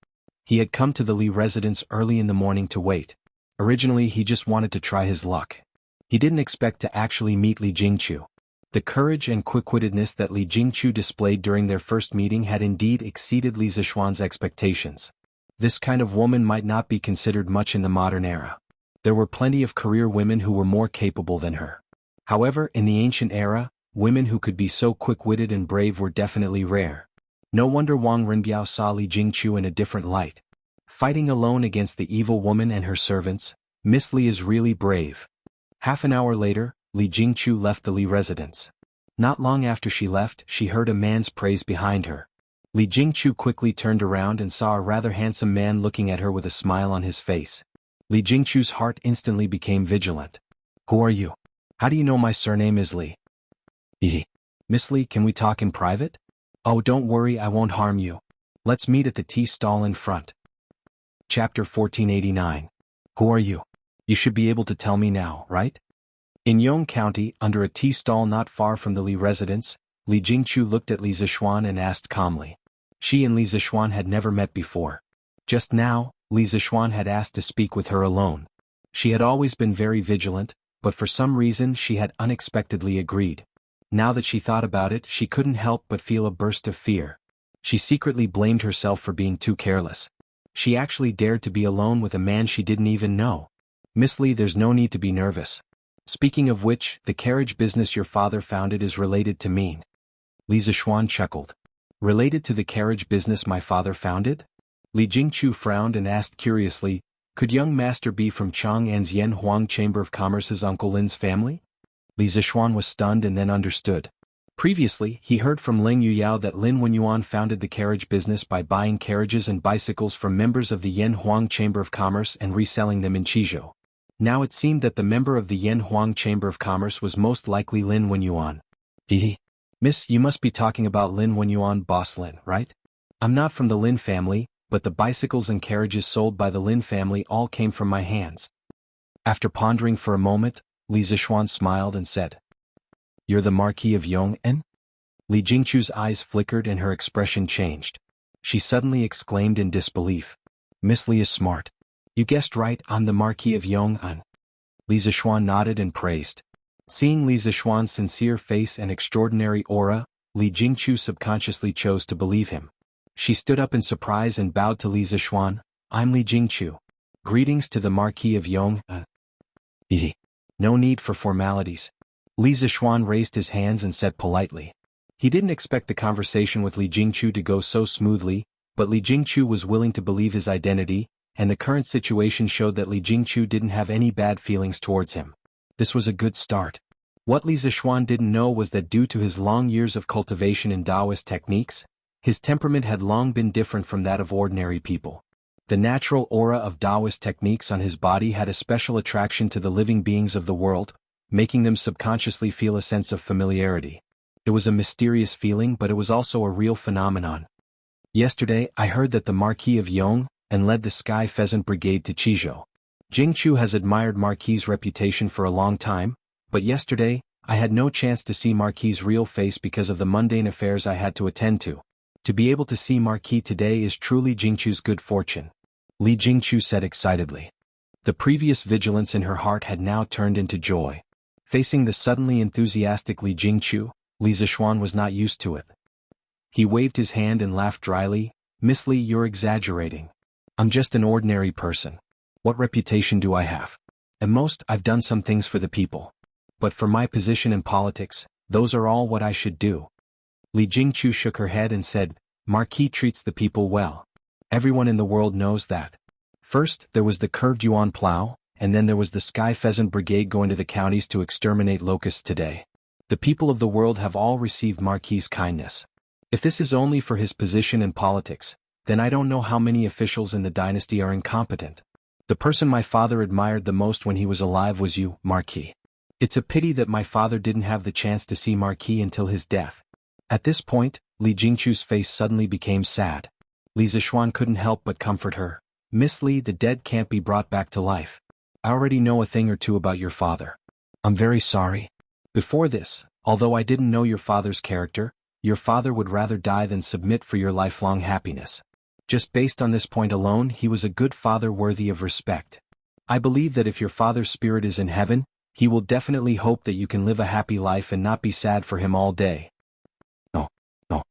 He had come to the Li residence early in the morning to wait. Originally he just wanted to try his luck. He didn't expect to actually meet Li Jingqiu. The courage and quick-wittedness that Li Jingqiu displayed during their first meeting had indeed exceeded Li Zishuan's expectations. This kind of woman might not be considered much in the modern era. There were plenty of career women who were more capable than her. However, in the ancient era, women who could be so quick-witted and brave were definitely rare. No wonder Wang Renbiao saw Li Jingqiu in a different light. Fighting alone against the evil woman and her servants, Miss Li is really brave. Half an hour later, Li Jingqiu left the Li residence. Not long after she left, she heard a man's praise behind her. Li Jingqiu quickly turned around and saw a rather handsome man looking at her with a smile on his face. Li Jingqiu's heart instantly became vigilant. Who are you? How do you know my surname is Li? Miss Li, can we talk in private? Oh, don't worry, I won't harm you. Let's meet at the tea stall in front. Chapter 1489. Who are you? You should be able to tell me now, right? In Yong County, under a tea stall not far from the Li residence, Li Jingqiu looked at Li Zishuan and asked calmly. She and Li Zishuan had never met before. Just now, Li Zishuan had asked to speak with her alone. She had always been very vigilant, but for some reason she had unexpectedly agreed. Now that she thought about it, she couldn't help but feel a burst of fear. She secretly blamed herself for being too careless. She actually dared to be alone with a man she didn't even know. Miss Li, there's no need to be nervous. Speaking of which, the carriage business your father founded is related to me. Li Zishuan chuckled. Related to the carriage business my father founded? Li Jingqiu frowned and asked curiously, could young master be from Chang'an's Yan Huang Chamber of Commerce's Uncle Lin's family? Li Zishuan was stunned and then understood. Previously, he heard from Ling Yuyao that Lin Wenyuan founded the carriage business by buying carriages and bicycles from members of the Yan Huang Chamber of Commerce and reselling them in Qizhou. Now it seemed that the member of the Yan Huang Chamber of Commerce was most likely Lin Wenyuan. Miss, you must be talking about Lin Wenyuan, boss Lin, right? I'm not from the Lin family, but the bicycles and carriages sold by the Lin family all came from my hands. After pondering for a moment, Li Zishuan smiled and said, You're the Marquis of Yong'an? Li Jingqiu's eyes flickered and her expression changed. She suddenly exclaimed in disbelief. Miss Li is smart. You guessed right, I'm the Marquis of Yong'an. Li Zishuan nodded and praised. Seeing Li Zishuan's sincere face and extraordinary aura, Li Jingqiu subconsciously chose to believe him. She stood up in surprise and bowed to Li Zishuan. I'm Li Jingqiu. Greetings to the Marquis of Yong'an. No need for formalities. Li Zishuan raised his hands and said politely. He didn't expect the conversation with Li Jingqiu to go so smoothly, but Li Jingqiu was willing to believe his identity, and the current situation showed that Li Jingqiu didn't have any bad feelings towards him. This was a good start. What Li Zishuan didn't know was that due to his long years of cultivation in Taoist techniques, his temperament had long been different from that of ordinary people. The natural aura of Taoist techniques on his body had a special attraction to the living beings of the world, making them subconsciously feel a sense of familiarity. It was a mysterious feeling, but it was also a real phenomenon. Yesterday, I heard that the Marquis of Yong'an led the Sky Pheasant Brigade to Qizhou. Jingqiu has admired Marquis' reputation for a long time, but yesterday, I had no chance to see Marquis' real face because of the mundane affairs I had to attend to. To be able to see Marquis today is truly Jingqiu's good fortune. Li Jingqiu said excitedly. The previous vigilance in her heart had now turned into joy. Facing the suddenly enthusiastic Li Jingqiu, Li Zishuan was not used to it. He waved his hand and laughed dryly. "Miss Li, you're exaggerating. I'm just an ordinary person. What reputation do I have? At most, I've done some things for the people. But for my position in politics, those are all what I should do." Li Jingqiu shook her head and said, "Marquis treats the people well. Everyone in the world knows that. First, there was the curved yuan plow, and then there was the sky pheasant brigade going to the counties to exterminate locusts today. The people of the world have all received Marquis's kindness. If this is only for his position in politics, then I don't know how many officials in the dynasty are incompetent. The person my father admired the most when he was alive was you, Marquis. It's a pity that my father didn't have the chance to see Marquis until his death." At this point, Li Jingqiu's face suddenly became sad. Li Zishuan couldn't help but comfort her. "Miss Li, the dead can't be brought back to life. I already know a thing or two about your father. I'm very sorry. Before this, although I didn't know your father's character, your father would rather die than submit for your lifelong happiness. Just based on this point alone, he was a good father worthy of respect. I believe that if your father's spirit is in heaven, he will definitely hope that you can live a happy life and not be sad for him all day." "No, no."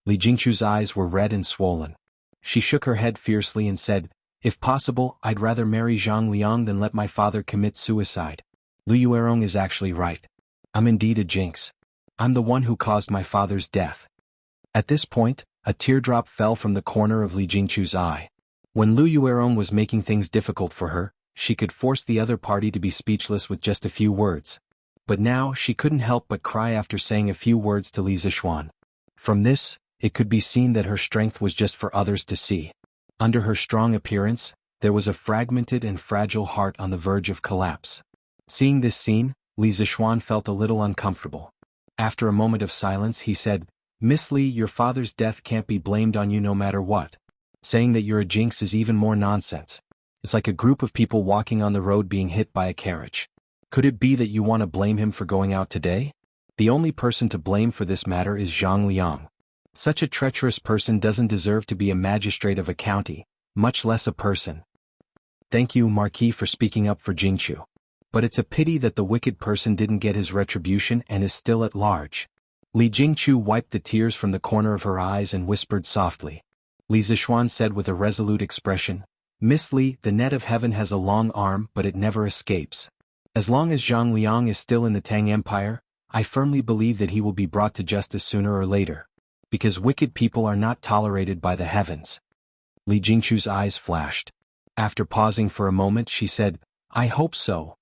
Li Jingqiu's eyes were red and swollen. She shook her head fiercely and said, "If possible, I'd rather marry Zhang Liang than let my father commit suicide. Lu Yuerong is actually right. I'm indeed a jinx. I'm the one who caused my father's death." At this point, a teardrop fell from the corner of Li Jingqiu's eye. When Lu Yuerong was making things difficult for her, she could force the other party to be speechless with just a few words. But now she couldn't help but cry after saying a few words to Li Zishuan. From this, it could be seen that her strength was just for others to see. Under her strong appearance, there was a fragmented and fragile heart on the verge of collapse. Seeing this scene, Li Zishuan felt a little uncomfortable. After a moment of silence, he said, "Miss Li, your father's death can't be blamed on you no matter what. Saying that you're a jinx is even more nonsense. It's like a group of people walking on the road being hit by a carriage. Could it be that you want to blame him for going out today? The only person to blame for this matter is Zhang Liang. Such a treacherous person doesn't deserve to be a magistrate of a county, much less a person." "Thank you, Marquis, for speaking up for Jingqiu. But it's a pity that the wicked person didn't get his retribution and is still at large." Li Jingqiu wiped the tears from the corner of her eyes and whispered softly. Li Zishuan said with a resolute expression, "Miss Li, the net of heaven has a long arm but it never escapes. As long as Zhang Liang is still in the Tang Empire, I firmly believe that he will be brought to justice sooner or later. Because wicked people are not tolerated by the heavens." Li Jingqiu's eyes flashed. After pausing for a moment, she said, "I hope so."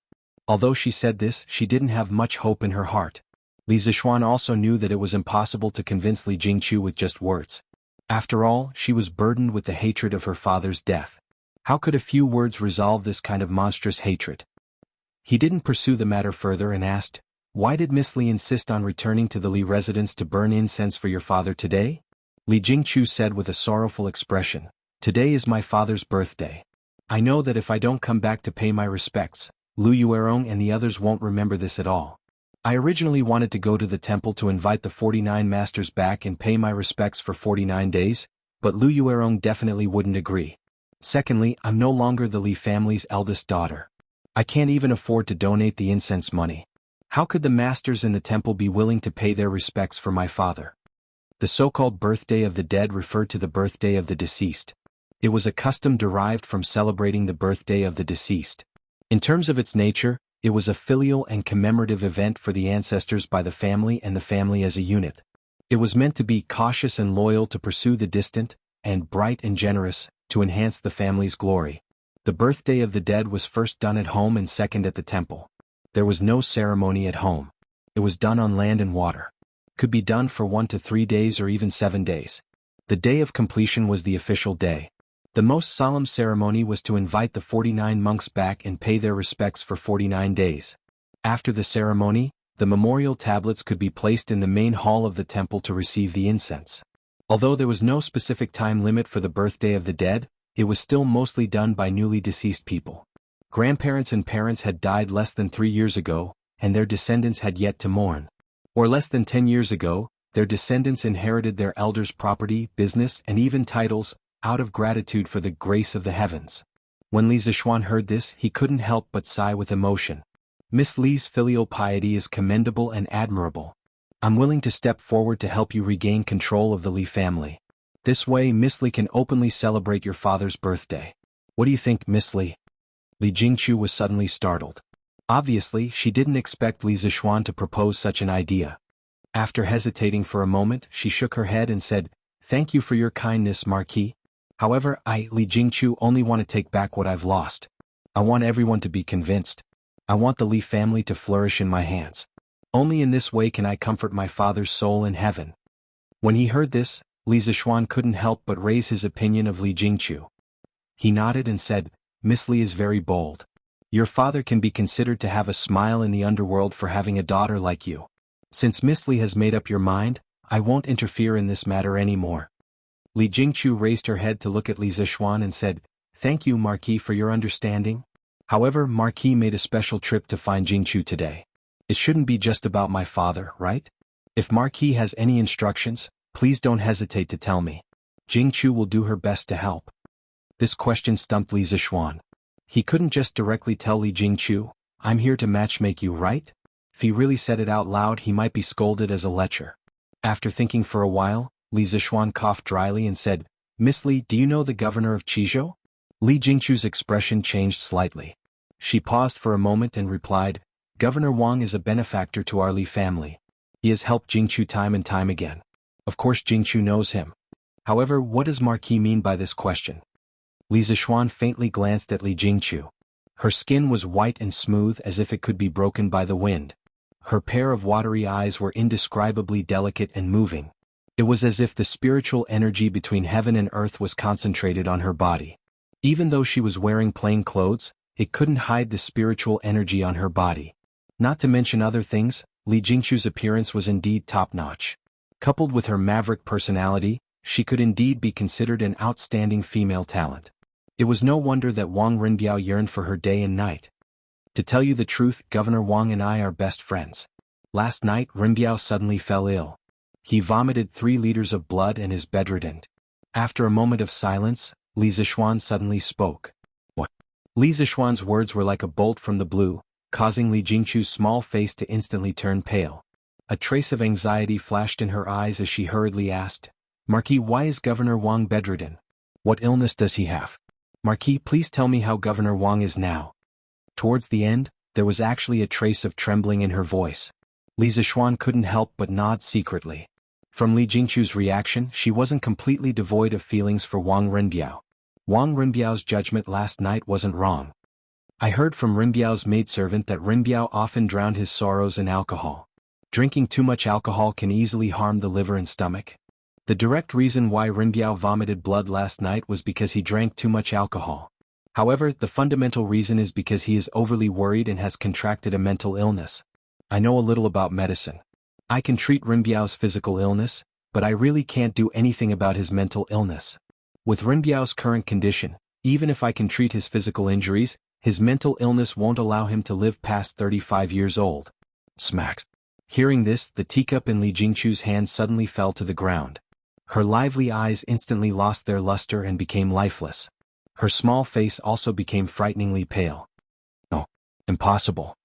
Although she said this, she didn't have much hope in her heart. Li Zishuan also knew that it was impossible to convince Li Jingqiu with just words. After all, she was burdened with the hatred of her father's death. How could a few words resolve this kind of monstrous hatred? He didn't pursue the matter further and asked, "Why did Miss Li insist on returning to the Li residence to burn incense for your father today?" Li Jingqiu said with a sorrowful expression, "Today is my father's birthday. I know that if I don't come back to pay my respects, Lu Yuerong and the others won't remember this at all. I originally wanted to go to the temple to invite the 49 masters back and pay my respects for 49 days, but Lu Yuerong definitely wouldn't agree. Secondly, I'm no longer the Li family's eldest daughter. I can't even afford to donate the incense money. How could the masters in the temple be willing to pay their respects for my father?" The so-called birthday of the dead referred to the birthday of the deceased. It was a custom derived from celebrating the birthday of the deceased. In terms of its nature, it was a filial and commemorative event for the ancestors by the family and the family as a unit. It was meant to be cautious and loyal to pursue the distant, and bright and generous, to enhance the family's glory. The birthday of the dead was first done at home and second at the temple. There was no ceremony at home. It was done on land and water. Could be done for 1 to 3 days or even 7 days. The day of completion was the official day. The most solemn ceremony was to invite the 49 monks back and pay their respects for 49 days. After the ceremony, the memorial tablets could be placed in the main hall of the temple to receive the incense. Although there was no specific time limit for the birthday of the dead, it was still mostly done by newly deceased people. Grandparents and parents had died less than 3 years ago, and their descendants had yet to mourn. Or less than 10 years ago, their descendants inherited their elders' property, business, and even titles, out of gratitude for the grace of the heavens. When Li Zishuan heard this, he couldn't help but sigh with emotion. Miss Li's filial piety is commendable and admirable. I'm willing to step forward to help you regain control of the Li family. This way Miss Li can openly celebrate your father's birthday. What do you think, Miss Li? Li Jingqiu was suddenly startled. Obviously, she didn't expect Li Zixuan to propose such an idea. After hesitating for a moment, she shook her head and said, "Thank you for your kindness, Marquis. However, Li Jingqiu, only want to take back what I've lost. I want everyone to be convinced. I want the Li family to flourish in my hands. Only in this way can I comfort my father's soul in heaven." When he heard this, Li Zixuan couldn't help but raise his opinion of Li Jingqiu. He nodded and said, "Miss Li is very bold. Your father can be considered to have a smile in the underworld for having a daughter like you. Since Miss Li has made up your mind, I won't interfere in this matter anymore." Li Jingqiu raised her head to look at Li Zixuan and said, "Thank you, Marquis, for your understanding. However, Marquis made a special trip to find Jingqiu today. It shouldn't be just about my father, right? If Marquis has any instructions, please don't hesitate to tell me. Jingqiu will do her best to help." This question stumped Li Zixuan. He couldn't just directly tell Li Jingqiu, "I'm here to matchmake you, right?" If he really said it out loud, he might be scolded as a lecher. After thinking for a while, Li Zixuan coughed dryly and said, "Miss Li, do you know the governor of Qizhou?" Li Jingqiu's expression changed slightly. She paused for a moment and replied, "Governor Wang is a benefactor to our Li family. He has helped Jingqiu time and time again. Of course Jingqiu knows him. However, what does Marquis mean by this question?" Li Zixuan faintly glanced at Li Jingqiu. Her skin was white and smooth as if it could be broken by the wind. Her pair of watery eyes were indescribably delicate and moving. It was as if the spiritual energy between heaven and earth was concentrated on her body. Even though she was wearing plain clothes, it couldn't hide the spiritual energy on her body. Not to mention other things, Li Jingqiu's appearance was indeed top-notch. Coupled with her maverick personality, she could indeed be considered an outstanding female talent. It was no wonder that Wang Rinbiao yearned for her day and night. To tell you the truth, Governor Wang and I are best friends. Last night Rinbiao suddenly fell ill. He vomited 3 liters of blood and is bedridden. After a moment of silence, Li Zixuan suddenly spoke. "What?" Li Zixuan's words were like a bolt from the blue, causing Li Jingqiu's small face to instantly turn pale. A trace of anxiety flashed in her eyes as she hurriedly asked, "Marquis, why is Governor Wang bedridden? What illness does he have? Marquis, please tell me how Governor Wang is now." Towards the end, there was actually a trace of trembling in her voice. Li Zixuan couldn't help but nod secretly. From Li Jingqiu's reaction, she wasn't completely devoid of feelings for Wang Rinbiao. Wang Rinbiao's judgment last night wasn't wrong. I heard from Rinbiao's maidservant that Rinbiao often drowned his sorrows in alcohol. Drinking too much alcohol can easily harm the liver and stomach. The direct reason why Rinbiao vomited blood last night was because he drank too much alcohol. However, the fundamental reason is because he is overly worried and has contracted a mental illness. I know a little about medicine. I can treat Rinbiao's physical illness, but I really can't do anything about his mental illness. With Rinbiao's current condition, even if I can treat his physical injuries, his mental illness won't allow him to live past 35 years old. Smacks. Hearing this, the teacup in Li Jingqiu's hand suddenly fell to the ground. Her lively eyes instantly lost their luster and became lifeless. Her small face also became frighteningly pale. "Oh, impossible.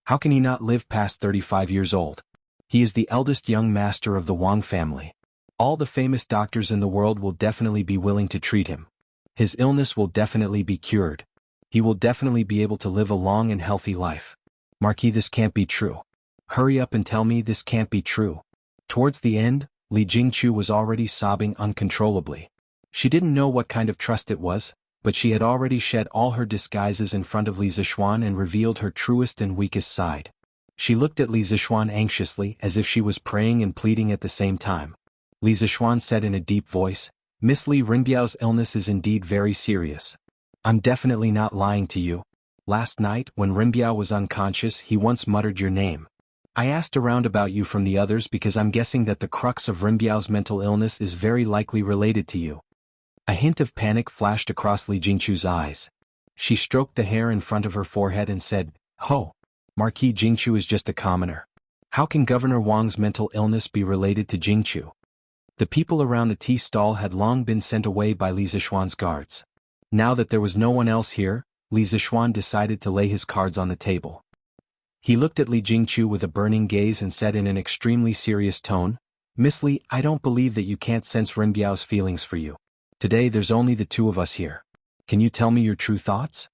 How can he not live past 35 years old? He is the eldest young master of the Wang family. All the famous doctors in the world will definitely be willing to treat him. His illness will definitely be cured. He will definitely be able to live a long and healthy life. Marquis, this can't be true. Hurry up and tell me this can't be true." Towards the end, Li Jingqiu was already sobbing uncontrollably. She didn't know what kind of trust it was, but she had already shed all her disguises in front of Li Zixuan and revealed her truest and weakest side. She looked at Li Zixuan anxiously as if she was praying and pleading at the same time. Li Zixuan said in a deep voice, "Miss Li, Rinbiao's illness is indeed very serious. I'm definitely not lying to you. Last night, when Rinbiao was unconscious, he once muttered your name. I asked around about you from the others because I'm guessing that the crux of Rinbiao's mental illness is very likely related to you." A hint of panic flashed across Li Jingqiu's eyes. She stroked the hair in front of her forehead and said, "Ho! Marquis, Jingqiu is just a commoner. How can Governor Wang's mental illness be related to Jingqiu?" The people around the tea stall had long been sent away by Li Zixuan's guards. Now that there was no one else here, Li Zixuan decided to lay his cards on the table. He looked at Li Jingchu with a burning gaze and said in an extremely serious tone, "Miss Li, I don't believe that you can't sense Renbiao's feelings for you. Today there's only the two of us here. Can you tell me your true thoughts?"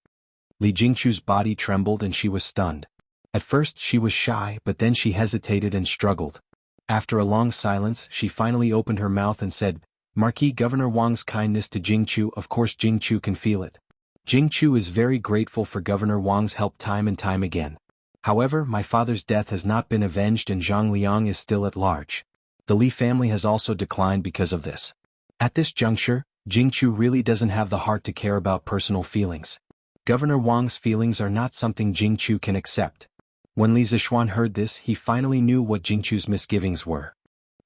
Li Jingchu's body trembled and she was stunned. At first she was shy, but then she hesitated and struggled. After a long silence, she finally opened her mouth and said, "Marquis, Governor Wang's kindness to Jingchu, of course Jingchu can feel it. Jingchu is very grateful for Governor Wang's help time and time again. However, my father's death has not been avenged and Zhang Liang is still at large. The Li family has also declined because of this. At this juncture, Jingchu really doesn't have the heart to care about personal feelings. Governor Wang's feelings are not something Jingchu can accept." When Li Zishuan heard this, he finally knew what Jingchu's misgivings were.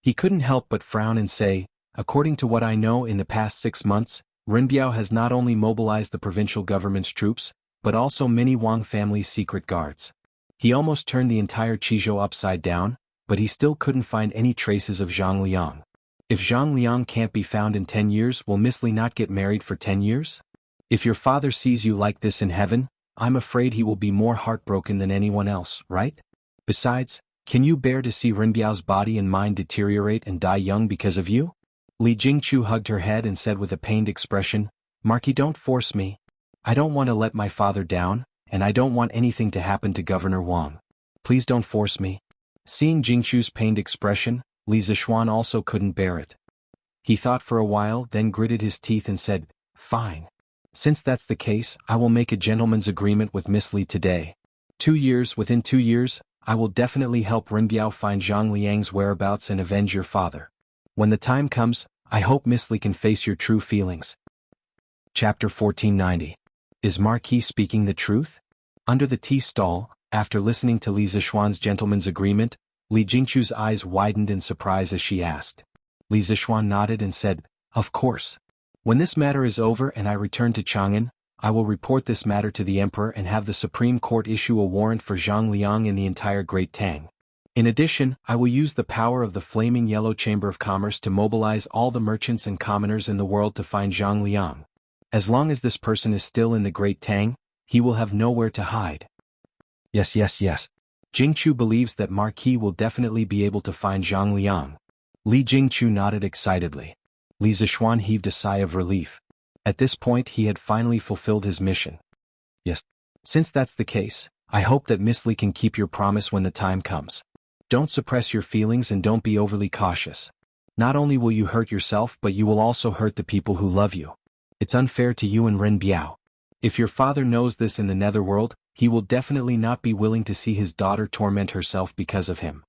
He couldn't help but frown and say, "According to what I know, in the past 6 months, Renbiao has not only mobilized the provincial government's troops, but also many Wang family's secret guards. He almost turned the entire Qizhou upside down, but he still couldn't find any traces of Zhang Liang. If Zhang Liang can't be found in 10 years, will Miss Li not get married for 10 years? If your father sees you like this in heaven, I'm afraid he will be more heartbroken than anyone else, right? Besides, can you bear to see Renbiao's body and mind deteriorate and die young because of you?" Li Jingchu hugged her head and said with a pained expression, "Marquis, don't force me. I don't want to let my father down, and I don't want anything to happen to Governor Wang. Please don't force me." Seeing Jingchu's pained expression, Li Zishuan also couldn't bear it. He thought for a while, then gritted his teeth and said, "Fine. Since that's the case, I will make a gentleman's agreement with Miss Li today. Within 2 years, I will definitely help Renbiao find Zhang Liang's whereabouts and avenge your father. When the time comes, I hope Miss Li can face your true feelings." Chapter 1490. Is Marquis speaking the truth? Under the tea stall, after listening to Li Zishuan's gentleman's agreement, Li Jingchu's eyes widened in surprise as she asked. Li Zishuan nodded and said, "Of course. When this matter is over and I return to Chang'an, I will report this matter to the emperor and have the Supreme Court issue a warrant for Zhang Liang in the entire Great Tang. In addition, I will use the power of the Flaming Yellow Chamber of Commerce to mobilize all the merchants and commoners in the world to find Zhang Liang. As long as this person is still in the Great Tang, he will have nowhere to hide." Yes. Jingchu believes that Marquis will definitely be able to find Zhang Liang. Li Jingchu nodded excitedly. Li Zishuan heaved a sigh of relief. At this point he had finally fulfilled his mission. "Yes. Since that's the case, I hope that Miss Li can keep your promise when the time comes. Don't suppress your feelings and don't be overly cautious. Not only will you hurt yourself, but you will also hurt the people who love you. It's unfair to you and Renbiao. If your father knows this in the netherworld, he will definitely not be willing to see his daughter torment herself because of him."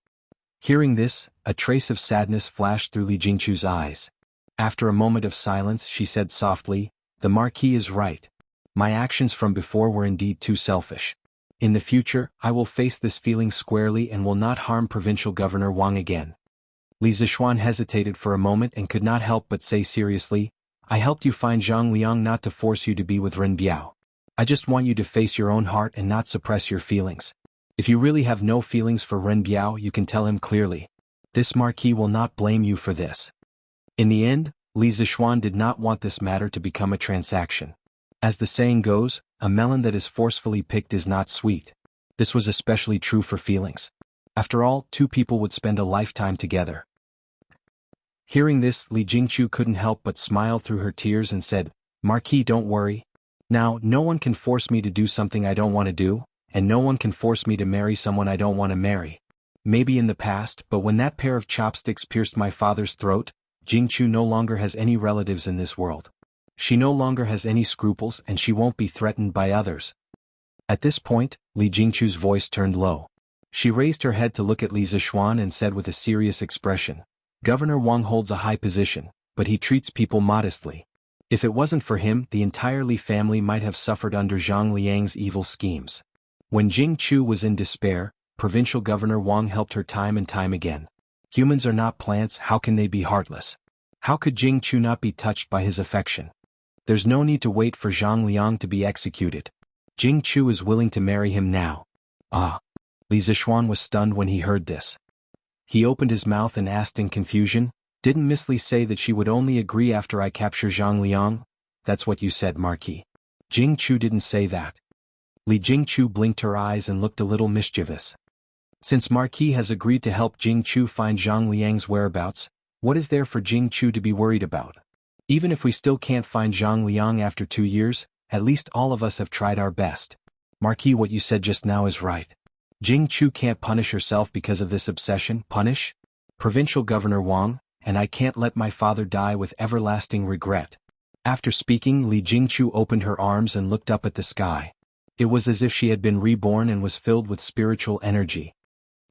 Hearing this, a trace of sadness flashed through Li Jingchu's eyes. After a moment of silence, she said softly, "The Marquis is right. My actions from before were indeed too selfish. In the future, I will face this feeling squarely and will not harm Provincial Governor Wang again." Li Zishuan hesitated for a moment and could not help but say seriously, "I helped you find Zhang Liang not to force you to be with Renbiao. I just want you to face your own heart and not suppress your feelings. If you really have no feelings for Renbiao, you can tell him clearly. This Marquis will not blame you for this." In the end, Li Zishuan did not want this matter to become a transaction. As the saying goes, a melon that is forcefully picked is not sweet. This was especially true for feelings. After all, two people would spend a lifetime together. Hearing this, Li Jingchu couldn't help but smile through her tears and said, "Marquis, don't worry. Now, no one can force me to do something I don't want to do, and no one can force me to marry someone I don't want to marry. Maybe in the past, but when that pair of chopsticks pierced my father's throat, Jingchu no longer has any relatives in this world. She no longer has any scruples and she won't be threatened by others." At this point, Li Jingchu's voice turned low. She raised her head to look at Li Zishuan and said with a serious expression, "Governor Wang holds a high position, but he treats people modestly. If it wasn't for him, the entire Li family might have suffered under Zhang Liang's evil schemes. When Jingchu was in despair, Provincial Governor Wang helped her time and time again. Humans are not plants, how can they be heartless? How could Jingchu not be touched by his affection? There's no need to wait for Zhang Liang to be executed. Jingchu is willing to marry him now." Ah! Li Zishuan was stunned when he heard this. He opened his mouth and asked in confusion, "Didn't Miss Li say that she would only agree after I capture Zhang Liang?" "That's what you said, Marquis." "Jingchu didn't say that." Li Jingchu blinked her eyes and looked a little mischievous. Since Marquis has agreed to help Jingchu find Zhang Liang's whereabouts, what is there for Jingchu to be worried about? Even if we still can't find Zhang Liang after 2 years, at least all of us have tried our best. Marquis, what you said just now is right. Jingchu can't punish herself because of this obsession. Punish? Provincial Governor Wang, and I can't let my father die with everlasting regret. After speaking, Li Jingchu opened her arms and looked up at the sky. It was as if she had been reborn and was filled with spiritual energy.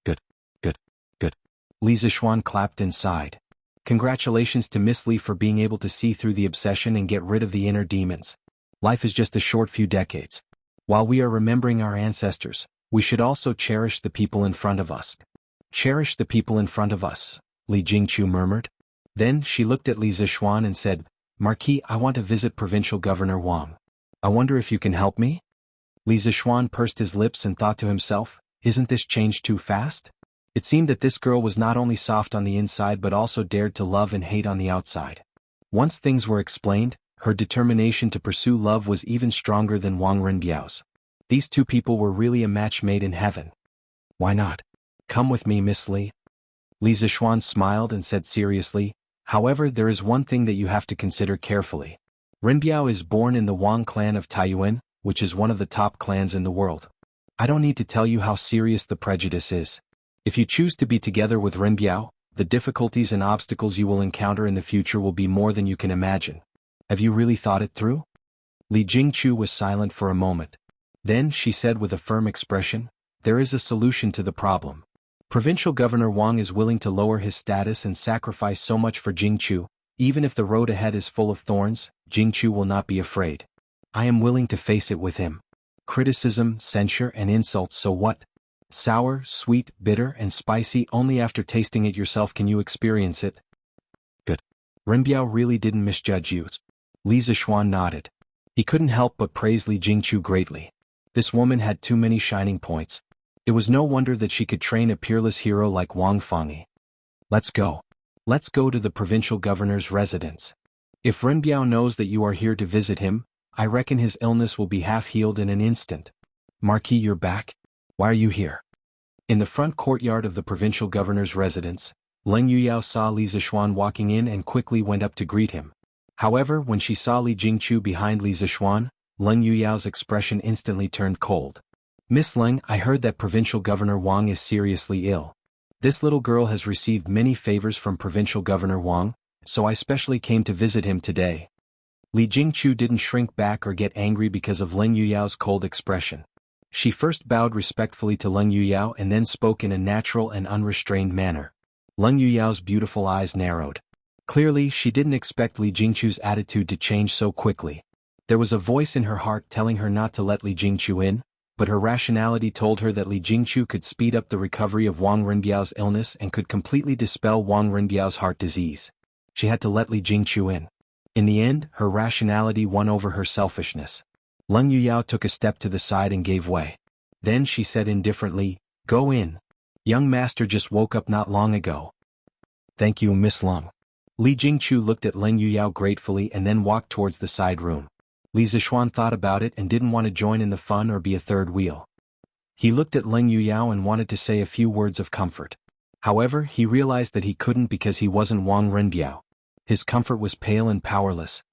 Good, good, good. Li Zixuan clapped and sighed. Congratulations to Miss Li for being able to see through the obsession and get rid of the inner demons. Life is just a short few decades. While we are remembering our ancestors, we should also cherish the people in front of us. Cherish the people in front of us, Li Jingchu murmured. Then she looked at Li Zixuan and said, Marquis, I want to visit Provincial Governor Wang. I wonder if you can help me? Li Zixuan pursed his lips and thought to himself, isn't this change too fast? It seemed that this girl was not only soft on the inside but also dared to love and hate on the outside. Once things were explained, her determination to pursue love was even stronger than Wang Renbiao's. These two people were really a match made in heaven. Why not? Come with me, Miss Li. Li Zixuan smiled and said seriously, however, there is one thing that you have to consider carefully. Renbiao is born in the Wang clan of Taiyuan, which is one of the top clans in the world. I don't need to tell you how serious the prejudice is. If you choose to be together with Renbiao, the difficulties and obstacles you will encounter in the future will be more than you can imagine. Have you really thought it through? Li Jingchu was silent for a moment. Then she said with a firm expression, there is a solution to the problem. Provincial Governor Wang is willing to lower his status and sacrifice so much for Jingchu. Even if the road ahead is full of thorns, Jingchu will not be afraid. I am willing to face it with him. Criticism, censure, and insults, so what? Sour, sweet, bitter, and spicy, only after tasting it yourself can you experience it. Good. Renbiao really didn't misjudge you. Li Zixuan nodded. He couldn't help but praise Li Jingchu greatly. This woman had too many shining points. It was no wonder that she could train a peerless hero like Wang Fengyi. Let's go. Let's go to the provincial governor's residence. If Renbiao knows that you are here to visit him, I reckon his illness will be half healed in an instant. Marquis, you're back? Why are you here? In the front courtyard of the provincial governor's residence, Leng Yuyao saw Li Zixuan walking in and quickly went up to greet him. However, when she saw Li Jingchu behind Li Zixuan, Leng Yuyao's expression instantly turned cold. Miss Leng, I heard that Provincial Governor Wang is seriously ill. This little girl has received many favors from Provincial Governor Wang, so I specially came to visit him today. Li Jingchu didn't shrink back or get angry because of Leng Yuyao's cold expression. She first bowed respectfully to Leng Yuyao and then spoke in a natural and unrestrained manner. Leng Yuyao's beautiful eyes narrowed. Clearly, she didn't expect Li Jingchu's attitude to change so quickly. There was a voice in her heart telling her not to let Li Jingchu in, but her rationality told her that Li Jingchu could speed up the recovery of Wang Renbiao's illness and could completely dispel Wang Renbiao's heart disease. She had to let Li Jingchu in. In the end, her rationality won over her selfishness. Leng Yuyao took a step to the side and gave way. Then she said indifferently, go in. Young master just woke up not long ago. Thank you, Miss Leng. Li Jingchu looked at Leng Yuyao gratefully and then walked towards the side room. Li Zixuan thought about it and didn't want to join in the fun or be a third wheel. He looked at Leng Yuyao and wanted to say a few words of comfort. However, he realized that he couldn't because he wasn't Wang Renbiao. His comfort was pale and powerless.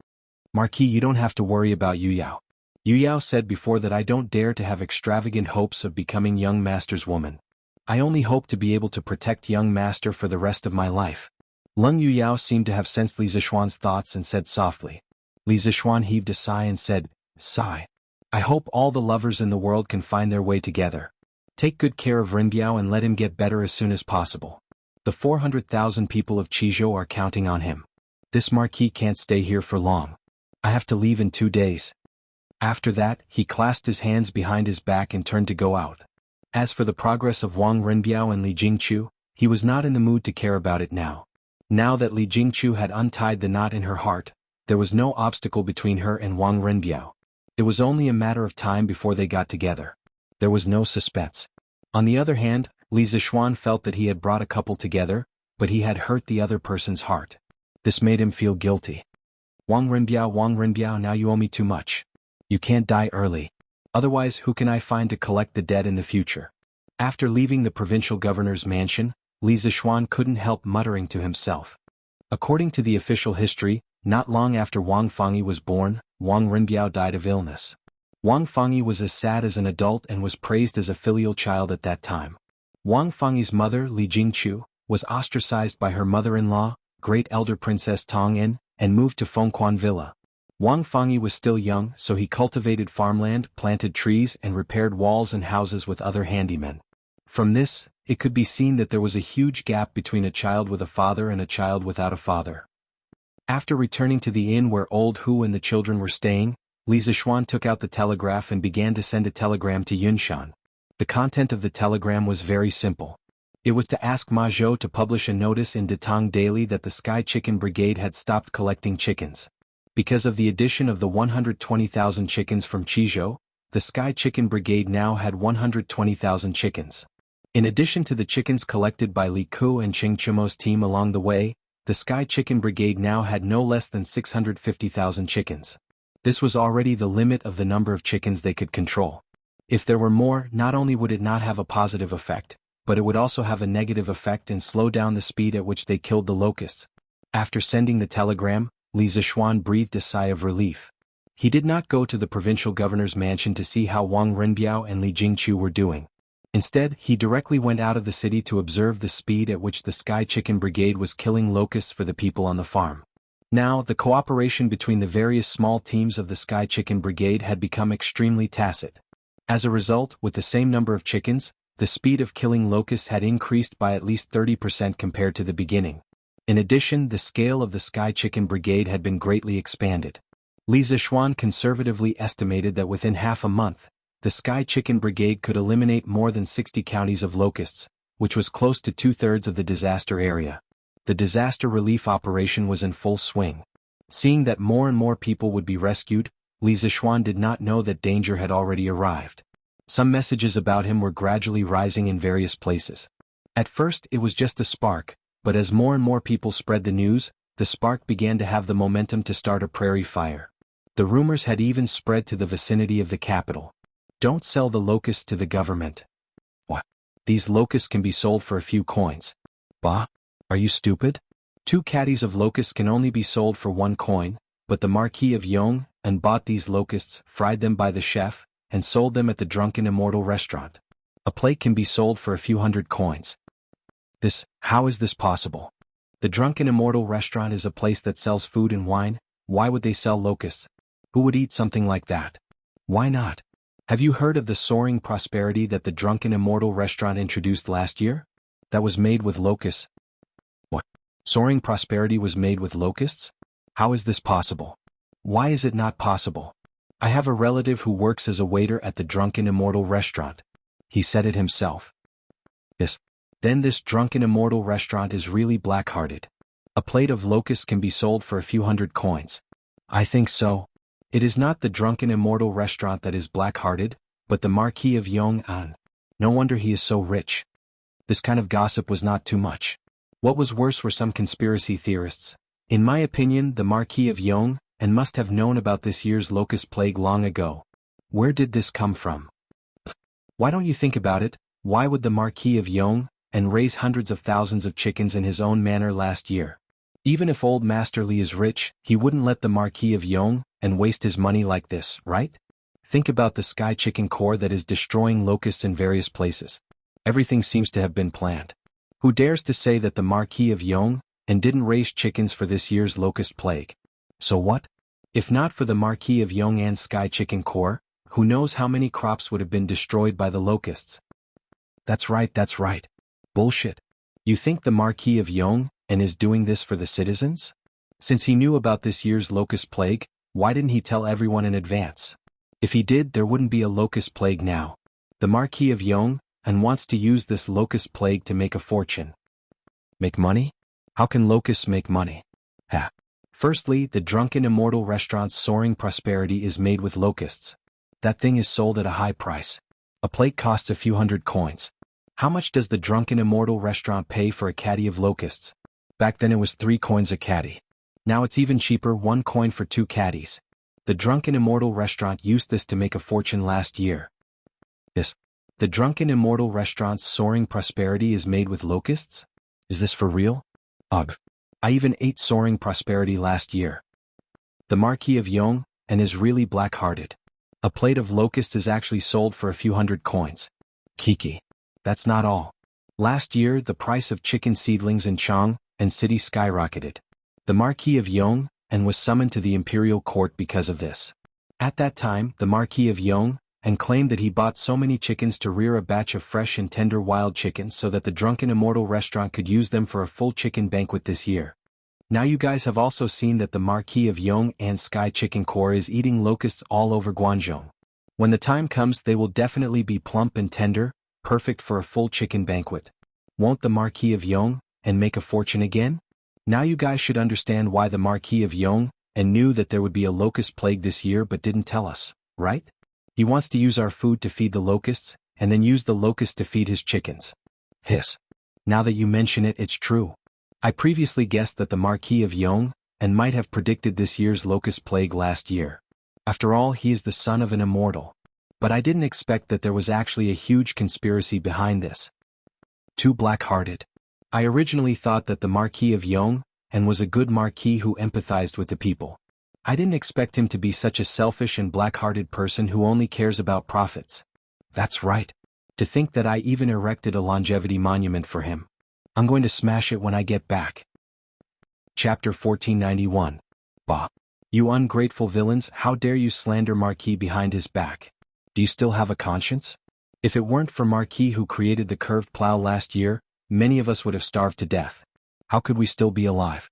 Marquis, you don't have to worry about Yuyao. Yuyao said before that I don't dare to have extravagant hopes of becoming young master's woman. I only hope to be able to protect young master for the rest of my life. Leng Yuyao seemed to have sensed Li Zixuan's thoughts and said softly. Li Zixuan heaved a sigh and said, sigh. I hope all the lovers in the world can find their way together. Take good care of Renbiao and let him get better as soon as possible. The 400,000 people of Qizhou are counting on him. This marquis can't stay here for long. I have to leave in 2 days. After that, he clasped his hands behind his back and turned to go out. As for the progress of Wang Renbiao and Li Jingchu, he was not in the mood to care about it now. Now that Li Jingchu had untied the knot in her heart, there was no obstacle between her and Wang Renbiao. It was only a matter of time before they got together. There was no suspense. On the other hand, Li Zixuan felt that he had brought a couple together, but he had hurt the other person's heart. This made him feel guilty. Wang Renbiao, now you owe me too much. You can't die early. Otherwise, who can I find to collect the debt in the future? After leaving the provincial governor's mansion, Li Zixuan couldn't help muttering to himself. According to the official history, not long after Wang Fangyi was born, Wang Renbiao died of illness. Wang Fangyi was as sad as an adult and was praised as a filial child at that time. Wang Fangyi's mother, Li Jingqiu, was ostracized by her mother-in-law, great elder Princess Tong Yin, and moved to Fengquan Villa. Wang Fangyi was still young, so he cultivated farmland, planted trees, and repaired walls and houses with other handymen. From this, it could be seen that there was a huge gap between a child with a father and a child without a father. After returning to the inn where old Hu and the children were staying, Li Zixuan took out the telegraph and began to send a telegram to Yunshan. The content of the telegram was very simple. It was to ask Ma Zhou to publish a notice in Datong Daily that the Sky Chicken Brigade had stopped collecting chickens. Because of the addition of the 120,000 chickens from Qizhou, the Sky Chicken Brigade now had 120,000 chickens. In addition to the chickens collected by Li Ku and Cheng Chimo's team along the way, the Sky Chicken Brigade now had no less than 650,000 chickens. This was already the limit of the number of chickens they could control. If there were more, not only would it not have a positive effect, but it would also have a negative effect and slow down the speed at which they killed the locusts. After sending the telegram, Li Zixuan breathed a sigh of relief. He did not go to the provincial governor's mansion to see how Wang Renbiao and Li Jingqiu were doing. Instead, he directly went out of the city to observe the speed at which the Sky Chicken Brigade was killing locusts for the people on the farm. Now, the cooperation between the various small teams of the Sky Chicken Brigade had become extremely tacit. As a result, with the same number of chickens, the speed of killing locusts had increased by at least 30% compared to the beginning. In addition, the scale of the Sky Chicken Brigade had been greatly expanded. Li Zixuan conservatively estimated that within half a month, the Sky Chicken Brigade could eliminate more than 60 counties of locusts, which was close to 2/3 of the disaster area. The disaster relief operation was in full swing. Seeing that more and more people would be rescued, Li Zixuan did not know that danger had already arrived. Some messages about him were gradually rising in various places. At first it was just a spark, but as more and more people spread the news, the spark began to have the momentum to start a prairie fire. The rumors had even spread to the vicinity of the capital. Don't sell the locusts to the government. What? These locusts can be sold for a few coins. Bah? Are you stupid? 2 caddies of locusts can only be sold for 1 coin, but the Marquis of Yong bought these locusts, fried them by the chef, and sold them at the Drunken Immortal restaurant. A plate can be sold for a few hundred coins. How is this possible? The Drunken Immortal restaurant is a place that sells food and wine. Why would they sell locusts? Who would eat something like that? Why not? Have you heard of the soaring prosperity that the Drunken Immortal restaurant introduced last year? That was made with locusts. What? Soaring prosperity was made with locusts? How is this possible? Why is it not possible? I have a relative who works as a waiter at the Drunken Immortal restaurant. He said it himself. Yes. Then this Drunken Immortal restaurant is really black-hearted. A plate of locusts can be sold for a few hundred coins. I think so. It is not the Drunken Immortal restaurant that is black-hearted, but the Marquis of Yong'an. No wonder he is so rich. This kind of gossip was not too much. What was worse were some conspiracy theorists. In my opinion, the Marquis of Yong must have known about this year's locust plague long ago. Where did this come from? Why don't you think about it? Why would the Marquis of Yong raise hundreds of thousands of chickens in his own manor last year? Even if old Master Li is rich, he wouldn't let the Marquis of Yong waste his money like this, right? Think about the Sky Chicken Corps that is destroying locusts in various places. Everything seems to have been planned. Who dares to say that the Marquis of Yong didn't raise chickens for this year's locust plague? So what? If not for the Marquis of Yong and Sky Chicken Corps, who knows how many crops would have been destroyed by the locusts? That's right. Bullshit. You think the Marquis of Yong is doing this for the citizens? Since he knew about this year's locust plague, why didn't he tell everyone in advance? If he did, there wouldn't be a locust plague now. The Marquis of Yong wants to use this locust plague to make a fortune. Make money? How can locusts make money? Firstly, the Drunken Immortal restaurant's soaring prosperity is made with locusts. That thing is sold at a high price. A plate costs a few hundred coins. How much does the Drunken Immortal restaurant pay for a caddy of locusts? Back then it was 3 coins a caddy. Now it's even cheaper, 1 coin for 2 caddies. The Drunken Immortal restaurant used this to make a fortune last year. Yes. The Drunken Immortal restaurant's soaring prosperity is made with locusts? Is this for real? Ugh. I even ate soaring prosperity last year. The Marquis of Yong, and is really black-hearted. A plate of locusts is actually sold for a few hundred coins. Kiki. That's not all. Last year the price of chicken seedlings in Chang and city skyrocketed. The Marquis of Yong, and was summoned to the imperial court because of this. At that time, the Marquis of Yong, and claimed that he bought so many chickens to rear a batch of fresh and tender wild chickens so that the Drunken Immortal restaurant could use them for a full chicken banquet this year. Now you guys have also seen that the Marquis of Yong and Sky Chicken Core is eating locusts all over Guangzhou. When the time comes they will definitely be plump and tender, perfect for a full chicken banquet. Won't the Marquis of Yong, and make a fortune again? Now you guys should understand why the Marquis of Yong, and knew that there would be a locust plague this year but didn't tell us, right? He wants to use our food to feed the locusts, and then use the locusts to feed his chickens. Hiss. Now that you mention it, it's true. I previously guessed that the Marquis of Yong, and might have predicted this year's locust plague last year. After all, he is the son of an immortal. But I didn't expect that there was actually a huge conspiracy behind this. Too black-hearted. I originally thought that the Marquis of Yong, and was a good marquis who empathized with the people. I didn't expect him to be such a selfish and black-hearted person who only cares about profits. That's right. To think that I even erected a longevity monument for him. I'm going to smash it when I get back. Chapter 1491. Bah. You ungrateful villains, how dare you slander Marquis behind his back? Do you still have a conscience? If it weren't for Marquis who created the curved plow last year, many of us would have starved to death. How could we still be alive?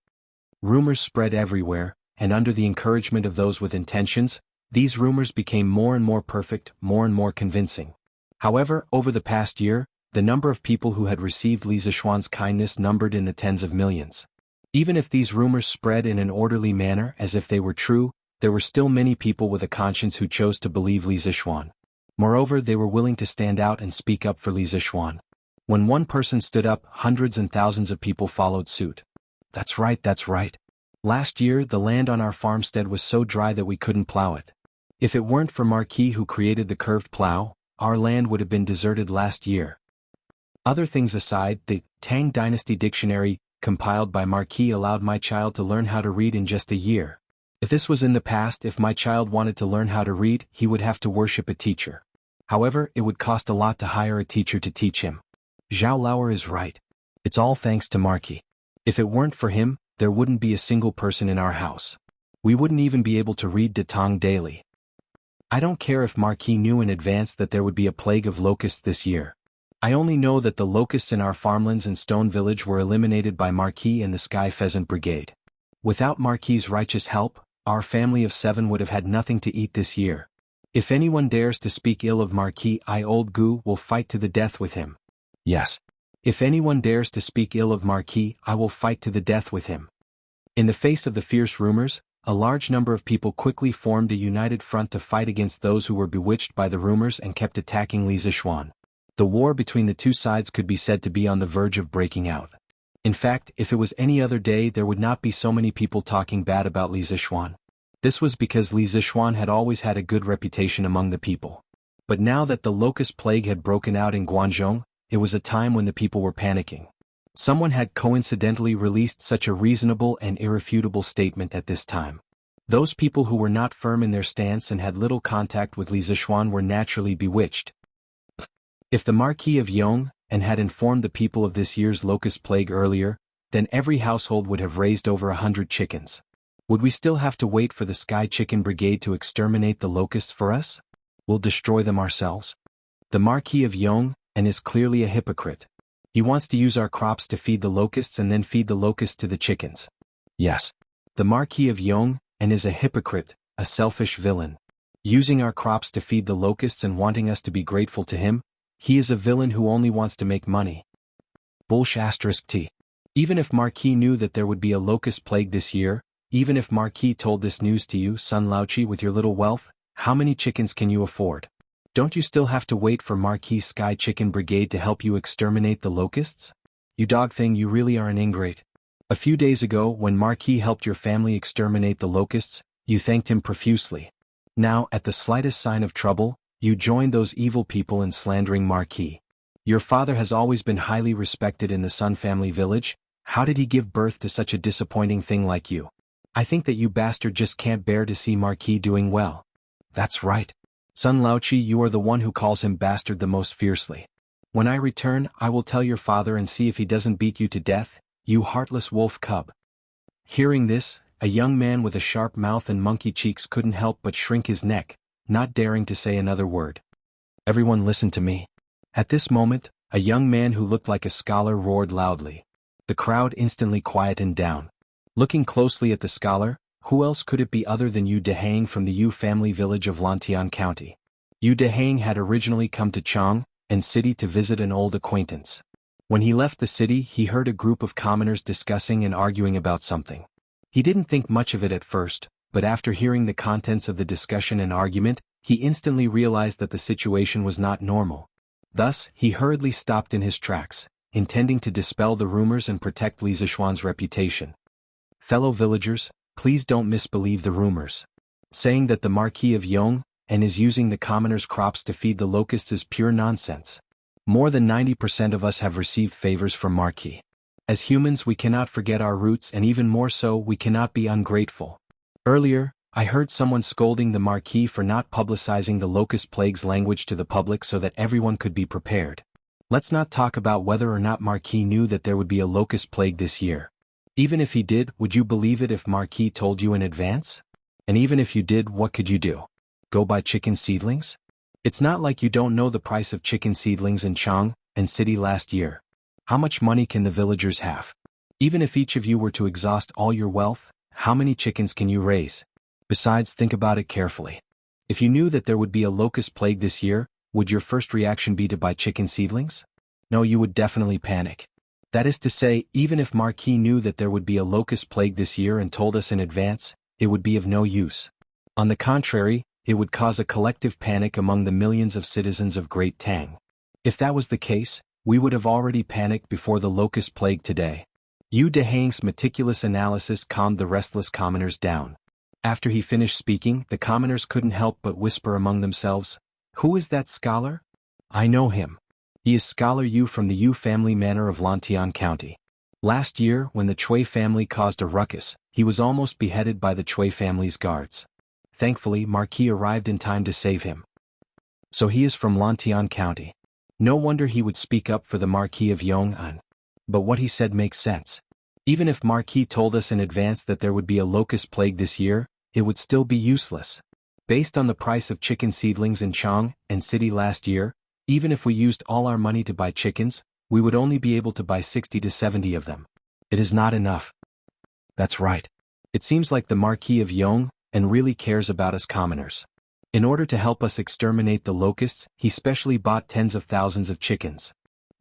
Rumors spread everywhere, and under the encouragement of those with intentions, these rumors became more and more perfect, more and more convincing. However, over the past year, the number of people who had received Li Zishuan's kindness numbered in the tens of millions. Even if these rumors spread in an orderly manner as if they were true, there were still many people with a conscience who chose to believe Li Zishuan. Moreover, they were willing to stand out and speak up for Li Zishuan. When one person stood up, hundreds and thousands of people followed suit. That's right, that's right. Last year, the land on our farmstead was so dry that we couldn't plow it. If it weren't for Marquis who created the curved plow, our land would have been deserted last year. Other things aside, the Tang Dynasty Dictionary, compiled by Marquis, allowed my child to learn how to read in just a year. If this was in the past, if my child wanted to learn how to read, he would have to worship a teacher. However, it would cost a lot to hire a teacher to teach him. Zhao Lauer is right. It's all thanks to Marquis. If it weren't for him, there wouldn't be a single person in our house. We wouldn't even be able to read De Tong daily. I don't care if Marquis knew in advance that there would be a plague of locusts this year. I only know that the locusts in our farmlands and Stone Village were eliminated by Marquis and the Sky Pheasant Brigade. Without Marquis's righteous help, our family of 7 would have had nothing to eat this year. If anyone dares to speak ill of Marquis, I Old Gu will fight to the death with him. Yes. If anyone dares to speak ill of Marquis, I will fight to the death with him. In the face of the fierce rumors, a large number of people quickly formed a united front to fight against those who were bewitched by the rumors and kept attacking Li Zishuan. The war between the two sides could be said to be on the verge of breaking out. In fact, if it was any other day, there would not be so many people talking bad about Li Zishuan. This was because Li Zishuan had always had a good reputation among the people. But now that the locust plague had broken out in Guangzhou, it was a time when the people were panicking. Someone had coincidentally released such a reasonable and irrefutable statement at this time. Those people who were not firm in their stance and had little contact with Li Zishuan were naturally bewitched. If the Marquis of Yong, and had informed the people of this year's locust plague earlier, then every household would have raised over 100 chickens. Would we still have to wait for the Sky Chicken Brigade to exterminate the locusts for us? We'll destroy them ourselves. The Marquis of Yong, and is clearly a hypocrite. He wants to use our crops to feed the locusts and then feed the locusts to the chickens. Yes. The Marquis of Yong, and is a hypocrite, a selfish villain. Using our crops to feed the locusts and wanting us to be grateful to him, he is a villain who only wants to make money. Bullsh*T. Even if Marquis knew that there would be a locust plague this year, even if Marquis told this news to you, Sun Laochi, with your little wealth, how many chickens can you afford? Don't you still have to wait for Marquis' Sky Chicken Brigade to help you exterminate the locusts? You dog thing, you really are an ingrate. A few days ago, when Marquis helped your family exterminate the locusts, You thanked him profusely. Now, at the slightest sign of trouble, you joined those evil people in slandering Marquis. Your father has always been highly respected in the Sun family village. How did he give birth to such a disappointing thing like you? I think that you bastard just can't bear to see Marquis doing well. That's right. Sun Laochi, you are the one who calls him bastard the most fiercely. When I return, I will tell your father and see if he doesn't beat you to death, you heartless wolf cub. Hearing this, a young man with a sharp mouth and monkey cheeks couldn't help but shrink his neck, not daring to say another word. Everyone listen to me. At this moment, a young man who looked like a scholar roared loudly. The crowd instantly quietened down. Looking closely at the scholar, who else could it be other than Yu Dehang from the Yu family village of Lantian County? Yu Dehang had originally come to Chang and city to visit an old acquaintance. When he left the city, he heard a group of commoners discussing and arguing about something. He didn't think much of it at first, but after hearing the contents of the discussion and argument, he instantly realized that the situation was not normal. Thus, he hurriedly stopped in his tracks, intending to dispel the rumors and protect Li Zishuan's reputation. Fellow villagers, please don't misbelieve the rumors. Saying that the Marquis of Yong and is using the commoners' crops to feed the locusts is pure nonsense. More than 90% of us have received favors from Marquis. As humans, we cannot forget our roots, and even more so, we cannot be ungrateful. Earlier, I heard someone scolding the Marquis for not publicizing the locust plague's language to the public so that everyone could be prepared. Let's not talk about whether or not Marquis knew that there would be a locust plague this year. Even if he did, would you believe it if Marquis told you in advance? And even if you did, what could you do? Go buy chicken seedlings? It's not like you don't know the price of chicken seedlings in Chang and city last year. How much money can the villagers have? Even if each of you were to exhaust all your wealth, how many chickens can you raise? Besides, think about it carefully. If you knew that there would be a locust plague this year, would your first reaction be to buy chicken seedlings? No, you would definitely panic. That is to say, even if Marquis knew that there would be a locust plague this year and told us in advance, it would be of no use. On the contrary, it would cause a collective panic among the millions of citizens of Great Tang. If that was the case, we would have already panicked before the locust plague today. Yu Dehang's meticulous analysis calmed the restless commoners down. After he finished speaking, the commoners couldn't help but whisper among themselves, "Who is that scholar? I know him. He is Scholar Yu from the Yu family manor of Lantian County. Last year, when the Chui family caused a ruckus, he was almost beheaded by the Chui family's guards. Thankfully, Marquis arrived in time to save him. So he is from Lantian County. No wonder he would speak up for the Marquis of Yong'an. But what he said makes sense. Even if Marquis told us in advance that there would be a locust plague this year, it would still be useless. Based on the price of chicken seedlings in Chang and city last year, even if we used all our money to buy chickens, we would only be able to buy 60 to 70 of them. It is not enough." That's right. It seems like the Marquis of Yong and really cares about us commoners. In order to help us exterminate the locusts, he specially bought tens of thousands of chickens.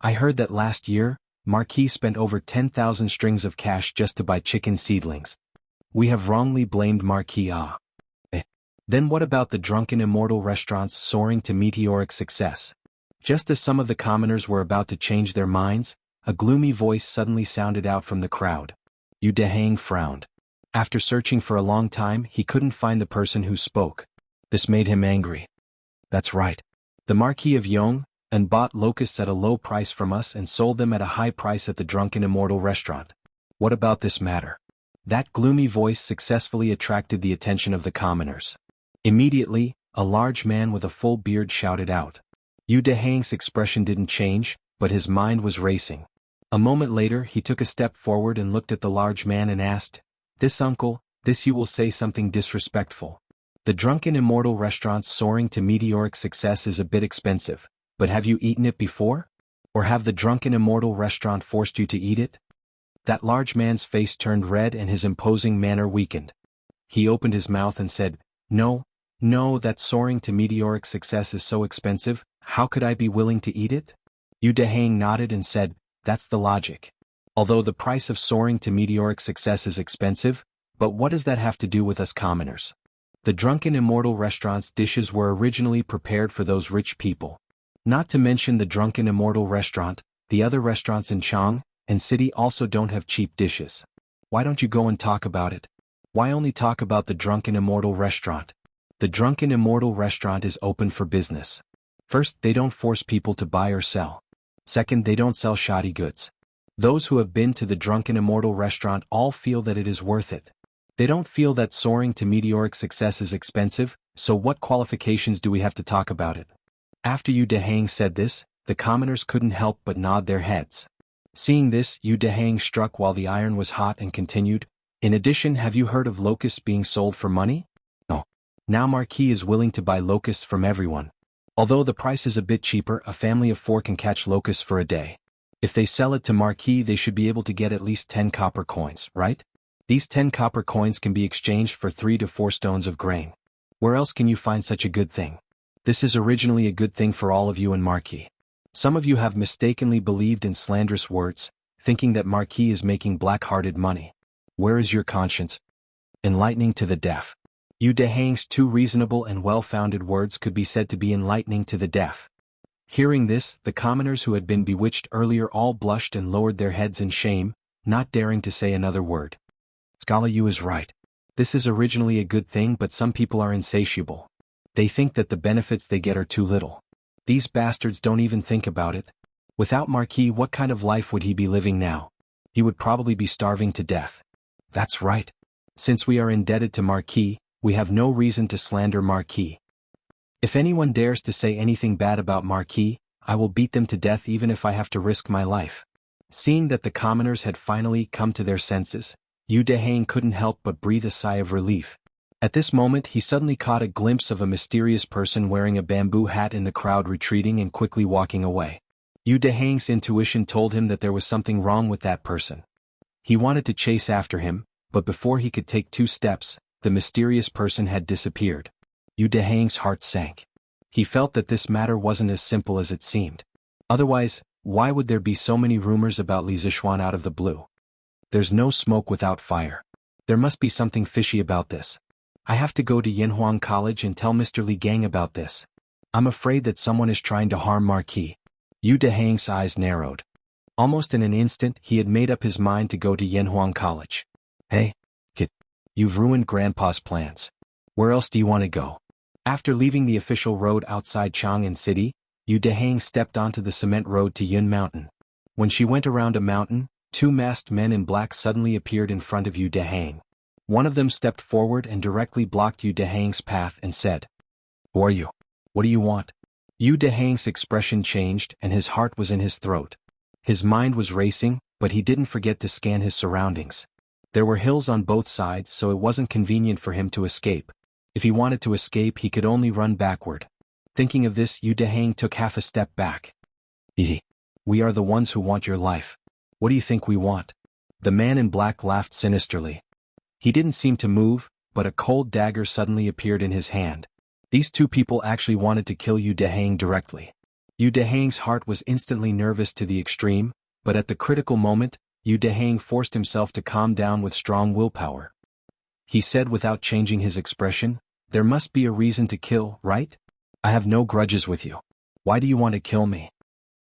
I heard that last year, Marquis spent over 10,000 strings of cash just to buy chicken seedlings. We have wrongly blamed Marquis. Then what about the drunken immortal restaurants soaring to meteoric success? Just as some of the commoners were about to change their minds, a gloomy voice suddenly sounded out from the crowd. Yu Dehang frowned. After searching for a long time, he couldn't find the person who spoke. This made him angry. That's right. The Marquis of Yong and bought locusts at a low price from us and sold them at a high price at the drunken immortal restaurant. What about this matter? That gloomy voice successfully attracted the attention of the commoners. Immediately, a large man with a full beard shouted out. Yu Dehang's expression didn't change, but his mind was racing. A moment later, he took a step forward and looked at the large man and asked, "This uncle, this you will say something disrespectful. The drunken immortal restaurant's soaring to meteoric success is a bit expensive, but have you eaten it before? Or have the drunken immortal restaurant forced you to eat it?" That large man's face turned red and his imposing manner weakened. He opened his mouth and said, No, that soaring to meteoric success is so expensive, how could I be willing to eat it?" Yu Dehang nodded and said, "That's the logic. Although the price of soaring to meteoric success is expensive, but what does that have to do with us commoners? The drunken immortal restaurant's dishes were originally prepared for those rich people. Not to mention the drunken immortal restaurant, the other restaurants in Chang and city also don't have cheap dishes. Why don't you go and talk about it? Why only talk about the Drunken Immortal restaurant? The Drunken Immortal restaurant is open for business. First, they don't force people to buy or sell. Second, they don't sell shoddy goods. Those who have been to the Drunken Immortal restaurant all feel that it is worth it. They don't feel that soaring to meteoric success is expensive, so what qualifications do we have to talk about it? After Yu Dehang said this, the commoners couldn't help but nod their heads. Seeing this, Yu Dehang struck while the iron was hot and continued, "In addition, have you heard of locusts being sold for money? No. Now Marquis is willing to buy locusts from everyone. Although the price is a bit cheaper, a family of 4 can catch locusts for a day. If they sell it to Marquis, they should be able to get at least 10 copper coins, right? These 10 copper coins can be exchanged for 3 to 4 stones of grain. Where else can you find such a good thing? This is originally a good thing for all of you and Marquis. Some of you have mistakenly believed in slanderous words, thinking that Marquis is making black-hearted money. Where is your conscience? Enlightening to the deaf." Yu Dehang's 2 reasonable and well-founded words could be said to be enlightening to the deaf. Hearing this, the commoners who had been bewitched earlier all blushed and lowered their heads in shame, not daring to say another word. Scala Yu is right. This is originally a good thing, but some people are insatiable. They think that the benefits they get are too little. These bastards don't even think about it. Without Marquis, what kind of life would he be living now? He would probably be starving to death. That's right. Since we are indebted to Marquis, we have no reason to slander Marquis. If anyone dares to say anything bad about Marquis, I will beat them to death even if I have to risk my life. Seeing that the commoners had finally come to their senses, Yu Dehang couldn't help but breathe a sigh of relief. At this moment he suddenly caught a glimpse of a mysterious person wearing a bamboo hat in the crowd retreating and quickly walking away. Yu Dehang's intuition told him that there was something wrong with that person. He wanted to chase after him, but before he could take 2 steps, the mysterious person had disappeared. Yu Dehang's heart sank. He felt that this matter wasn't as simple as it seemed. Otherwise, why would there be so many rumors about Li Zixuan out of the blue? There's no smoke without fire. There must be something fishy about this. I have to go to Yinhuang College and tell Mr. Li Gang about this. I'm afraid that someone is trying to harm Marquis. Yu Dehang's eyes narrowed. Almost in an instant he had made up his mind to go to Yinhuang College. Hey, kid. You've ruined Grandpa's plans. Where else do you want to go? After leaving the official road outside Chang'an City, Yu Dehang stepped onto the cement road to Yun Mountain. When she went around a mountain, 2 masked men in black suddenly appeared in front of Yu Dehang. One of them stepped forward and directly blocked Yu Dehang's path and said, "Who are you? What do you want?" Yu Dehang's expression changed and his heart was in his throat. His mind was racing, but he didn't forget to scan his surroundings. There were hills on both sides, so it wasn't convenient for him to escape. If he wanted to escape, he could only run backward. Thinking of this, Yu Dehang took half a step back. We are the ones who want your life. What do you think we want?" The man in black laughed sinisterly. He didn't seem to move, but a cold dagger suddenly appeared in his hand. These 2 people actually wanted to kill Yu Dehang directly. Yu Dehang's heart was instantly nervous to the extreme, but at the critical moment, Yu Dehang forced himself to calm down with strong willpower. He said without changing his expression, "There must be a reason to kill, right? I have no grudges with you. Why do you want to kill me?"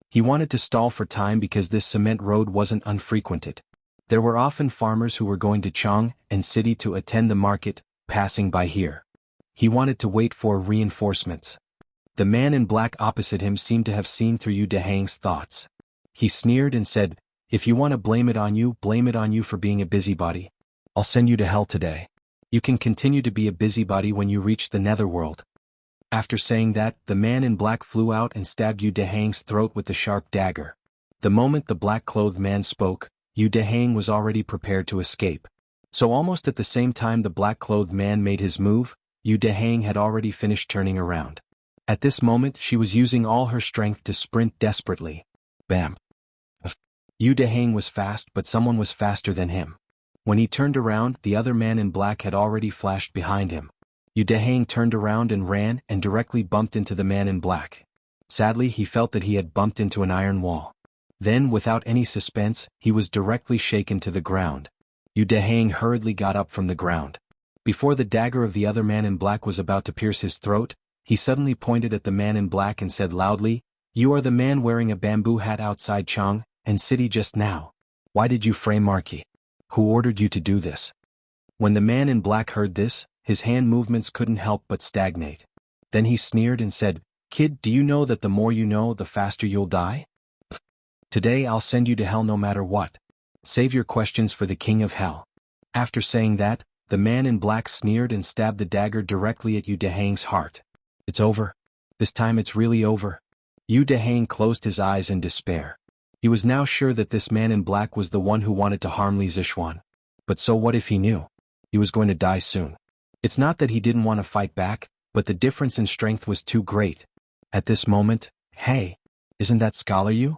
He wanted to stall for time because this cement road wasn't unfrequented. There were often farmers who were going to Chang'an City to attend the market, passing by here. He wanted to wait for reinforcements. The man in black opposite him seemed to have seen through Yu Dehang's thoughts. He sneered and said, "If you want to blame it on you for being a busybody. I'll send you to hell today. You can continue to be a busybody when you reach the netherworld." After saying that, the man in black flew out and stabbed Yu Dehang's throat with the sharp dagger. The moment the black-clothed man spoke, Yu Dehang was already prepared to escape. So almost at the same time the black-clothed man made his move, Yu Dehang had already finished turning around. At this moment she was using all her strength to sprint desperately. Bam! Yu Dehang was fast, but someone was faster than him. When he turned around, the other man in black had already flashed behind him. Yu Dehang turned around and ran and directly bumped into the man in black. Sadly, he felt that he had bumped into an iron wall. Then, without any suspense, he was directly shaken to the ground. Yu Dehang hurriedly got up from the ground. Before the dagger of the other man in black was about to pierce his throat, he suddenly pointed at the man in black and said loudly, "You are the man wearing a bamboo hat outside Chang'an City just now. Why did you frame Marquis? Who ordered you to do this?" When the man in black heard this, his hand movements couldn't help but stagnate. Then he sneered and said, "Kid, do you know that the more you know, the faster you'll die? Today I'll send you to hell no matter what. Save your questions for the king of hell." After saying that, the man in black sneered and stabbed the dagger directly at Yu Dehang's heart. "It's over. This time it's really over." Yu Dehang closed his eyes in despair. He was now sure that this man in black was the one who wanted to harm Li Zixuan. But so what if he knew? He was going to die soon. It's not that he didn't want to fight back, but the difference in strength was too great. At this moment, "Hey, isn't that Scholar Yu?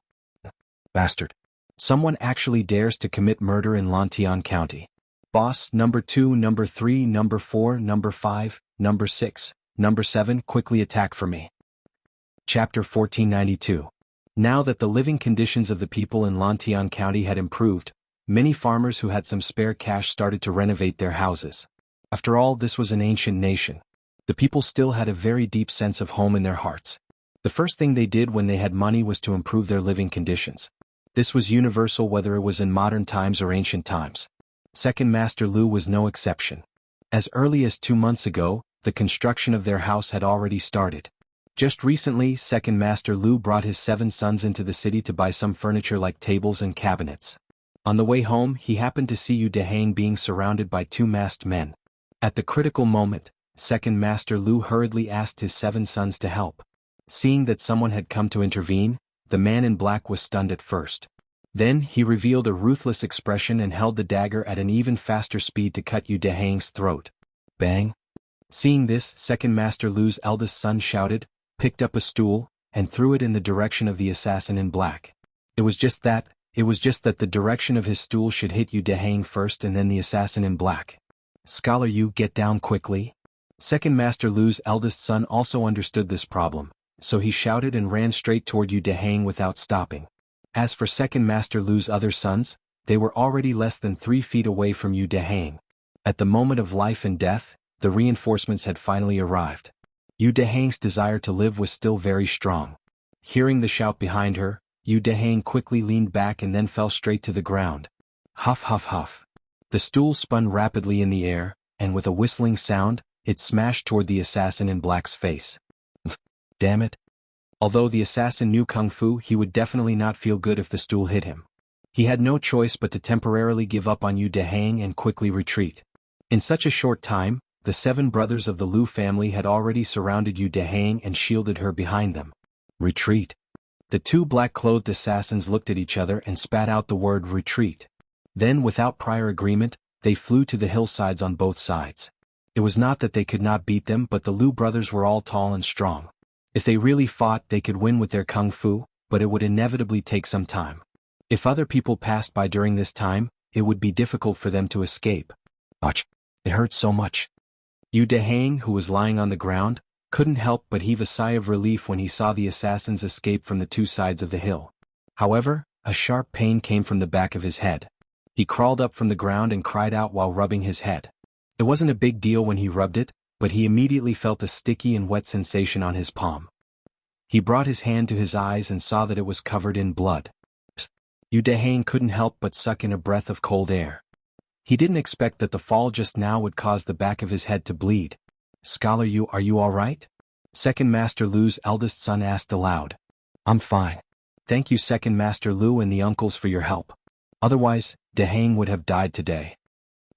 Bastard. Someone actually dares to commit murder in Lantian County. Boss, number 2, number 3, number 4, number 5, number 6, number 7, quickly attack for me." Chapter 1492. Now that the living conditions of the people in Lantian County had improved, many farmers who had some spare cash started to renovate their houses. After all, this was an ancient nation. The people still had a very deep sense of home in their hearts. The first thing they did when they had money was to improve their living conditions. This was universal whether it was in modern times or ancient times. Second Master Lu was no exception. As early as 2 months ago, the construction of their house had already started. Just recently, Second Master Lu brought his 7 sons into the city to buy some furniture like tables and cabinets. On the way home, he happened to see Yu Dehang being surrounded by 2 masked men. At the critical moment, Second Master Lu hurriedly asked his 7 sons to help. Seeing that someone had come to intervene, the man in black was stunned at first. Then he revealed a ruthless expression and held the dagger at an even faster speed to cut Yu Dehang's throat. Bang! Seeing this, Second Master Lu's eldest son shouted, picked up a stool, and threw it in the direction of the assassin in black. It was just that the direction of his stool should hit Yu Dehang first and then the assassin in black. "Scholar Yu, get down quickly." Second Master Lu's eldest son also understood this problem, so he shouted and ran straight toward Yu Dehang without stopping. As for Second Master Lu's other sons, they were already less than 3 feet away from Yu Dehang. At the moment of life and death, the reinforcements had finally arrived. Yu Dehang's desire to live was still very strong. Hearing the shout behind her, Yu Dehang quickly leaned back and then fell straight to the ground. Huff huff huff. The stool spun rapidly in the air, and with a whistling sound, it smashed toward the assassin in black's face. Damn it. Although the assassin knew kung fu, he would definitely not feel good if the stool hit him. He had no choice but to temporarily give up on Yu Dehang and quickly retreat. In such a short time, the 7 brothers of the Lu family had already surrounded Yu Dehang and shielded her behind them. Retreat. The 2 black-clothed assassins looked at each other and spat out the word retreat. Then, without prior agreement, they flew to the hillsides on both sides. It was not that they could not beat them, but the Lu brothers were all tall and strong. If they really fought, they could win with their kung fu, but it would inevitably take some time. If other people passed by during this time, it would be difficult for them to escape. Ouch! It hurt so much. Yu Dehang, who was lying on the ground, couldn't help but heave a sigh of relief when he saw the assassins escape from the 2 sides of the hill. However, a sharp pain came from the back of his head. He crawled up from the ground and cried out while rubbing his head. It wasn't a big deal when he rubbed it, but he immediately felt a sticky and wet sensation on his palm. He brought his hand to his eyes and saw that it was covered in blood. Yu Dehang couldn't help but suck in a breath of cold air. He didn't expect that the fall just now would cause the back of his head to bleed. "Scholar Yu, are you all right?" Second Master Lu's eldest son asked aloud. "I'm fine. Thank you, Second Master Lu and the uncles, for your help. Otherwise, Dehang would have died today."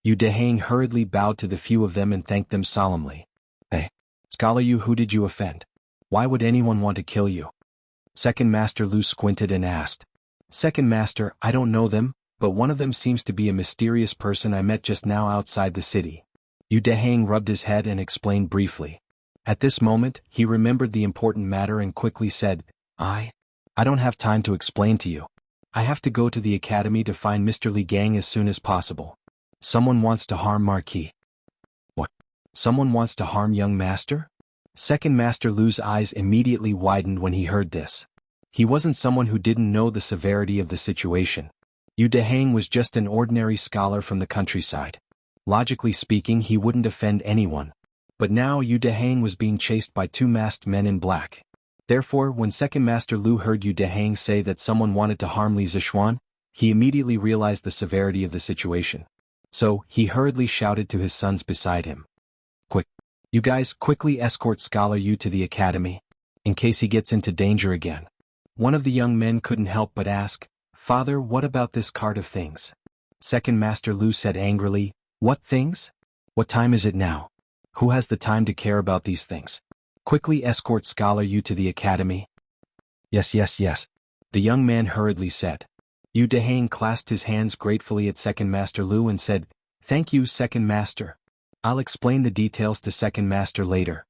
Yu Dehang hurriedly bowed to the few of them and thanked them solemnly. "Hey, Scholar Yu, who did you offend? Why would anyone want to kill you?" Second Master Lu squinted and asked. "Second Master, I don't know them, but one of them seems to be a mysterious person I met just now outside the city." Yu Dehang rubbed his head and explained briefly. At this moment, he remembered the important matter and quickly said, I don't have time to explain to you. I have to go to the academy to find Mr. Li Gang as soon as possible. Someone wants to harm Marquis." "What? Someone wants to harm young master?" Second Master Lu's eyes immediately widened when he heard this. He wasn't someone who didn't know the severity of the situation. Yu Dehang was just an ordinary scholar from the countryside. Logically speaking, he wouldn't offend anyone. But now Yu Dehang was being chased by 2 masked men in black. Therefore, when Second Master Lu heard Yu Dehang say that someone wanted to harm Li Zixuan, he immediately realized the severity of the situation. So, he hurriedly shouted to his sons beside him. Quick! You guys quickly escort Scholar Yu to the academy, in case he gets into danger again. One of the young men couldn't help but ask, Father, what about this cart of things? Second Master Lu said angrily, What things? What time is it now? Who has the time to care about these things? Quickly escort Scholar Yu to the academy. Yes, yes, yes. The young man hurriedly said. Yu Dehang clasped his hands gratefully at Second Master Lu and said, Thank you, Second Master. I'll explain the details to Second Master later.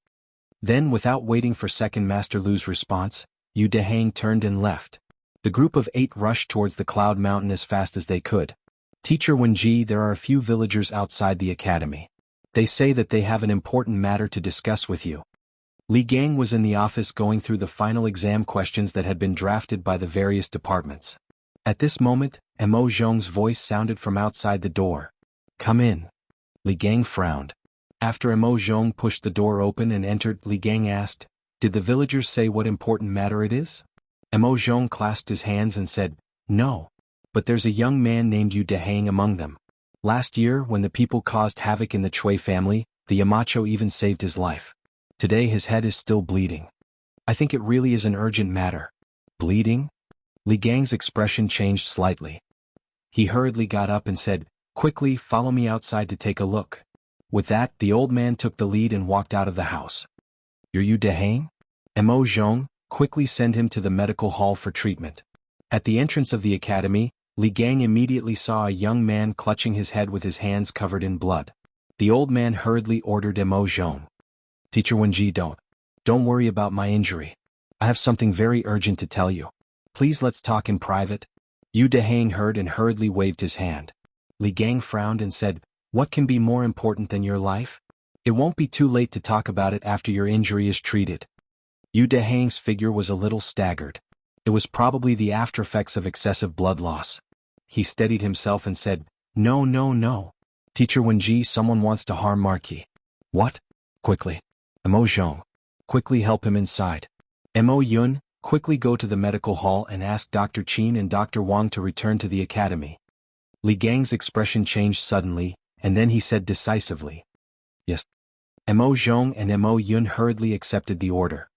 Then, without waiting for Second Master Lu's response, Yu Dehang turned and left. The group of 8 rushed towards the Cloud Mountain as fast as they could. Teacher Wenji, there are a few villagers outside the academy. They say that they have an important matter to discuss with you. Li Gang was in the office going through the final exam questions that had been drafted by the various departments. At this moment, Mo Zhong's voice sounded from outside the door. Come in. Li Gang frowned. After Mo Zhong pushed the door open and entered, Li Gang asked, Did the villagers say what important matter it is? Mo Zhong clasped his hands and said, No. But there's a young man named Yu Dehang among them. Last year, when the people caused havoc in the Chui family, the Yamacho even saved his life. Today his head is still bleeding. I think it really is an urgent matter. Bleeding? Li Gang's expression changed slightly. He hurriedly got up and said, Quickly, follow me outside to take a look. With that, the old man took the lead and walked out of the house. You're Yu Dehang? Mo Zhong, quickly send him to the medical hall for treatment. At the entrance of the academy, Li Gang immediately saw a young man clutching his head with his hands covered in blood. The old man hurriedly ordered Mo Zhong. Teacher Wenji, don't worry about my injury. I have something very urgent to tell you. Please let's talk in private. Yu Dehang heard and hurriedly waved his hand. Li Gang frowned and said, What can be more important than your life? It won't be too late to talk about it after your injury is treated. Yu Dehang's figure was a little staggered. It was probably the aftereffects of excessive blood loss. He steadied himself and said, No, no, no. Teacher Wenji, someone wants to harm Marquis. What? Quickly. Mo Zhong. Quickly help him inside. Mo Yun, quickly go to the medical hall and ask Dr. Qin and Dr. Wang to return to the academy. Li Gang's expression changed suddenly, and then he said decisively. Yes. Mo Zhong and Mo Yun hurriedly accepted the order.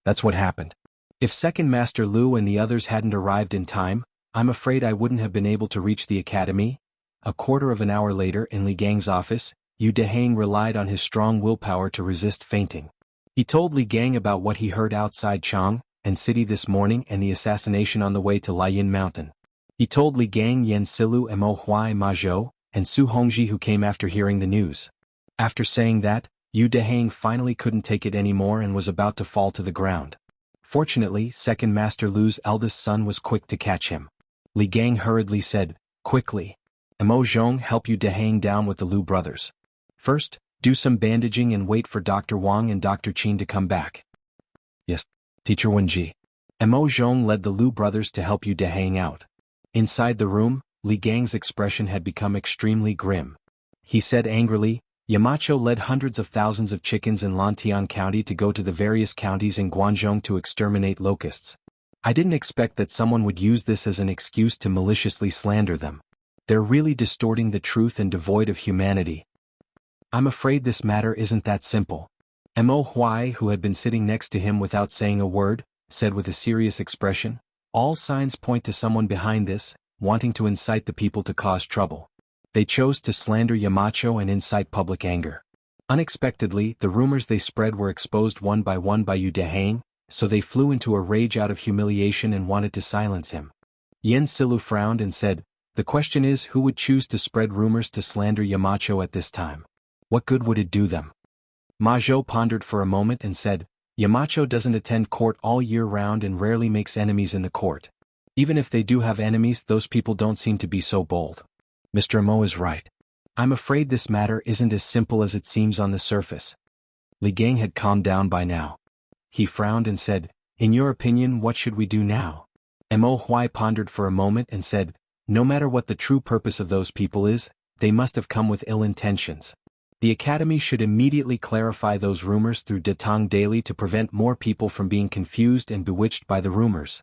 That's what happened. If Second Master Lu and the others hadn't arrived in time, I'm afraid I wouldn't have been able to reach the academy. A quarter of an hour later in Li Gang's office, Yu Dehang relied on his strong willpower to resist fainting. He told Li Gang about what he heard outside Chang and City this morning and the assassination on the way to Liyin Mountain. He told Li Gang, Yen Silu, Mo Huai Ma Zhou, and Su Hongji who came after hearing the news. After saying that, Yu Dehang finally couldn't take it anymore and was about to fall to the ground. Fortunately, Second Master Lu's eldest son was quick to catch him. Li Gang hurriedly said, Quickly. Mo Zhong, help Yu Dehang down with the Lu brothers. First, do some bandaging and wait for Dr. Wang and Dr. Qin to come back. Yes, Teacher Wenji. Mo Zhong led the Lu brothers to help Yu Dehang out. Inside the room, Li Gang's expression had become extremely grim. He said angrily, Yamacho led hundreds of thousands of chickens in Lantian County to go to the various counties in Guangzhou to exterminate locusts. I didn't expect that someone would use this as an excuse to maliciously slander them. They're really distorting the truth and devoid of humanity. I'm afraid this matter isn't that simple. Mo Huai, who had been sitting next to him without saying a word, said with a serious expression, All signs point to someone behind this, wanting to incite the people to cause trouble. They chose to slander Yamacho and incite public anger. Unexpectedly, the rumors they spread were exposed one by Yu Dehang, so they flew into a rage out of humiliation and wanted to silence him. Yen Silu frowned and said, The question is who would choose to spread rumors to slander Yamacho at this time? What good would it do them? Ma Zhou pondered for a moment and said, Yamacho doesn't attend court all year round and rarely makes enemies in the court. Even if they do have enemies, those people don't seem to be so bold. Mr. Mo is right. I'm afraid this matter isn't as simple as it seems on the surface. Li Gang had calmed down by now. He frowned and said, In your opinion, what should we do now? Mo Huai pondered for a moment and said, No matter what the true purpose of those people is, they must have come with ill intentions. The Academy should immediately clarify those rumors through Datang Daily to prevent more people from being confused and bewitched by the rumors.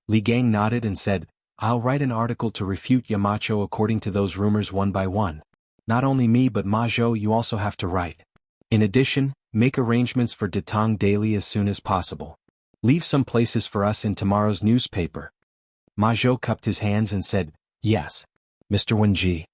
Li Gang nodded and said, I'll write an article to refute Yamacho according to those rumors one by one. Not only me but Ma Zhou you also have to write. In addition, make arrangements for Datang Daily as soon as possible. Leave some places for us in tomorrow's newspaper. Ma Zhou cupped his hands and said, Yes, Mr. Wenji.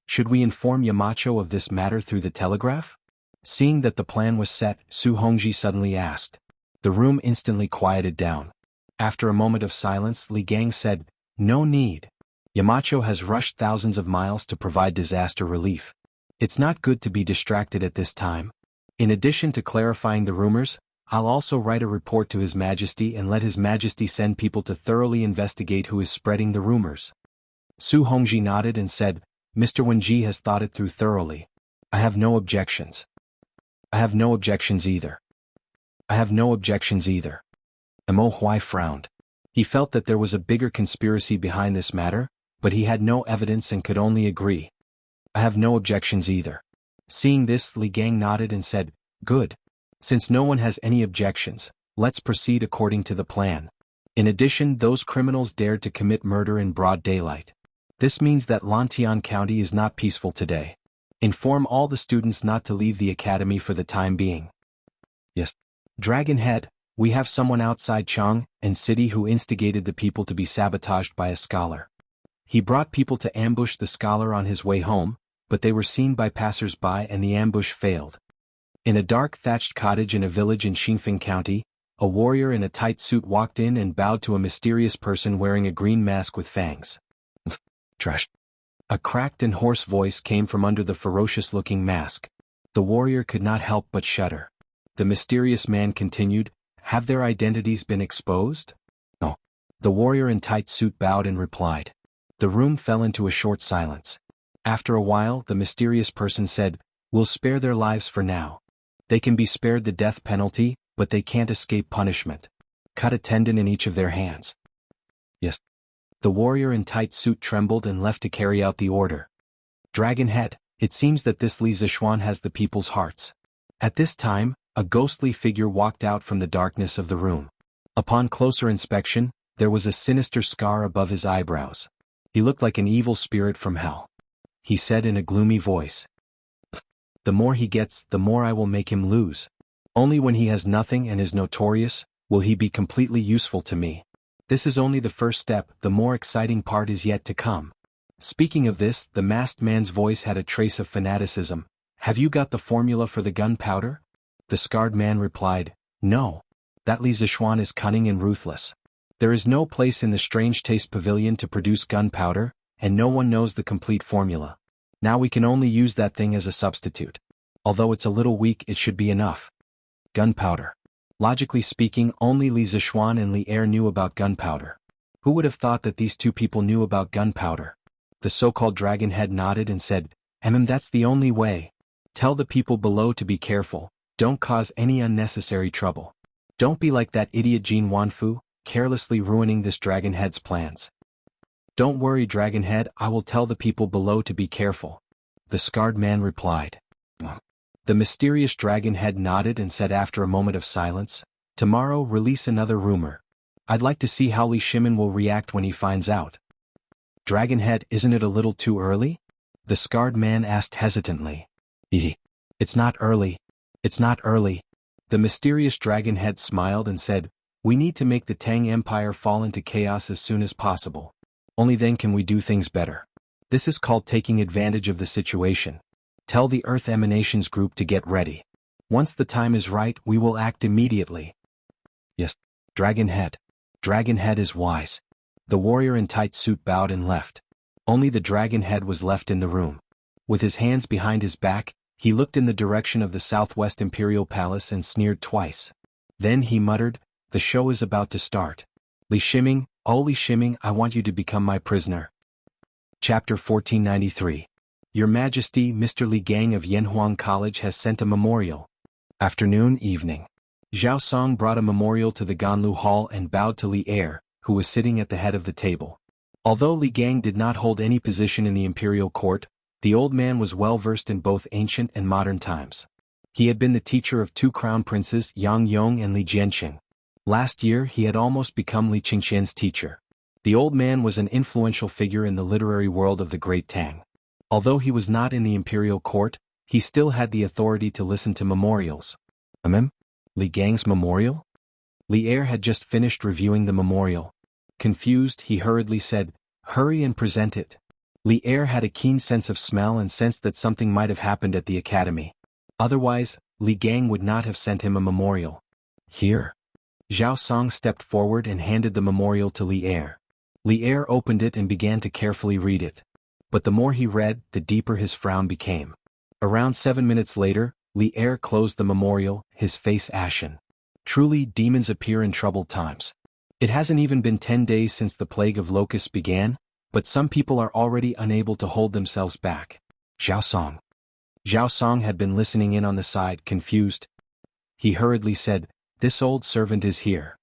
Should we inform Yamacho of this matter through the telegraph? Seeing that the plan was set, Su Hongji suddenly asked. The room instantly quieted down. After a moment of silence, Li Gang said, No need. Yamacho has rushed thousands of miles to provide disaster relief. It's not good to be distracted at this time. In addition to clarifying the rumors, I'll also write a report to His Majesty and let His Majesty send people to thoroughly investigate who is spreading the rumors. Su Hongji nodded and said, Mr. Wenji has thought it through thoroughly. I have no objections. I have no objections either. I have no objections either. Mo Huai frowned. He felt that there was a bigger conspiracy behind this matter, but he had no evidence and could only agree. I have no objections either. Seeing this, Li Gang nodded and said, Good. Since no one has any objections, let's proceed according to the plan. In addition, those criminals dared to commit murder in broad daylight. This means that Lantian County is not peaceful today. Inform all the students not to leave the academy for the time being. Yes. Dragonhead, we have someone outside Chang and City who instigated the people to be sabotaged by a scholar. He brought people to ambush the scholar on his way home, but they were seen by passers-by and the ambush failed. In a dark thatched cottage in a village in Xinfeng County, a warrior in a tight suit walked in and bowed to a mysterious person wearing a green mask with fangs. Trash. A cracked and hoarse voice came from under the ferocious-looking mask. The warrior could not help but shudder. The mysterious man continued, Have their identities been exposed? No. The warrior in tight suit bowed and replied. The room fell into a short silence. After a while, the mysterious person said, We'll spare their lives for now. They can be spared the death penalty, but they can't escape punishment. Cut a tendon in each of their hands. Yes. The warrior in tight suit trembled and left to carry out the order. Dragonhead, it seems that this Li Zishuan has the people's hearts. At this time, a ghostly figure walked out from the darkness of the room. Upon closer inspection, there was a sinister scar above his eyebrows. He looked like an evil spirit from hell. He said in a gloomy voice. The more he gets, the more I will make him lose. Only when he has nothing and is notorious, will he be completely useful to me. This is only the first step, the more exciting part is yet to come. Speaking of this, the masked man's voice had a trace of fanaticism. Have you got the formula for the gunpowder? The scarred man replied, No. That Li Zishuan is cunning and ruthless. There is no place in the Strange Taste Pavilion to produce gunpowder, and no one knows the complete formula. Now we can only use that thing as a substitute. Although it's a little weak, it should be enough. Gunpowder. Logically speaking, only Li Zishuan and Li Er knew about gunpowder. Who would have thought that these two people knew about gunpowder? The so-called Dragonhead nodded and said, That's the only way. Tell the people below to be careful, don't cause any unnecessary trouble. Don't be like that idiot Jin Wanfu, carelessly ruining this Dragonhead's plans. Don't worry, Dragonhead, I will tell the people below to be careful. The scarred man replied. The mysterious Dragonhead nodded and said after a moment of silence, Tomorrow release another rumor. I'd like to see how Li Shimin will react when he finds out. Dragonhead, isn't it a little too early? The scarred man asked hesitantly. It's not early. It's not early. The mysterious Dragonhead smiled and said, We need to make the Tang Empire fall into chaos as soon as possible. Only then can we do things better. This is called taking advantage of the situation. Tell the Earth Emanations Group to get ready. Once the time is right, we will act immediately. Yes, Dragonhead. Dragonhead is wise. The warrior in tight suit bowed and left. Only the Dragonhead was left in the room. With his hands behind his back, he looked in the direction of the Southwest Imperial Palace and sneered twice. Then he muttered, The show is about to start. Li Shiming, oh Li Shiming, I want you to become my prisoner. Chapter 1493. Your Majesty, Mr. Li Gang of Yanhuang College has sent a memorial. Afternoon, evening. Zhao Song brought a memorial to the Ganlu Hall and bowed to Li Er, who was sitting at the head of the table. Although Li Gang did not hold any position in the imperial court, the old man was well versed in both ancient and modern times. He had been the teacher of two crown princes, Yang Yong and Li Jianqing. Last year he had almost become Li Qingqian's teacher. The old man was an influential figure in the literary world of the Great Tang. Although he was not in the imperial court, he still had the authority to listen to memorials. Li Gang's memorial? Li Er had just finished reviewing the memorial. Confused, he hurriedly said, "Hurry and present it." Li Er had a keen sense of smell and sensed that something might have happened at the academy. Otherwise, Li Gang would not have sent him a memorial. Here. Zhao Song stepped forward and handed the memorial to Li Er. Li Er opened it and began to carefully read it. But the more he read, the deeper his frown became. Around 7 minutes later, Li Er closed the memorial, his face ashen. Truly, demons appear in troubled times. It hasn't even been 10 days since the plague of locusts began, but some people are already unable to hold themselves back. Zhao Song. Zhao Song had been listening in on the side, confused. He hurriedly said, "This old servant is here.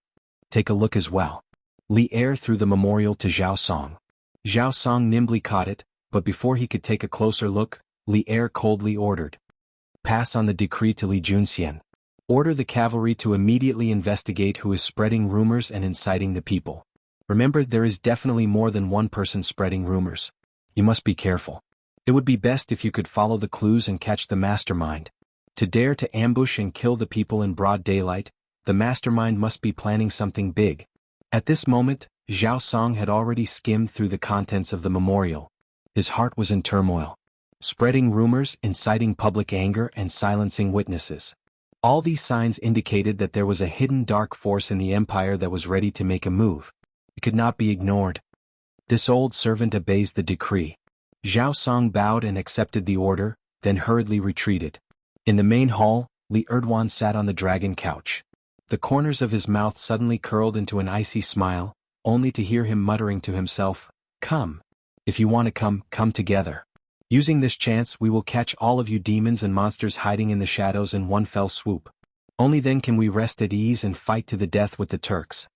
Take a look as well." Li Er threw the memorial to Zhao Song. Zhao Song nimbly caught it, but before he could take a closer look, Li Er coldly ordered. "Pass on the decree to Li Junxian. Order the cavalry to immediately investigate who is spreading rumors and inciting the people. Remember, there is definitely more than one person spreading rumors. You must be careful. It would be best if you could follow the clues and catch the mastermind. To dare to ambush and kill the people in broad daylight, the mastermind must be planning something big." At this moment, Zhao Song had already skimmed through the contents of the memorial. His heart was in turmoil. Spreading rumors, inciting public anger, and silencing witnesses. All these signs indicated that there was a hidden dark force in the empire that was ready to make a move. It could not be ignored. This old servant obeys the decree. Zhao Song bowed and accepted the order, then hurriedly retreated. In the main hall, Li Erdwan sat on the dragon couch. The corners of his mouth suddenly curled into an icy smile, only to hear him muttering to himself, "Come. If you want to come, come together. Using this chance, we will catch all of you demons and monsters hiding in the shadows in one fell swoop. Only then can we rest at ease and fight to the death with the Turks."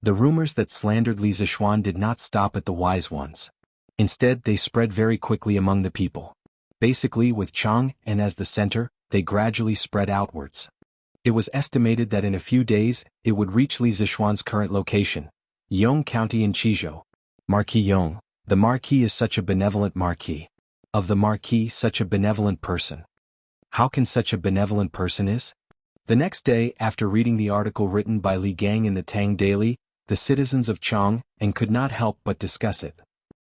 The rumors that slandered Li Zishuan did not stop at the wise ones. Instead, they spread very quickly among the people. Basically, with Chang and as the center, they gradually spread outwards. It was estimated that in a few days, it would reach Li Zishuan's current location, Yong County in Qizhou. Marquis Yong, the Marquis is such a benevolent Marquis. Of the Marquis, such a benevolent person. How can such a benevolent person is? The next day, after reading the article written by Li Gang in the Tang Daily, the citizens of Chang, and could not help but discuss it.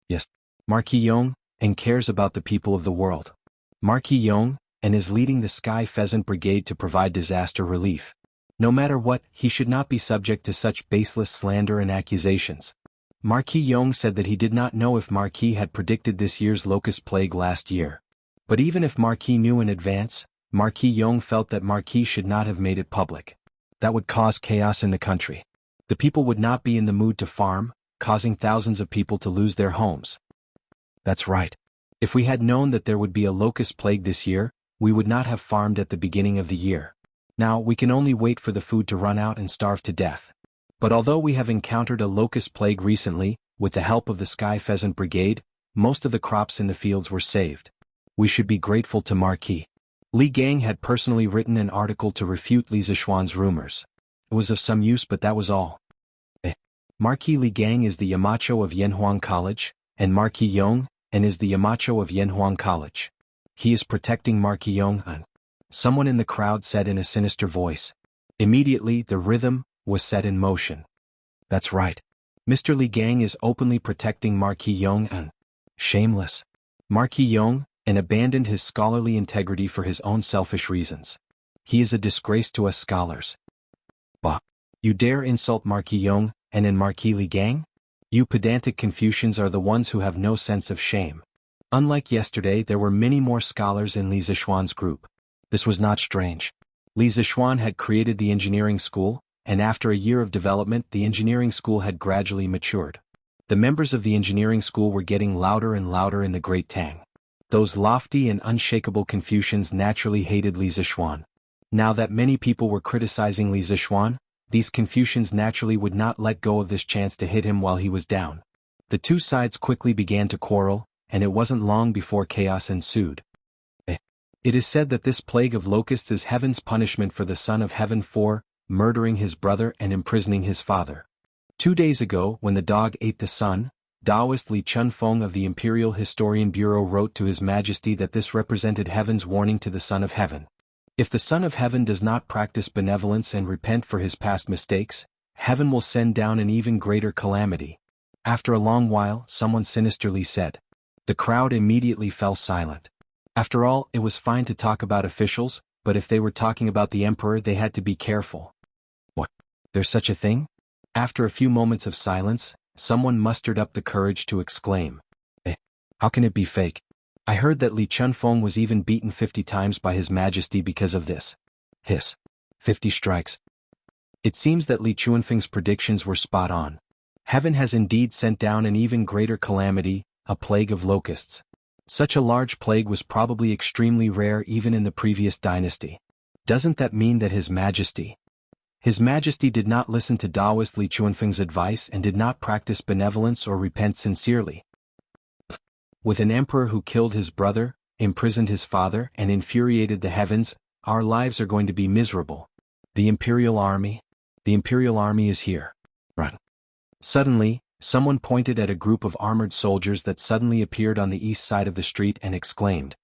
Yes, Marquis Yong, and cares about the people of the world. Marquis Yong, and is leading the Sky Pheasant Brigade to provide disaster relief. No matter what, he should not be subject to such baseless slander and accusations. Marquis Yong said that he did not know if Marquis had predicted this year's locust plague last year. But even if Marquis knew in advance, Marquis Yong felt that Marquis should not have made it public. That would cause chaos in the country. The people would not be in the mood to farm, causing thousands of people to lose their homes. That's right. If we had known that there would be a locust plague this year, we would not have farmed at the beginning of the year. Now we can only wait for the food to run out and starve to death. But although we have encountered a locust plague recently, with the help of the Sky Pheasant Brigade, most of the crops in the fields were saved. We should be grateful to Marquis. Li Gang had personally written an article to refute Li Zishuan's rumors. It was of some use, but that was all. Marquis Li Gang is the Yamacho of Yanhuang College, and Marquis Yong, and is the Yamacho of Yanhuang College. He is protecting Marquis Yong. Someone in the crowd said in a sinister voice. Immediately, the rhythm was set in motion. That's right. Mr. Li Gang is openly protecting Marquis Yong. Shameless. Marquis Yong, and abandoned his scholarly integrity for his own selfish reasons. He is a disgrace to us scholars. Bah! You dare insult Marquis Yong, and Marquis Li Gang? You pedantic Confucians are the ones who have no sense of shame. Unlike yesterday, there were many more scholars in Li Zishuan's group. This was not strange. Li Zishuan had created the engineering school, and after a year of development, the engineering school had gradually matured. The members of the engineering school were getting louder and louder in the Great Tang. Those lofty and unshakable Confucians naturally hated Li Zishuan. Now that many people were criticizing Li Zishuan, these Confucians naturally would not let go of this chance to hit him while he was down. The two sides quickly began to quarrel, and it wasn't long before chaos ensued. It is said that this plague of locusts is heaven's punishment for the son of heaven for murdering his brother and imprisoning his father. 2 days ago, when the dog ate the sun, Taoist Li Chunfeng of the Imperial Historian Bureau wrote to His Majesty that this represented heaven's warning to the Son of Heaven. If the Son of Heaven does not practice benevolence and repent for his past mistakes, heaven will send down an even greater calamity. After a long while, someone sinisterly said. The crowd immediately fell silent. After all, it was fine to talk about officials, but if they were talking about the emperor, they had to be careful. What? There's such a thing? After a few moments of silence, someone mustered up the courage to exclaim. How can it be fake? I heard that Li Chunfeng was even beaten 50 times by His Majesty because of this. Hiss. 50 strikes. It seems that Li Chunfeng's predictions were spot on. Heaven has indeed sent down an even greater calamity, a plague of locusts. Such a large plague was probably extremely rare even in the previous dynasty. Doesn't that mean that His Majesty did not listen to Taoist Li Chunfeng's advice and did not practice benevolence or repent sincerely? With an emperor who killed his brother, imprisoned his father, and infuriated the heavens, our lives are going to be miserable. The Imperial Army is here. Run. Suddenly, someone pointed at a group of armored soldiers that suddenly appeared on the east side of the street and exclaimed.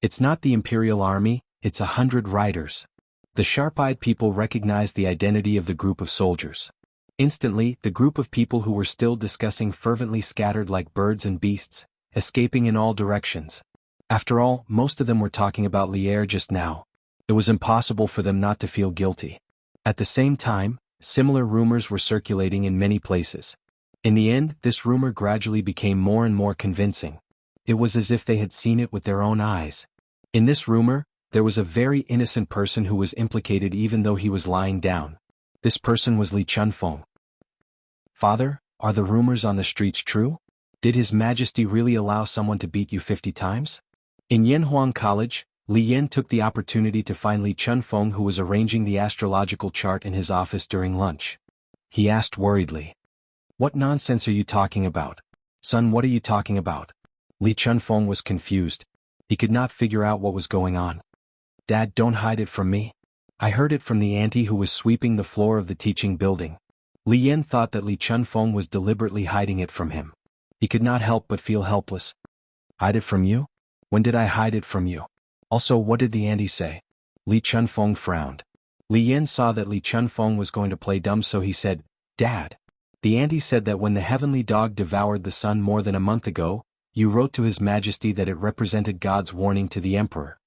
It's not the Imperial Army, it's 100 riders. The sharp-eyed people recognized the identity of the group of soldiers. Instantly, the group of people who were still discussing fervently scattered like birds and beasts, escaping in all directions. After all, most of them were talking about Lier just now. It was impossible for them not to feel guilty. At the same time, similar rumors were circulating in many places. In the end, this rumor gradually became more and more convincing. It was as if they had seen it with their own eyes. In this rumor, there was a very innocent person who was implicated even though he was lying down. This person was Li Chunfeng. Father, are the rumors on the streets true? Did His Majesty really allow someone to beat you 50 times? In Yanhuang College, Li Yan took the opportunity to find Li Chunfeng, who was arranging the astrological chart in his office during lunch. He asked worriedly. What nonsense are you talking about? Son, what are you talking about? Li Chunfeng was confused. He could not figure out what was going on. Dad, don't hide it from me. I heard it from the auntie who was sweeping the floor of the teaching building. Li Yan thought that Li Chunfeng was deliberately hiding it from him. He could not help but feel helpless. Hide it from you? When did I hide it from you? Also, what did the auntie say? Li Chunfeng frowned. Li Yan saw that Li Chunfeng was going to play dumb, so he said, Dad. The auntie said that when the heavenly dog devoured the sun more than a month ago, you wrote to His Majesty that it represented God's warning to the emperor.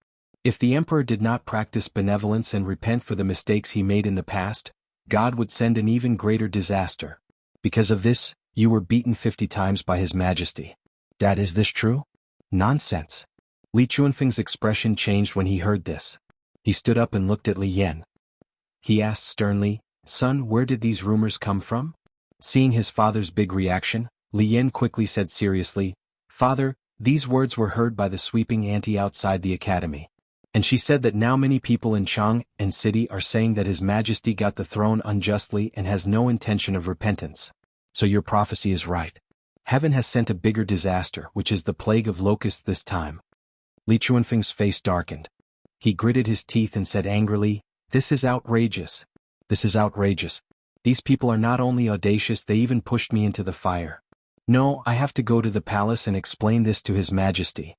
If the emperor did not practice benevolence and repent for the mistakes he made in the past, God would send an even greater disaster. Because of this, you were beaten 50 times by His Majesty. Dad, is this true? Nonsense. Li Chunfeng's expression changed when he heard this. He stood up and looked at Li Yan. He asked sternly, Son, where did these rumors come from? Seeing his father's big reaction, Li Yan quickly said seriously, Father, these words were heard by the sweeping auntie outside the academy. And she said that now many people in Chang'an City are saying that His Majesty got the throne unjustly and has no intention of repentance. So your prophecy is right. Heaven has sent a bigger disaster, which is the plague of locusts this time. Li Chunfeng's face darkened. He gritted his teeth and said angrily, This is outrageous. This is outrageous. These people are not only audacious, they even pushed me into the fire. No, I have to go to the palace and explain this to His Majesty.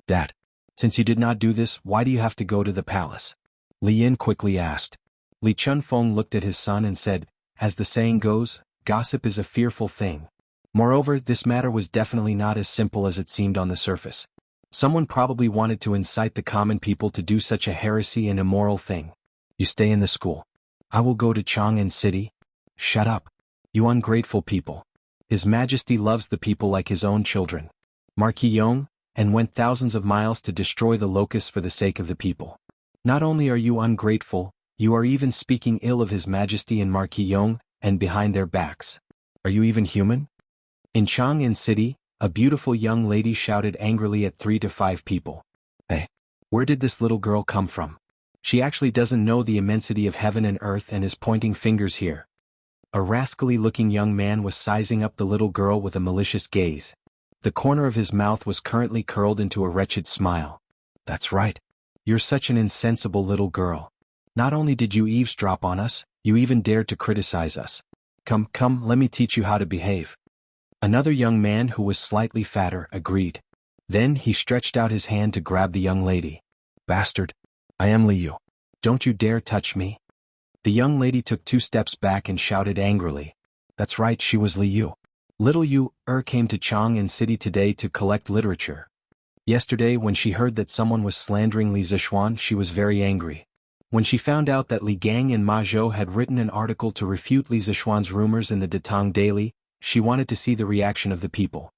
Dad, since you did not do this, why do you have to go to the palace? Li Yan quickly asked. Li Chunfeng looked at his son and said, As the saying goes, gossip is a fearful thing. Moreover, this matter was definitely not as simple as it seemed on the surface. Someone probably wanted to incite the common people to do such a heresy and immoral thing. You stay in the school. I will go to Chang'an City. Shut up. You ungrateful people. His Majesty loves the people like his own children. Marquis Yong, and went thousands of miles to destroy the locusts for the sake of the people. Not only are you ungrateful, you are even speaking ill of His Majesty and Marquis Yong, and behind their backs. Are you even human? In Chang'an City, a beautiful young lady shouted angrily at 3 to 5 people. Hey, where did this little girl come from? She actually doesn't know the immensity of heaven and earth and is pointing fingers here. A rascally-looking young man was sizing up the little girl with a malicious gaze. The corner of his mouth was currently curled into a wretched smile. That's right. You're such an insensible little girl. Not only did you eavesdrop on us, you even dared to criticize us. Come, come, let me teach you how to behave. Another young man who was slightly fatter agreed. Then he stretched out his hand to grab the young lady. Bastard! I am Liu. Don't you dare touch me. The young lady took 2 steps back and shouted angrily. That's right, she was Liu. Little Yu came to Chang'an City today to collect literature. Yesterday, when she heard that someone was slandering Li Zixuan, she was very angry. When she found out that Li Gang and Ma Zhou had written an article to refute Li Zixuan's rumors in the Datang Daily, she wanted to see the reaction of the people.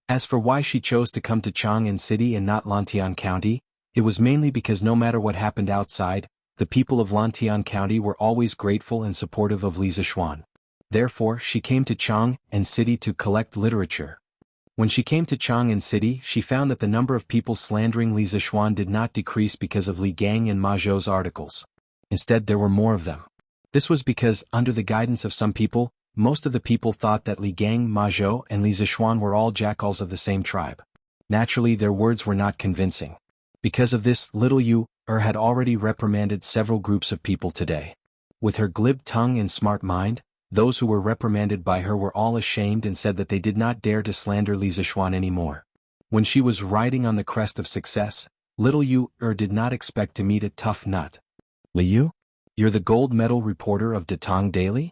As for why she chose to come to Chang'an City and not Lantian County, it was mainly because no matter what happened outside, the people of Lantian County were always grateful and supportive of Li Zixuan. Therefore, she came to Chang'an City to collect literature. When she came to Chang'an City, she found that the number of people slandering Li Zixuan did not decrease because of Li Gang and Ma Zhou's articles. Instead, there were more of them. This was because, under the guidance of some people, most of the people thought that Li Gang, Ma Zhou, and Li Zixuan were all jackals of the same tribe. Naturally, their words were not convincing. Because of this, little Yu had already reprimanded several groups of people today. With her glib tongue and smart mind, those who were reprimanded by her were all ashamed and said that they did not dare to slander Li Zixuan anymore. When she was riding on the crest of success, little Yu did not expect to meet a tough nut. Liu? You're the gold medal reporter of Datang Daily?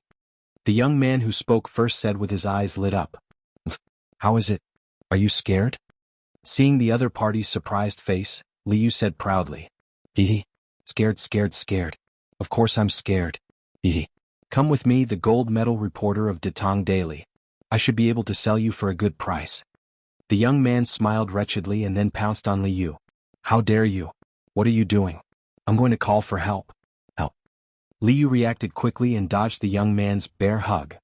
The young man who spoke first said with his eyes lit up. How is it? Are you scared? Seeing the other party's surprised face, Liu said proudly. Hee. Scared. Of course I'm scared. Hee. Come with me, the gold medal reporter of Datang Daily. I should be able to sell you for a good price. The young man smiled wretchedly and then pounced on Liu. How dare you? What are you doing? I'm going to call for help. Help. Liu reacted quickly and dodged the young man's bear hug.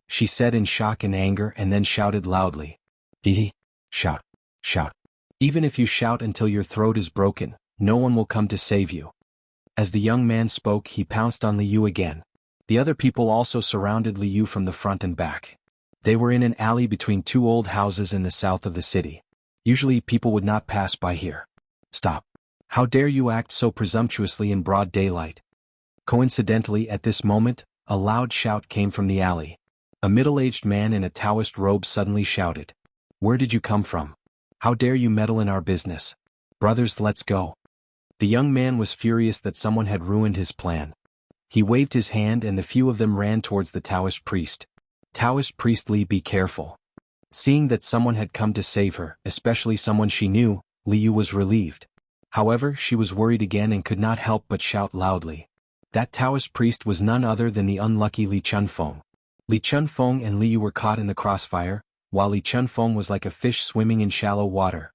She said in shock and anger and then shouted loudly. Hee. Shout. Even if you shout until your throat is broken, no one will come to save you. As the young man spoke, he pounced on Liu again. The other people also surrounded Liu from the front and back. They were in an alley between 2 old houses in the south of the city. Usually people would not pass by here. Stop. How dare you act so presumptuously in broad daylight? Coincidentally, at this moment, a loud shout came from the alley. A middle-aged man in a Taoist robe suddenly shouted. Where did you come from? How dare you meddle in our business? Brothers, let's go. The young man was furious that someone had ruined his plan. He waved his hand and the few of them ran towards the Taoist priest. Taoist priest Li, be careful. Seeing that someone had come to save her, especially someone she knew, Liu was relieved. However, she was worried again and could not help but shout loudly. That Taoist priest was none other than the unlucky Li Chunfeng. Li Chunfeng and Liu were caught in the crossfire, while Li Chunfeng was like a fish swimming in shallow water.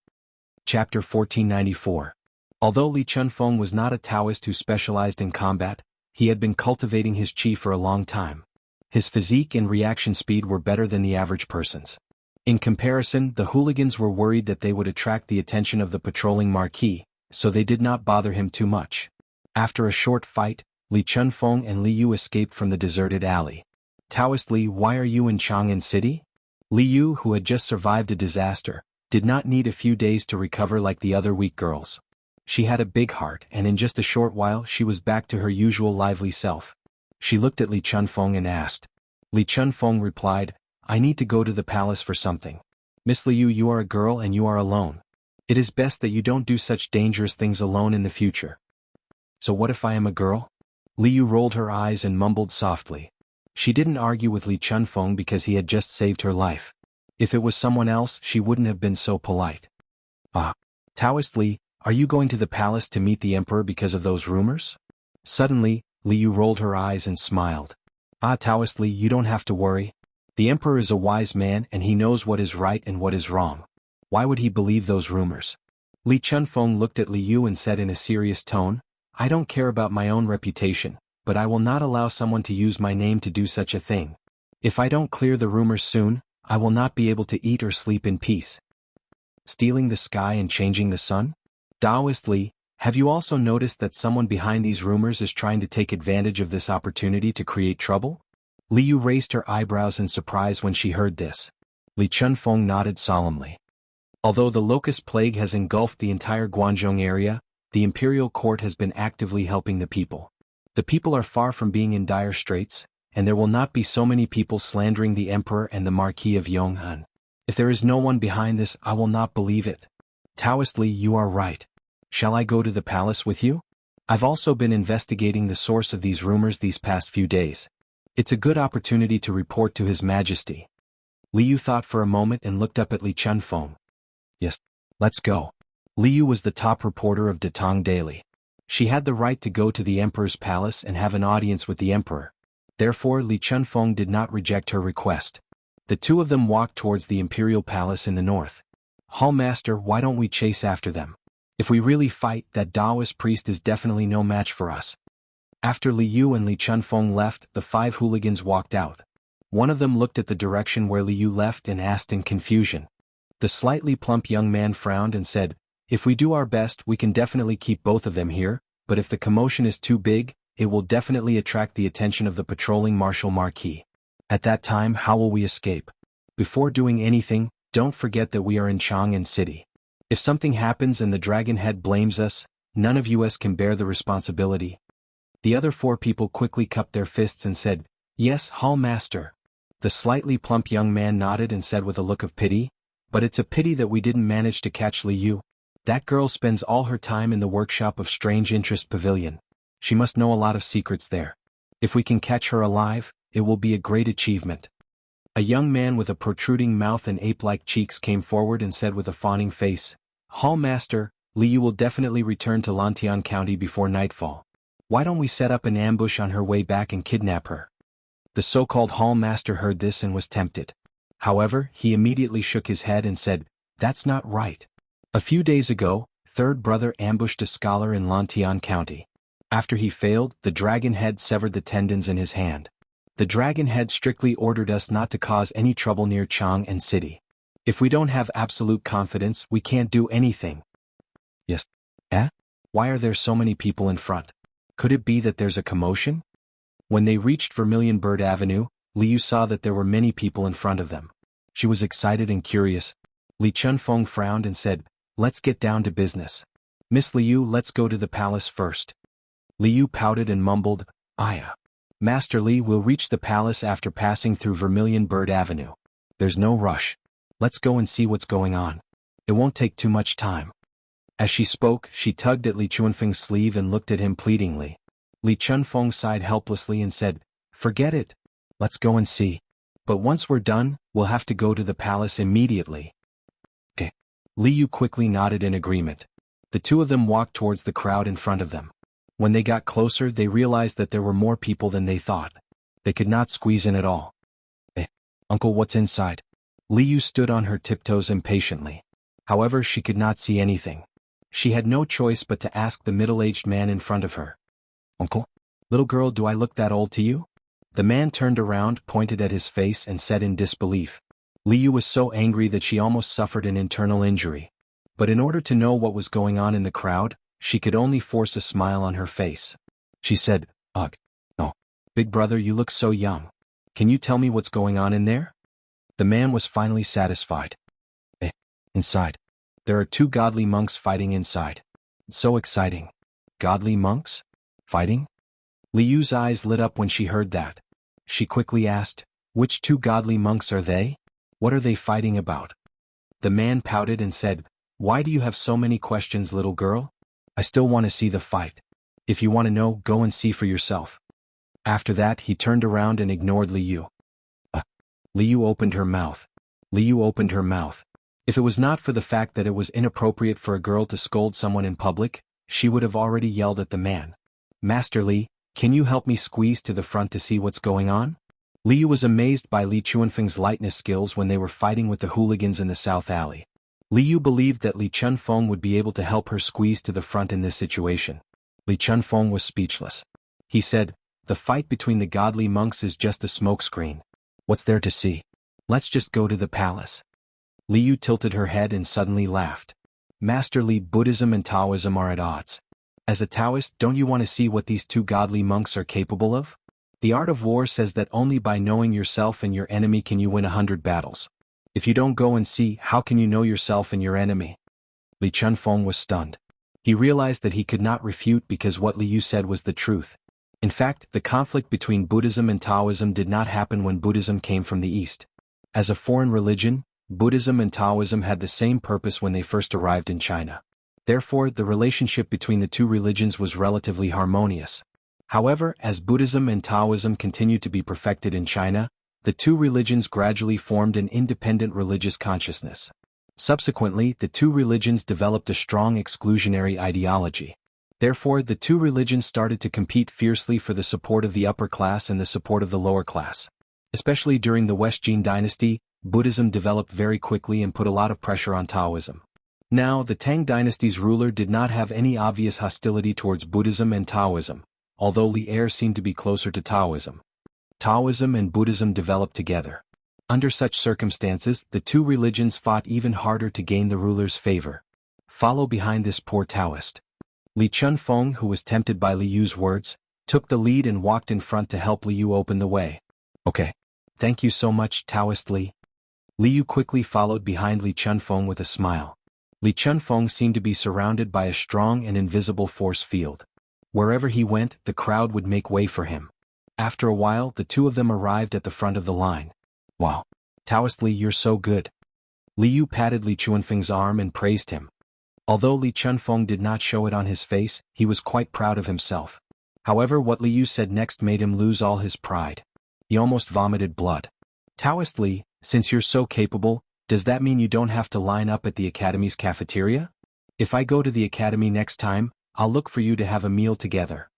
Chapter 1494. Although Li Chunfeng was not a Taoist who specialized in combat, he had been cultivating his qi for a long time. His physique and reaction speed were better than the average person's. In comparison, the hooligans were worried that they would attract the attention of the patrolling marquis, so they did not bother him too much. After a short fight, Li Chunfeng and Liu escaped from the deserted alley. Taoist Li, why are you in Chang'an City? Liu, who had just survived a disaster, did not need a few days to recover like the other weak girls. She had a big heart and in just a short while she was back to her usual lively self. She looked at Li Chunfeng and asked. Li Chunfeng replied, I need to go to the palace for something. Miss Liu, you are a girl and you are alone. It is best that you don't do such dangerous things alone in the future. So what if I am a girl? Liu rolled her eyes and mumbled softly. She didn't argue with Li Chunfeng because he had just saved her life. If it was someone else, she wouldn't have been so polite. Taoist Li, are you going to the palace to meet the emperor because of those rumors? Suddenly, Liu rolled her eyes and smiled. Taoist Li, you don't have to worry. The emperor is a wise man and he knows what is right and what is wrong. Why would he believe those rumors? Li Chunfeng looked at Liu and said in a serious tone, I don't care about my own reputation, but I will not allow someone to use my name to do such a thing. If I don't clear the rumors soon, I will not be able to eat or sleep in peace. Stealing the sky and changing the sun? Taoist Li, have you also noticed that someone behind these rumors is trying to take advantage of this opportunity to create trouble? Liu raised her eyebrows in surprise when she heard this. Li Chunfeng nodded solemnly. Although the locust plague has engulfed the entire Guangzhou area, the imperial court has been actively helping the people. The people are far from being in dire straits, and there will not be so many people slandering the Emperor and the Marquis of Yonghan. If there is no one behind this, I will not believe it. Taoist Li, you are right. Shall I go to the palace with you? I've also been investigating the source of these rumors these past few days. It's a good opportunity to report to His Majesty. Liu thought for a moment and looked up at Li Chunfeng. Yes, let's go. Liu was the top reporter of Datong Daily. She had the right to go to the Emperor's palace and have an audience with the Emperor. Therefore, Li Chunfeng did not reject her request. The two of them walked towards the Imperial Palace in the north. Hallmaster, why don't we chase after them? If we really fight, that Taoist priest is definitely no match for us. After Liu and Li Chunfeng left, the 5 hooligans walked out. One of them looked at the direction where Liu left and asked in confusion. The slightly plump young man frowned and said, if we do our best, we can definitely keep both of them here, but if the commotion is too big, it will definitely attract the attention of the patrolling Marshal Marquis. At that time, how will we escape? Before doing anything, don't forget that we are in Chang'an City. If something happens and the Dragon Head blames us, none of us can bear the responsibility. The other 4 people quickly cupped their fists and said, yes, Hallmaster. The slightly plump young man nodded and said with a look of pity, but it's a pity that we didn't manage to catch Liu. That girl spends all her time in the workshop of Strange Interest Pavilion. She must know a lot of secrets there. If we can catch her alive, it will be a great achievement. A young man with a protruding mouth and ape-like cheeks came forward and said with a fawning face, Hallmaster, Liu will definitely return to Lantian County before nightfall. Why don't we set up an ambush on her way back and kidnap her? The so-called Hallmaster heard this and was tempted. However, he immediately shook his head and said, that's not right. A few days ago, Third Brother ambushed a scholar in Lantian County. After he failed, the Dragon Head severed the tendons in his hand. The Dragon Head strictly ordered us not to cause any trouble near Chang'an City. If we don't have absolute confidence, we can't do anything. Yes. Why are there so many people in front? Could it be that there's a commotion? When they reached Vermilion Bird Avenue, Liu saw that there were many people in front of them. She was excited and curious. Li Chunfeng frowned and said, let's get down to business. Miss Liu, let's go to the palace first. Liu pouted and mumbled, Aya. Master Li will reach the palace after passing through Vermilion Bird Avenue. There's no rush. Let's go and see what's going on. It won't take too much time. As she spoke, she tugged at Li Chunfeng's sleeve and looked at him pleadingly. Li Chunfeng sighed helplessly and said, forget it. Let's go and see. But once we're done, we'll have to go to the palace immediately. Okay. Liu quickly nodded in agreement. The two of them walked towards the crowd in front of them. When they got closer, they realized that there were more people than they thought. They could not squeeze in at all. Uncle, what's inside? Liu stood on her tiptoes impatiently. However, she could not see anything. She had no choice but to ask the middle-aged man in front of her. Uncle? Little girl, do I look that old to you? The man turned around, pointed at his face and said in disbelief. Liu was so angry that she almost suffered an internal injury. But in order to know what was going on in the crowd, she could only force a smile on her face. She said, ugh. No. Big brother, you look so young. Can you tell me what's going on in there? The man was finally satisfied. Inside. There are 2 godly monks fighting inside. It's so exciting. Godly monks? Fighting? Liu's eyes lit up when she heard that. She quickly asked, which 2 godly monks are they? What are they fighting about? The man pouted and said, why do you have so many questions, little girl? I still want to see the fight. If you want to know, go and see for yourself. After that, he turned around and ignored Liu. Liu opened her mouth. Liu opened her mouth. If it was not for the fact that it was inappropriate for a girl to scold someone in public, she would have already yelled at the man. Master Li, can you help me squeeze to the front to see what's going on? Liu was amazed by Li Chunfeng's lightness skills when they were fighting with the hooligans in the South Alley. Liu believed that Li Chunfeng would be able to help her squeeze to the front in this situation. Li Chunfeng was speechless. He said, the fight between the godly monks is just a smokescreen. What's there to see? Let's just go to the palace. Liu tilted her head and suddenly laughed. Master Li, Buddhism and Taoism are at odds. As a Taoist, don't you want to see what these 2 godly monks are capable of? The art of war says that only by knowing yourself and your enemy can you win 100 battles. If you don't go and see, how can you know yourself and your enemy? Li Chunfeng was stunned. He realized that he could not refute because what Liu said was the truth. In fact, the conflict between Buddhism and Taoism did not happen when Buddhism came from the East. As a foreign religion, Buddhism and Taoism had the same purpose when they first arrived in China. Therefore, the relationship between the two religions was relatively harmonious. However, as Buddhism and Taoism continued to be perfected in China, the two religions gradually formed an independent religious consciousness. Subsequently, the two religions developed a strong exclusionary ideology. Therefore, the two religions started to compete fiercely for the support of the upper class and the support of the lower class. Especially during the West Jin dynasty, Buddhism developed very quickly and put a lot of pressure on Taoism. Now, the Tang dynasty's ruler did not have any obvious hostility towards Buddhism and Taoism, although Li Er seemed to be closer to Taoism. Taoism and Buddhism developed together. Under such circumstances, the two religions fought even harder to gain the ruler's favor. Follow behind this poor Taoist. Li Chunfeng, who was tempted by Li Yu's words, took the lead and walked in front to help Li Yu open the way. Okay. Thank you so much, Taoist Li. Li Yu quickly followed behind Li Chunfeng with a smile. Li Chunfeng seemed to be surrounded by a strong and invisible force field. Wherever he went, the crowd would make way for him. After a while, the two of them arrived at the front of the line. Wow. Taoist Li, you're so good. Li Yu patted Li Chunfeng's arm and praised him. Although Li Chunfeng did not show it on his face, he was quite proud of himself. However, what Li Yu said next made him lose all his pride. He almost vomited blood. Taoist Li, since you're so capable, does that mean you don't have to line up at the academy's cafeteria? If I go to the academy next time, I'll look for you to have a meal together.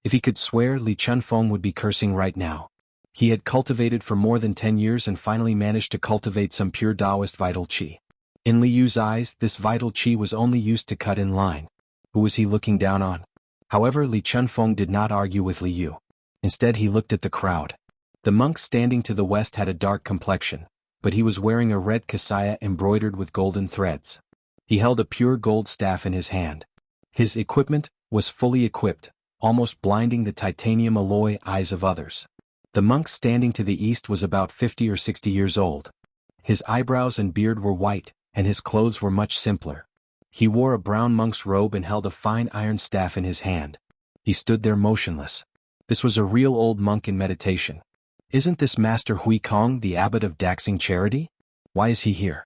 If he could swear, Li Chunfeng would be cursing right now. He had cultivated for more than 10 years and finally managed to cultivate some pure Taoist vital qi. In Li Yu's eyes, this vital qi was only used to cut in line. Who was he looking down on? However, Li Chunfeng did not argue with Li Yu. Instead, he looked at the crowd. The monk standing to the west had a dark complexion, but he was wearing a red kasaya embroidered with golden threads. He held a pure gold staff in his hand. His equipment was fully equipped, almost blinding the titanium alloy eyes of others. The monk standing to the east was about 50 or 60 years old. His eyebrows and beard were white, and his clothes were much simpler. He wore a brown monk's robe and held a fine iron staff in his hand. He stood there motionless. This was a real old monk in meditation. Isn't this Master Hui Kong, the abbot of Daxing Charity? Why is he here?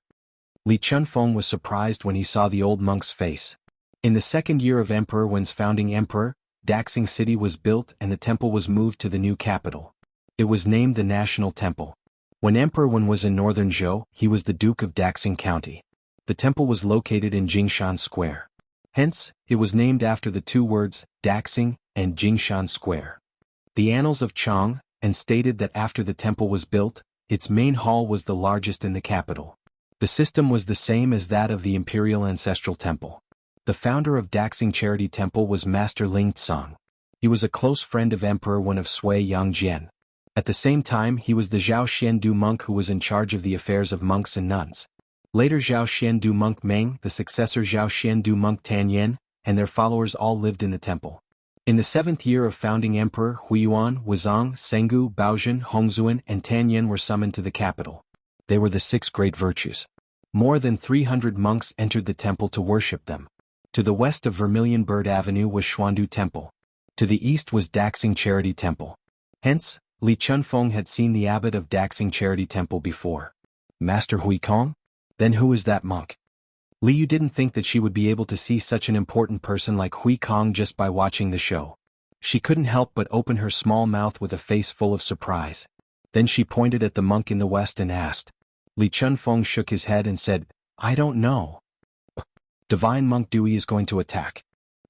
Li Chunfeng was surprised when he saw the old monk's face. In the second year of Emperor Wen's founding emperor, Daxing City was built and the temple was moved to the new capital. It was named the National Temple. When Emperor Wen was in northern Zhou, he was the Duke of Daxing County. The temple was located in Jingshan Square. Hence, it was named after the two words, Daxing and Jingshan Square. The Annals of Chang and stated that after the temple was built, its main hall was the largest in the capital. The system was the same as that of the Imperial Ancestral Temple. The founder of Daxing Charity Temple was Master Ling Tsang. He was a close friend of Emperor Wen of Sui Yangjian. At the same time, he was the Zhao Xiandu monk who was in charge of the affairs of monks and nuns. Later Zhao Xiandu monk Meng, the successor Zhao Xiandu monk Tanyan, and their followers all lived in the temple. In the 7th year of founding Emperor Huiyuan, Wuzong, Sengu, Baozhen, Hongzuan, and Tanyan were summoned to the capital. They were the 6 great virtues. More than 300 monks entered the temple to worship them. To the west of Vermilion Bird Avenue was Xuandu Temple. To the east was Daxing Charity Temple. Hence, Li Chunfeng had seen the abbot of Daxing Charity Temple before. Master Hui Kong? Then who is that monk? Li Yu didn't think that she would be able to see such an important person like Hui Kong just by watching the show. She couldn't help but open her small mouth with a face full of surprise. Then she pointed at the monk in the west and asked. Li Chunfeng shook his head and said, I don't know. Divine Monk Dewey is going to attack.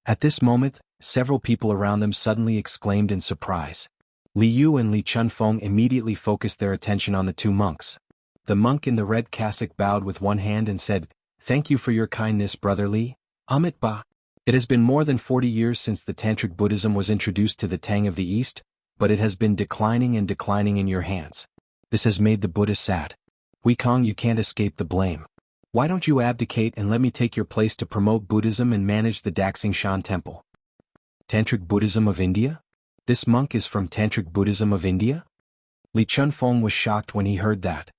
At this moment, several people around them suddenly exclaimed in surprise. Li Yu and Li Chunfeng immediately focused their attention on the two monks. The monk in the red cassock bowed with one hand and said, Thank you for your kindness, Brother Li. Amit Ba. It has been more than 40 years since the Tantric Buddhism was introduced to the Tang of the East, but it has been declining and declining in your hands. This has made the Buddha sad. Hui Kong, you can't escape the blame. Why don't you abdicate and let me take your place to promote Buddhism and manage the Daxing Shan Temple? Tantric Buddhism of India? This monk is from Tantric Buddhism of India? Li Chunfeng was shocked when he heard that.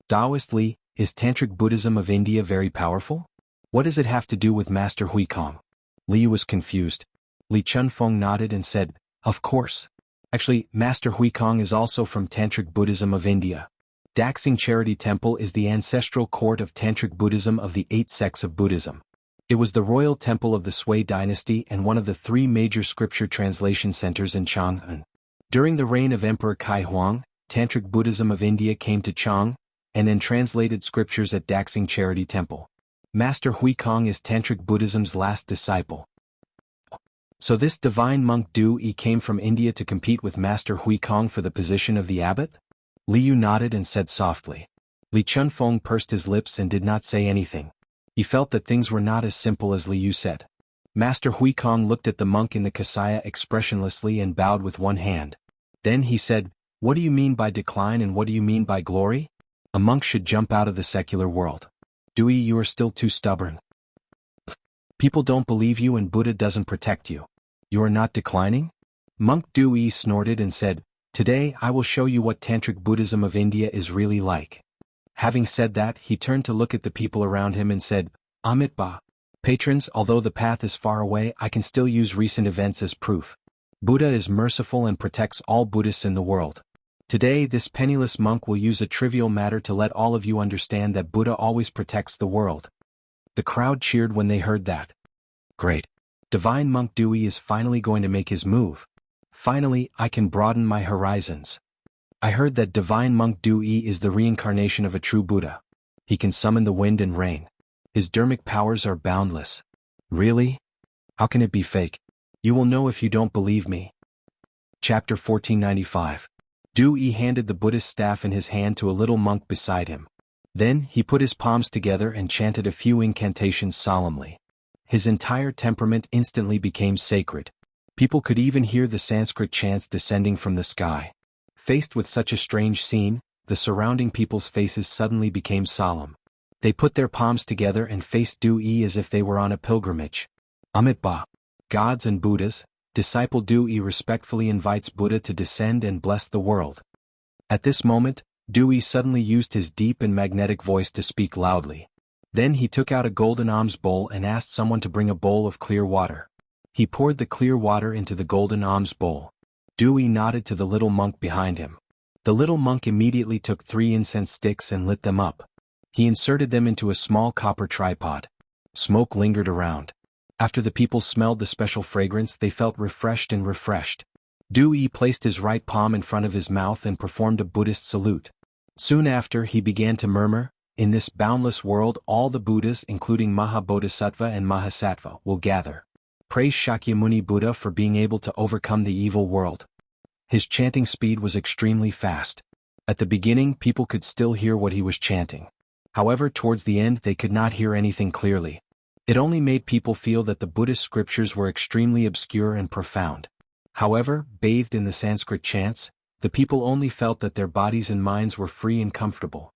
Taoist Li, is Tantric Buddhism of India very powerful? What does it have to do with Master Hui Kong? Li was confused. Li Chunfeng nodded and said, Of course. Actually, Master Huikong is also from Tantric Buddhism of India. Daxing Charity Temple is the ancestral court of Tantric Buddhism of the 8 sects of Buddhism. It was the royal temple of the Sui dynasty and one of the 3 major scripture translation centers in Chang'an. During the reign of Emperor Kai Huang, Tantric Buddhism of India came to Chang, and then translated scriptures at Daxing Charity Temple. Master Huikong is Tantric Buddhism's last disciple. So this divine monk Du Yi came from India to compete with Master Huikong for the position of the abbot? Li Yu nodded and said softly. Li Chunfeng pursed his lips and did not say anything. He felt that things were not as simple as Li Yu said. Master Huikong looked at the monk in the kasaya expressionlessly and bowed with one hand. Then he said, "What do you mean by decline and what do you mean by glory? A monk should jump out of the secular world. Du Yi, you are still too stubborn. People don't believe you and Buddha doesn't protect you. You are not declining?" Monk Du Yi snorted and said, "Today I will show you what Tantric Buddhism of India is really like." Having said that, he turned to look at the people around him and said, "Amitabha, patrons, although the path is far away, I can still use recent events as proof. Buddha is merciful and protects all Buddhists in the world. Today this penniless monk will use a trivial matter to let all of you understand that Buddha always protects the world." The crowd cheered when they heard that. Great. Divine Monk Du Yi is finally going to make his move. Finally, I can broaden my horizons. I heard that Divine Monk Du Yi is the reincarnation of a true Buddha. He can summon the wind and rain. His dharmic powers are boundless. Really? How can it be fake? You will know if you don't believe me. Chapter 1495. Du Yi handed the Buddhist staff in his hand to a little monk beside him. Then he put his palms together and chanted a few incantations solemnly. His entire temperament instantly became sacred. People could even hear the Sanskrit chants descending from the sky. Faced with such a strange scene, the surrounding people's faces suddenly became solemn. They put their palms together and faced Du Yi as if they were on a pilgrimage. Amitabha, gods and Buddhas, disciple Du Yi respectfully invites Buddha to descend and bless the world. At this moment, Du Yi suddenly used his deep and magnetic voice to speak loudly. Then he took out a golden alms bowl and asked someone to bring a bowl of clear water. He poured the clear water into the golden alms bowl. Du Yi nodded to the little monk behind him. The little monk immediately took 3 incense sticks and lit them up. He inserted them into a small copper tripod. Smoke lingered around. After the people smelled the special fragrance, they felt refreshed and refreshed. Du Yi placed his right palm in front of his mouth and performed a Buddhist salute. Soon after, he began to murmur, "In this boundless world all the Buddhas including Mahabodhisattva and Mahasattva will gather. Praise Shakyamuni Buddha for being able to overcome the evil world." His chanting speed was extremely fast. At the beginning people could still hear what he was chanting. However, towards the end they could not hear anything clearly. It only made people feel that the Buddhist scriptures were extremely obscure and profound. However, bathed in the Sanskrit chants, the people only felt that their bodies and minds were free and comfortable.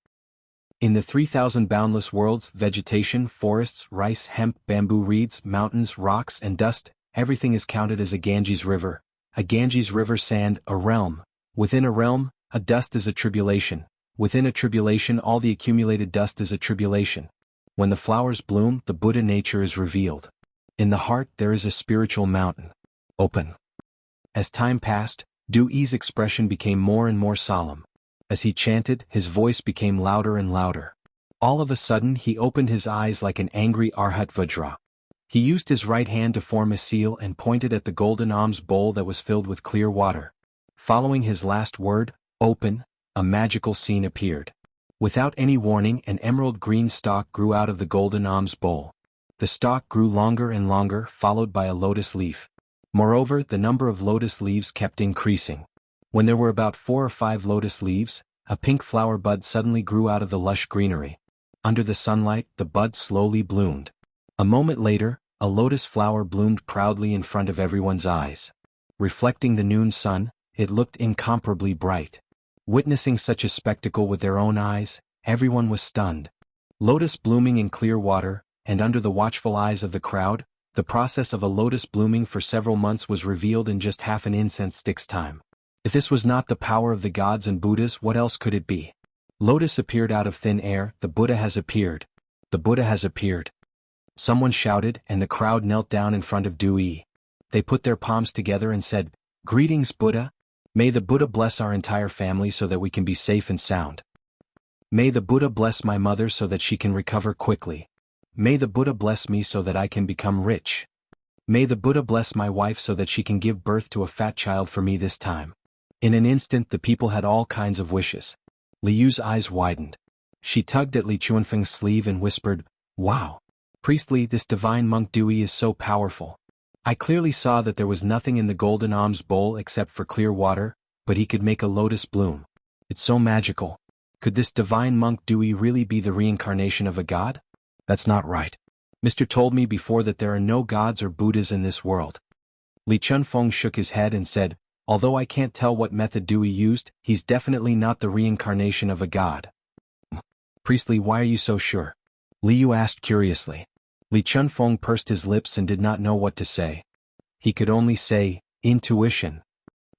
In the 3,000 boundless worlds, vegetation, forests, rice, hemp, bamboo reeds, mountains, rocks, and dust, everything is counted as a Ganges river. A Ganges river sand, a realm. Within a realm, a dust is a tribulation. Within a tribulation, all the accumulated dust is a tribulation. When the flowers bloom, the Buddha nature is revealed. In the heart there is a spiritual mountain. Open. As time passed, Du Yi's expression became more and more solemn. As he chanted, his voice became louder and louder. All of a sudden he opened his eyes like an angry Arhat Vajra. He used his right hand to form a seal and pointed at the golden alms bowl that was filled with clear water. Following his last word, "Open," a magical scene appeared. Without any warning, an emerald green stalk grew out of the golden alms bowl. The stalk grew longer and longer, followed by a lotus leaf. Moreover, the number of lotus leaves kept increasing. When there were about 4 or 5 lotus leaves, a pink flower bud suddenly grew out of the lush greenery. Under the sunlight, the bud slowly bloomed. A moment later, a lotus flower bloomed proudly in front of everyone's eyes. Reflecting the noon sun, it looked incomparably bright. Witnessing such a spectacle with their own eyes, everyone was stunned. Lotus blooming in clear water, and under the watchful eyes of the crowd, the process of a lotus blooming for several months was revealed in just half an incense stick's time. If this was not the power of the gods and Buddhas, what else could it be? Lotus appeared out of thin air. The Buddha has appeared. The Buddha has appeared. Someone shouted, and the crowd knelt down in front of Du Yi. They put their palms together and said, Greetings, Buddha. May the Buddha bless our entire family so that we can be safe and sound. May the Buddha bless my mother so that she can recover quickly. May the Buddha bless me so that I can become rich. May the Buddha bless my wife so that she can give birth to a fat child for me this time. In an instant the people had all kinds of wishes. Li Yu's eyes widened. She tugged at Li Chuanfeng's sleeve and whispered, "Wow. Priestly, this divine monk Dewey is so powerful. I clearly saw that there was nothing in the golden alms bowl except for clear water, but he could make a lotus bloom. It's so magical. Could this divine monk Dewey really be the reincarnation of a god? That's not right. Mr. told me before that there are no gods or Buddhas in this world." Li Chunfeng shook his head and said, "Although I can't tell what method Dewey used, he's definitely not the reincarnation of a god." "Priestly, why are you so sure?" Li Yu asked curiously. Li Chunfeng pursed his lips and did not know what to say. He could only say, "Intuition.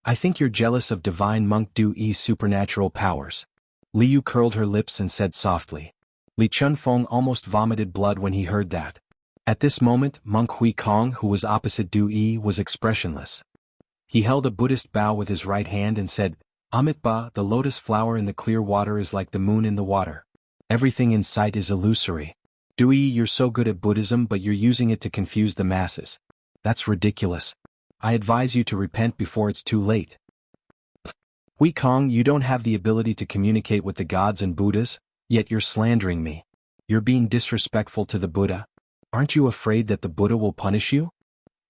I think you're jealous of divine monk Dewey's supernatural powers." Li Yu curled her lips and said softly. Li Chunfeng almost vomited blood when he heard that. At this moment, Monk Hui Kong, who was opposite Dewey, was expressionless. He held a Buddhist bow with his right hand and said, "Amitabha, the lotus flower in the clear water is like the moon in the water. Everything in sight is illusory. Dewey, you're so good at Buddhism but you're using it to confuse the masses. That's ridiculous. I advise you to repent before it's too late." "Hui Kong, you don't have the ability to communicate with the gods and Buddhas, yet you're slandering me. You're being disrespectful to the Buddha. Aren't you afraid that the Buddha will punish you?"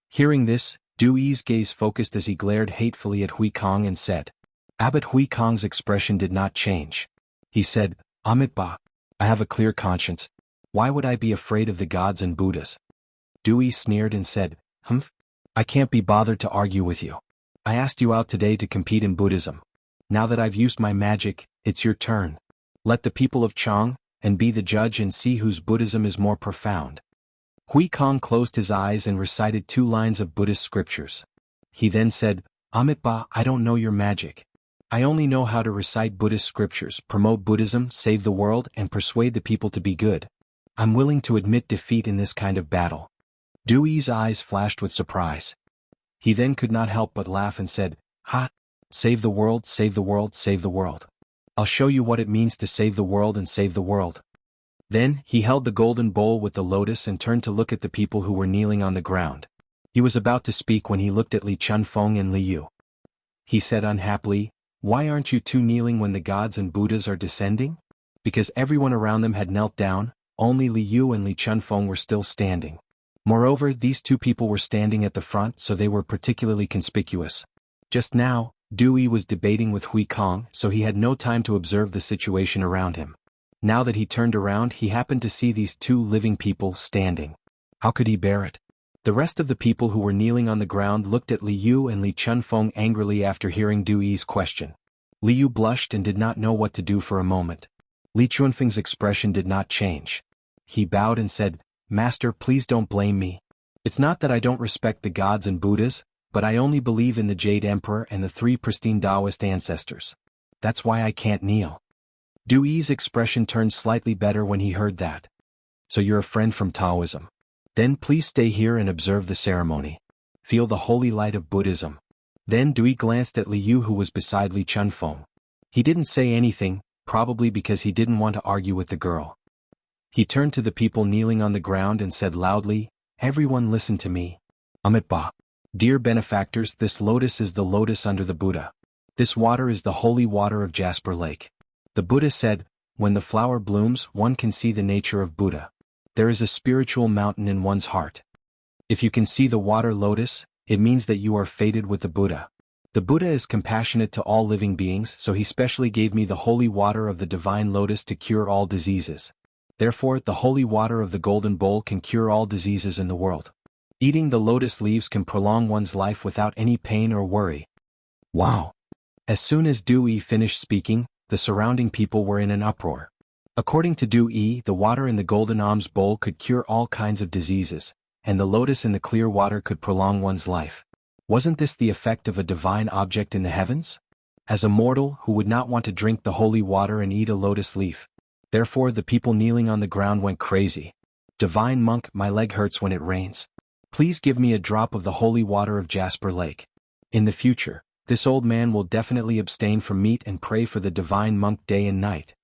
Hearing this, Dewey's gaze focused as he glared hatefully at Hui Kong and said. Abbot Hui Kong's expression did not change. He said, "Amitabha, I have a clear conscience. Why would I be afraid of the gods and Buddhas?" Dewey sneered and said, "Humph. I can't be bothered to argue with you. I asked you out today to compete in Buddhism. Now that I've used my magic, it's your turn. Let the people of Chang, and be the judge and see whose Buddhism is more profound." Hui Kong closed his eyes and recited 2 lines of Buddhist scriptures. He then said, "Amitabha, I don't know your magic. I only know how to recite Buddhist scriptures, promote Buddhism, save the world, and persuade the people to be good. I'm willing to admit defeat in this kind of battle." Dewey's eyes flashed with surprise. He then could not help but laugh and said, "Ha! Save the world, save the world, save the world. I'll show you what it means to save the world and save the world." Then, he held the golden bowl with the lotus and turned to look at the people who were kneeling on the ground. He was about to speak when he looked at Li Chunfeng and Li Yu. He said unhappily, "Why aren't you 2 kneeling when the gods and Buddhas are descending?" Because everyone around them had knelt down, only Li Yu and Li Chunfeng were still standing. Moreover, these 2 people were standing at the front, so they were particularly conspicuous. Just now, Dewey was debating with Hui Kong, so he had no time to observe the situation around him. Now that he turned around, he happened to see these 2 living people standing. How could he bear it? The rest of the people who were kneeling on the ground looked at Li Yu and Li Chunfeng angrily after hearing Dewey's question. Li Yu blushed and did not know what to do for a moment. Li Chuanfeng's expression did not change. He bowed and said, "Master, please don't blame me. It's not that I don't respect the gods and Buddhas, but I only believe in the Jade Emperor and the 3 pristine Taoist ancestors. That's why I can't kneel." Dewey's expression turned slightly better when he heard that. "So you're a friend from Taoism. Then please stay here and observe the ceremony. Feel the holy light of Buddhism." Then Dewey glanced at Li Yu, who was beside Li Chunfeng. He didn't say anything, probably because he didn't want to argue with the girl. He turned to the people kneeling on the ground and said loudly, "Everyone listen to me. Amitabha. Dear benefactors, this lotus is the lotus under the Buddha. This water is the holy water of Jasper Lake. The Buddha said, when the flower blooms, one can see the nature of Buddha. There is a spiritual mountain in one's heart. If you can see the water lotus, it means that you are fated with the Buddha. The Buddha is compassionate to all living beings, so he specially gave me the holy water of the divine lotus to cure all diseases. Therefore, the holy water of the golden bowl can cure all diseases in the world. Eating the lotus leaves can prolong one's life without any pain or worry." Wow! As soon as Dewey finished speaking, the surrounding people were in an uproar. According to Dewey, the water in the golden alms bowl could cure all kinds of diseases, and the lotus in the clear water could prolong one's life. Wasn't this the effect of a divine object in the heavens? As a mortal, who would not want to drink the holy water and eat a lotus leaf? Therefore the people kneeling on the ground went crazy. "Divine monk, my leg hurts when it rains. Please give me a drop of the holy water of Jasper Lake." In the future, this old man will definitely abstain from meat and pray for the divine monk day and night.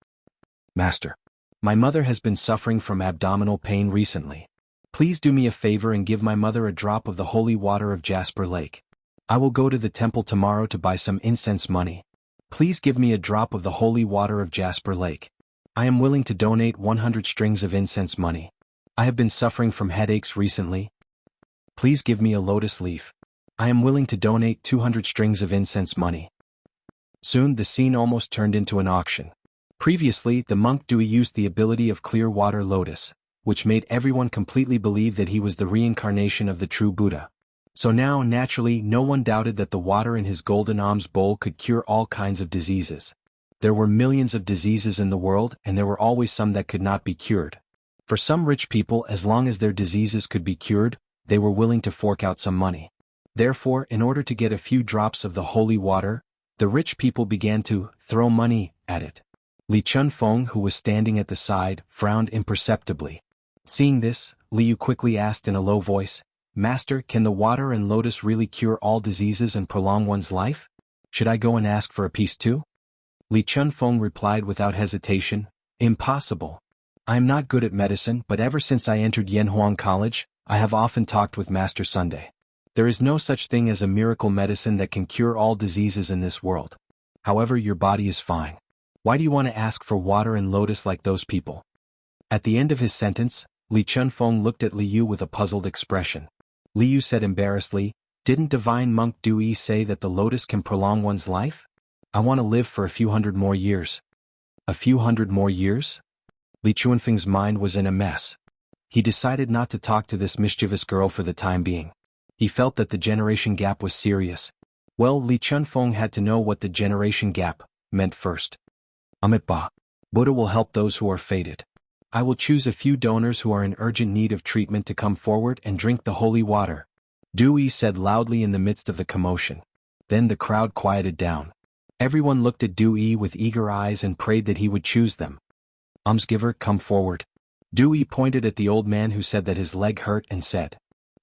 Master, my mother has been suffering from abdominal pain recently. Please do me a favor and give my mother a drop of the holy water of Jasper Lake. I will go to the temple tomorrow to buy some incense money. Please give me a drop of the holy water of Jasper Lake. I am willing to donate 100 strings of incense money. I have been suffering from headaches recently. Please give me a lotus leaf. I am willing to donate 200 strings of incense money. Soon the scene almost turned into an auction. Previously, the monk Dewey used the ability of clear water lotus, which made everyone completely believe that he was the reincarnation of the true Buddha. So now, naturally, no one doubted that the water in his golden alms bowl could cure all kinds of diseases. There were millions of diseases in the world, and there were always some that could not be cured. For some rich people, as long as their diseases could be cured, they were willing to fork out some money. Therefore, in order to get a few drops of the holy water, the rich people began to throw money at it. Li Chunfeng, who was standing at the side, frowned imperceptibly. Seeing this, Liu quickly asked in a low voice, "Master, can the water and lotus really cure all diseases and prolong one's life? Should I go and ask for a piece too?" Li Chunfeng replied without hesitation, "Impossible. I am not good at medicine, but ever since I entered Yanhuang College, I have often talked with Master Sunday. There is no such thing as a miracle medicine that can cure all diseases in this world. However, your body is fine. Why do you want to ask for water and lotus like those people?" At the end of his sentence, Li Chunfeng looked at Liu with a puzzled expression. Liu said embarrassedly, "Didn't divine monk Dewey say that the lotus can prolong one's life? I want to live for a few hundred more years." A few hundred more years? Li Chunfeng's mind was in a mess. He decided not to talk to this mischievous girl for the time being. He felt that the generation gap was serious. Well, Li Chunfeng had to know what the generation gap meant first. Amitabha. Buddha will help those who are fated. I will choose a few donors who are in urgent need of treatment to come forward and drink the holy water, Dewey said loudly in the midst of the commotion. Then the crowd quieted down. Everyone looked at Dewey with eager eyes and prayed that he would choose them. Almsgiver, come forward. Dewey pointed at the old man who said that his leg hurt and said,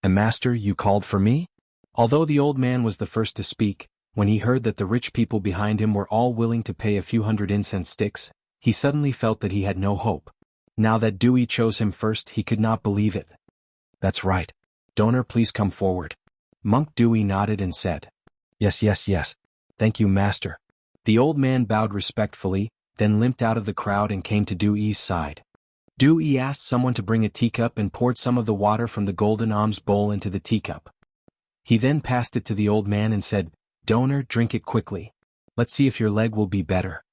Master, you called for me? Although the old man was the first to speak, when he heard that the rich people behind him were all willing to pay a few hundred incense sticks, he suddenly felt that he had no hope. Now that Dewey chose him first, he could not believe it. That's right. Donor, please come forward. Monk Dewey nodded and said, Yes, yes, yes. Thank you, Master. The old man bowed respectfully, then limped out of the crowd and came to Dewey's side. Dewey asked someone to bring a teacup and poured some of the water from the golden alms bowl into the teacup. He then passed it to the old man and said, Donor, drink it quickly. Let's see if your leg will be better.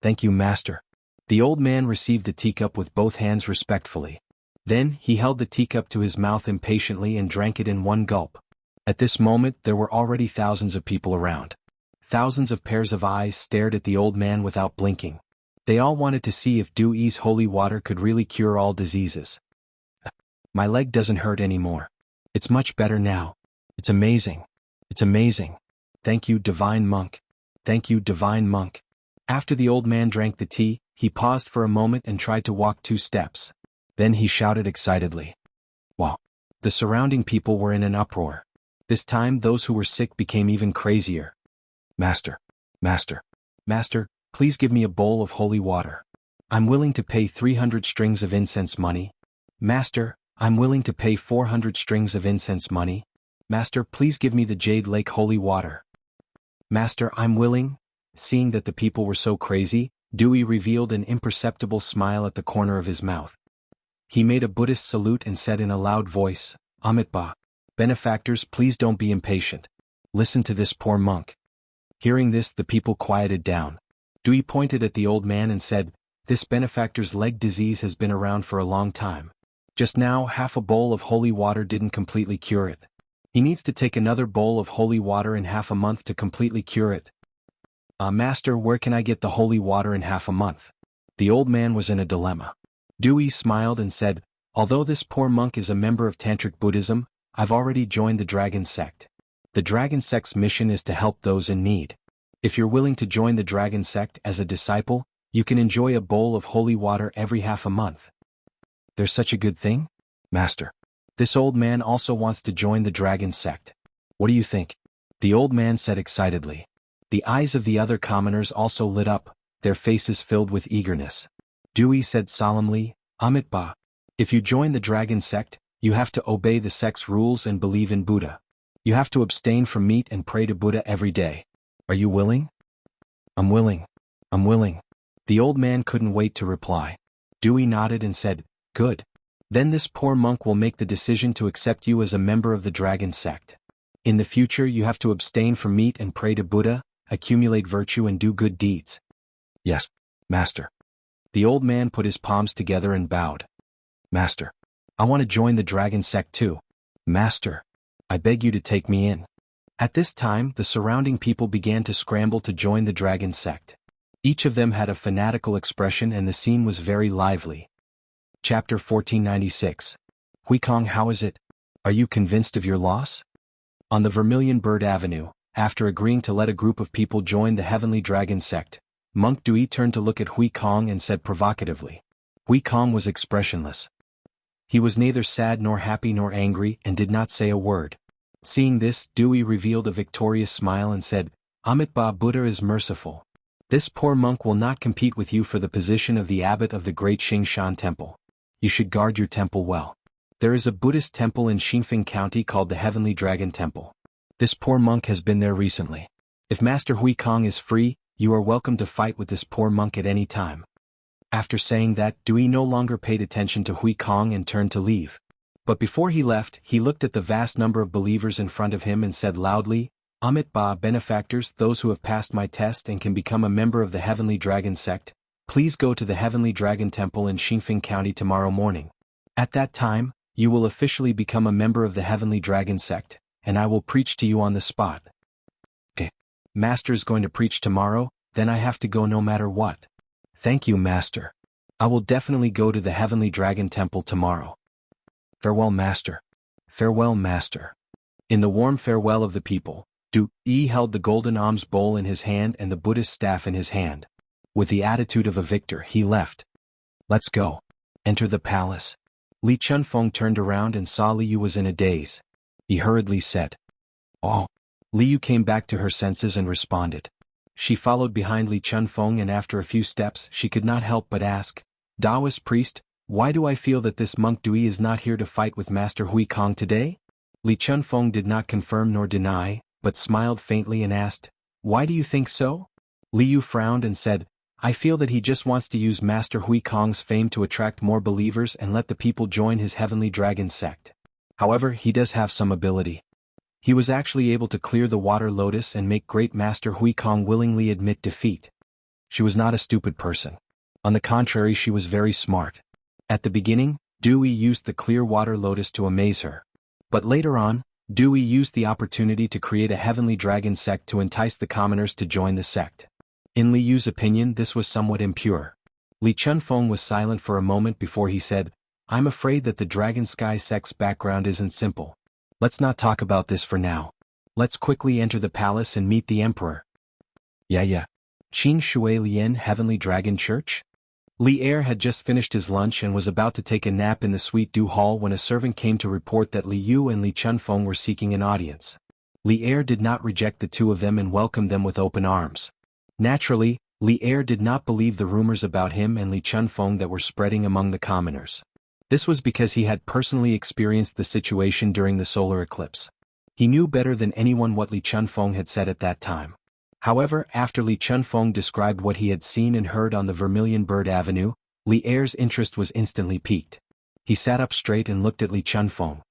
Thank you, Master. The old man received the teacup with both hands respectfully. Then, he held the teacup to his mouth impatiently and drank it in one gulp. At this moment, there were already thousands of people around. Thousands of pairs of eyes stared at the old man without blinking. They all wanted to see if Dewey's holy water could really cure all diseases. My leg doesn't hurt anymore. It's much better now. It's amazing. It's amazing. Thank you, divine monk. Thank you, divine monk. After the old man drank the tea, he paused for a moment and tried to walk 2 steps. Then he shouted excitedly. Wow! The surrounding people were in an uproar. This time those who were sick became even crazier. Master, Master, Master, please give me a bowl of holy water. I'm willing to pay 300 strings of incense money. Master, I'm willing to pay 400 strings of incense money. Master, please give me the Jade Lake holy water. Master, I'm willing. Seeing that the people were so crazy, Dewey revealed an imperceptible smile at the corner of his mouth. He made a Buddhist salute and said in a loud voice, Amitabha. Benefactors, please don't be impatient. Listen to this poor monk. Hearing this, the people quieted down. Dewey pointed at the old man and said, This benefactor's leg disease has been around for a long time. Just now, half a bowl of holy water didn't completely cure it. He needs to take another bowl of holy water in half a month to completely cure it. Master, where can I get the holy water in half a month? The old man was in a dilemma. Dewey smiled and said, Although this poor monk is a member of Tantric Buddhism, I've already joined the Dragon Sect. The Dragon Sect's mission is to help those in need. If you're willing to join the Dragon Sect as a disciple, you can enjoy a bowl of holy water every half a month. There's such a good thing? Master. This old man also wants to join the Dragon Sect. What do you think? the old man said excitedly. The eyes of the other commoners also lit up, their faces filled with eagerness. Dewey said solemnly, Amitabha, if you join the dragon sect, you have to obey the sect's rules and believe in Buddha. You have to abstain from meat and pray to Buddha every day. Are you willing? I'm willing. I'm willing. The old man couldn't wait to reply. Dewey nodded and said, good. Then this poor monk will make the decision to accept you as a member of the dragon sect. In the future you have to abstain from meat and pray to Buddha, accumulate virtue and do good deeds. Yes, Master. The old man put his palms together and bowed. Master, I want to join the dragon sect too. Master, I beg you to take me in. At this time the surrounding people began to scramble to join the dragon sect. Each of them had a fanatical expression and the scene was very lively. Chapter 1496. Huikong, how is it? Are you convinced of your loss? On the Vermilion Bird Avenue, after agreeing to let a group of people join the Heavenly Dragon sect, Monk Dewey turned to look at Huikong and said provocatively. Huikong was expressionless. He was neither sad nor happy nor angry and did not say a word. Seeing this, Dewey revealed a victorious smile and said, Amitabha, Buddha is merciful. This poor monk will not compete with you for the position of the abbot of the great Xingshan Temple. You should guard your temple well. There is a Buddhist temple in Xingfeng County called the Heavenly Dragon Temple. This poor monk has been there recently. If Master Huikong is free, you are welcome to fight with this poor monk at any time. After saying that, Dewey no longer paid attention to Huikong and turned to leave. But before he left, he looked at the vast number of believers in front of him and said loudly, Amitabha, benefactors, those who have passed my test and can become a member of the Heavenly Dragon sect, please go to the Heavenly Dragon Temple in Xingfeng County tomorrow morning. At that time, you will officially become a member of the Heavenly Dragon sect, and I will preach to you on the spot. Okay. Master is going to preach tomorrow, then I have to go no matter what. Thank you, Master. I will definitely go to the Heavenly Dragon Temple tomorrow. Farewell, Master. Farewell, Master. In the warm farewell of the people, Dewey held the golden alms bowl in his hand and the Buddhist staff in his hand. With the attitude of a victor, he left. Let's go. Enter the palace. Li Chunfeng turned around and saw Liu was in a daze. He hurriedly said, Oh. Liu came back to her senses and responded. She followed behind Li Chunfeng and after a few steps she could not help but ask, Taoist priest, why do I feel that this monk Dewey is not here to fight with Master Huikong today? Li Chunfeng did not confirm nor deny, but smiled faintly and asked, Why do you think so? Liu frowned and said, I feel that he just wants to use Master Huikong's fame to attract more believers and let the people join his Heavenly Dragon sect. However, he does have some ability. He was actually able to clear the water lotus and make great Master Huikong willingly admit defeat. She was not a stupid person. On the contrary, she was very smart. At the beginning, Dewey used the clear water lotus to amaze her. But later on, Dewey used the opportunity to create a Heavenly Dragon sect to entice the commoners to join the sect. In Liu's opinion, this was somewhat impure. Li Chunfeng was silent for a moment before he said, I'm afraid that the Dragon Sky sect's background isn't simple. Let's not talk about this for now. Let's quickly enter the palace and meet the emperor. Yeah. Qin Shui Lian Heavenly Dragon Church? Li Er had just finished his lunch and was about to take a nap in the Sweet Dew Hall when a servant came to report that Li Yu and Li Chunfeng were seeking an audience. Li Er did not reject the two of them and welcomed them with open arms. Naturally, Li Er did not believe the rumors about him and Li Chunfeng that were spreading among the commoners. This was because he had personally experienced the situation during the solar eclipse. He knew better than anyone what Li Chunfeng had said at that time. However, after Li Chunfeng described what he had seen and heard on the Vermilion Bird Avenue, Li Er's interest was instantly piqued. He sat up straight and looked at Li Chunfeng.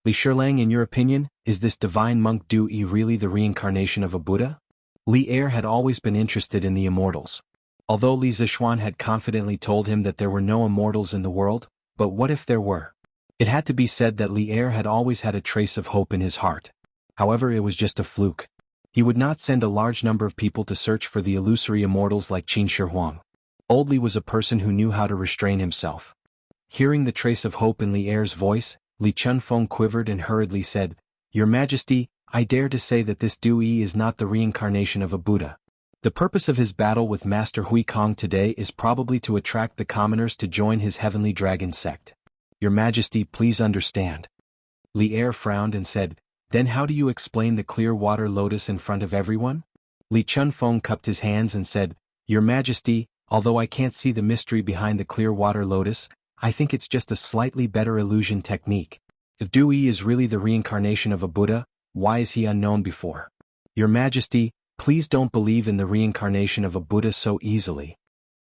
Li Shirlang, in your opinion, is this divine monk Dewey really the reincarnation of a Buddha? Li Er had always been interested in the immortals. Although Li Zishuan had confidently told him that there were no immortals in the world, but what if there were? It had to be said that Li Er had always had a trace of hope in his heart. However, it was just a fluke. He would not send a large number of people to search for the illusory immortals like Qin Shi Huang. Old Li was a person who knew how to restrain himself. Hearing the trace of hope in Li Er's voice, Li Chunfeng quivered and hurriedly said, Your Majesty, I dare to say that this Dewey is not the reincarnation of a Buddha. The purpose of his battle with Master Huikong today is probably to attract the commoners to join his Heavenly Dragon sect. Your Majesty, please understand. Li Er frowned and said, Then how do you explain the clear water lotus in front of everyone? Li Chunfeng cupped his hands and said, Your Majesty, although I can't see the mystery behind the clear water lotus, I think it's just a slightly better illusion technique. If Dui is really the reincarnation of a Buddha, why is he unknown before? Your Majesty, please don't believe in the reincarnation of a Buddha so easily.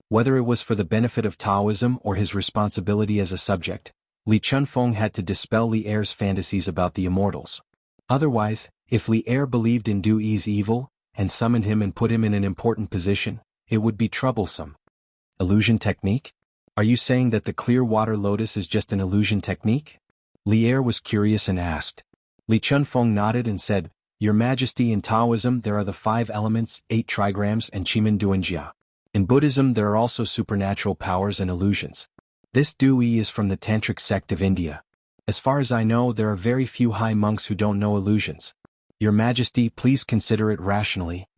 Whether it was for the benefit of Taoism or his responsibility as a subject, Li Chunfeng had to dispel Li Er's fantasies about the immortals. Otherwise, if Li Er believed in Dui's evil, and summoned him and put him in an important position, it would be troublesome. Illusion technique? Are you saying that the clear water lotus is just an illusion technique? Li Er was curious and asked. Li Chunfeng nodded and said, Your Majesty, in Taoism there are the 5 elements, 8 trigrams and Chimen Duanjia. In Buddhism there are also supernatural powers and illusions. This Dui is from the Tantric sect of India. As far as I know, there are very few high monks who don't know illusions. Your Majesty, please consider it rationally.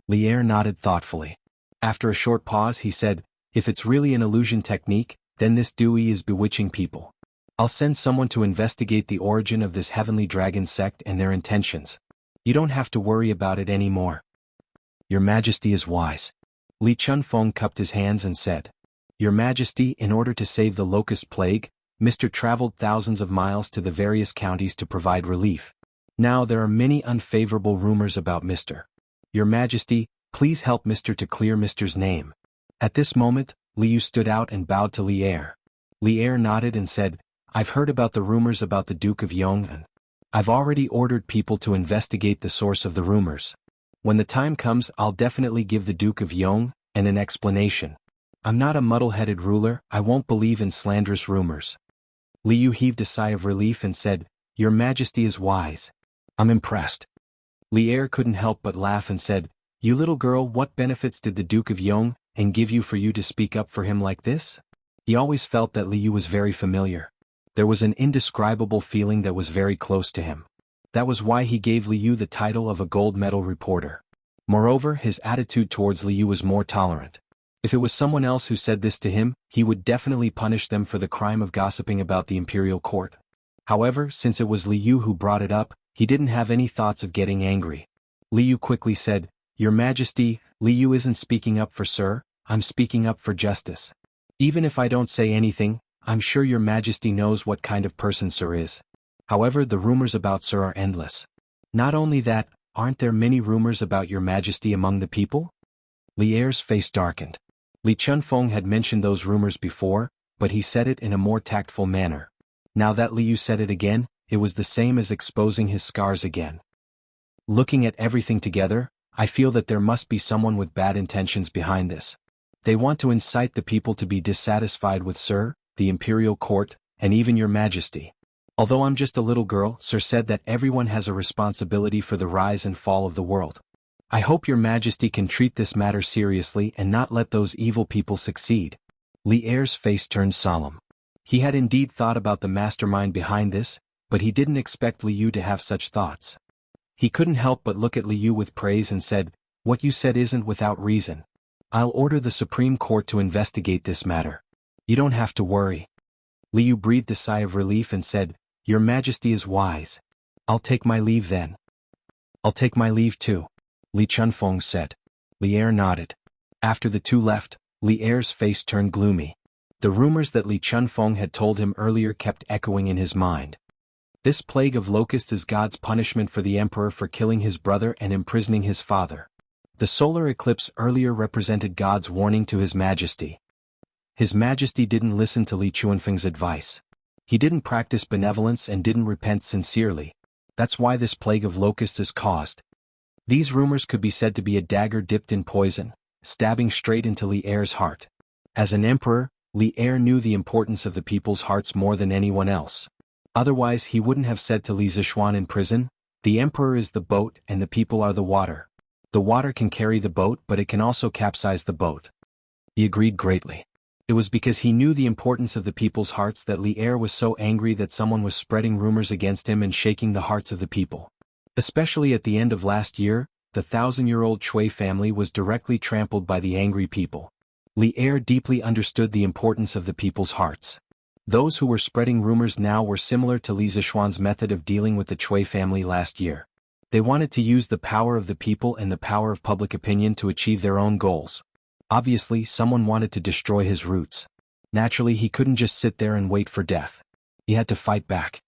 Li Er nodded thoughtfully. After a short pause he said, If it's really an illusion technique, then this Dui is bewitching people. I'll send someone to investigate the origin of this heavenly dragon sect and their intentions. You don't have to worry about it anymore. Your Majesty is wise. Li Chunfeng cupped his hands and said, Your Majesty, in order to save the locust plague, Mr. traveled thousands of miles to the various counties to provide relief. Now there are many unfavorable rumors about Mr. Your Majesty, please help Mr. to clear Mr.'s name. At this moment, Liu stood out and bowed to Li Er. Li Er nodded and said, I've heard about the rumors about the Duke of Yong'an. I've already ordered people to investigate the source of the rumors. When the time comes, I'll definitely give the Duke of Yong an explanation. I'm not a muddle-headed ruler, I won't believe in slanderous rumors. Liu heaved a sigh of relief and said, Your Majesty is wise. I'm impressed. Li Er couldn't help but laugh and said, You little girl, what benefits did the Duke of Yong give you for you to speak up for him like this? He always felt that Liu was very familiar. There was an indescribable feeling that was very close to him. That was why he gave Liu the title of a gold medal reporter. Moreover, his attitude towards Liu was more tolerant. If it was someone else who said this to him, he would definitely punish them for the crime of gossiping about the imperial court. However, since it was Liu who brought it up, he didn't have any thoughts of getting angry. Liu quickly said, Your Majesty, Liu isn't speaking up for Sir, I'm speaking up for justice. Even if I don't say anything, I'm sure Your Majesty knows what kind of person Sir is. However, the rumors about Sir are endless. Not only that, aren't there many rumors about Your Majesty among the people? Li Er's face darkened. Li Chunfeng had mentioned those rumors before, but he said it in a more tactful manner. Now that Liu said it again, it was the same as exposing his scars again. Looking at everything together, I feel that there must be someone with bad intentions behind this. They want to incite the people to be dissatisfied with Sir, the imperial court, and even Your Majesty. Although I'm just a little girl, Sir said that everyone has a responsibility for the rise and fall of the world. I hope Your Majesty can treat this matter seriously and not let those evil people succeed. Li Er's face turned solemn. He had indeed thought about the mastermind behind this, but he didn't expect Liu to have such thoughts. He couldn't help but look at Liu with praise and said, What you said isn't without reason. I'll order the Supreme Court to investigate this matter. You don't have to worry. Liu breathed a sigh of relief and said, Your Majesty is wise. I'll take my leave then. I'll take my leave too, Li Chunfeng said. Li Er nodded. After the two left, Li Er's face turned gloomy. The rumors that Li Chunfeng had told him earlier kept echoing in his mind. This plague of locusts is God's punishment for the emperor for killing his brother and imprisoning his father. The solar eclipse earlier represented God's warning to His Majesty. His Majesty didn't listen to Li Chunfeng's advice. He didn't practice benevolence and didn't repent sincerely. That's why this plague of locusts is caused. These rumors could be said to be a dagger dipped in poison, stabbing straight into Li Er's heart. As an emperor, Li Er knew the importance of the people's hearts more than anyone else. Otherwise he wouldn't have said to Li Zishuan in prison, The emperor is the boat and the people are the water. The water can carry the boat but it can also capsize the boat. He agreed greatly. It was because he knew the importance of the people's hearts that Li Er was so angry that someone was spreading rumors against him and shaking the hearts of the people. Especially at the end of last year, the 1,000-year-old Chui family was directly trampled by the angry people. Li Er deeply understood the importance of the people's hearts. Those who were spreading rumors now were similar to Li Zishuan's method of dealing with the Cui family last year. They wanted to use the power of the people and the power of public opinion to achieve their own goals. Obviously, someone wanted to destroy his roots. Naturally, he couldn't just sit there and wait for death. He had to fight back.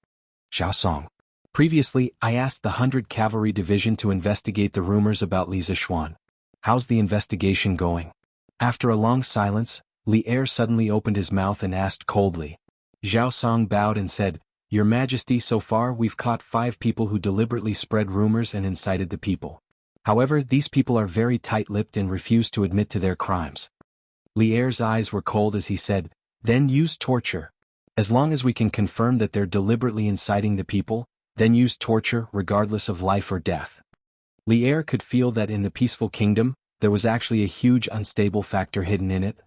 Xiao Song. Previously, I asked the 100 Cavalry Division to investigate the rumors about Li Zishuan. How's the investigation going? After a long silence, Li Er suddenly opened his mouth and asked coldly. Xiao Song bowed and said, Your Majesty, so far we've caught 5 people who deliberately spread rumors and incited the people. However, these people are very tight-lipped and refuse to admit to their crimes. Li Er's eyes were cold as he said, Then use torture. As long as we can confirm that they're deliberately inciting the people, then use torture regardless of life or death. Li Er could feel that in the peaceful kingdom, there was actually a huge unstable factor hidden in it.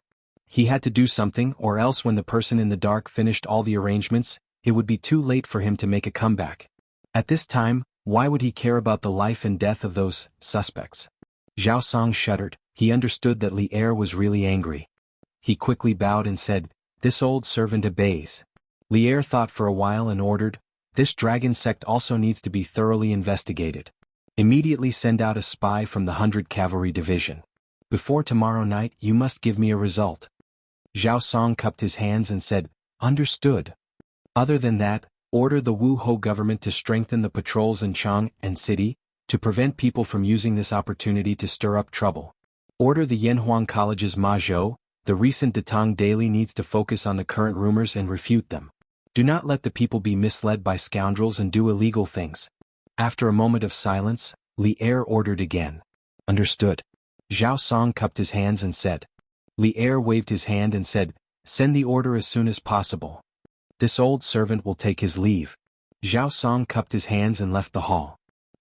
He had to do something, or else when the person in the dark finished all the arrangements, it would be too late for him to make a comeback. At this time, why would he care about the life and death of those suspects? Xiao Song shuddered. He understood that Li Er was really angry. He quickly bowed and said, This old servant obeys. Li Er thought for a while and ordered, This dragon sect also needs to be thoroughly investigated. Immediately send out a spy from the 100 Cavalry Division. Before tomorrow night you must give me a result. Xiao Song cupped his hands and said, Understood. Other than that, order the Wu Ho government to strengthen the patrols in Chang and City, to prevent people from using this opportunity to stir up trouble. Order the Yanhuang College's Ma Zhou, the recent Datang Daily needs to focus on the current rumors and refute them. Do not let the people be misled by scoundrels and do illegal things. After a moment of silence, Li Er ordered again. Understood. Xiao Song cupped his hands and said. Li Er waved his hand and said, Send the order as soon as possible. This old servant will take his leave. Xiao Song cupped his hands and left the hall.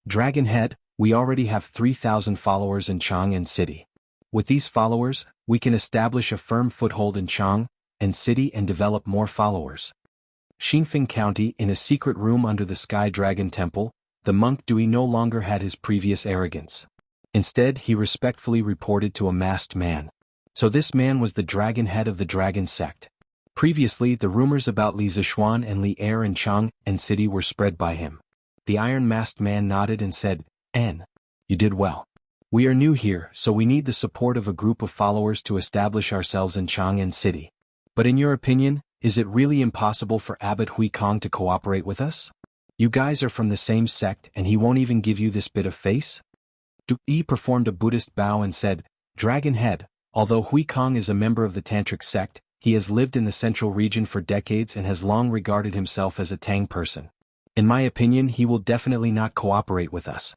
Dragon Head, we already have 3,000 followers in Chang and City. With these followers, we can establish a firm foothold in Chang and City and develop more followers. Xinfeng County, in a secret room under the Sky Dragon Temple, the monk Dui no longer had his previous arrogance. Instead, he respectfully reported to a masked man. So this man was the dragon head of the dragon sect. Previously, the rumors about Li Zishuan and Li Er in Chang and City were spread by him. The iron-masked man nodded and said, N. You did well. We are new here, so we need the support of a group of followers to establish ourselves in Chang and City. But in your opinion, is it really impossible for Abbot Hui Kong to cooperate with us? You guys are from the same sect and he won't even give you this bit of face? Du Yi performed a Buddhist bow and said, Dragon Head, although Hui Kong is a member of the Tantric sect, he has lived in the central region for decades and has long regarded himself as a Tang person. In my opinion, he will definitely not cooperate with us.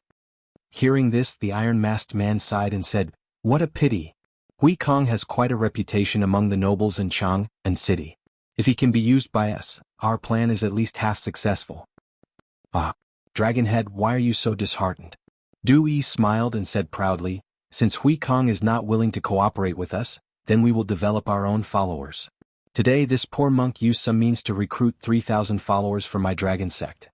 Hearing this, the iron-masked man sighed and said, What a pity. Hui Kong has quite a reputation among the nobles in Chang and City. If he can be used by us, our plan is at least half successful. Ah, Dragon Head, why are you so disheartened? Du Yi smiled and said proudly, Since Hui Kong is not willing to cooperate with us, then we will develop our own followers. Today this poor monk used some means to recruit 3,000 followers for my dragon sect.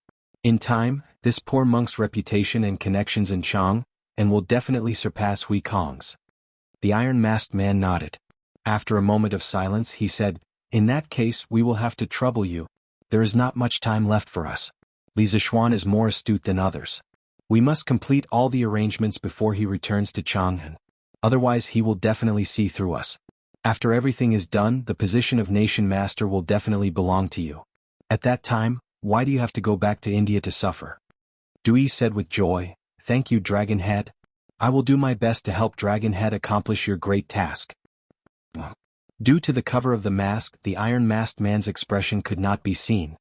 In time, this poor monk's reputation and connections in Chang and will definitely surpass Hui Kong's. The iron-masked man nodded. After a moment of silence he said, In that case we will have to trouble you. There is not much time left for us. Li Zishuan is more astute than others. We must complete all the arrangements before he returns to Chang'an. Otherwise he will definitely see through us. After everything is done, the position of nation master will definitely belong to you. At that time, why do you have to go back to India to suffer? Dui said with joy, Thank you, Dragon Head. I will do my best to help Dragon Head accomplish your great task. Due to the cover of the mask, the iron-masked man's expression could not be seen.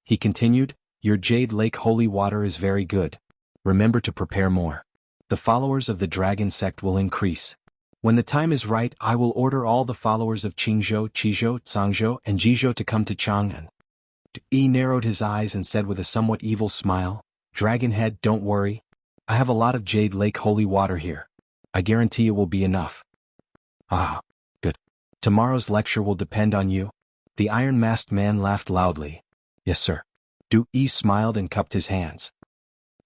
He continued, Your Jade Lake holy water is very good. Remember to prepare more. The followers of the dragon sect will increase. When the time is right, I will order all the followers of Qingzhou, Qizhou, Cangzhou, and Jizhou to come to Chang'an. Yi narrowed his eyes and said with a somewhat evil smile, Dragon Head, don't worry. I have a lot of Jade Lake holy water here. I guarantee it will be enough. Ah, good. Tomorrow's lecture will depend on you. The iron-masked man laughed loudly. Yes, sir. Du Yi smiled and cupped his hands.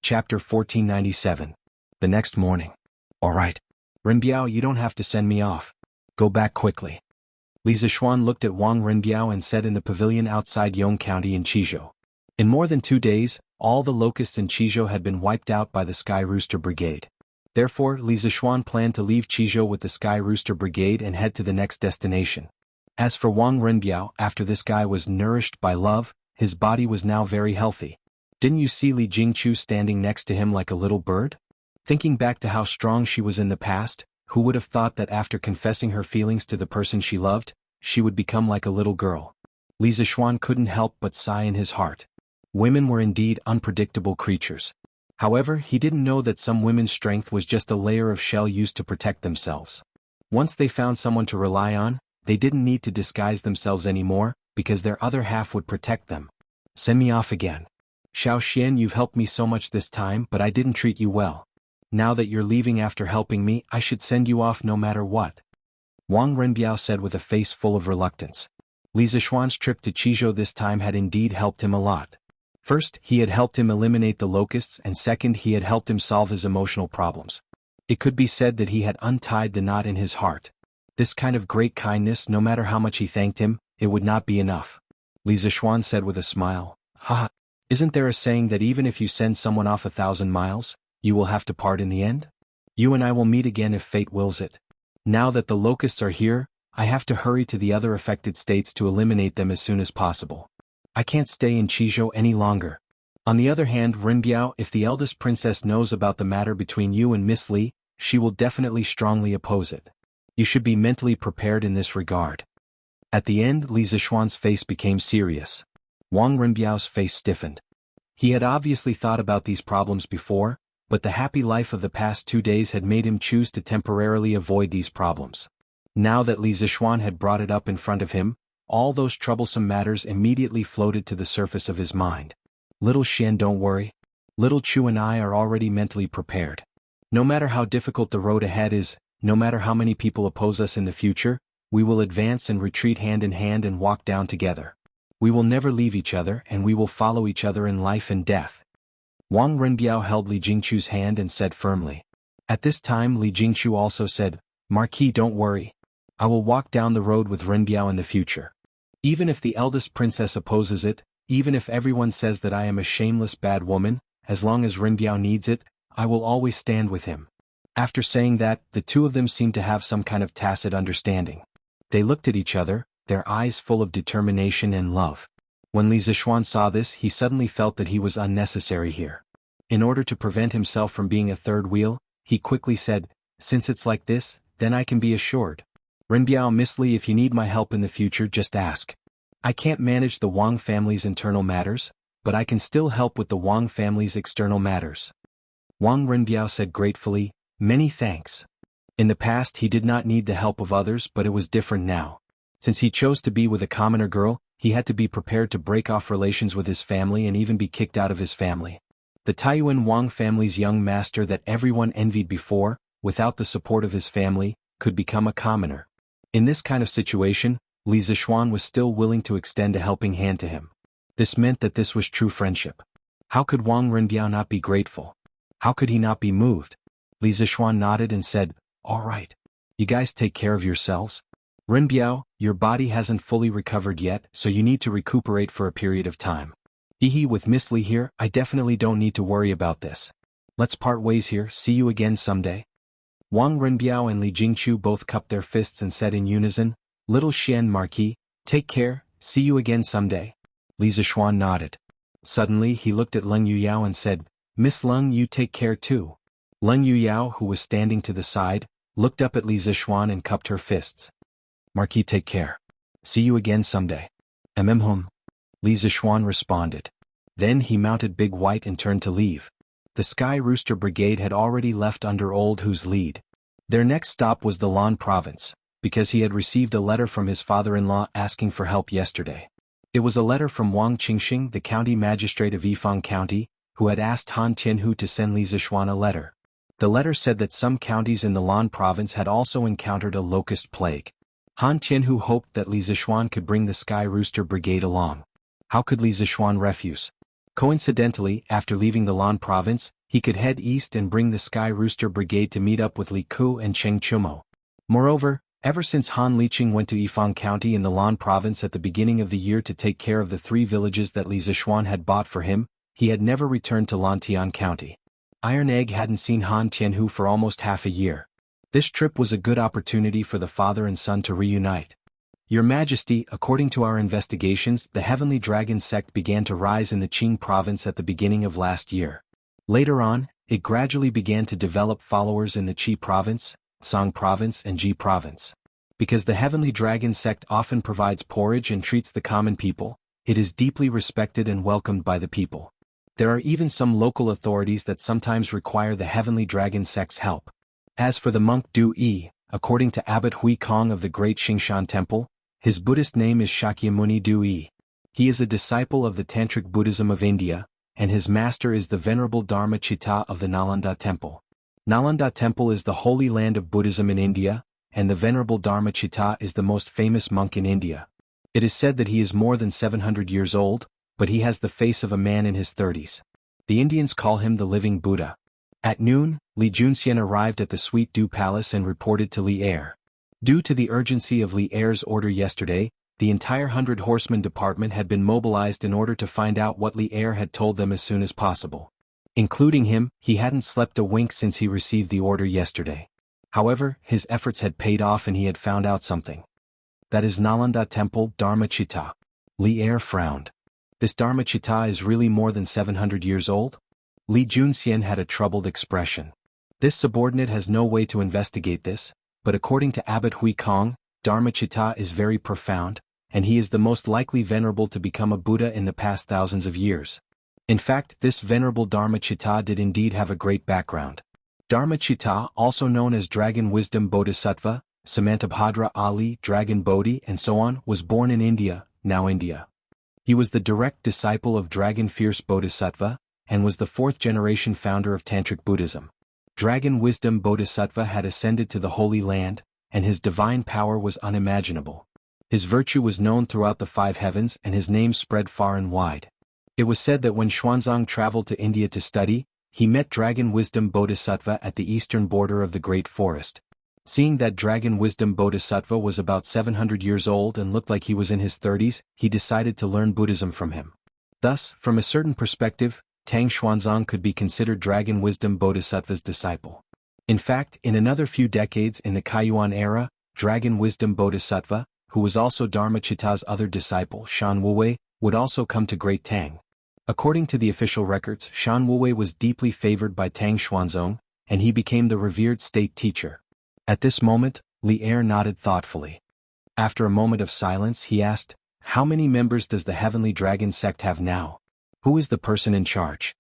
Chapter 1497. The next morning. All right. Ren Biao, you don't have to send me off. Go back quickly. Li Zishuan looked at Wang Renbiao and said in the pavilion outside Yong County in Qizhou. In more than 2 days, all the locusts in Qizhou had been wiped out by the Sky Rooster Brigade. Therefore, Li Zishuan planned to leave Qizhou with the Sky Rooster Brigade and head to the next destination. As for Wang Renbiao, after this guy was nourished by love, his body was now very healthy. Didn't you see Li Jingchu standing next to him like a little bird? Thinking back to how strong she was in the past, who would have thought that after confessing her feelings to the person she loved, she would become like a little girl? Li Zishuan couldn't help but sigh in his heart. Women were indeed unpredictable creatures. However, he didn't know that some women's strength was just a layer of shell used to protect themselves. Once they found someone to rely on, they didn't need to disguise themselves anymore, because their other half would protect them. Send me off again. Xiao Xian, you've helped me so much this time, but I didn't treat you well. Now that you're leaving after helping me, I should send you off no matter what. Wang Renbiao said with a face full of reluctance. Li Zishuan's trip to Qizhou this time had indeed helped him a lot. First, he had helped him eliminate the locusts, and second, he had helped him solve his emotional problems. It could be said that he had untied the knot in his heart. This kind of great kindness, no matter how much he thanked him, it would not be enough. Li Zishuan said with a smile. Ha! Isn't there a saying that even if you send someone off 1,000 miles, you will have to part in the end? You and I will meet again if fate wills it. Now that the locusts are here, I have to hurry to the other affected states to eliminate them as soon as possible. I can't stay in Qizhou any longer. On the other hand, Renbiao, if the eldest princess knows about the matter between you and Miss Li, she will definitely strongly oppose it. You should be mentally prepared in this regard. At the end, Li Zishuan's face became serious. Wang Renbiao's face stiffened. He had obviously thought about these problems before, but the happy life of the past 2 days had made him choose to temporarily avoid these problems. Now that Li Zishuan had brought it up in front of him, all those troublesome matters immediately floated to the surface of his mind. Little Xian, don't worry. Little Chu and I are already mentally prepared. No matter how difficult the road ahead is, no matter how many people oppose us in the future, we will advance and retreat hand in hand and walk down together. We will never leave each other, and we will follow each other in life and death. Wang Renbiao held Li Jingchu's hand and said firmly. At this time, Li Jingchu also said, Marquis, don't worry. I will walk down the road with Renbiao in the future. Even if the eldest princess opposes it, even if everyone says that I am a shameless bad woman, as long as Renbiao needs it, I will always stand with him. After saying that, the two of them seemed to have some kind of tacit understanding. They looked at each other, their eyes full of determination and love. When Li Zishuan saw this, he suddenly felt that he was unnecessary here. In order to prevent himself from being a third wheel, he quickly said, since it's like this, then I can be assured. Renbiao, Miss Li, if you need my help in the future, just ask. I can't manage the Wang family's internal matters, but I can still help with the Wang family's external matters. Wang Renbiao said gratefully, many thanks. In the past he did not need the help of others, but it was different now. Since he chose to be with a commoner girl, he had to be prepared to break off relations with his family and even be kicked out of his family. The Taiyuan Wang family's young master that everyone envied before, without the support of his family, could become a commoner. In this kind of situation, Li Zishuan was still willing to extend a helping hand to him. This meant that this was true friendship. How could Wang Renbiao not be grateful? How could he not be moved? Li Zishuan nodded and said, all right. You guys take care of yourselves. Renbiao, your body hasn't fully recovered yet, so you need to recuperate for a period of time. With Miss Li here, I definitely don't need to worry about this. Let's part ways here, see you again someday. Wang Renbiao and Li Jingchu both cupped their fists and said in unison, Little Xian, Marquis, take care, see you again someday. Li Zishuan nodded. Suddenly he looked at Leng Yuyao and said, Miss Leng, you take care too. Leng Yuyao, who was standing to the side, looked up at Li Zishuan and cupped her fists. Marquis, take care. See you again someday. Hum. Li Zishuan responded. Then he mounted Big White and turned to leave. The Sky Rooster Brigade had already left under Old Hu's lead. Their next stop was the Lan province, because he had received a letter from his father-in-law asking for help yesterday. It was a letter from Wang Qingxing, the county magistrate of Yifang County, who had asked Han Tianhu to send Li Zishuan a letter. The letter said that some counties in the Lan province had also encountered a locust plague. Han Tianhu hoped that Li Zishuan could bring the Sky Rooster Brigade along. How could Li Zishuan refuse? Coincidentally, after leaving the Lan province, he could head east and bring the Sky Rooster Brigade to meet up with Li Ku and Cheng Chumo. Moreover, Ever since Han Liqing went to Yifang County in the Lan province at the beginning of the year to take care of the 3 villages that Li Zishuan had bought for him, he had never returned to Lantian County. Iron Egg hadn't seen Han Tianhu for almost half a year. This trip was a good opportunity for the father and son to reunite. Your Majesty, according to our investigations, the Heavenly Dragon sect began to rise in the Qing province at the beginning of last year. Later on, it gradually began to develop followers in the Qi province, Song province and Ji province. Because the Heavenly Dragon sect often provides porridge and treats the common people, it is deeply respected and welcomed by the people. There are even some local authorities that sometimes require the Heavenly Dragon sect's help. As for the monk Du Yi, according to Abbot Hui Kong of the Great Xingshan Temple, his Buddhist name is Shakyamuni Du Yi. He is a disciple of the Tantric Buddhism of India, and his master is the Venerable Dharma Chitta of the Nalanda Temple. Nalanda Temple is the holy land of Buddhism in India, and the Venerable Dharma Chitta is the most famous monk in India. It is said that he is more than 700 years old, but he has the face of a man in his 30s. The Indians call him the living Buddha. At noon, Li Junxian arrived at the Sweet Dew Palace and reported to Li Er. Due to the urgency of Li Er's order yesterday, the entire 100 Horsemen department had been mobilized in order to find out what Li Er had told them as soon as possible. Including him, he hadn't slept a wink since he received the order yesterday. However, his efforts had paid off and he had found out something. That is Nalanda Temple Dharma Chitta. Li Er frowned. This Dharma Chitta is really more than 700 years old? Li Junxian had a troubled expression. This subordinate has no way to investigate this, but according to Abbot Hui Kong, Dharma Chitta is very profound, and he is the most likely venerable to become a Buddha in the past thousands of years. In fact, this venerable Dharma Chitta did indeed have a great background. Dharma Chitta, also known as Dragon Wisdom Bodhisattva, Samantabhadra Ali, Dragon Bodhi, and so on, was born in India, now India. He was the direct disciple of Dragon Fierce Bodhisattva, and was the 4th-generation founder of Tantric Buddhism. Dragon Wisdom Bodhisattva had ascended to the Holy Land, and his divine power was unimaginable. His virtue was known throughout the 5 heavens and his name spread far and wide. It was said that when Xuanzang traveled to India to study, he met Dragon Wisdom Bodhisattva at the eastern border of the Great Forest. Seeing that Dragon Wisdom Bodhisattva was about 700 years old and looked like he was in his 30s, he decided to learn Buddhism from him. Thus, from a certain perspective, Tang Xuanzang could be considered Dragon Wisdom Bodhisattva's disciple. In fact, in another few decades in the Kaiyuan era, Dragon Wisdom Bodhisattva, who was also Dharma Chitta's other disciple, Shan Wuwei, would also come to Great Tang. According to the official records, Shan Wuwei was deeply favored by Tang Xuanzong, and he became the revered state teacher. At this moment, Li Er nodded thoughtfully. After a moment of silence he asked, "How many members does the Heavenly Dragon sect have now? Who is the person in charge?"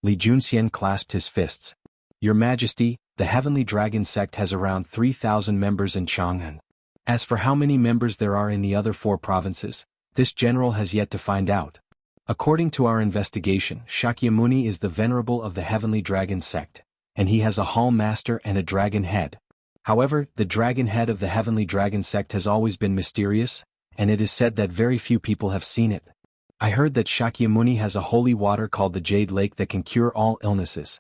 Li Junxian clasped his fists. "Your Majesty, the Heavenly Dragon sect has around 3,000 members in Chang'an. As for how many members there are in the other 4 provinces, this general has yet to find out. According to our investigation, Shakyamuni is the venerable of the Heavenly Dragon sect, and he has a hall master and a dragon head. However, the dragon head of the Heavenly Dragon sect has always been mysterious, and it is said that very few people have seen it. I heard that Shakyamuni has a holy water called the Jade Lake that can cure all illnesses."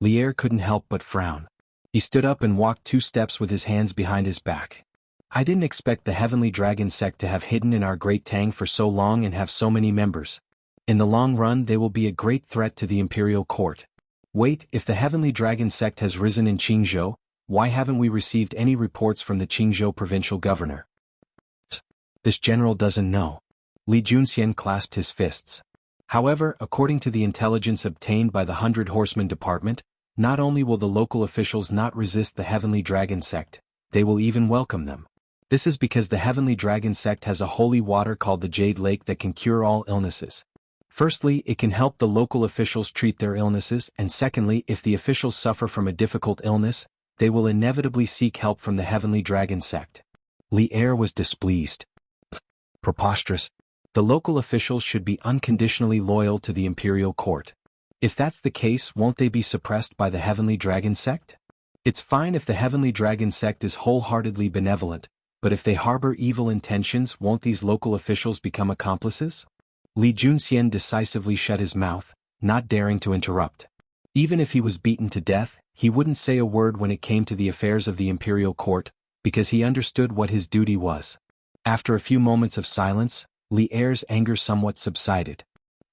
Li Er couldn't help but frown. He stood up and walked 2 steps with his hands behind his back. "I didn't expect the Heavenly Dragon sect to have hidden in our Great Tang for so long and have so many members. In the long run they will be a great threat to the imperial court. Wait, if the Heavenly Dragon sect has risen in Qingzhou, why haven't we received any reports from the Qingzhou provincial governor?" "This general doesn't know." Li Junxian clasped his fists. However, according to the intelligence obtained by the 100 Horsemen department, not only will the local officials not resist the Heavenly Dragon sect, they will even welcome them. This is because the Heavenly Dragon sect has a holy water called the Jade Lake that can cure all illnesses. Firstly, it can help the local officials treat their illnesses, and secondly, if the officials suffer from a difficult illness, they will inevitably seek help from the Heavenly Dragon sect. Li Er was displeased. "Preposterous. The local officials should be unconditionally loyal to the imperial court. If that's the case, won't they be suppressed by the Heavenly Dragon sect? It's fine if the Heavenly Dragon sect is wholeheartedly benevolent, but if they harbor evil intentions, won't these local officials become accomplices?" Li Junxian decisively shut his mouth, not daring to interrupt. Even if he was beaten to death, he wouldn't say a word when it came to the affairs of the imperial court, because he understood what his duty was. After a few moments of silence, Li Er's anger somewhat subsided.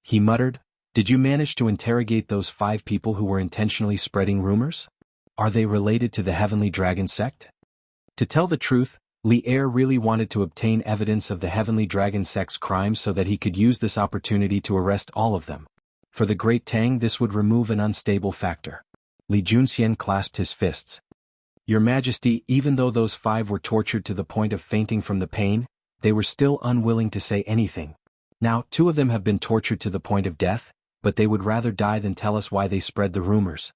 He muttered, "Did you manage to interrogate those 5 people who were intentionally spreading rumors? Are they related to the Heavenly Dragon sect?" To tell the truth, Li Er really wanted to obtain evidence of the Heavenly Dragon sect's crimes so that he could use this opportunity to arrest all of them. For the Great Tang, this would remove an unstable factor. Li Junxian clasped his fists. "Your Majesty, even though those 5 were tortured to the point of fainting from the pain, they were still unwilling to say anything. Now, 2 of them have been tortured to the point of death, but they would rather die than tell us why they spread the rumors."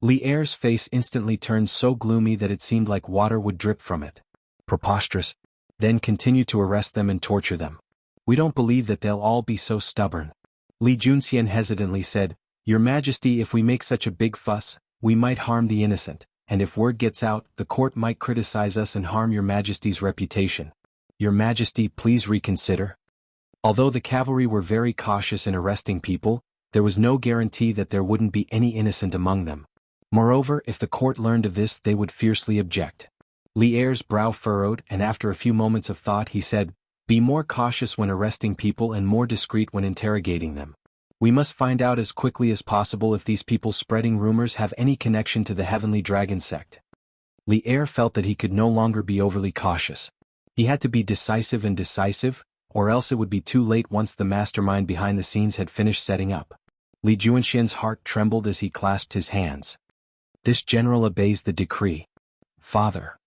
Li Er's face instantly turned so gloomy that it seemed like water would drip from it. "Preposterous. Then continue to arrest them and torture them. We don't believe that they'll all be so stubborn." Li Junxian hesitantly said, "Your Majesty, if we make such a big fuss, we might harm the innocent, and if word gets out, the court might criticize us and harm your Majesty's reputation. Your Majesty, please reconsider." Although the cavalry were very cautious in arresting people, there was no guarantee that there wouldn't be any innocent among them. Moreover, if the court learned of this, they would fiercely object. Li Er's brow furrowed, and after a few moments of thought he said, "Be more cautious when arresting people and more discreet when interrogating them. We must find out as quickly as possible if these people spreading rumors have any connection to the Heavenly Dragon sect." Li Er felt that he could no longer be overly cautious. He had to be decisive, or else it would be too late once the mastermind behind the scenes had finished setting up. Li Junxian's heart trembled as he clasped his hands. "This general obeys the decree. Father."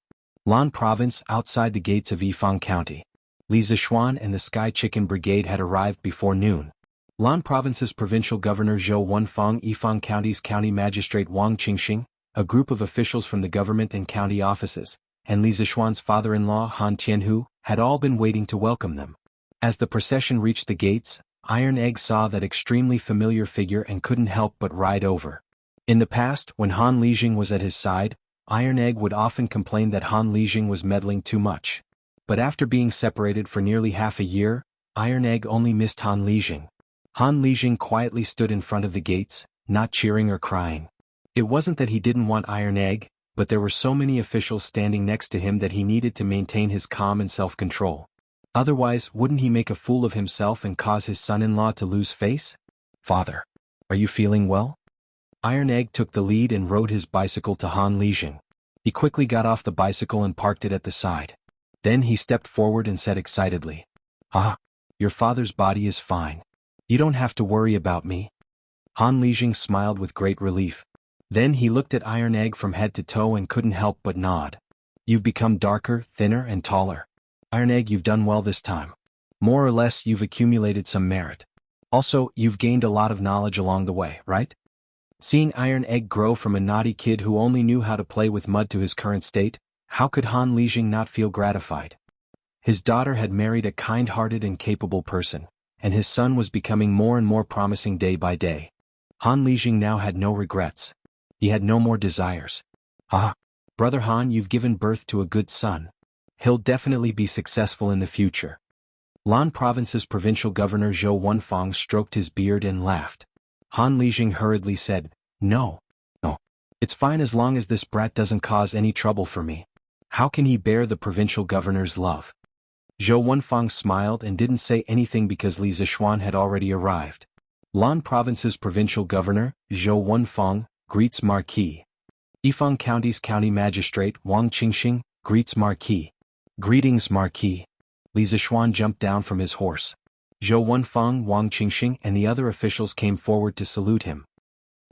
Lan Province, outside the gates of Yifang County. Li Zishuan and the Sky Chicken Brigade had arrived before noon. Lan Province's provincial governor Zhou Wenfeng, Yifang County's county magistrate Wang Qingxing, a group of officials from the government and county offices, and Li Zishuan's father-in-law Han Tianhu, had all been waiting to welcome them. As the procession reached the gates, Iron Egg saw that extremely familiar figure and couldn't help but ride over. In the past, when Han Lijing was at his side, Iron Egg would often complain that Han Lijing was meddling too much. But after being separated for nearly half a year, Iron Egg only missed Han Lijing. Han Lijing quietly stood in front of the gates, not cheering or crying. It wasn't that he didn't want Iron Egg, but there were so many officials standing next to him that he needed to maintain his calm and self-control. Otherwise, wouldn't he make a fool of himself and cause his son-in-law to lose face? "Father, are you feeling well?" Iron Egg took the lead and rode his bicycle to Han Lijing. He quickly got off the bicycle and parked it at the side. Then he stepped forward and said excitedly, "Ah, your father's body is fine. You don't have to worry about me." Han Lijing smiled with great relief. Then he looked at Iron Egg from head to toe and couldn't help but nod. "You've become darker, thinner and taller. Iron Egg, you've done well this time. More or less you've accumulated some merit. Also, you've gained a lot of knowledge along the way, right?" Seeing Iron Egg grow from a naughty kid who only knew how to play with mud to his current state, how could Han Lijing not feel gratified? His daughter had married a kind-hearted and capable person, and his son was becoming more and more promising day by day. Han Lijing now had no regrets. He had no more desires. "Ah, Brother Han, you've given birth to a good son. He'll definitely be successful in the future." Lan Province's provincial governor Zhou Wenfeng stroked his beard and laughed. Han Lijing hurriedly said, No. It's fine as long as this brat doesn't cause any trouble for me. How can he bear the provincial governor's love?" Zhou Wenfeng smiled and didn't say anything because Li Zishuan had already arrived. Lan Province's provincial governor, Zhou Wenfeng, greets Marquis. Yifang County's county magistrate Wang Qingxing, greets Marquis. "Greetings, Marquis." Li Zishuan jumped down from his horse. Zhou Wenfeng, Wang Qingxing and the other officials came forward to salute him.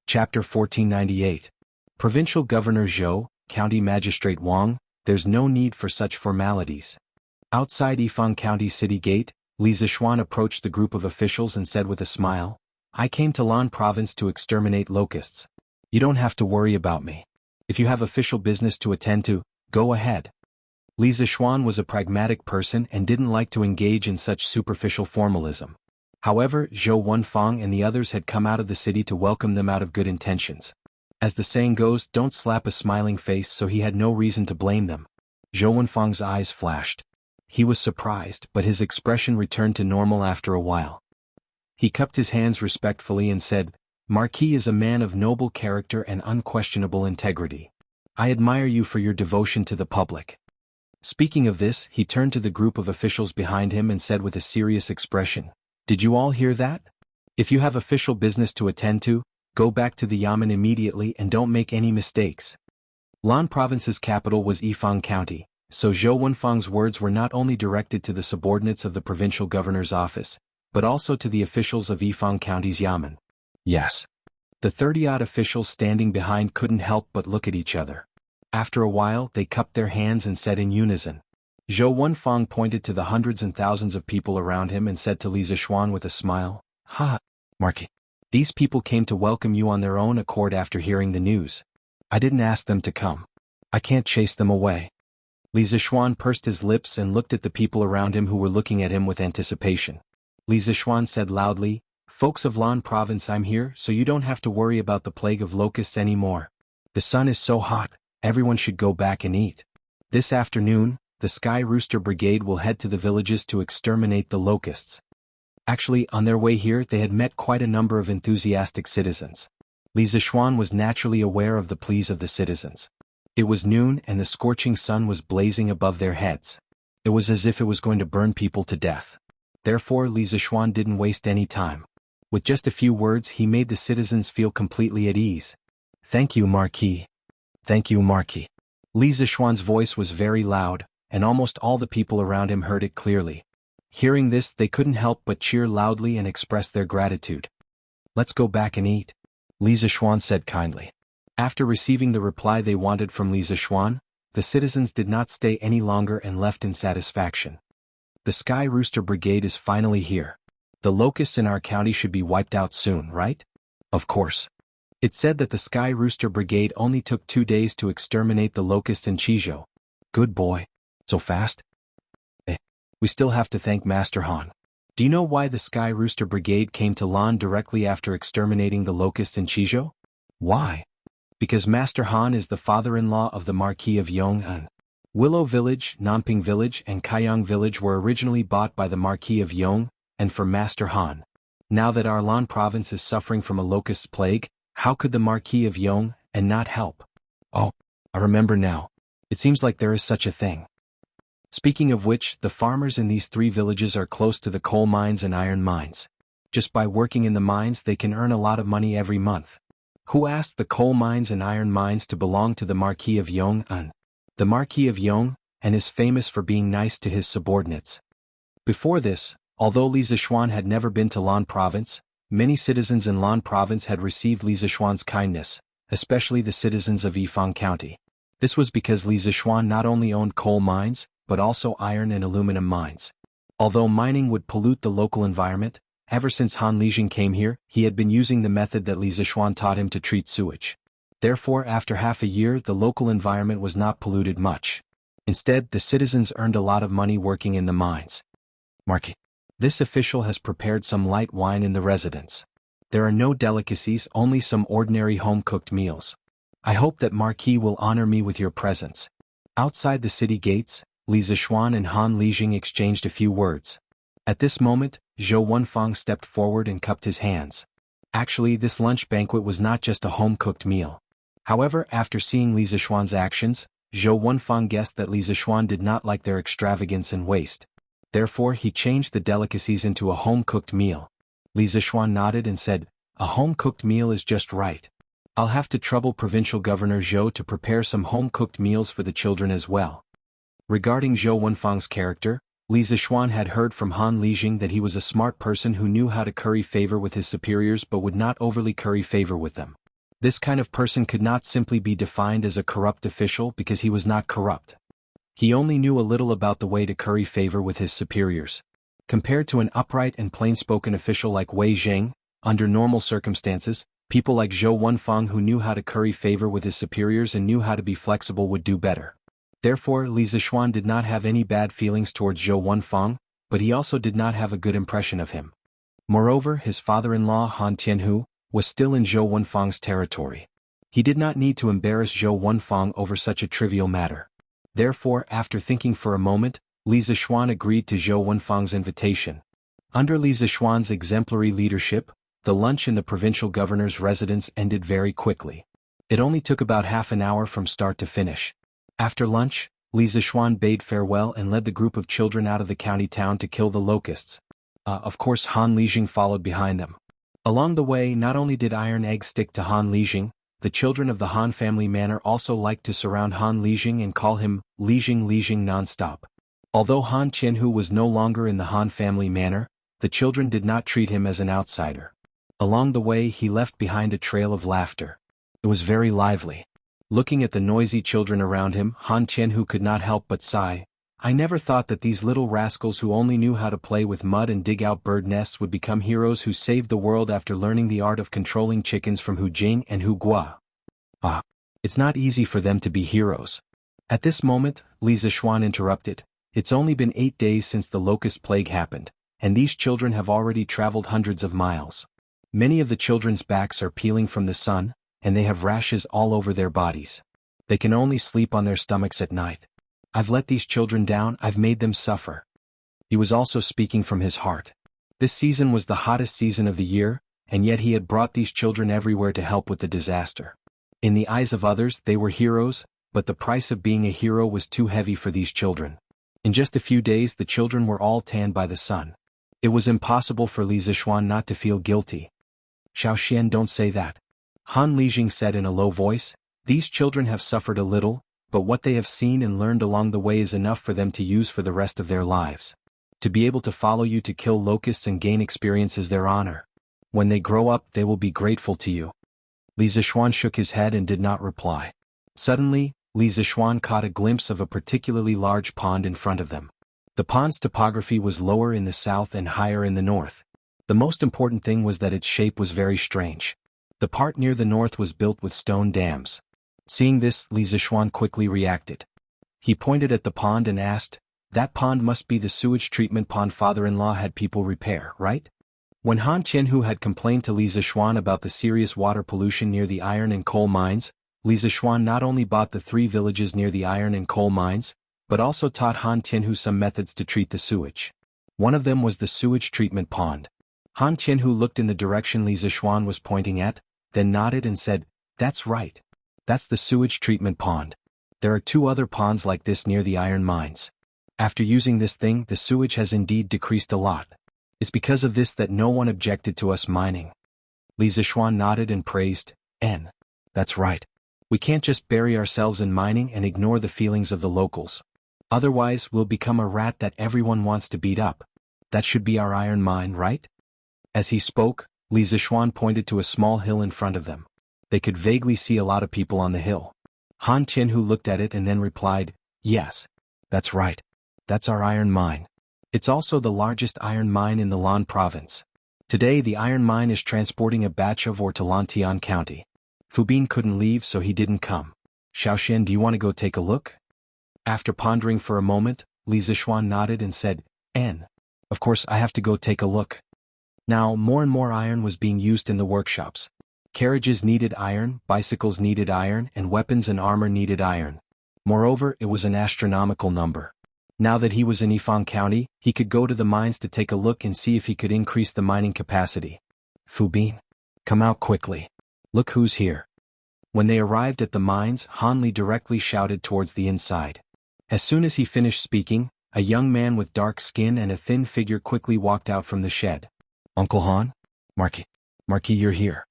Chapter 1498. Provincial Governor Zhou, County Magistrate Wang, there's no need for such formalities. Outside Yifang County City Gate, Li Zishuan approached the group of officials and said with a smile, "I came to Lan Province to exterminate locusts. You don't have to worry about me. If you have official business to attend to, go ahead." Li Zishuan was a pragmatic person and didn't like to engage in such superficial formalism. However, Zhou Wenfeng and the others had come out of the city to welcome them out of good intentions. As the saying goes, don't slap a smiling face, so he had no reason to blame them. Zhou Wenfeng's eyes flashed. He was surprised, but his expression returned to normal after a while. He cupped his hands respectfully and said, "Marquis is a man of noble character and unquestionable integrity. I admire you for your devotion to the public. Speaking of this, he turned to the group of officials behind him and said with a serious expression, "Did you all hear that? If you have official business to attend to, go back to the Yamen immediately and don't make any mistakes." Lan Province's capital was Yifang County, so Zhou Wenfang's words were not only directed to the subordinates of the provincial governor's office, but also to the officials of Yifang County's Yamen. Yes. The 30-odd officials standing behind couldn't help but look at each other. After a while, they cupped their hands and said in unison. Zhou Wenfang pointed to the hundreds and thousands of people around him and said to Li Zixuan with a smile, "Ha, Marquis. These people came to welcome you on their own accord after hearing the news. I didn't ask them to come. I can't chase them away." Li Zixuan pursed his lips and looked at the people around him who were looking at him with anticipation. Li Zixuan said loudly, "Folks of Lan Province, I'm here so you don't have to worry about the plague of locusts anymore. The sun is so hot, everyone should go back and eat. This afternoon, the Sky Rooster Brigade will head to the villages to exterminate the locusts." Actually, on their way here they had met quite a number of enthusiastic citizens. Li Zixuan was naturally aware of the pleas of the citizens. It was noon and the scorching sun was blazing above their heads. It was as if it was going to burn people to death. Therefore Li Zixuan didn't waste any time. With just a few words he made the citizens feel completely at ease. "Thank you, Marquis. Thank you, Marquis." Li Zixuan's voice was very loud, and almost all the people around him heard it clearly. Hearing this, they couldn't help but cheer loudly and express their gratitude. "Let's go back and eat," Li Zixuan said kindly. After receiving the reply they wanted from Li Zixuan, the citizens did not stay any longer and left in satisfaction. The Sky Rooster Brigade is finally here. The locusts in our county should be wiped out soon, right? Of course. It said that the Sky Rooster Brigade only took 2 days to exterminate the locusts in Chizhou. Good boy. So fast? We still have to thank Master Han. Do you know why the Sky Rooster Brigade came to Lan directly after exterminating the locusts in Chizhou? Why? Because Master Han is the father-in-law of the Marquis of Yong'an. Willow Village, Nanping Village and Kaiyang Village were originally bought by the Marquis of Yong, and for Master Han. Now that our Lan province is suffering from a locust plague, how could the Marquis of Yong and not help? Oh, I remember now. It seems like there is such a thing. Speaking of which, the farmers in these 3 villages are close to the coal mines and iron mines. Just by working in the mines they can earn a lot of money every month. Who asked the coal mines and iron mines to belong to the Marquis of Yong'an? The Marquis of Yong, and is famous for being nice to his subordinates. Before this, although Li Zixuan had never been to Lan Province, many citizens in Lan Province had received Li Zixuan's kindness, especially the citizens of Yifang County. This was because Li Zixuan not only owned coal mines, but also iron and aluminum mines. Although mining would pollute the local environment, ever since Han Lijing came here, he had been using the method that Li Zixuan taught him to treat sewage. Therefore, after half a year, the local environment was not polluted much. Instead, the citizens earned a lot of money working in the mines. Marquis. This official has prepared some light wine in the residence. There are no delicacies, only some ordinary home-cooked meals. I hope that Marquis will honor me with your presence. Outside the city gates, Li Zixuan and Han Lijing exchanged a few words. At this moment, Zhou Wenfang stepped forward and cupped his hands. Actually, this lunch banquet was not just a home-cooked meal. However, after seeing Li Zixuan's actions, Zhou Wenfang guessed that Li Zixuan did not like their extravagance and waste. Therefore, he changed the delicacies into a home-cooked meal. Li Zixuan nodded and said, "A home-cooked meal is just right. I'll have to trouble Provincial Governor Zhou to prepare some home-cooked meals for the children as well." Regarding Zhou Wenfang's character, Li Zixuan had heard from Han Lijing that he was a smart person who knew how to curry favor with his superiors but would not overly curry favor with them. This kind of person could not simply be defined as a corrupt official because he was not corrupt. He only knew a little about the way to curry favor with his superiors. Compared to an upright and plain-spoken official like Wei Zheng, under normal circumstances, people like Zhou Wenfang who knew how to curry favor with his superiors and knew how to be flexible would do better. Therefore, Li Zixuan did not have any bad feelings towards Zhou Wenfang, but he also did not have a good impression of him. Moreover, his father-in-law Han Tianhu was still in Zhou Wenfang's territory. He did not need to embarrass Zhou Wenfang over such a trivial matter. Therefore, after thinking for a moment, Li Zixuan agreed to Zhou Wenfang's invitation. Under Li Zixuan's exemplary leadership, the lunch in the provincial governor's residence ended very quickly. It only took about half an hour from start to finish. After lunch, Li Zishuan bade farewell and led the group of children out of the county town to kill the locusts. Of course Han Lijing followed behind them. Along the way, not only did iron eggs stick to Han Lijing, the children of the Han family manor also liked to surround Han Lijing and call him Lijing non-stop. Although Han Qianhu was no longer in the Han family manor, the children did not treat him as an outsider. Along the way he left behind a trail of laughter. It was very lively. Looking at the noisy children around him, Han Qianhu could not help but sigh. I never thought that these little rascals who only knew how to play with mud and dig out bird nests would become heroes who saved the world after learning the art of controlling chickens from Hu Jing and Hu Gua. It's not easy for them to be heroes. At this moment, Li Zishuan interrupted. It's only been 8 days since the locust plague happened, and these children have already traveled hundreds of miles. Many of the children's backs are peeling from the sun, and they have rashes all over their bodies. They can only sleep on their stomachs at night. I've let these children down, I've made them suffer. He was also speaking from his heart. This season was the hottest season of the year, and yet he had brought these children everywhere to help with the disaster. In the eyes of others, they were heroes, but the price of being a hero was too heavy for these children. In just a few days the children were all tanned by the sun. It was impossible for Li Zishuan not to feel guilty. Xiaoxian, don't say that. Han Lijing said in a low voice, these children have suffered a little, but what they have seen and learned along the way is enough for them to use for the rest of their lives. To be able to follow you to kill locusts and gain experience is their honor. When they grow up they will be grateful to you. Li Zishuan shook his head and did not reply. Suddenly, Li Zishuan caught a glimpse of a particularly large pond in front of them. The pond's topography was lower in the south and higher in the north. The most important thing was that its shape was very strange. The part near the north was built with stone dams. Seeing this, Li Zishuan quickly reacted. He pointed at the pond and asked, that pond must be the sewage treatment pond father-in-law had people repair, right? When Han Qianhu had complained to Li Zishuan about the serious water pollution near the iron and coal mines, Li Zishuan not only bought the 3 villages near the iron and coal mines, but also taught Han Qianhu some methods to treat the sewage. One of them was the sewage treatment pond. Han Qianhu looked in the direction Li Zishuan was pointing at, then nodded and said, that's right. That's the sewage treatment pond. There are 2 other ponds like this near the iron mines. After using this thing, the sewage has indeed decreased a lot. It's because of this that no one objected to us mining. Li Zishuan nodded and praised, that's right. We can't just bury ourselves in mining and ignore the feelings of the locals. Otherwise we'll become a rat that everyone wants to beat up. That should be our iron mine, right? As he spoke, Li Zishuan pointed to a small hill in front of them. They could vaguely see a lot of people on the hill. Han Qianhu looked at it and then replied, yes. That's right. That's our iron mine. It's also the largest iron mine in the Lan province. Today the iron mine is transporting a batch of ore to Lantian County. Fubin couldn't leave so he didn't come. Xiaoxian, do you want to go take a look? After pondering for a moment, Li Zishuan nodded and said, of course I have to go take a look. Now more and more iron was being used in the workshops. Carriages needed iron, bicycles needed iron, and weapons and armor needed iron. Moreover, it was an astronomical number. Now that he was in Yifang County, he could go to the mines to take a look and see if he could increase the mining capacity. Fubin, come out quickly. Look who's here. When they arrived at the mines, Han Li directly shouted towards the inside. As soon as he finished speaking, a young man with dark skin and a thin figure quickly walked out from the shed. Uncle Han? Marquis, you're here.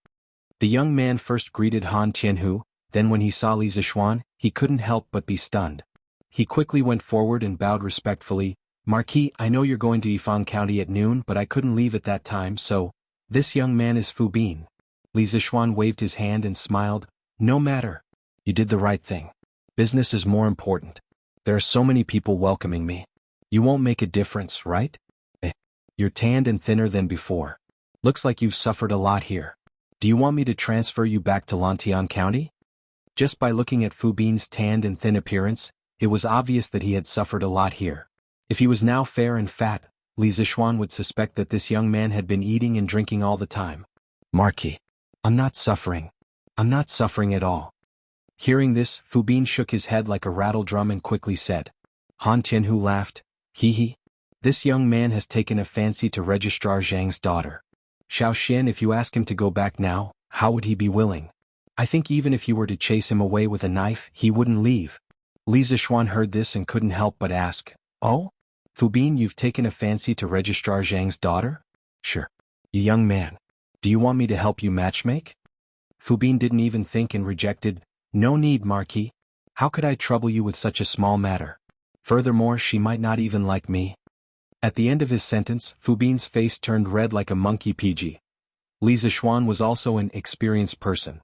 The young man first greeted Han Qianhu, then when he saw Li Zishuan, he couldn't help but be stunned. He quickly went forward and bowed respectfully. Marquis, I know you're going to Yifang County at noon, but I couldn't leave at that time, so... This young man is Fubin. Li Zishuan waved his hand and smiled. No matter. You did the right thing. Business is more important. There are so many people welcoming me. You won't make a difference, right? You're tanned and thinner than before. Looks like you've suffered a lot here. Do you want me to transfer you back to Lantian County? Just by looking at Fubin's tanned and thin appearance, it was obvious that he had suffered a lot here. If he was now fair and fat, Li Zishuan would suspect that this young man had been eating and drinking all the time. Marquis, I'm not suffering. I'm not suffering at all. Hearing this, Fubin shook his head like a rattle drum and quickly said. Han Qianhu laughed. Hee. This young man has taken a fancy to Registrar Zhang's daughter. Xiaoxian, if you ask him to go back now, how would he be willing? I think even if you were to chase him away with a knife, he wouldn't leave. Li Zixuan heard this and couldn't help but ask, "Oh? Fu Bin, you've taken a fancy to Registrar Zhang's daughter?" "Sure. You young man. Do you want me to help you matchmake?" Fu Bin didn't even think and rejected, "No need, Marquis. How could I trouble you with such a small matter? Furthermore, she might not even like me." At the end of his sentence, Fu Bin's face turned red like a monkey PG. Li Zixuan was also an experienced person.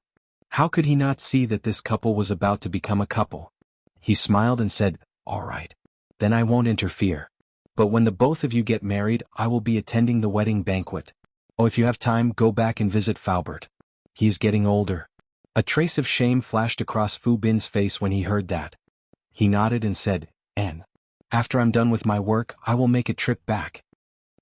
How could he not see that this couple was about to become a couple? He smiled and said, "All right. Then I won't interfere. But when the both of you get married, I will be attending the wedding banquet. Oh, if you have time, go back and visit Faubert. He is getting older." A trace of shame flashed across Fu Bin's face when he heard that. He nodded and said, "And after I'm done with my work, I will make a trip back."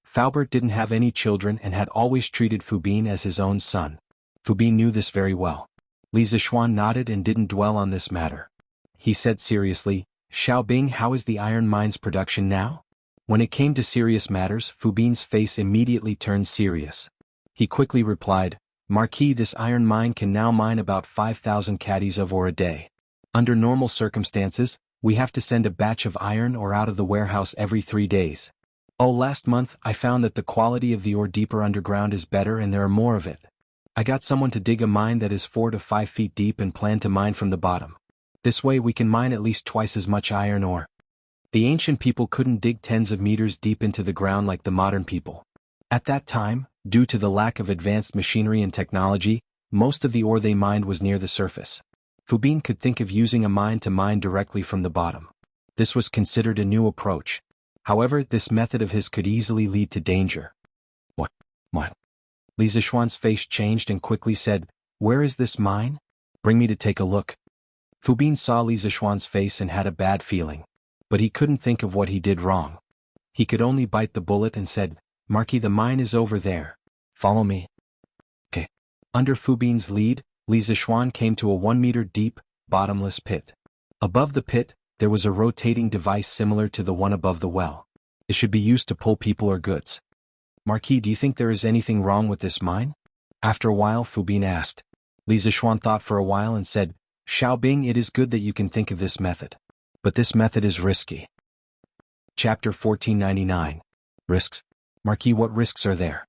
Faubert didn't have any children and had always treated Fu Bin as his own son. Fu Bin knew this very well. Li Zixuan nodded and didn't dwell on this matter. He said seriously, "Xiaobing, how is the iron mine's production now?" When it came to serious matters, Fu Bin's face immediately turned serious. He quickly replied, "Marquis, this iron mine can now mine about 5,000 caddies of ore a day. Under normal circumstances, we have to send a batch of iron ore out of the warehouse every 3 days. Oh, last month I found that the quality of the ore deeper underground is better and there are more of it. I got someone to dig a mine that is 4 to 5 feet deep and plan to mine from the bottom. This way we can mine at least twice as much iron ore." The ancient people couldn't dig tens of meters deep into the ground like the modern people. At that time, due to the lack of advanced machinery and technology, most of the ore they mined was near the surface. Fu Bin could think of using a mine to mine directly from the bottom. This was considered a new approach. However, this method of his could easily lead to danger. What? Li Zixuan's face changed and quickly said, "Where is this mine? Bring me to take a look." Fu Bin saw Li Zixuan's face and had a bad feeling. But he couldn't think of what he did wrong. He could only bite the bullet and said, "Marquis, the mine is over there. Follow me." Okay. Under Fu Bin's lead, Li Zixuan came to a 1-meter deep, bottomless pit. Above the pit, there was a rotating device similar to the one above the well. It should be used to pull people or goods. "Marquis, do you think there is anything wrong with this mine?" After a while, Fu Bin asked. Li Zixuan thought for a while and said, "Xiaobing, it is good that you can think of this method. But this method is risky." Chapter 1499. Risks. Marquis, what risks are there?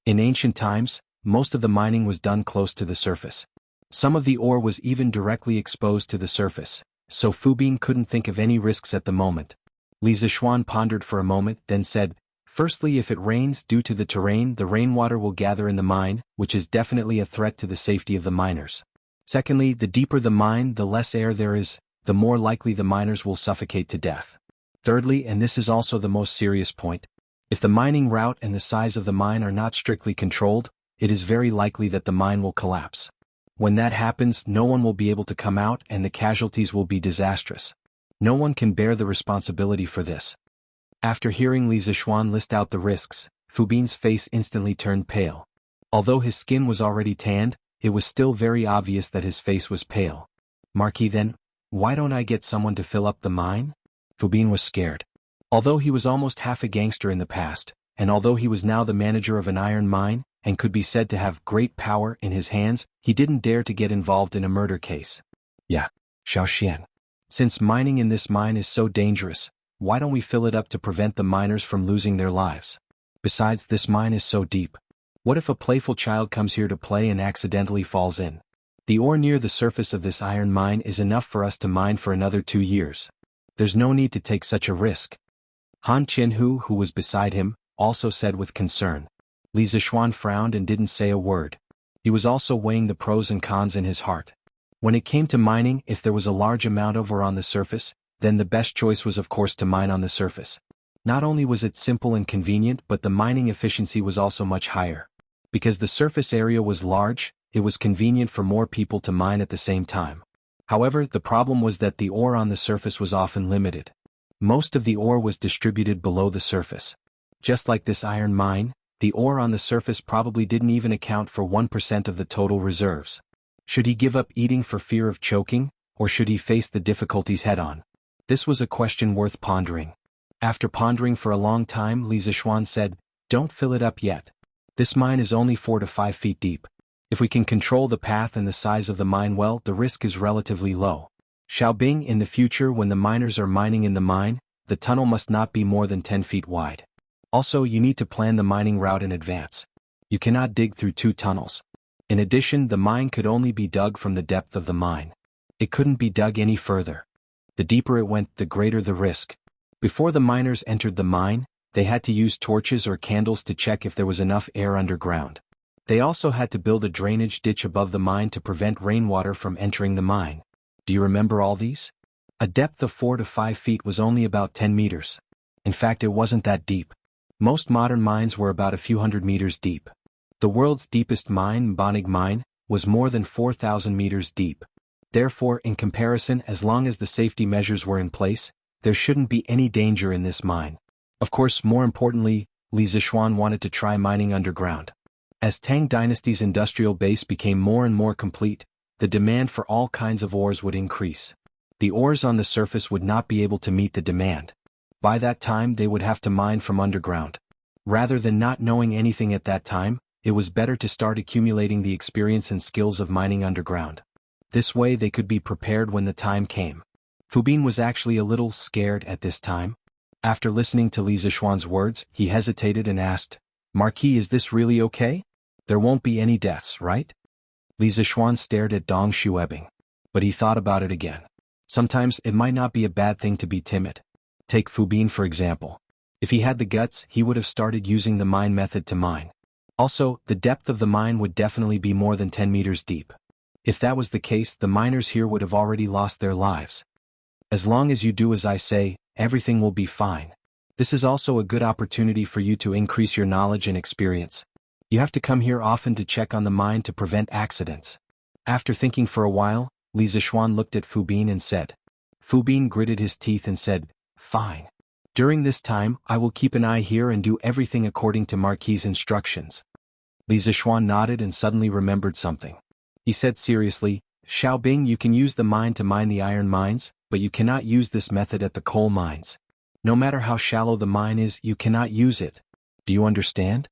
In ancient times, most of the mining was done close to the surface. Some of the ore was even directly exposed to the surface, so Fu Bin couldn't think of any risks at the moment. Li Zixuan pondered for a moment, then said, "Firstly, if it rains due to the terrain, the rainwater will gather in the mine, which is definitely a threat to the safety of the miners. Secondly, the deeper the mine, the less air there is, the more likely the miners will suffocate to death. Thirdly, and this is also the most serious point, if the mining route and the size of the mine are not strictly controlled, it is very likely that the mine will collapse. When that happens, no one will be able to come out and the casualties will be disastrous. No one can bear the responsibility for this." After hearing Li Zixuan list out the risks, Fu Bin's face instantly turned pale. Although his skin was already tanned, it was still very obvious that his face was pale. "Marquis, then, why don't I get someone to fill up the mine?" Fu Bin was scared. Although he was almost half a gangster in the past, and although he was now the manager of an iron mine, and could be said to have great power in his hands, he didn't dare to get involved in a murder case. "Yeah, Xiaoxian. Since mining in this mine is so dangerous, why don't we fill it up to prevent the miners from losing their lives? Besides, this mine is so deep. What if a playful child comes here to play and accidentally falls in? The ore near the surface of this iron mine is enough for us to mine for another 2 years. There's no need to take such a risk." Han Qianhu, who was beside him, also said with concern. Li Zixuan frowned and didn't say a word. He was also weighing the pros and cons in his heart. When it came to mining, if there was a large amount of ore on the surface, then the best choice was of course to mine on the surface. Not only was it simple and convenient, but the mining efficiency was also much higher. Because the surface area was large, it was convenient for more people to mine at the same time. However, the problem was that the ore on the surface was often limited. Most of the ore was distributed below the surface. Just like this iron mine, the ore on the surface probably didn't even account for 1% of the total reserves. Should he give up eating for fear of choking, or should he face the difficulties head-on? This was a question worth pondering. After pondering for a long time, Li Zixuan said, "Don't fill it up yet. This mine is only 4 to 5 feet deep. If we can control the path and the size of the mine well, the risk is relatively low. Xiaobing, in the future when the miners are mining in the mine, the tunnel must not be more than 10 feet wide. Also, you need to plan the mining route in advance. You cannot dig through 2 tunnels. In addition, the mine could only be dug from the depth of the mine. It couldn't be dug any further. The deeper it went, the greater the risk. Before the miners entered the mine, they had to use torches or candles to check if there was enough air underground. They also had to build a drainage ditch above the mine to prevent rainwater from entering the mine. Do you remember all these? A depth of 4 to 5 feet was only about 10 meters. In fact, it wasn't that deep. Most modern mines were about a few hundred meters deep. The world's deepest mine, Bonig Mine, was more than 4,000 meters deep. Therefore, in comparison, as long as the safety measures were in place, there shouldn't be any danger in this mine. Of course, more importantly, Li Zishuan wanted to try mining underground. As Tang Dynasty's industrial base became more and more complete, the demand for all kinds of ores would increase. The ores on the surface would not be able to meet the demand. By that time, they would have to mine from underground. Rather than not knowing anything at that time, it was better to start accumulating the experience and skills of mining underground. This way they could be prepared when the time came. Fubin was actually a little scared at this time. After listening to Li Zishuan's words, he hesitated and asked, "Marquis, is this really okay? There won't be any deaths, right?" Li Zishuan stared at Dong Xuebing. But he thought about it again. Sometimes it might not be a bad thing to be timid. Take Fubin for example. If he had the guts, he would have started using the mine method to mine. Also, the depth of the mine would definitely be more than 10 meters deep. If that was the case, the miners here would have already lost their lives. As long as you do as I say, everything will be fine. This is also a good opportunity for you to increase your knowledge and experience. You have to come here often to check on the mine to prevent accidents. After thinking for a while, Li Zishuan looked at Fubin and said. Fubin gritted his teeth and said, "Fine. During this time, I will keep an eye here and do everything according to Marquis' instructions." Li Zishuan nodded and suddenly remembered something. He said seriously, "Xiaobing, you can use the mine to mine the iron mines, but you cannot use this method at the coal mines. No matter how shallow the mine is, you cannot use it. Do you understand?"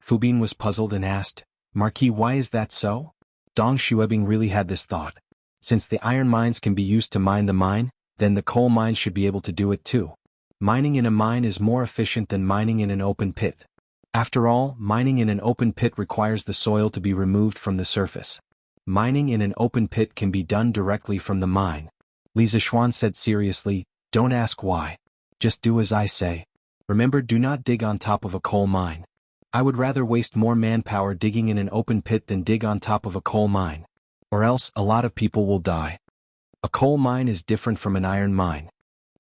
Fubin was puzzled and asked, "Marquis, why is that so?" Dong Xuebing really had this thought. Since the iron mines can be used to mine the mine, then the coal mines should be able to do it too. Mining in a mine is more efficient than mining in an open pit. After all, mining in an open pit requires the soil to be removed from the surface. Mining in an open pit can be done directly from the mine. Li Zishuan said seriously, "Don't ask why. Just do as I say. Remember, do not dig on top of a coal mine. I would rather waste more manpower digging in an open pit than dig on top of a coal mine. Or else, a lot of people will die. A coal mine is different from an iron mine.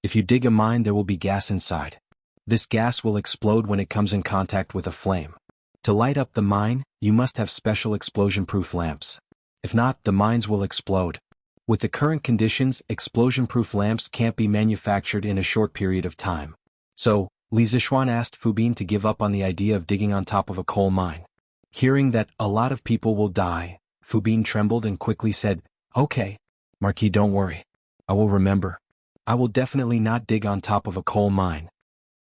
If you dig a mine, there will be gas inside. This gas will explode when it comes in contact with a flame. To light up the mine, you must have special explosion-proof lamps. If not, the mines will explode. With the current conditions, explosion-proof lamps can't be manufactured in a short period of time. So, Li Zishuan asked Fubin to give up on the idea of digging on top of a coal mine. Hearing that a lot of people will die, Fubin trembled and quickly said, "Okay, Marquis, don't worry. I will remember. I will definitely not dig on top of a coal mine."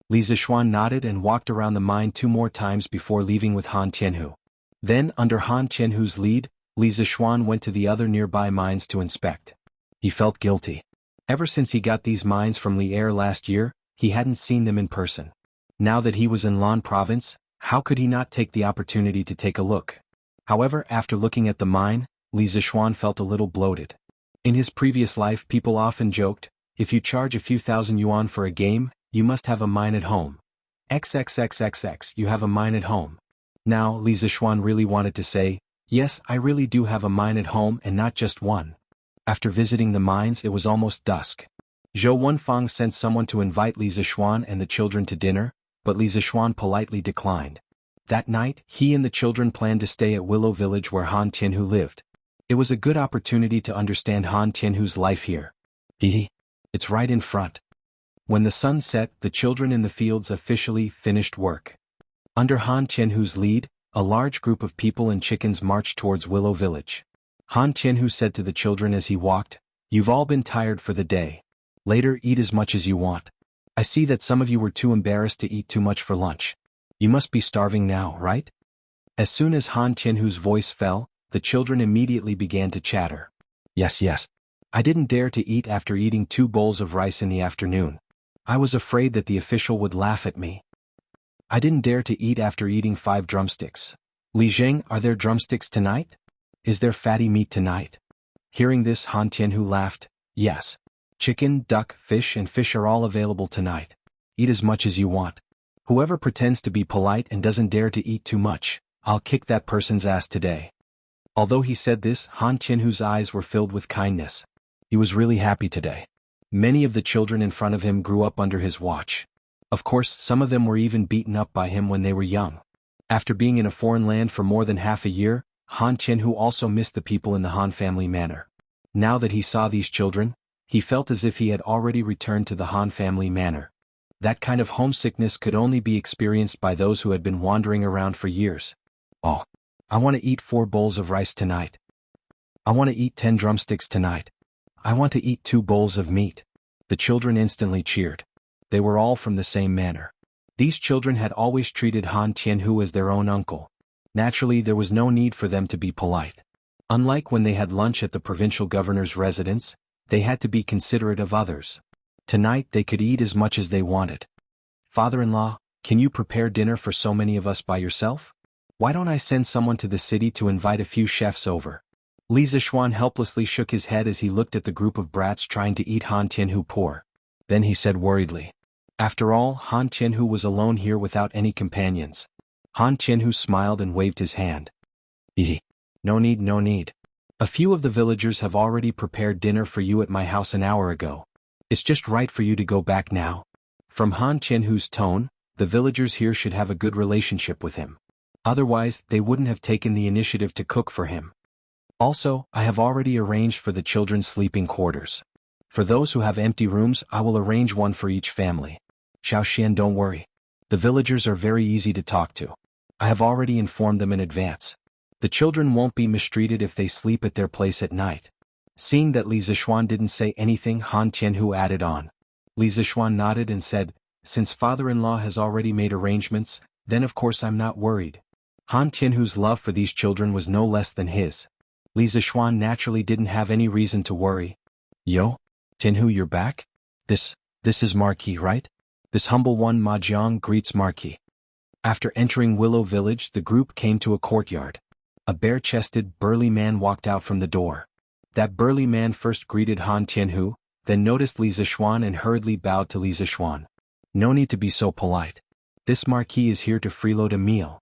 Li Zishuan nodded and walked around the mine 2 more times before leaving with Han Tianhu. Then, under Han Tianhu's lead, Li Zishuan went to the other nearby mines to inspect. He felt guilty. Ever since he got these mines from Li'er last year, he hadn't seen them in person. Now that he was in Lan province, how could he not take the opportunity to take a look? However, after looking at the mine, Li Zishuan felt a little bloated. In his previous life, people often joked, if you charge a few thousand yuan for a game, you must have a mine at home. XXXXX, you have a mine at home. Now, Li Zishuan really wanted to say, yes, I really do have a mine at home and not just one. After visiting the mines, it was almost dusk. Zhou Wenfang sent someone to invite Li Zishuan and the children to dinner, but Li Zishuan politely declined. That night, he and the children planned to stay at Willow Village where Han Tianhu lived. It was a good opportunity to understand Han Tianhu's life here. It's right in front. When the sun set, the children in the fields officially finished work. Under Han Tianhu's lead, a large group of people and chickens marched towards Willow Village. Han Tianhu said to the children as he walked, "You've all been tired for the day. Later, eat as much as you want. I see that some of you were too embarrassed to eat too much for lunch. You must be starving now, right?" As soon as Han Tianhu's voice fell, the children immediately began to chatter. Yes. I didn't dare to eat after eating 2 bowls of rice in the afternoon. I was afraid that the official would laugh at me. I didn't dare to eat after eating 5 drumsticks. Li Zheng, are there drumsticks tonight? Is there fatty meat tonight? Hearing this, Han Tianhu laughed. Yes. Chicken, duck, fish and fish are all available tonight. Eat as much as you want. Whoever pretends to be polite and doesn't dare to eat too much, I'll kick that person's ass today. Although he said this, Han Tianhu's eyes were filled with kindness. He was really happy today. Many of the children in front of him grew up under his watch. Of course, some of them were even beaten up by him when they were young. After being in a foreign land for more than half a year, Han Tianhu also missed the people in the Han family manor. Now that he saw these children, he felt as if he had already returned to the Han family manor. That kind of homesickness could only be experienced by those who had been wandering around for years. Oh, I want to eat 4 bowls of rice tonight. I want to eat 10 drumsticks tonight. I want to eat 2 bowls of meat. The children instantly cheered. They were all from the same manor. These children had always treated Han Tianhu as their own uncle. Naturally, there was no need for them to be polite. Unlike when they had lunch at the provincial governor's residence, they had to be considerate of others. Tonight they could eat as much as they wanted. Father-in-law, can you prepare dinner for so many of us by yourself? Why don't I send someone to the city to invite a few chefs over? Li Zishuan helplessly shook his head as he looked at the group of brats trying to eat Han Tianhu poor. Then he said worriedly. After all, Han Tianhu was alone here without any companions. Han Tianhu smiled and waved his hand. No need, no need. A few of the villagers have already prepared dinner for you at my house an hour ago. It's just right for you to go back now. From Han Tianhu's tone, the villagers here should have a good relationship with him. Otherwise, they wouldn't have taken the initiative to cook for him. Also, I have already arranged for the children's sleeping quarters. For those who have empty rooms, I will arrange one for each family. Xiaoxian, don't worry. The villagers are very easy to talk to. I have already informed them in advance. The children won't be mistreated if they sleep at their place at night. Seeing that Li Zishuan didn't say anything, Han Tianhu added on. Li Zishuan nodded and said, since father-in-law has already made arrangements, then of course I'm not worried. Han Tianhu's love for these children was no less than his. Li Zishuan naturally didn't have any reason to worry. Yo, Tianhu, you're back? This is Marquis, right? This humble one Ma Jiang greets Marquis. After entering Willow Village, the group came to a courtyard. A bare-chested, burly man walked out from the door. That burly man first greeted Han Tianhu, then noticed Li Zishuan and hurriedly bowed to Li Zishuan. No need to be so polite. This Marquis is here to freeload a meal.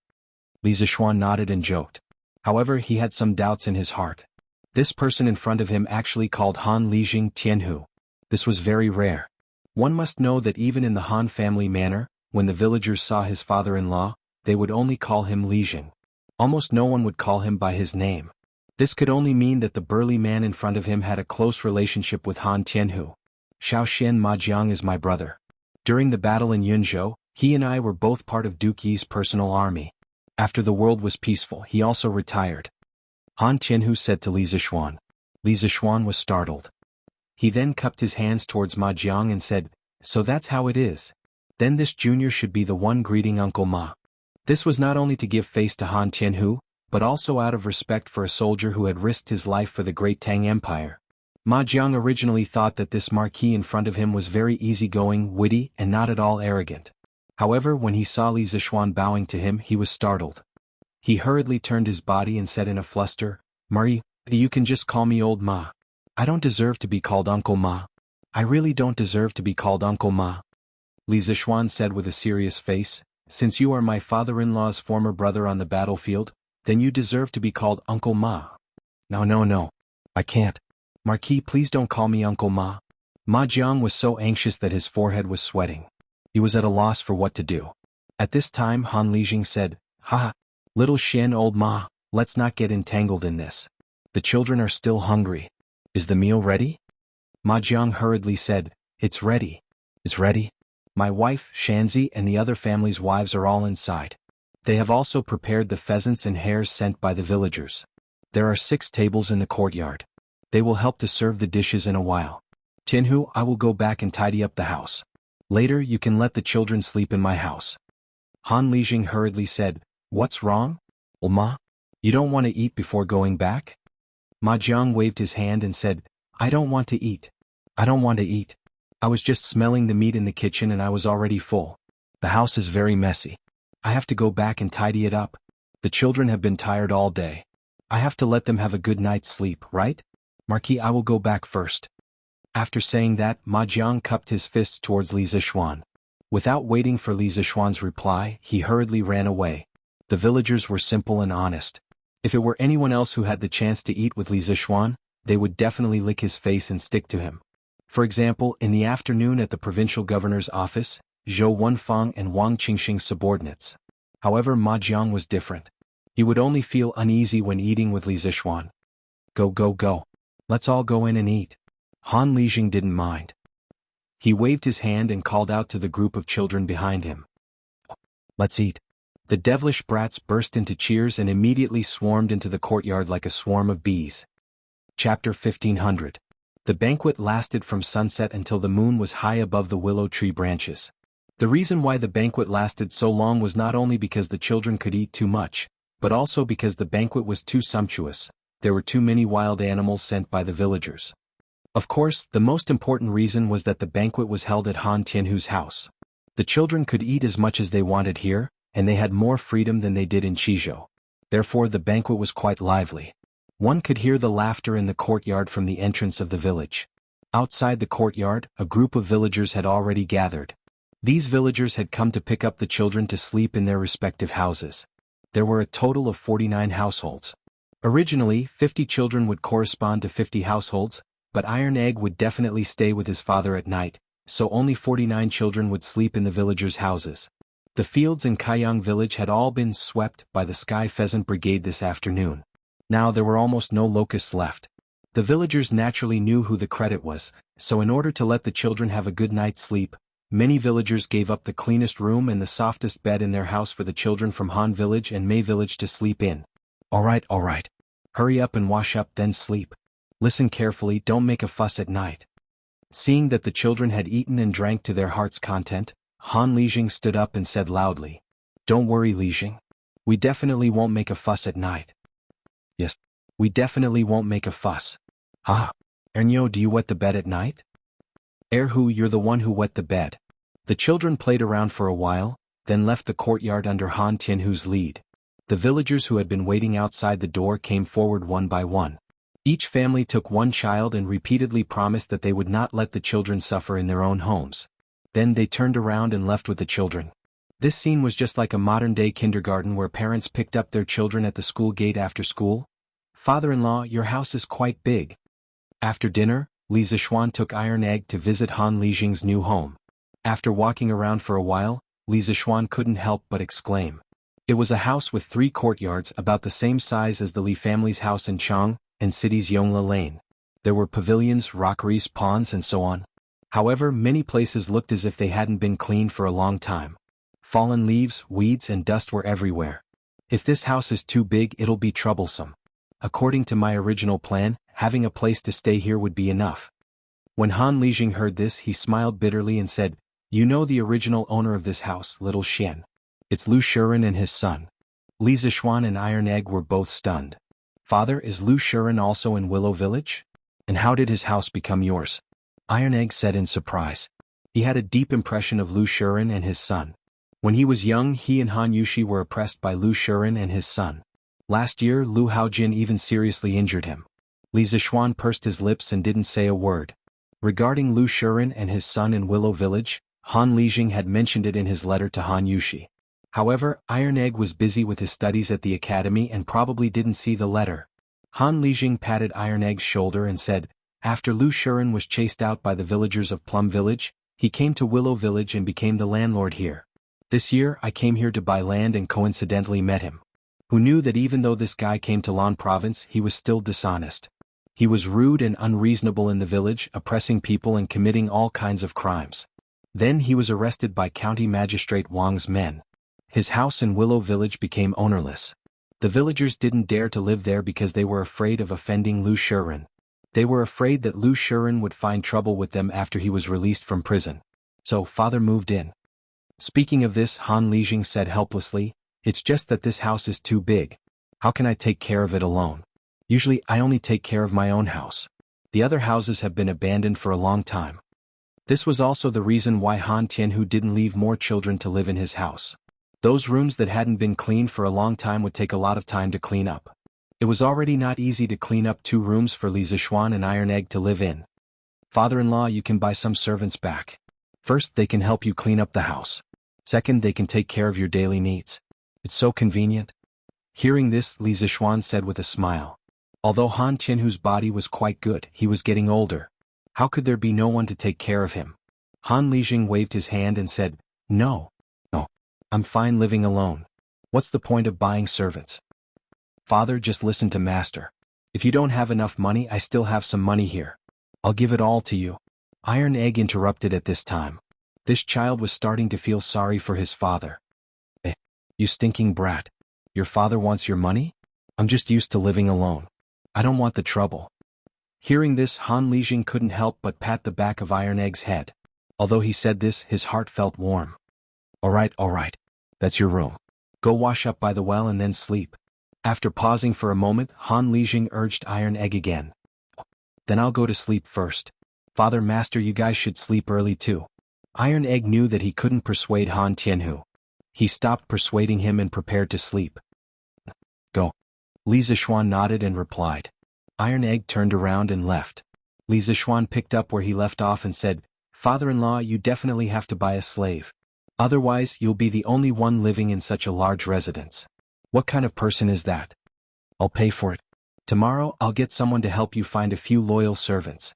Li Zishuan nodded and joked. However, he had some doubts in his heart. This person in front of him actually called Han Lijing Tianhu. This was very rare. One must know that even in the Han family manor, when the villagers saw his father-in-law, they would only call him Lijing. Almost no one would call him by his name. This could only mean that the burly man in front of him had a close relationship with Han Tianhu. Xiaoxian Ma Jiang is my brother. During the battle in Yunzhou, he and I were both part of Duke Yi's personal army. After the world was peaceful, he also retired. Han Tianhu said to Li Zishuan. Li Zishuan was startled. He then cupped his hands towards Ma Jiang and said, so that's how it is. Then this junior should be the one greeting Uncle Ma. This was not only to give face to Han Tianhu, but also out of respect for a soldier who had risked his life for the great Tang Empire. Ma Jiang originally thought that this marquis in front of him was very easygoing, witty, and not at all arrogant. However, when he saw Li Zishuan bowing to him, he was startled. He hurriedly turned his body and said in a fluster, Marie, you can just call me Old Ma. I don't deserve to be called Uncle Ma. I really don't deserve to be called Uncle Ma. Li Zishuan said with a serious face, since you are my father-in-law's former brother on the battlefield, then you deserve to be called Uncle Ma. No. I can't. Marquis, please don't call me Uncle Ma. Ma Jiang was so anxious that his forehead was sweating. He was at a loss for what to do. At this time Han Lijing said, Ha! Little Shen Old Ma, let's not get entangled in this. The children are still hungry. Is the meal ready? Ma Jiang hurriedly said, It's ready. It's ready? My wife, Shanzi, and the other family's wives are all inside. They have also prepared the pheasants and hares sent by the villagers. There are 6 tables in the courtyard. They will help to serve the dishes in a while. Tianhu, I will go back and tidy up the house. Later you can let the children sleep in my house. Han Lijing hurriedly said, What's wrong? Ma? You don't want to eat before going back? Ma Jiang waved his hand and said, I don't want to eat. I don't want to eat. I was just smelling the meat in the kitchen and I was already full. The house is very messy. I have to go back and tidy it up. The children have been tired all day. I have to let them have a good night's sleep, right? Marquis, I will go back first. After saying that, Ma Jiang cupped his fists towards Li Zixuan. Without waiting for Li Zixuan's reply, he hurriedly ran away. The villagers were simple and honest. If it were anyone else who had the chance to eat with Li Zixuan, they would definitely lick his face and stick to him. For example, in the afternoon at the provincial governor's office, Zhou Wenfang and Wang Qingxing's subordinates. However, Ma Jiang was different. He would only feel uneasy when eating with Li Zixuan. Go, go, go. Let's all go in and eat. Han Lijing didn't mind. He waved his hand and called out to the group of children behind him. Let's eat. The devilish brats burst into cheers and immediately swarmed into the courtyard like a swarm of bees. Chapter 1500. The banquet lasted from sunset until the moon was high above the willow tree branches. The reason why the banquet lasted so long was not only because the children could eat too much, but also because the banquet was too sumptuous. There were too many wild animals sent by the villagers. Of course, the most important reason was that the banquet was held at Han Tianhu's house. The children could eat as much as they wanted here, and they had more freedom than they did in Qizhou. Therefore the banquet was quite lively. One could hear the laughter in the courtyard from the entrance of the village. Outside the courtyard, a group of villagers had already gathered. These villagers had come to pick up the children to sleep in their respective houses. There were a total of 49 households. Originally, 50 children would correspond to 50 households, but Iron Egg would definitely stay with his father at night, so only 49 children would sleep in the villagers' houses. The fields in Kaiyang village had all been swept by the Sky Pheasant Brigade this afternoon. Now there were almost no locusts left. The villagers naturally knew who the credit was, so in order to let the children have a good night's sleep, many villagers gave up the cleanest room and the softest bed in their house for the children from Han village and Mei village to sleep in. All right. Hurry up and wash up, then sleep. Listen carefully, don't make a fuss at night. Seeing that the children had eaten and drank to their heart's content, Han Lijing stood up and said loudly, "Don't worry, Lijing. We definitely won't make a fuss at night." "Yes, we definitely won't make a fuss." "Ah, Ernyo, do you wet the bed at night?" "Erhu, you're the one who wet the bed." The children played around for a while, then left the courtyard under Han Tianhu's lead. The villagers who had been waiting outside the door came forward one by one. Each family took one child and repeatedly promised that they would not let the children suffer in their own homes. Then they turned around and left with the children. This scene was just like a modern-day kindergarten where parents picked up their children at the school gate after school. "Father-in-law, your house is quite big." After dinner, Li Zixuan took Iron Egg to visit Han Lijing's new home. After walking around for a while, Li Zixuan couldn't help but exclaim. It was a house with 3 courtyards about the same size as the Li family's house in Chang and city's Yongla Lane. There were pavilions, rockeries, ponds and so on. However, many places looked as if they hadn't been cleaned for a long time. Fallen leaves, weeds and dust were everywhere. If this house is too big, it'll be troublesome. According to my original plan, having a place to stay here would be enough. When Han Lijing heard this, he smiled bitterly and said, "You know the original owner of this house, Little Xian. It's Lu Shuren and his son." Li Zixuan and Iron Egg were both stunned. "Father, is Lu Shuren also in Willow Village? And how did his house become yours?" Iron Egg said in surprise. He had a deep impression of Lu Shuren and his son. When he was young, he and Han Yushi were oppressed by Lu Shuren and his son. Last year, Lu Haojin even seriously injured him. Li Zixuan pursed his lips and didn't say a word. Regarding Lu Shuren and his son in Willow Village, Han Lijing had mentioned it in his letter to Han Yushi. However, Iron Egg was busy with his studies at the academy and probably didn't see the letter. Han Lijing patted Iron Egg's shoulder and said, "After Lu Shuren was chased out by the villagers of Plum Village, he came to Willow Village and became the landlord here. This year I came here to buy land and coincidentally met him. Who knew that even though this guy came to Lan Province, he was still dishonest. He was rude and unreasonable in the village, oppressing people and committing all kinds of crimes. Then he was arrested by County Magistrate Wang's men. His house in Willow Village became ownerless. The villagers didn't dare to live there because they were afraid of offending Lu Shuren. They were afraid that Lu Shuren would find trouble with them after he was released from prison. So father moved in." Speaking of this, Han Lijing said helplessly, "It's just that this house is too big. How can I take care of it alone? Usually I only take care of my own house." The other houses have been abandoned for a long time. This was also the reason why Han Tianhu didn't leave more children to live in his house. Those rooms that hadn't been cleaned for a long time would take a lot of time to clean up. It was already not easy to clean up 2 rooms for Li Zishuan and Iron Egg to live in. Father-in-law, you can buy some servants back. First, they can help you clean up the house. Second, they can take care of your daily needs. It's so convenient. Hearing this, Li Zishuan said with a smile. Although Han Tianhu's body was quite good, he was getting older. How could there be no one to take care of him? Han Lijing waved his hand and said, No. I'm fine living alone. What's the point of buying servants? Father, just listen to Master. If you don't have enough money, I still have some money here. I'll give it all to you. Iron Egg interrupted at this time. This child was starting to feel sorry for his father. You stinking brat. Your father wants your money? I'm just used to living alone. I don't want the trouble. Hearing this, Han Lijing couldn't help but pat the back of Iron Egg's head. Although he said this, his heart felt warm. All right. That's your room. Go wash up by the well and then sleep. After pausing for a moment, Han Lijing urged Iron Egg again. Then I'll go to sleep first. Father, Master, you guys should sleep early too. Iron Egg knew that he couldn't persuade Han Tianhu. He stopped persuading him and prepared to sleep. Go. Li Zishuan nodded and replied. Iron Egg turned around and left. Li Zishuan picked up where he left off and said, Father-in-law, you definitely have to buy a slave. Otherwise, you'll be the only one living in such a large residence. What kind of person is that? I'll pay for it. Tomorrow, I'll get someone to help you find a few loyal servants.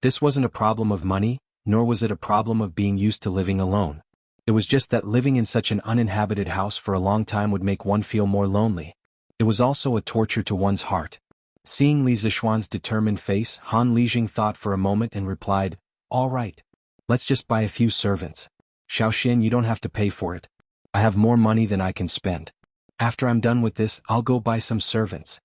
This wasn't a problem of money, nor was it a problem of being used to living alone. It was just that living in such an uninhabited house for a long time would make one feel more lonely. It was also a torture to one's heart. Seeing Li Zishuan's determined face, Han Lijing thought for a moment and replied, All right. Let's just buy a few servants. Xiaoxin, you don't have to pay for it. I have more money than I can spend. After I'm done with this, I'll go buy some servants.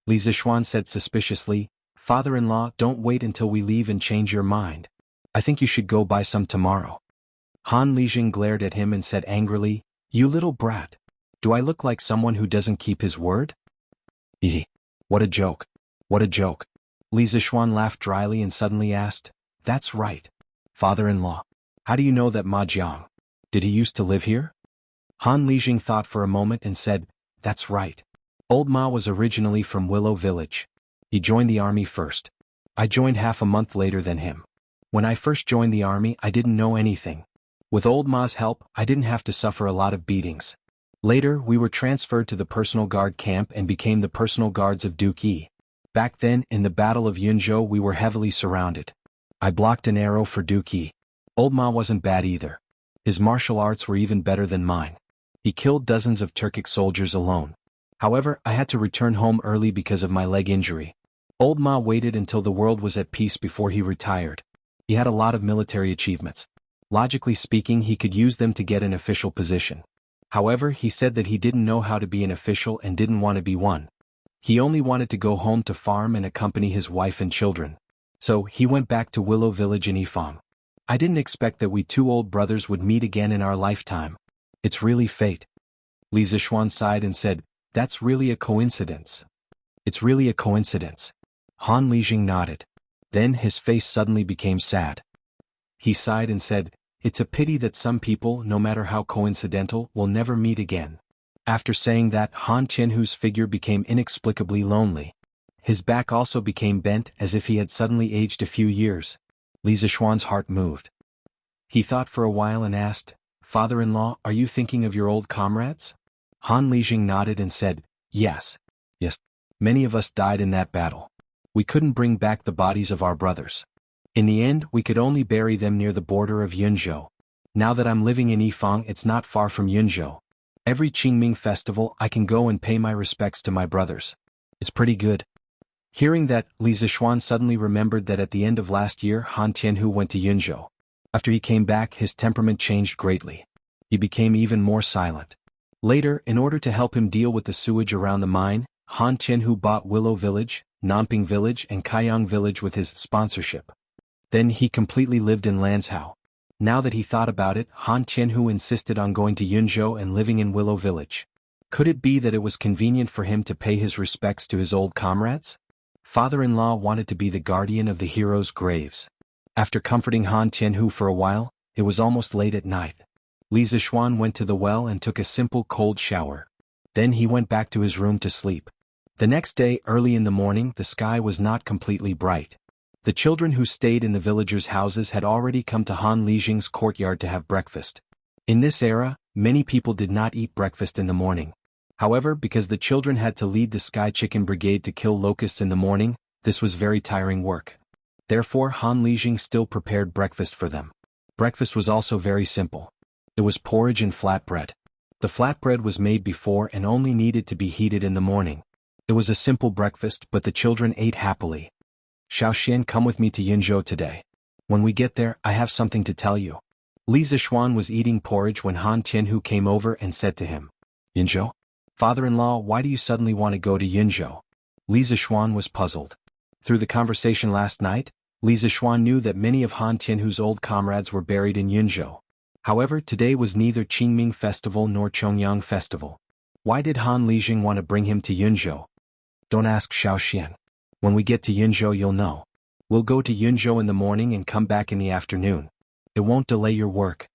Li Zishuan said suspiciously, Father-in-law, don't wait until we leave and change your mind. I think you should go buy some tomorrow. Han Lijing glared at him and said angrily, You little brat. Do I look like someone who doesn't keep his word? What a joke. What a joke. Li Zishuan laughed dryly and suddenly asked, That's right. Father-in-law. How do you know that Ma Jiang? Did he used to live here? Han Lijing thought for a moment and said, That's right. Old Ma was originally from Willow Village. He joined the army first. I joined half a month later than him. When I first joined the army, I didn't know anything. With Old Ma's help, I didn't have to suffer a lot of beatings. Later, we were transferred to the personal guard camp and became the personal guards of Duke Yi. Back then, in the Battle of Yunzhou, we were heavily surrounded. I blocked an arrow for Duke Yi. Old Ma wasn't bad either. His martial arts were even better than mine. He killed dozens of Turkic soldiers alone. However, I had to return home early because of my leg injury. Old Ma waited until the world was at peace before he retired. He had a lot of military achievements. Logically speaking, he could use them to get an official position. However, he said that he didn't know how to be an official and didn't want to be one. He only wanted to go home to farm and accompany his wife and children. So, he went back to Willow Village in Yifang. I didn't expect that we 2 old brothers would meet again in our lifetime. It's really fate. Li Zishuan sighed and said, That's really a coincidence. It's really a coincidence. Han Lijing nodded. Then his face suddenly became sad. He sighed and said, It's a pity that some people, no matter how coincidental, will never meet again. After saying that, Han Tianhu's figure became inexplicably lonely. His back also became bent as if he had suddenly aged a few years. Li Zishuan's heart moved. He thought for a while and asked, Father-in-law, are you thinking of your old comrades? Han Lijing nodded and said, Yes. Many of us died in that battle. We couldn't bring back the bodies of our brothers. In the end, we could only bury them near the border of Yunzhou. Now that I'm living in Yifang, it's not far from Yunzhou. Every Qingming festival, I can go and pay my respects to my brothers. It's pretty good. Hearing that, Li Zishuan suddenly remembered that at the end of last year Han Tianhu went to Yunzhou. After he came back, his temperament changed greatly. He became even more silent. Later, in order to help him deal with the sewage around the mine, Han Tianhu bought Willow Village, Nanping Village and Kaiyang Village with his sponsorship. Then he completely lived in Lanzhou. Now that he thought about it, Han Tianhu insisted on going to Yunzhou and living in Willow Village. Could it be that it was convenient for him to pay his respects to his old comrades? Father-in-law wanted to be the guardian of the heroes' graves. After comforting Han Tianhu for a while, it was almost late at night. Li Zishuan went to the well and took a simple cold shower. Then he went back to his room to sleep. The next day, early in the morning, the sky was not completely bright. The children who stayed in the villagers' houses had already come to Han Lijing's courtyard to have breakfast. In this era, many people did not eat breakfast in the morning. However, because the children had to lead the Sky Chicken Brigade to kill locusts in the morning, this was very tiring work. Therefore, Han Lijing still prepared breakfast for them. Breakfast was also very simple. It was porridge and flatbread. The flatbread was made before and only needed to be heated in the morning. It was a simple breakfast, but the children ate happily. Xiaoxian, come with me to Yunzhou today. When we get there, I have something to tell you. Li Zishuan was eating porridge when Han Tianhu came over and said to him, Yunzhou? Father-in-law, why do you suddenly want to go to Yunzhou? Li Zishuan was puzzled. Through the conversation last night, Li Zishuan knew that many of Han Tianhu's old comrades were buried in Yunzhou. However, today was neither Qingming Festival nor Chongyang Festival. Why did Han Lijing want to bring him to Yunzhou? Don't ask Xiaoxian. When we get to Yunzhou you'll know. We'll go to Yunzhou in the morning and come back in the afternoon. It won't delay your work.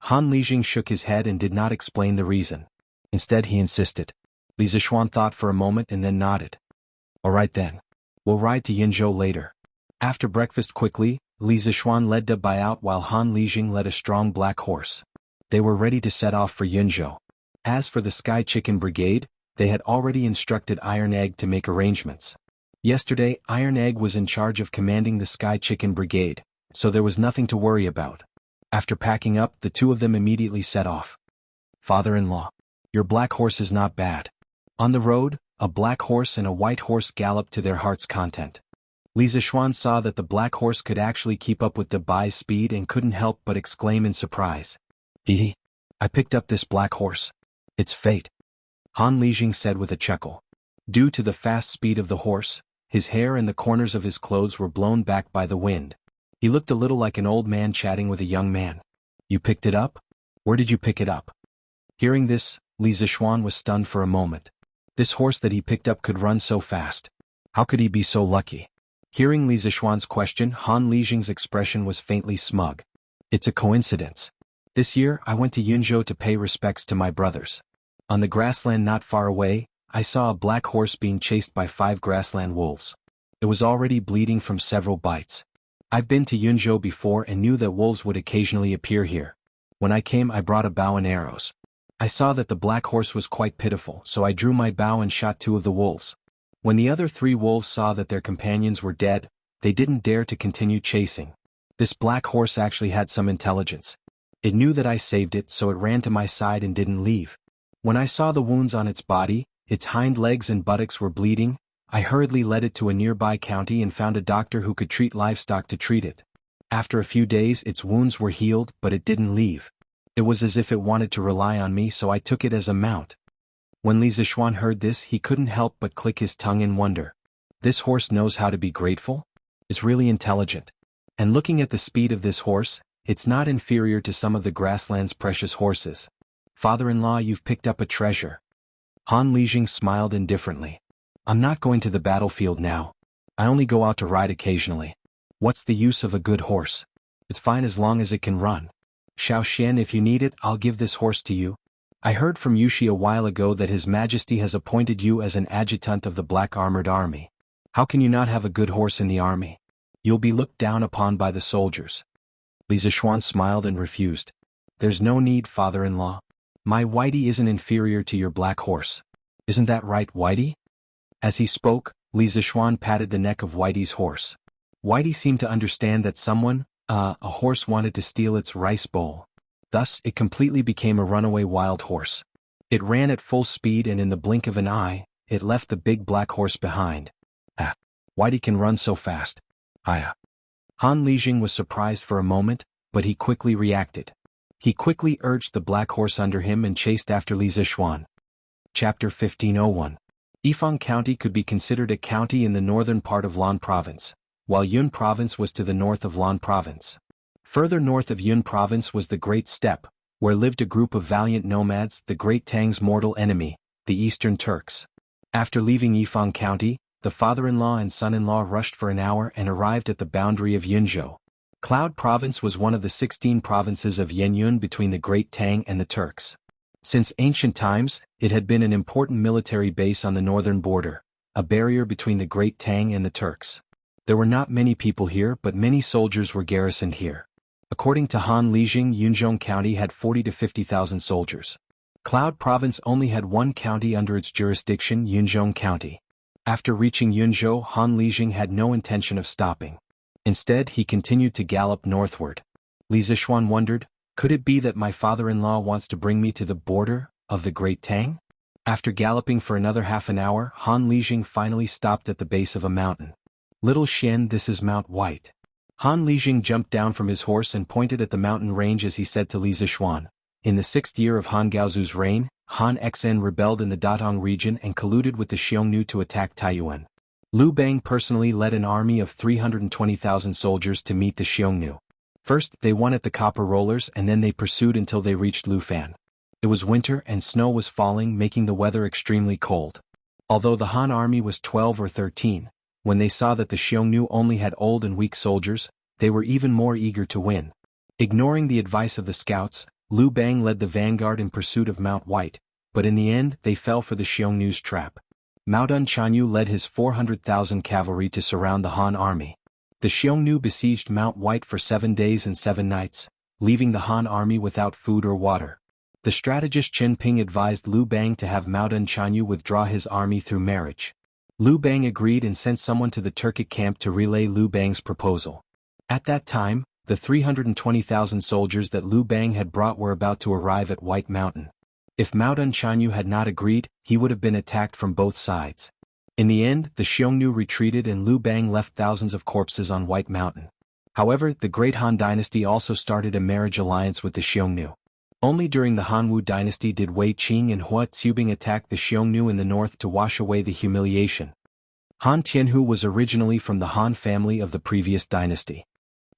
Han Lijing shook his head and did not explain the reason. Instead he insisted. Li Zishuan thought for a moment and then nodded. All right then. We'll ride to Yunzhou later. After breakfast quickly, Li Zishuan led Da Bai out while Han Lijing led a strong black horse. They were ready to set off for Yunzhou. As for the Sky Chicken Brigade, they had already instructed Iron Egg to make arrangements. Yesterday, Iron Egg was in charge of commanding the Sky Chicken Brigade, so there was nothing to worry about. After packing up, the two of them immediately set off. Father-in-law, your black horse is not bad. On the road, a black horse and a white horse galloped to their heart's content. Li Zishuan saw that the black horse could actually keep up with Da Bai's speed and couldn't help but exclaim in surprise. Hee, I picked up this black horse. It's fate. Han Lijing said with a chuckle. Due to the fast speed of the horse, his hair and the corners of his clothes were blown back by the wind. He looked a little like an old man chatting with a young man. You picked it up? Where did you pick it up? Hearing this, Li Zishuan was stunned for a moment. This horse that he picked up could run so fast. How could he be so lucky? Hearing Li Zishuan's question, Han Lijing's expression was faintly smug. It's a coincidence. This year, I went to Yunzhou to pay respects to my brothers. On the grassland not far away, I saw a black horse being chased by 5 grassland wolves. It was already bleeding from several bites. I've been to Yunzhou before and knew that wolves would occasionally appear here. When I came, I brought a bow and arrows. I saw that the black horse was quite pitiful, so I drew my bow and shot 2 of the wolves. When the other 3 wolves saw that their companions were dead, they didn't dare to continue chasing. This black horse actually had some intelligence. It knew that I saved it, so it ran to my side and didn't leave. When I saw the wounds on its body, its hind legs and buttocks were bleeding, I hurriedly led it to a nearby county and found a doctor who could treat livestock to treat it. After a few days its wounds were healed, but it didn't leave. It was as if it wanted to rely on me, so I took it as a mount. When Li Zishuan heard this, he couldn't help but click his tongue in wonder. This horse knows how to be grateful? It's really intelligent. And looking at the speed of this horse, it's not inferior to some of the grassland's precious horses. Father-in-law, you've picked up a treasure. Han Lijing smiled indifferently. I'm not going to the battlefield now. I only go out to ride occasionally. What's the use of a good horse? It's fine as long as it can run. Xiaoxian, if you need it, I'll give this horse to you. I heard from Yushi a while ago that His Majesty has appointed you as an adjutant of the Black Armored Army. How can you not have a good horse in the army? You'll be looked down upon by the soldiers. Li Zishuan smiled and refused. There's no need, father-in-law. My Whitey isn't inferior to your black horse. Isn't that right, Whitey? As he spoke, Li Zishuan patted the neck of Whitey's horse. Whitey seemed to understand that someone, a horse wanted to steal its rice bowl. Thus, it completely became a runaway wild horse. It ran at full speed and in the blink of an eye, it left the big black horse behind. Whitey can run so fast. Han Lijing was surprised for a moment, but he quickly reacted. He quickly urged the black horse under him and chased after Li Zishuan. Chapter 1501. Yifang County could be considered a county in the northern part of Lan Province, while Yun Province was to the north of Lan Province. Further north of Yun Province was the Great Steppe, where lived a group of valiant nomads, the Great Tang's mortal enemy, the Eastern Turks. After leaving Yifang County, the father-in-law and son-in-law rushed for an hour and arrived at the boundary of Yunzhou. Cloud Province was one of the 16 provinces of Yenyun between the Great Tang and the Turks. Since ancient times, it had been an important military base on the northern border, a barrier between the Great Tang and the Turks. There were not many people here, but many soldiers were garrisoned here. According to Han Lijing, Yunzhou County had 40 to 50,000 soldiers. Cloud Province only had one county under its jurisdiction, Yunzhou County. After reaching Yunzhou, Han Lijing had no intention of stopping. Instead, he continued to gallop northward. Li Zishuan wondered, could it be that my father-in-law wants to bring me to the border of the Great Tang? After galloping for another half an hour, Han Lijing finally stopped at the base of a mountain. Little Xian, this is Mount White. Han Lijing jumped down from his horse and pointed at the mountain range as he said to Li Zishuan. In the 6th year of Han Gaozu's reign, Han Xen rebelled in the Datong region and colluded with the Xiongnu to attack Taiyuan. Liu Bang personally led an army of 320,000 soldiers to meet the Xiongnu. First, they won at the Copper Rollers and then they pursued until they reached Lufan. It was winter and snow was falling, making the weather extremely cold. Although the Han army was 12 or 13, when they saw that the Xiongnu only had old and weak soldiers, they were even more eager to win. Ignoring the advice of the scouts, Liu Bang led the vanguard in pursuit of Mount White, but in the end they fell for the Xiongnu's trap. Mao Dun Chanyu led his 400,000 cavalry to surround the Han army. The Xiongnu besieged Mount White for 7 days and 7 nights, leaving the Han army without food or water. The strategist Chen Ping advised Liu Bang to have Mao Dun Chanyu withdraw his army through marriage. Liu Bang agreed and sent someone to the Turkic camp to relay Liu Bang's proposal. At that time, the 320,000 soldiers that Liu Bang had brought were about to arrive at White Mountain. If Mao Dun Chanyu had not agreed, he would have been attacked from both sides. In the end, the Xiongnu retreated and Liu Bang left thousands of corpses on White Mountain. However, the Great Han Dynasty also started a marriage alliance with the Xiongnu. Only during the Hanwu Dynasty did Wei Qing and Hua Tsubing attack the Xiongnu in the north to wash away the humiliation. Han Tianhu was originally from the Han family of the previous dynasty.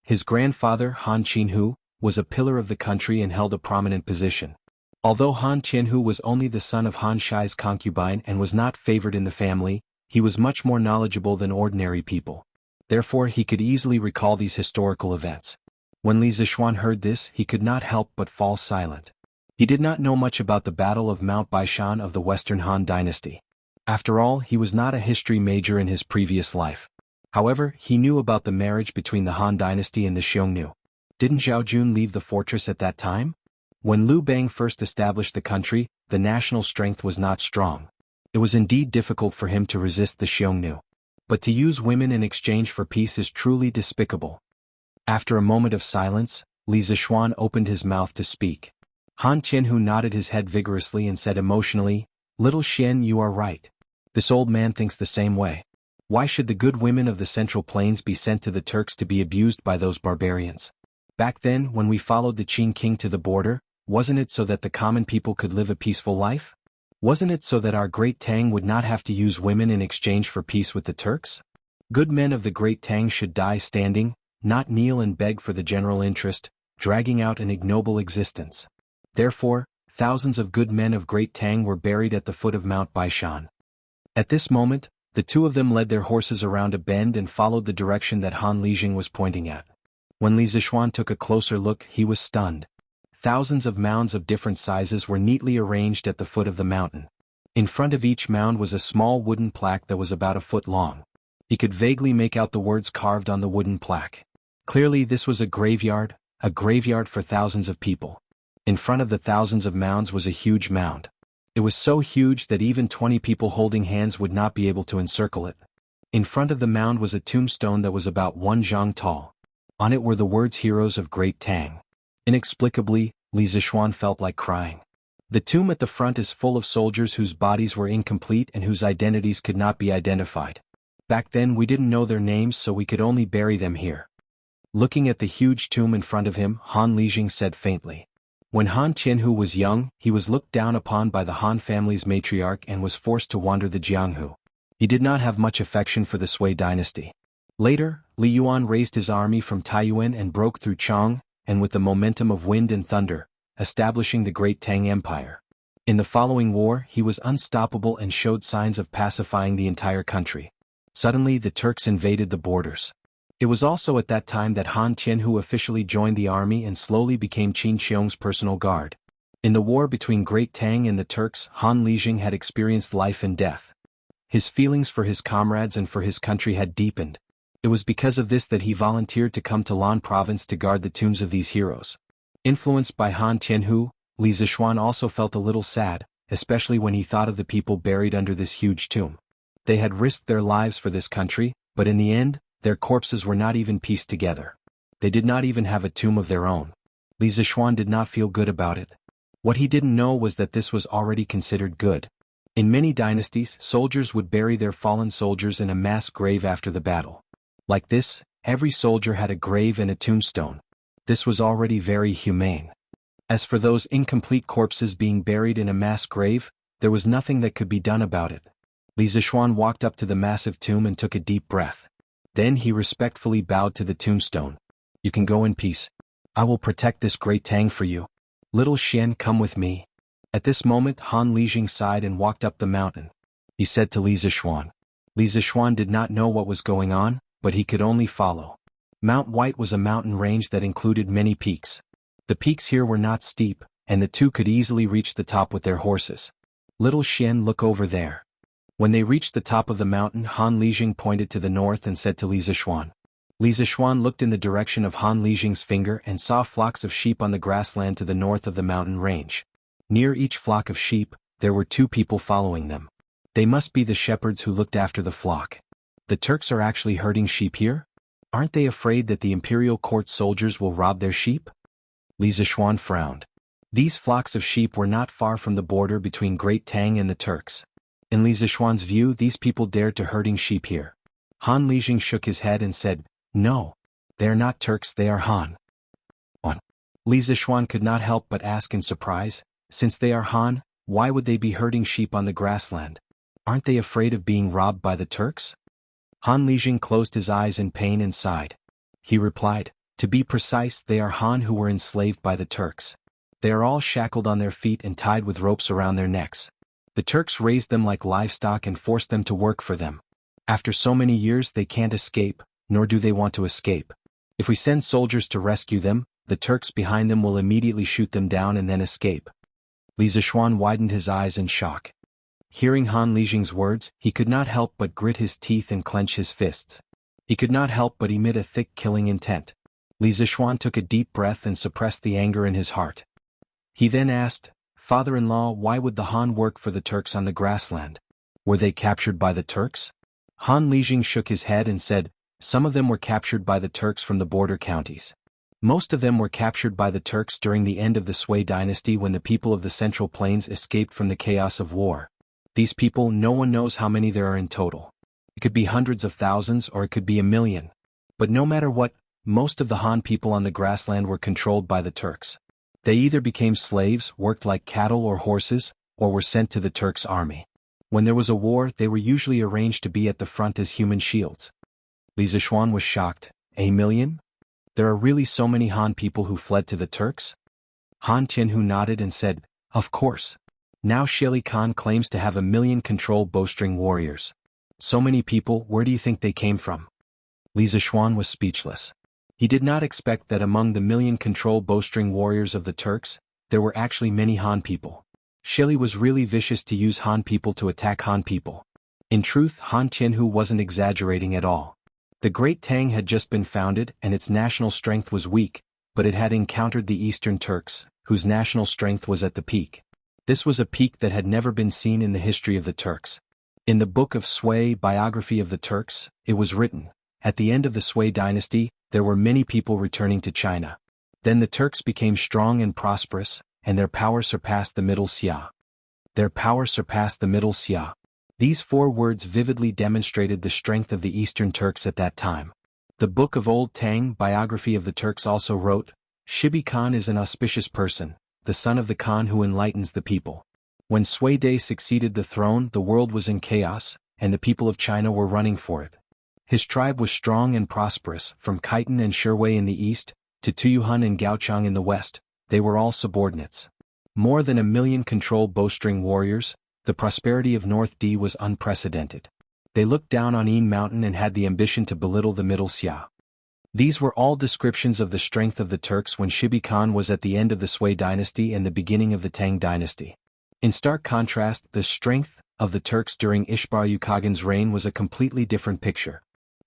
His grandfather, Han Qinhu, was a pillar of the country and held a prominent position. Although Han Tianhu was only the son of Han Shai's concubine and was not favored in the family, he was much more knowledgeable than ordinary people. Therefore he could easily recall these historical events. When Li Zishuan heard this, he could not help but fall silent. He did not know much about the Battle of Mount Baishan of the Western Han Dynasty. After all, he was not a history major in his previous life. However, he knew about the marriage between the Han Dynasty and the Xiongnu. Didn't Zhao Jun leave the fortress at that time? When Liu Bang first established the country, the national strength was not strong. It was indeed difficult for him to resist the Xiongnu. But to use women in exchange for peace is truly despicable. After a moment of silence, Li Zishuan opened his mouth to speak. Han Tianhu nodded his head vigorously and said emotionally, "Little Xian, you are right. This old man thinks the same way. Why should the good women of the Central Plains be sent to the Turks to be abused by those barbarians? Back then, when we followed the Qin king to the border, wasn't it so that the common people could live a peaceful life? Wasn't it so that our Great Tang would not have to use women in exchange for peace with the Turks? Good men of the Great Tang should die standing, not kneel and beg for the general interest, dragging out an ignoble existence. Therefore, thousands of good men of Great Tang were buried at the foot of Mount Baishan." At this moment, the two of them led their horses around a bend and followed the direction that Han Lijing was pointing at. When Li Zishuan took a closer look, he was stunned. Thousands of mounds of different sizes were neatly arranged at the foot of the mountain. In front of each mound was a small wooden plaque that was about a foot long. He could vaguely make out the words carved on the wooden plaque. Clearly this was a graveyard for thousands of people. In front of the thousands of mounds was a huge mound. It was so huge that even 20 people holding hands would not be able to encircle it. In front of the mound was a tombstone that was about 1 zhang tall. On it were the words "Heroes of Great Tang." Inexplicably, Li Zishuan felt like crying. The tomb at the front is full of soldiers whose bodies were incomplete and whose identities could not be identified. Back then we didn't know their names, so we could only bury them here. Looking at the huge tomb in front of him, Han Lijing said faintly. When Han Tianhu was young, he was looked down upon by the Han family's matriarch and was forced to wander the Jianghu. He did not have much affection for the Sui dynasty. Later, Li Yuan raised his army from Taiyuan and broke through Chang, and with the momentum of wind and thunder, establishing the Great Tang Empire. In the following war, he was unstoppable and showed signs of pacifying the entire country. Suddenly the Turks invaded the borders. It was also at that time that Han Tianhu officially joined the army and slowly became Qin Xiong's personal guard. In the war between Great Tang and the Turks, Han Lijing had experienced life and death. His feelings for his comrades and for his country had deepened. It was because of this that he volunteered to come to Lan province to guard the tombs of these heroes. Influenced by Han Tianhu, Li Zixuan also felt a little sad, especially when he thought of the people buried under this huge tomb. They had risked their lives for this country, but in the end, their corpses were not even pieced together. They did not even have a tomb of their own. Li Zixuan did not feel good about it. What he didn't know was that this was already considered good. In many dynasties, soldiers would bury their fallen soldiers in a mass grave after the battle. Like this, every soldier had a grave and a tombstone. This was already very humane. As for those incomplete corpses being buried in a mass grave, there was nothing that could be done about it. Li Zixuan walked up to the massive tomb and took a deep breath. Then he respectfully bowed to the tombstone. "You can go in peace. I will protect this great Tang for you. Little Xian, come with me." At this moment Han Lijing sighed and walked up the mountain. He said to Li Zixuan. Li Zixuan did not know what was going on, but he could only follow. Mount White was a mountain range that included many peaks. The peaks here were not steep, and the two could easily reach the top with their horses. "Little Xian, look over there." When they reached the top of the mountain, Han Lijing pointed to the north and said to Li Zixuan. Li Zixuan looked in the direction of Han Lijing's finger and saw flocks of sheep on the grassland to the north of the mountain range. Near each flock of sheep, there were two people following them. They must be the shepherds who looked after the flock. The Turks are actually herding sheep here? Aren't they afraid that the imperial court soldiers will rob their sheep? Li Zixuan frowned. These flocks of sheep were not far from the border between Great Tang and the Turks. In Li Zixuan's view, these people dared to herding sheep here. Han Lijing shook his head and said, "No. They are not Turks, they are Han." "What?" Li Zixuan could not help but ask in surprise. Since they are Han, why would they be herding sheep on the grassland? Aren't they afraid of being robbed by the Turks? Han Lijing closed his eyes in pain and sighed. He replied, "To be precise, they are Han who were enslaved by the Turks. They are all shackled on their feet and tied with ropes around their necks. The Turks raised them like livestock and forced them to work for them. After so many years they can't escape, nor do they want to escape. If we send soldiers to rescue them, the Turks behind them will immediately shoot them down and then escape." Li Zixuan widened his eyes in shock. Hearing Han Lijing's words, he could not help but grit his teeth and clench his fists. He could not help but emit a thick killing intent. Li Zixuan took a deep breath and suppressed the anger in his heart. He then asked, "Father-in-law, why would the Han work for the Turks on the grassland? Were they captured by the Turks?" Han Lijing shook his head and said, "Some of them were captured by the Turks from the border counties. Most of them were captured by the Turks during the end of the Sui dynasty when the people of the Central Plains escaped from the chaos of war. These people, no one knows how many there are in total. It could be hundreds of thousands or it could be 1,000,000. But no matter what, most of the Han people on the grassland were controlled by the Turks. They either became slaves, worked like cattle or horses, or were sent to the Turks' army. When there was a war, they were usually arranged to be at the front as human shields." Li Zixuan was shocked. "A million? There are really so many Han people who fled to the Turks?" Han Tianhu nodded and said, "Of course. Now Shili Khan claims to have 1,000,000 controlled bowstring warriors. So many people, where do you think they came from?" Li Zixuan was speechless. He did not expect that among the 1,000,000 controlled bowstring warriors of the Turks, there were actually many Han people. Shili was really vicious to use Han people to attack Han people. In truth, Han Tianhu wasn't exaggerating at all. The Great Tang had just been founded and its national strength was weak, but it had encountered the Eastern Turks, whose national strength was at the peak. This was a peak that had never been seen in the history of the Turks. In the Book of Sui, Biography of the Turks, it was written, "At the end of the Sui dynasty, there were many people returning to China. Then the Turks became strong and prosperous, and their power surpassed the Middle Xia." Their power surpassed the Middle Xia. These 4 words vividly demonstrated the strength of the Eastern Turks at that time. The Book of Old Tang, Biography of the Turks also wrote, "Shibi Khan is an auspicious person, the son of the Khan who enlightens the people. When Sui Dai succeeded the throne, the world was in chaos, and the people of China were running for it. His tribe was strong and prosperous, from Khitan and Shirwei in the east, to Tuyuhun and Gaochang in the west. They were all subordinates. More than 1,000,000 controlled bowstring warriors. The prosperity of North D was unprecedented. They looked down on Yin Mountain and had the ambition to belittle the Middle Xia. These were all descriptions of the strength of the Turks when Shibi Khan was at the end of the Sui dynasty and the beginning of the Tang dynasty. In stark contrast, the strength of the Turks during Ishbar Khagan's reign was a completely different picture.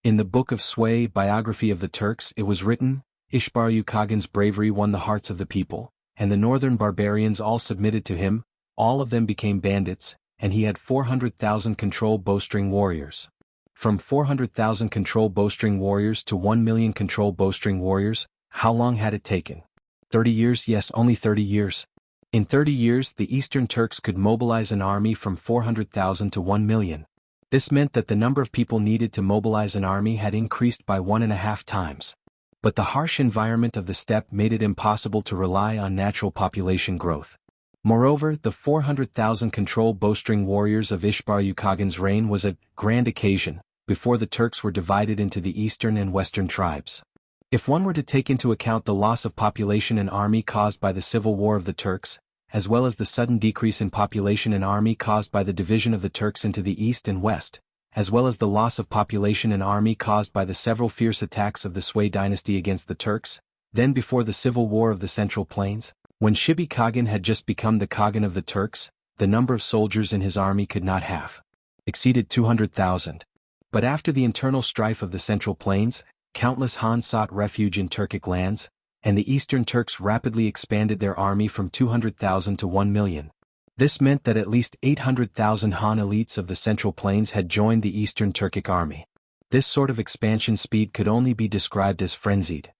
In the Book of Sui biography of the Turks it was written, Ishbar Khagan's bravery won the hearts of the people, and the northern barbarians all submitted to him, all of them became bandits, and he had 400,000 control bowstring warriors. From 400,000 control bowstring warriors to 1 million control bowstring warriors, how long had it taken? 30 years? Yes, only 30 years. In 30 years the Eastern Turks could mobilize an army from 400,000 to 1 million. This meant that the number of people needed to mobilize an army had increased by 1.5 times. But the harsh environment of the steppe made it impossible to rely on natural population growth. Moreover, the 400,000 control bowstring warriors of Ishbar Khagan's reign was a grand occasion, before the Turks were divided into the eastern and western tribes. If one were to take into account the loss of population and army caused by the civil war of the Turks, as well as the sudden decrease in population and army caused by the division of the Turks into the east and west, as well as the loss of population and army caused by the several fierce attacks of the Sui dynasty against the Turks, then before the civil war of the Central Plains, when Shibi Khagan had just become the Khagan of the Turks, the number of soldiers in his army could not have exceeded 200,000. But after the internal strife of the Central Plains, countless Han sought refuge in Turkic lands, and the Eastern Turks rapidly expanded their army from 200,000 to 1 million. This meant that at least 800,000 Han elites of the Central Plains had joined the Eastern Turkic army. This sort of expansion speed could only be described as frenzied.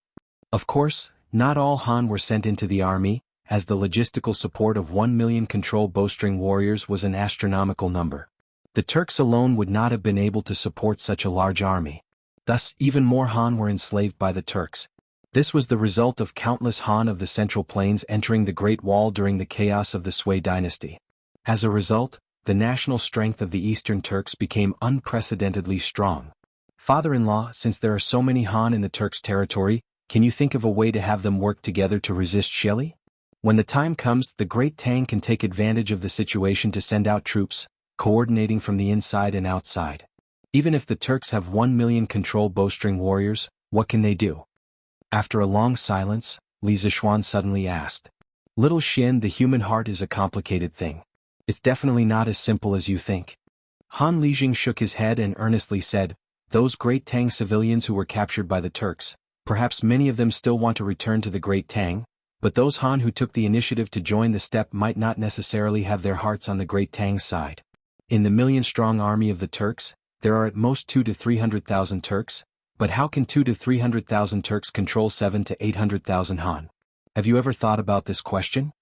Of course, not all Han were sent into the army, as the logistical support of 1 million control bowstring warriors was an astronomical number. The Turks alone would not have been able to support such a large army. Thus, even more Han were enslaved by the Turks. This was the result of countless Han of the Central Plains entering the Great Wall during the chaos of the Sui dynasty. As a result, the national strength of the Eastern Turks became unprecedentedly strong. Father-in-law, since there are so many Han in the Turks' territory, can you think of a way to have them work together to resist Shelley? When the time comes, the Great Tang can take advantage of the situation to send out troops, coordinating from the inside and outside. Even if the Turks have 1 million control bowstring warriors, what can they do? After a long silence, Li Zishuan suddenly asked. Little Xin, the human heart is a complicated thing. It's definitely not as simple as you think. Han Lijing shook his head and earnestly said, those Great Tang civilians who were captured by the Turks, perhaps many of them still want to return to the Great Tang, but those Han who took the initiative to join the steppe might not necessarily have their hearts on the Great Tang's side. In the million-strong army of the Turks, there are at most 200,000 to 300,000 Turks, but how can 200,000 to 300,000 Turks control 700,000 to 800,000 Han? Have you ever thought about this question?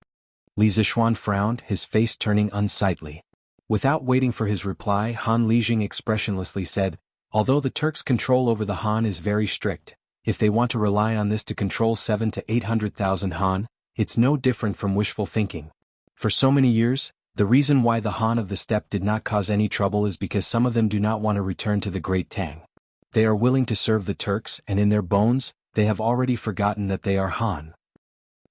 Li Zishuan frowned, his face turning unsightly. Without waiting for his reply, Han Lijing expressionlessly said, although the Turks' control over the Han is very strict, if they want to rely on this to control 700,000 to 800,000 Han, it's no different from wishful thinking. For so many years, the reason why the Han of the steppe did not cause any trouble is because some of them do not want to return to the Great Tang. They are willing to serve the Turks, and in their bones, they have already forgotten that they are Han.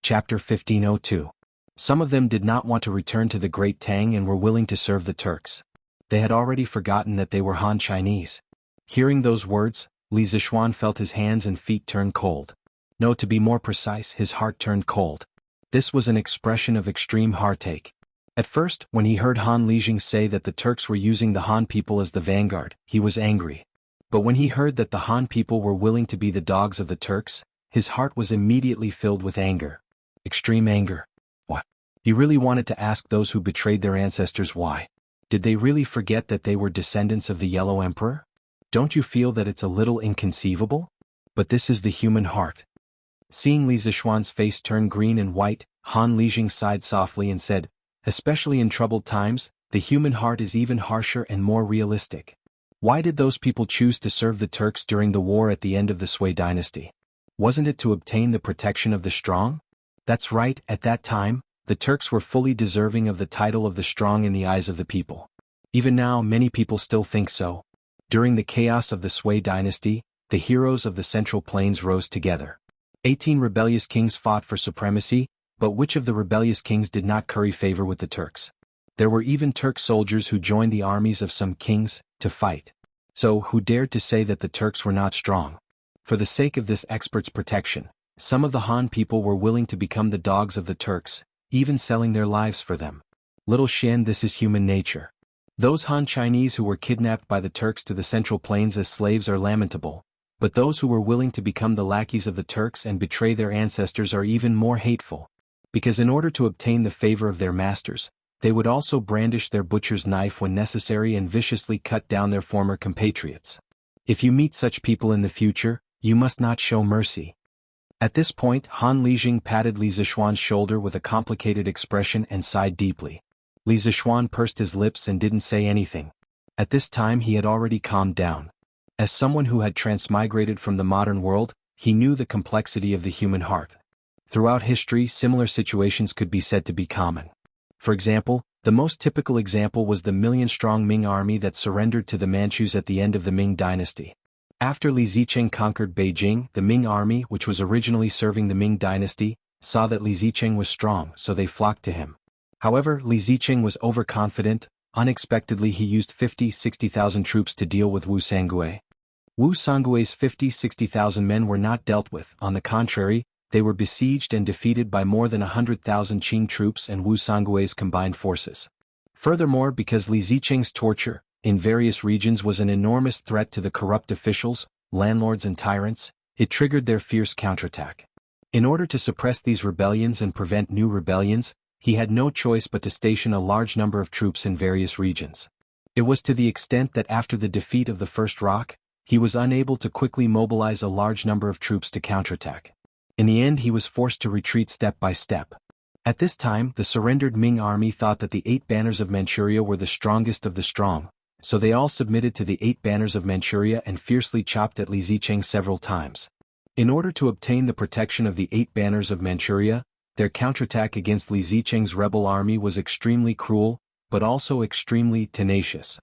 Chapter 1502. Some of them did not want to return to the Great Tang and were willing to serve the Turks. They had already forgotten that they were Han Chinese. Hearing those words, Li Zishuan felt his hands and feet turn cold. No, to be more precise, his heart turned cold. This was an expression of extreme heartache. At first, when he heard Han Lijing say that the Turks were using the Han people as the vanguard, he was angry. But when he heard that the Han people were willing to be the dogs of the Turks, his heart was immediately filled with anger. Extreme anger. What? He really wanted to ask those who betrayed their ancestors why. Did they really forget that they were descendants of the Yellow Emperor? Don't you feel that it's a little inconceivable? But this is the human heart. Seeing Li Zishuan's face turn green and white, Han Lijing sighed softly and said, especially in troubled times, the human heart is even harsher and more realistic. Why did those people choose to serve the Turks during the war at the end of the Sui dynasty? Wasn't it to obtain the protection of the strong? That's right, at that time, the Turks were fully deserving of the title of the strong in the eyes of the people. Even now, many people still think so. During the chaos of the Sui dynasty, the heroes of the Central Plains rose together. 18 rebellious kings fought for supremacy, but which of the rebellious kings did not curry favor with the Turks? There were even Turk soldiers who joined the armies of some kings to fight. So who dared to say that the Turks were not strong? For the sake of this expert's protection, some of the Han people were willing to become the dogs of the Turks, even selling their lives for them. Little Xian, this is human nature. Those Han Chinese who were kidnapped by the Turks to the Central Plains as slaves are lamentable, but those who were willing to become the lackeys of the Turks and betray their ancestors are even more hateful. Because in order to obtain the favor of their masters, they would also brandish their butcher's knife when necessary and viciously cut down their former compatriots. If you meet such people in the future, you must not show mercy. At this point, Han Lijing patted Li Zishuan's shoulder with a complicated expression and sighed deeply. Li Zishuan pursed his lips and didn't say anything. At this time he had already calmed down. As someone who had transmigrated from the modern world, he knew the complexity of the human heart. Throughout history, similar situations could be said to be common. For example, the most typical example was the million-strong Ming army that surrendered to the Manchus at the end of the Ming dynasty. After Li Zicheng conquered Beijing, the Ming army, which was originally serving the Ming dynasty, saw that Li Zicheng was strong, so they flocked to him. However, Li Zicheng was overconfident. Unexpectedly he used 50-60,000 troops to deal with Wu Sangui. Wu Sangui's 50-60,000 men were not dealt with. On the contrary, they were besieged and defeated by more than 100,000 Qing troops and Wu Sangui's combined forces. Furthermore, because Li Zicheng's torture, in various regions was an enormous threat to the corrupt officials, landlords and tyrants, it triggered their fierce counterattack. In order to suppress these rebellions and prevent new rebellions, he had no choice but to station a large number of troops in various regions. It was to the extent that after the defeat of the First Rock, he was unable to quickly mobilize a large number of troops to counterattack. In the end he was forced to retreat step by step. At this time, the surrendered Ming army thought that the 8 banners of Manchuria were the strongest of the strong, so they all submitted to the 8 banners of Manchuria and fiercely chopped at Li Zicheng several times. In order to obtain the protection of the 8 banners of Manchuria, their counterattack against Li Zicheng's rebel army was extremely cruel, but also extremely tenacious.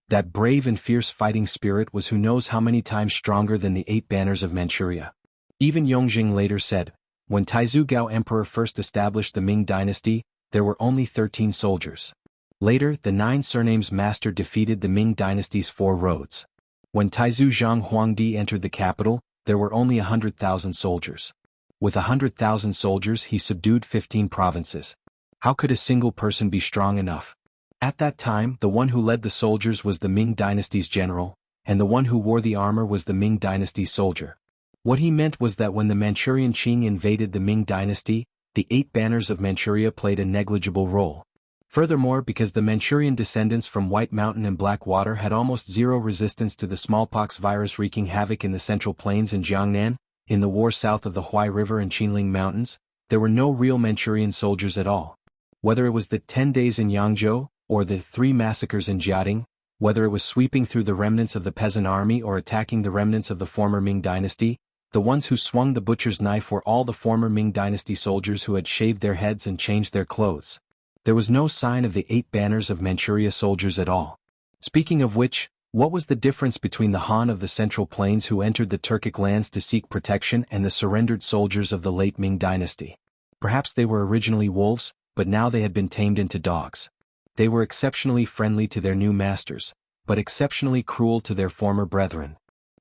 That brave and fierce fighting spirit was who knows how many times stronger than the 8 banners of Manchuria. Even Yongjing later said, when Taizu Gao Emperor first established the Ming dynasty, there were only 13 soldiers. Later, the 9 surnames master defeated the Ming dynasty's 4 roads. When Taizu Zhang Huangdi entered the capital, there were only 100,000 soldiers. With 100,000 soldiers he subdued 15 provinces. How could a single person be strong enough? At that time, the one who led the soldiers was the Ming dynasty's general, and the one who wore the armor was the Ming dynasty's soldier. What he meant was that when the Manchurian Qing invaded the Ming dynasty, the 8 banners of Manchuria played a negligible role. Furthermore, because the Manchurian descendants from White Mountain and Blackwater had almost zero resistance to the smallpox virus wreaking havoc in the Central Plains and Jiangnan, in the war south of the Huai River and Qinling Mountains, there were no real Manchurian soldiers at all. Whether it was the 10 days in Yangzhou, or the 3 massacres in Jiading, whether it was sweeping through the remnants of the peasant army or attacking the remnants of the former Ming dynasty, the ones who swung the butcher's knife were all the former Ming dynasty soldiers who had shaved their heads and changed their clothes. There was no sign of the 8 banners of Manchuria soldiers at all. Speaking of which, what was the difference between the Han of the Central Plains who entered the Turkic lands to seek protection and the surrendered soldiers of the late Ming dynasty? Perhaps they were originally wolves, but now they had been tamed into dogs. They were exceptionally friendly to their new masters, but exceptionally cruel to their former brethren.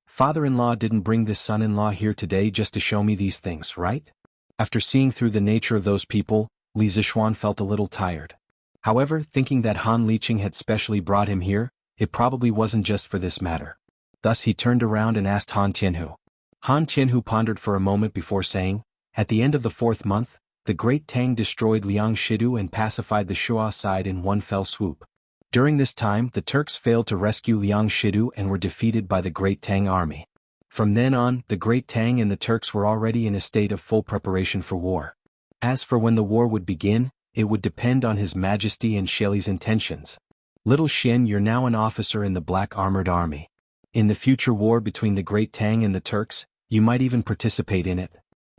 Father-in-law didn't bring this son-in-law here today just to show me these things, right? After seeing through the nature of those people, Li Zishuan felt a little tired. However, thinking that Han Liqing had specially brought him here, it probably wasn't just for this matter. Thus he turned around and asked Han Tianhu. Han Tianhu pondered for a moment before saying, at the end of the 4th month, the Great Tang destroyed Liang Shidu and pacified the Shuo side in one fell swoop. During this time, the Turks failed to rescue Liang Shidu and were defeated by the Great Tang army. From then on, the Great Tang and the Turks were already in a state of full preparation for war. As for when the war would begin, it would depend on His Majesty and Shelley's intentions. Little Xian, you're now an officer in the Black Armored Army. In the future war between the Great Tang and the Turks, you might even participate in it.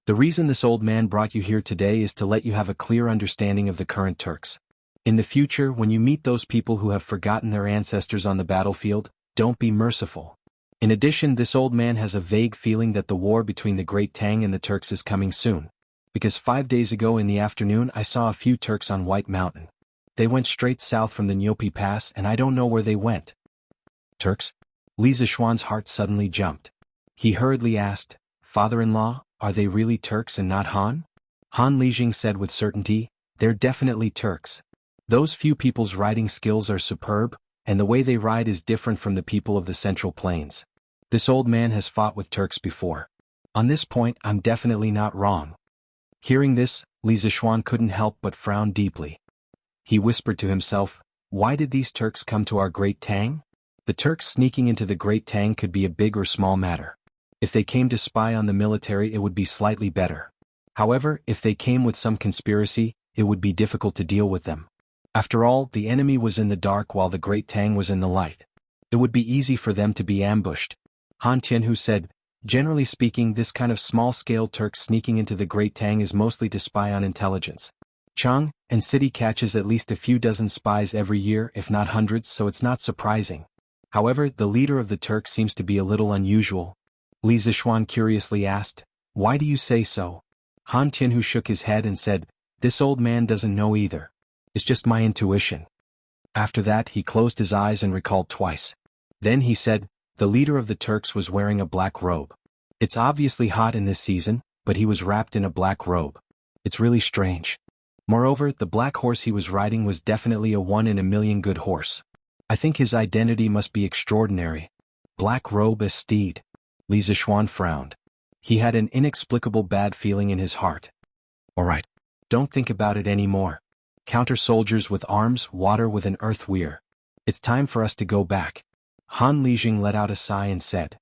The reason this old man brought you here today is to let you have a clear understanding of the current Turks. In the future, when you meet those people who have forgotten their ancestors on the battlefield, don't be merciful. In addition, this old man has a vague feeling that the war between the Great Tang and the Turks is coming soon. Because 5 days ago in the afternoon I saw a few Turks on White Mountain. They went straight south from the Nyopi Pass and I don't know where they went. Turks? Li Zixuan's heart suddenly jumped. He hurriedly asked, "Father-in-law, are they really Turks and not Han?" Han Lijing said with certainty, "They're definitely Turks. Those few people's riding skills are superb, and the way they ride is different from the people of the Central Plains. This old man has fought with Turks before. On this point I'm definitely not wrong." Hearing this, Li Zixuan couldn't help but frown deeply. He whispered to himself, "Why did these Turks come to our Great Tang?" The Turks sneaking into the Great Tang could be a big or small matter. If they came to spy on the military, it would be slightly better. However, if they came with some conspiracy, it would be difficult to deal with them. After all, the enemy was in the dark while the Great Tang was in the light. It would be easy for them to be ambushed. Han Tianhu said, "Generally speaking, this kind of small-scale Turk sneaking into the Great Tang is mostly to spy on intelligence. Chang and city catches at least a few dozen spies every year, if not hundreds, so it's not surprising. However, the leader of the Turks seems to be a little unusual." Li Zixuan curiously asked, "Why do you say so?" Han Tianhu shook his head and said, "This old man doesn't know either. It's just my intuition." After that, he closed his eyes and recalled twice. Then he said, "The leader of the Turks was wearing a black robe. It's obviously hot in this season, but he was wrapped in a black robe. It's really strange. Moreover, the black horse he was riding was definitely a one-in-a-million good horse. I think his identity must be extraordinary. Black robe as steed." Li Zixuan frowned. He had an inexplicable bad feeling in his heart. "All right. Don't think about it anymore. Counter soldiers with arms, water with an earth weir. It's time for us to go back." Han Lijing let out a sigh and said.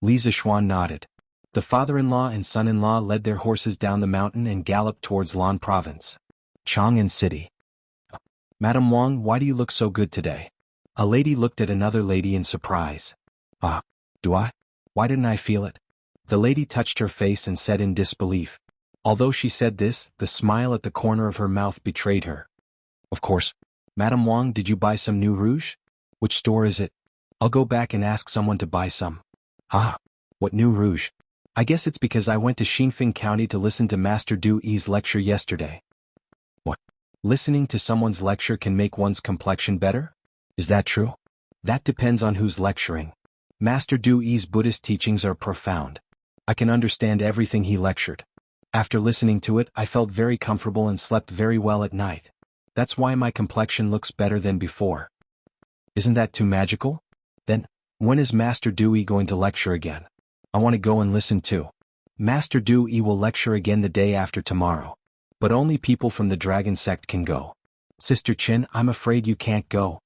Li Zixuan nodded. The father-in-law and son-in-law led their horses down the mountain and galloped towards Lan Province. Chang'an City. "Madam Wang, why do you look so good today?" A lady looked at another lady in surprise. "Ah, do I? Why didn't I feel it?" The lady touched her face and said in disbelief. Although she said this, the smile at the corner of her mouth betrayed her. "Of course. Madam Wang, did you buy some new rouge? Which store is it? I'll go back and ask someone to buy some." "Ah, what new rouge? I guess it's because I went to Xinfeng County to listen to Master Du Yi's lecture yesterday." "What? Listening to someone's lecture can make one's complexion better? Is that true?" "That depends on who's lecturing. Master Du Yi's Buddhist teachings are profound. I can understand everything he lectured. After listening to it, I felt very comfortable and slept very well at night. That's why my complexion looks better than before." "Isn't that too magical? Then, when is Master Du Yi going to lecture again? I want to go and listen too." "Master Du Yi will lecture again the day after tomorrow. But only people from the Dragon Sect can go. Sister Qin, I'm afraid you can't go."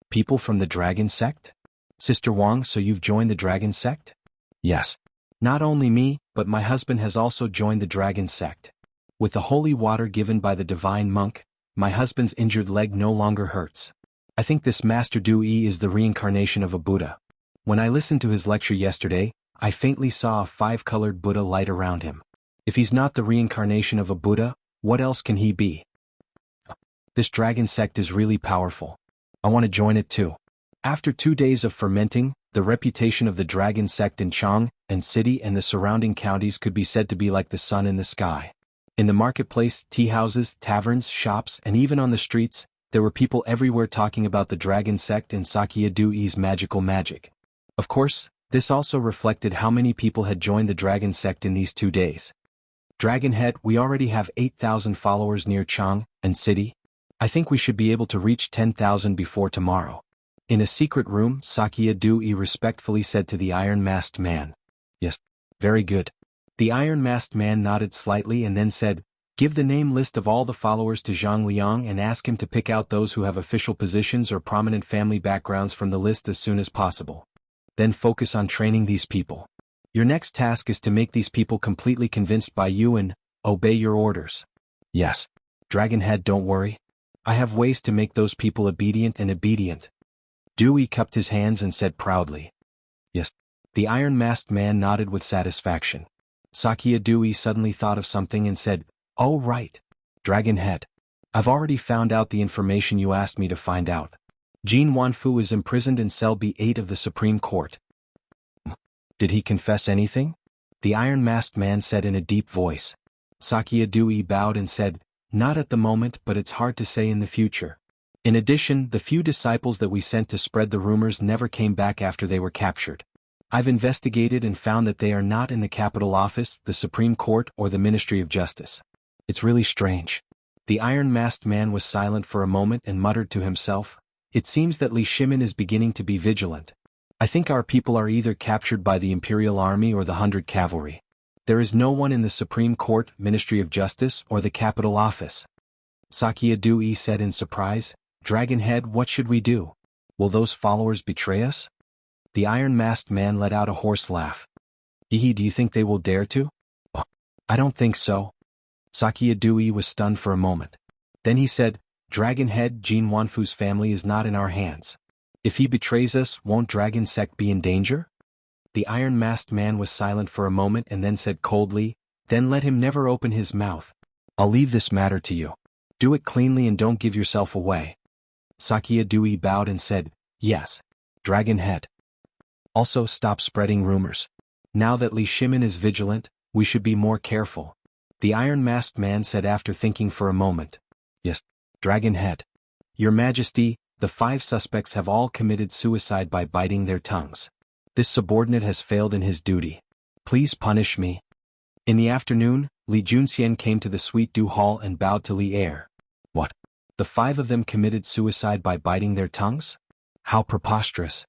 "People from the Dragon Sect? Sister Wang, so you've joined the Dragon Sect?" "Yes. Not only me, but my husband has also joined the Dragon Sect. With the holy water given by the divine monk, my husband's injured leg no longer hurts. I think this Master Du Yi is the reincarnation of a Buddha. When I listened to his lecture yesterday, I faintly saw a five-colored Buddha light around him. If he's not the reincarnation of a Buddha, what else can he be? This Dragon Sect is really powerful. I want to join it too." After 2 days of fermenting, the reputation of the Dragon Sect in Chang'an City and the surrounding counties could be said to be like the sun in the sky. In the marketplace, tea houses, taverns, shops, and even on the streets, there were people everywhere talking about the Dragon Sect and Sakya Du Yi's magical magic. Of course, this also reflected how many people had joined the Dragon Sect in these 2 days. "Dragon Head, we already have 8,000 followers near Chang'an City. I think we should be able to reach 10,000 before tomorrow." In a secret room, Sakya Du Yi respectfully said to the iron-masked man. "Yes, very good." The iron-masked man nodded slightly and then said, "Give the name list of all the followers to Zhang Liang and ask him to pick out those who have official positions or prominent family backgrounds from the list as soon as possible. Then focus on training these people. Your next task is to make these people completely convinced by you and obey your orders." "Yes. Dragonhead, don't worry. I have ways to make those people obedient and obedient." Dewey cupped his hands and said proudly. "Yes." The iron-masked man nodded with satisfaction. Sakya Dewey suddenly thought of something and said, "Oh right. Dragonhead. I've already found out the information you asked me to find out. Jin Wanfu is imprisoned in cell B8 of the Supreme Court." "Did he confess anything?" the iron-masked man said in a deep voice. Sakya Dewey bowed and said, "Not at the moment, but it's hard to say in the future. In addition, the few disciples that we sent to spread the rumors never came back after they were captured. I've investigated and found that they are not in the capital office, the Supreme Court, or the Ministry of Justice. It's really strange. The iron-masked man was silent for a moment and muttered to himself, "It seems that Li Shimin is beginning to be vigilant. I think our people are either captured by the Imperial Army or the 100 Cavalry. There is no one in the Supreme Court, Ministry of Justice, or the capital office." Sakya Dui said in surprise, "Dragonhead, what should we do? Will those followers betray us?" The iron-masked man let out a hoarse laugh. "Ihi, do you think they will dare to?" "Oh, I don't think so." Sakya Dui was stunned for a moment. Then he said, "Dragonhead, Jin Wanfu's family is not in our hands. If he betrays us, won't Dragon Sect be in danger?" The iron-masked man was silent for a moment and then said coldly, "Then let him never open his mouth. I'll leave this matter to you. Do it cleanly and don't give yourself away." Sakya Dui bowed and said, "Yes, Dragonhead. Also stop spreading rumors. Now that Li Shimin is vigilant, we should be more careful." The iron-masked man said after thinking for a moment, "Yes, Dragonhead. Your Majesty, the 5 suspects have all committed suicide by biting their tongues. This subordinate has failed in his duty. Please punish me." In the afternoon, Li Junxian came to the Sweet Dew Hall and bowed to Li Er. "What? The 5 of them committed suicide by biting their tongues? How preposterous."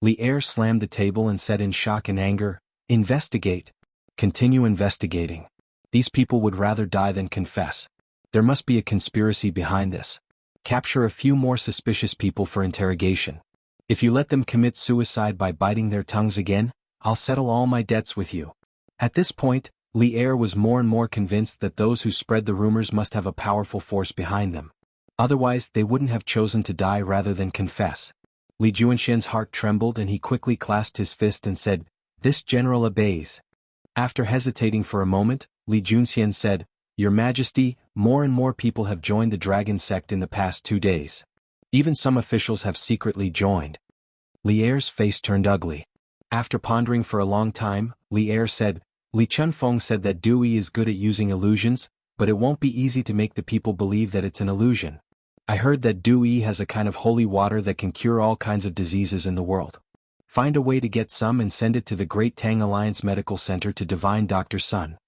Li Er slammed the table and said in shock and anger, "Investigate. Continue investigating. These people would rather die than confess. There must be a conspiracy behind this. Capture a few more suspicious people for interrogation. If you let them commit suicide by biting their tongues again, I'll settle all my debts with you." At this point, Li Er was more and more convinced that those who spread the rumors must have a powerful force behind them. Otherwise, they wouldn't have chosen to die rather than confess. Li Juanxian's heart trembled and he quickly clasped his fist and said, "This general obeys." After hesitating for a moment, Li Junxian said, "Your Majesty, more and more people have joined the Dragon Sect in the past 2 days. Even some officials have secretly joined." Li Er's face turned ugly. After pondering for a long time, Li Er said, "Li Chunfeng said that Dewey is good at using illusions, but it won't be easy to make the people believe that it's an illusion. I heard that Dewey has a kind of holy water that can cure all kinds of diseases in the world. Find a way to get some and send it to the Great Tang Alliance Medical Center to Divine Dr. Sun."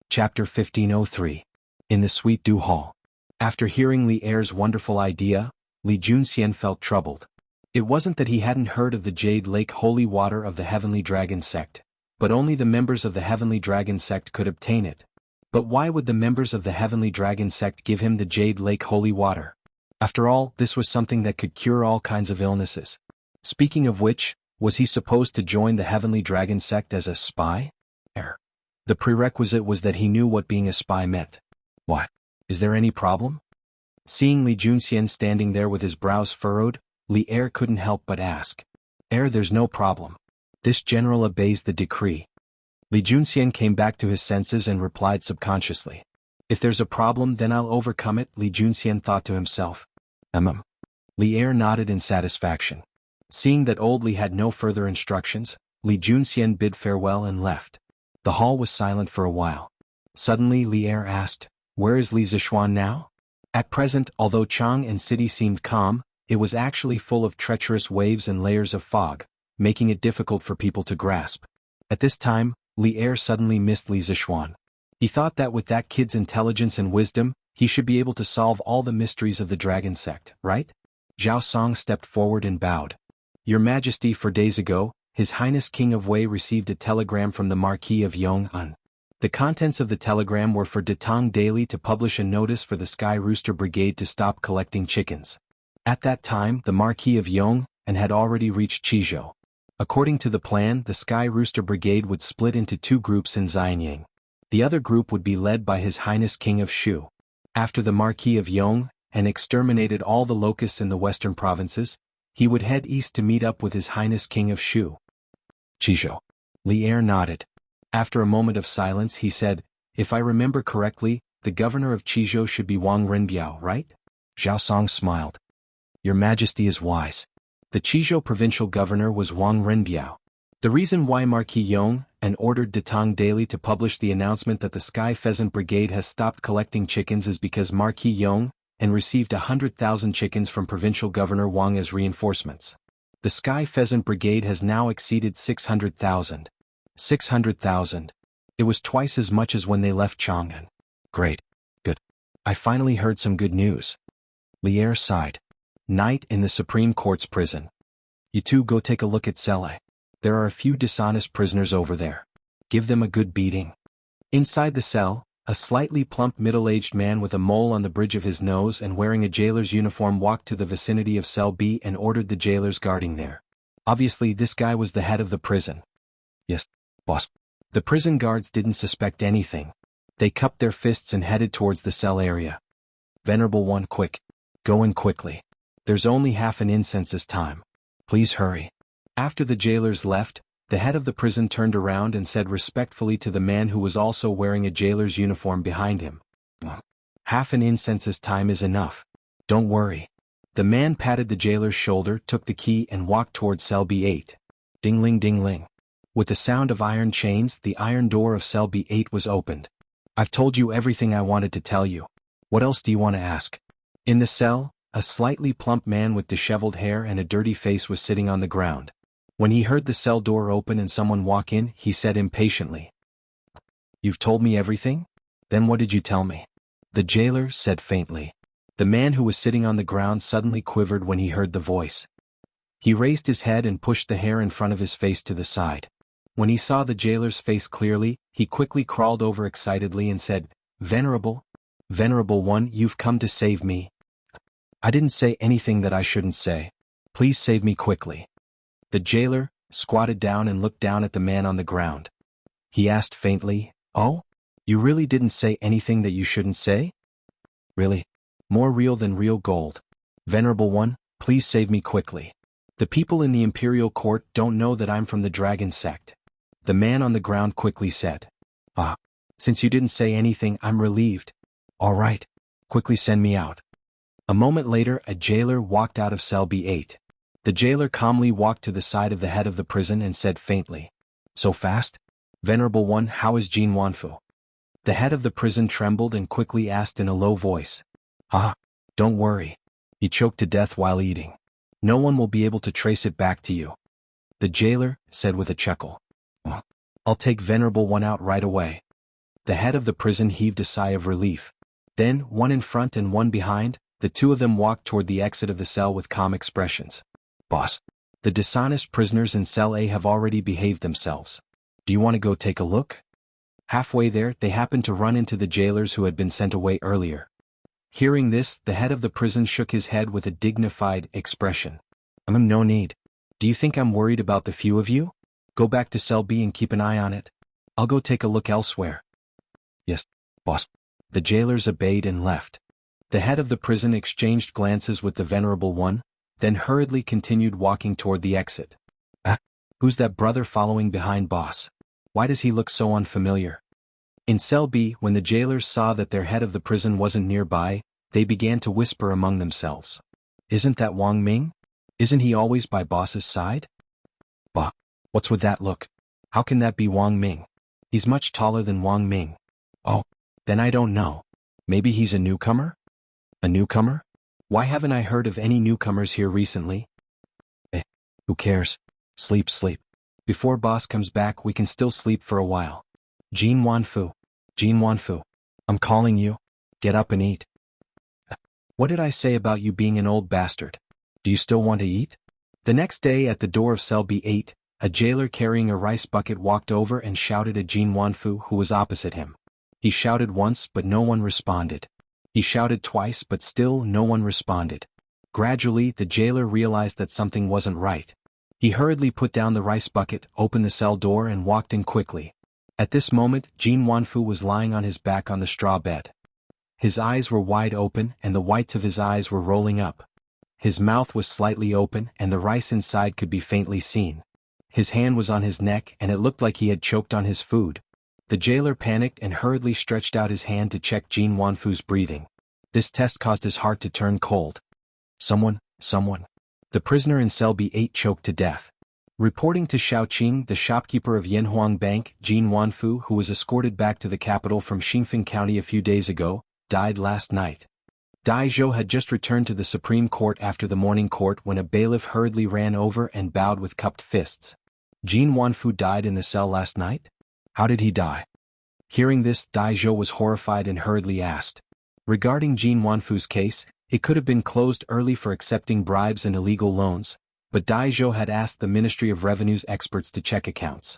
Chapter 1503. In the Sweet Dew Hall. After hearing Li Er's wonderful idea, Li Junxian felt troubled. It wasn't that he hadn't heard of the Jade Lake holy water of the Heavenly Dragon Sect, but only the members of the Heavenly Dragon Sect could obtain it. But why would the members of the Heavenly Dragon Sect give him the Jade Lake holy water? After all, this was something that could cure all kinds of illnesses. Speaking of which, was he supposed to join the Heavenly Dragon Sect as a spy? The prerequisite was that he knew what being a spy meant. What? Is there any problem? Seeing Li Junxian standing there with his brows furrowed, Li Er couldn't help but ask. There's no problem. This general obeys the decree." Li Junxian came back to his senses and replied subconsciously. "If there's a problem, then I'll overcome it," Li Junxian thought to himself. Li Er nodded in satisfaction. Seeing that old Li had no further instructions, Li Junxian bid farewell and left. The hall was silent for a while. Suddenly Li Er asked, "Where is Li Zixuan now?" At present, although Chang and city seemed calm, it was actually full of treacherous waves and layers of fog, making it difficult for people to grasp. At this time, Li Er suddenly missed Li Zixuan. He thought that with that kid's intelligence and wisdom, he should be able to solve all the mysteries of the Dragon Sect, right? Zhao Song stepped forward and bowed. "Your Majesty, 4 days ago, His Highness King of Wei received a telegram from the Marquis of Yong'an. The contents of the telegram were for Datang Daily to publish a notice for the Sky Rooster Brigade to stop collecting chickens. At that time, the Marquis of Yong'an had already reached Chizhou. According to the plan, the Sky Rooster Brigade would split into 2 groups in Xianyang. The other group would be led by His Highness King of Shu. After the Marquis of Yong'an exterminated all the locusts in the western provinces, he would head east to meet up with His Highness King of Shu." Chizhou. Li Er nodded. After a moment of silence he said, "If I remember correctly, the governor of Chizhou should be Wang Renbiao, right?" Zhao Song smiled. "Your Majesty is wise. The Chizhou provincial governor was Wang Renbiao. The reason why Marquis Yong'an ordered Datang Daily to publish the announcement that the Sky Pheasant Brigade has stopped collecting chickens is because Marquis Yong'an and received 100,000 chickens from Provincial Governor Wang as reinforcements. The Sky Pheasant Brigade has now exceeded 600,000. 600,000. It was twice as much as when they left Chang'an. Great. Good. I finally heard some good news. Lier sighed. Night in the Supreme Court's prison. You two go take a look at Cell A. There are a few dishonest prisoners over there. Give them a good beating. Inside the cell, a slightly plump middle-aged man with a mole on the bridge of his nose and wearing a jailer's uniform walked to the vicinity of Cell B and ordered the jailers guarding there. Obviously this guy was the head of the prison. Yes, boss. The prison guards didn't suspect anything. They cupped their fists and headed towards the cell area. Venerable One, quick. Go in quickly. There's only half an incense's time. Please hurry. After the jailers left, the head of the prison turned around and said respectfully to the man who was also wearing a jailer's uniform behind him. Half an incense's time is enough. Don't worry. The man patted the jailer's shoulder, took the key and walked towards cell B8. Ding-ling ding-ling. With the sound of iron chains, the iron door of cell B8 was opened. I've told you everything I wanted to tell you. What else do you want to ask? In the cell, a slightly plump man with disheveled hair and a dirty face was sitting on the ground. When he heard the cell door open and someone walk in, he said impatiently, "You've told me everything? Then what did you tell me?" The jailer said faintly. The man who was sitting on the ground suddenly quivered when he heard the voice. He raised his head and pushed the hair in front of his face to the side. When he saw the jailer's face clearly, he quickly crawled over excitedly and said, Venerable One, you've come to save me." "I didn't say anything that I shouldn't say. Please save me quickly." The jailer squatted down and looked down at the man on the ground. He asked faintly, "Oh? You really didn't say anything that you shouldn't say?" "Really? More real than real gold. Venerable One, please save me quickly. The people in the imperial court don't know that I'm from the dragon sect." The man on the ground quickly said, "Ah, since you didn't say anything, I'm relieved. All right, quickly send me out." A moment later, a jailer walked out of cell B8. The jailer calmly walked to the side of the head of the prison and said faintly, "So fast? Venerable One, how is Jin Wanfu?" The head of the prison trembled and quickly asked in a low voice, "Ah, don't worry. He choked to death while eating. No one will be able to trace it back to you." The jailer said with a chuckle, "I'll take Venerable One out right away." The head of the prison heaved a sigh of relief. Then, one in front and one behind, the two of them walked toward the exit of the cell with calm expressions. "Boss, the dishonest prisoners in cell A have already behaved themselves. Do you want to go take a look?" Halfway there, they happened to run into the jailers who had been sent away earlier. Hearing this, the head of the prison shook his head with a dignified expression. No need. Do you think I'm worried about the few of you? Go back to cell B and keep an eye on it. I'll go take a look elsewhere." "Yes, boss." The jailers obeyed and left. The head of the prison exchanged glances with the Venerable One, then hurriedly continued walking toward the exit. Who's that brother following behind boss? Why does he look so unfamiliar?" In cell B, when the jailers saw that their head of the prison wasn't nearby, they began to whisper among themselves. "Isn't that Wang Ming? Isn't he always by boss's side?" "Bah, what's with that look? How can that be Wang Ming? He's much taller than Wang Ming." "Oh, then I don't know. Maybe he's a newcomer?" "A newcomer? Why haven't I heard of any newcomers here recently?" Who cares? Sleep. Before boss comes back we can still sleep for a while. Jin Wanfu, I'm calling you. Get up and eat." "What did I say about you being an old bastard? Do you still want to eat?" The next day at the door of cell B8, a jailer carrying a rice bucket walked over and shouted at Jin Wanfu, who was opposite him. He shouted once but no one responded. He shouted twice but still no one responded. Gradually the jailer realized that something wasn't right. He hurriedly put down the rice bucket, opened the cell door and walked in quickly. At this moment, Jin Wanfu was lying on his back on the straw bed. His eyes were wide open and the whites of his eyes were rolling up. His mouth was slightly open and the rice inside could be faintly seen. His hand was on his neck and it looked like he had choked on his food. The jailer panicked and hurriedly stretched out his hand to check Jin Wanfu's breathing. This test caused his heart to turn cold. Someone. The prisoner in cell B8 choked to death. Reporting to Xiaoqing, the shopkeeper of Yanhuang Bank, Jin Wanfu, who was escorted back to the capital from Xingfeng County a few days ago, died last night. Dai Zhou had just returned to the Supreme Court after the morning court when a bailiff hurriedly ran over and bowed with cupped fists. Jin Wanfu died in the cell last night? How did he die? Hearing this, Dai Zhou was horrified and hurriedly asked. Regarding Jin Wanfu's case, it could have been closed early for accepting bribes and illegal loans, but Dai Zhou had asked the Ministry of Revenue's experts to check accounts.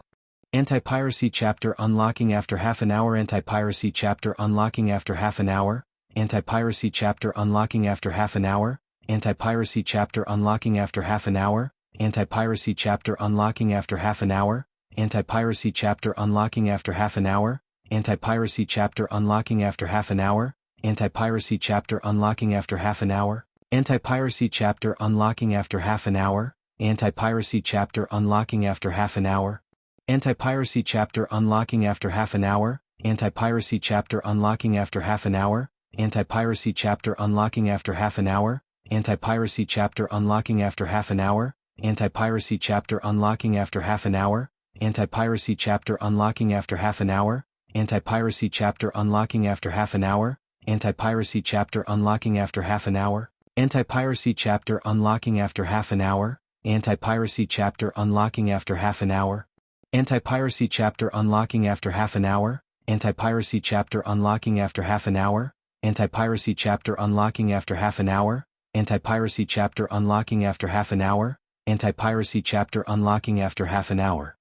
Anti-piracy chapter unlocking after half an hour. Anti-piracy chapter unlocking after half an hour. Anti-piracy chapter unlocking after half an hour. Anti-piracy chapter unlocking after half an hour. Anti-piracy chapter unlocking after half an hour. Anti-piracy chapter unlocking after half an hour. Anti-piracy chapter unlocking after half an hour. Anti-piracy chapter unlocking after half an hour. Anti-piracy chapter unlocking after half an hour. Anti-piracy chapter unlocking after half an hour. Anti-piracy chapter unlocking after half an hour. Anti-piracy chapter unlocking after half an hour. Anti-piracy chapter unlocking after half an hour. Anti-piracy chapter unlocking after half an hour. Anti-piracy chapter unlocking after half an hour. Anti-piracy chapter unlocking after half an hour. Anti-piracy chapter unlocking after half an hour. Anti-piracy chapter unlocking after half an hour. Anti-piracy chapter unlocking after half an hour. Anti-piracy chapter unlocking after half an hour. Anti-piracy chapter unlocking after half an hour. Anti-piracy chapter unlocking after half an hour. Anti-piracy chapter unlocking after half an hour. Anti-piracy chapter unlocking after half an hour. Anti-piracy chapter unlocking after half an hour.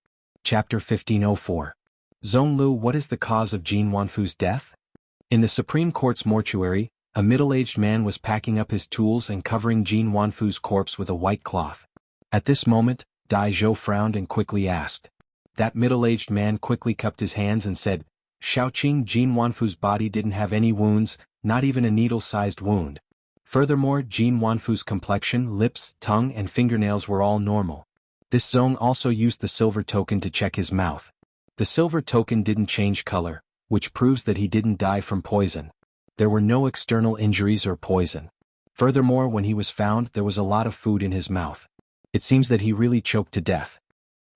Chapter 1504. Zhonglu. What is the cause of Jin Wanfu's death? In the Supreme Court's mortuary, a middle-aged man was packing up his tools and covering Jin Wanfu's corpse with a white cloth. At this moment, Dai Zhou frowned and quickly asked. That middle-aged man quickly cupped his hands and said, Shaoqing, Jin Wanfu's body didn't have any wounds, not even a needle-sized wound. Furthermore, Jin Wanfu's complexion, lips, tongue and fingernails were all normal. This Zong also used the silver token to check his mouth. The silver token didn't change color, which proves that he didn't die from poison. There were no external injuries or poison. Furthermore, when he was found, there was a lot of food in his mouth. It seems that he really choked to death.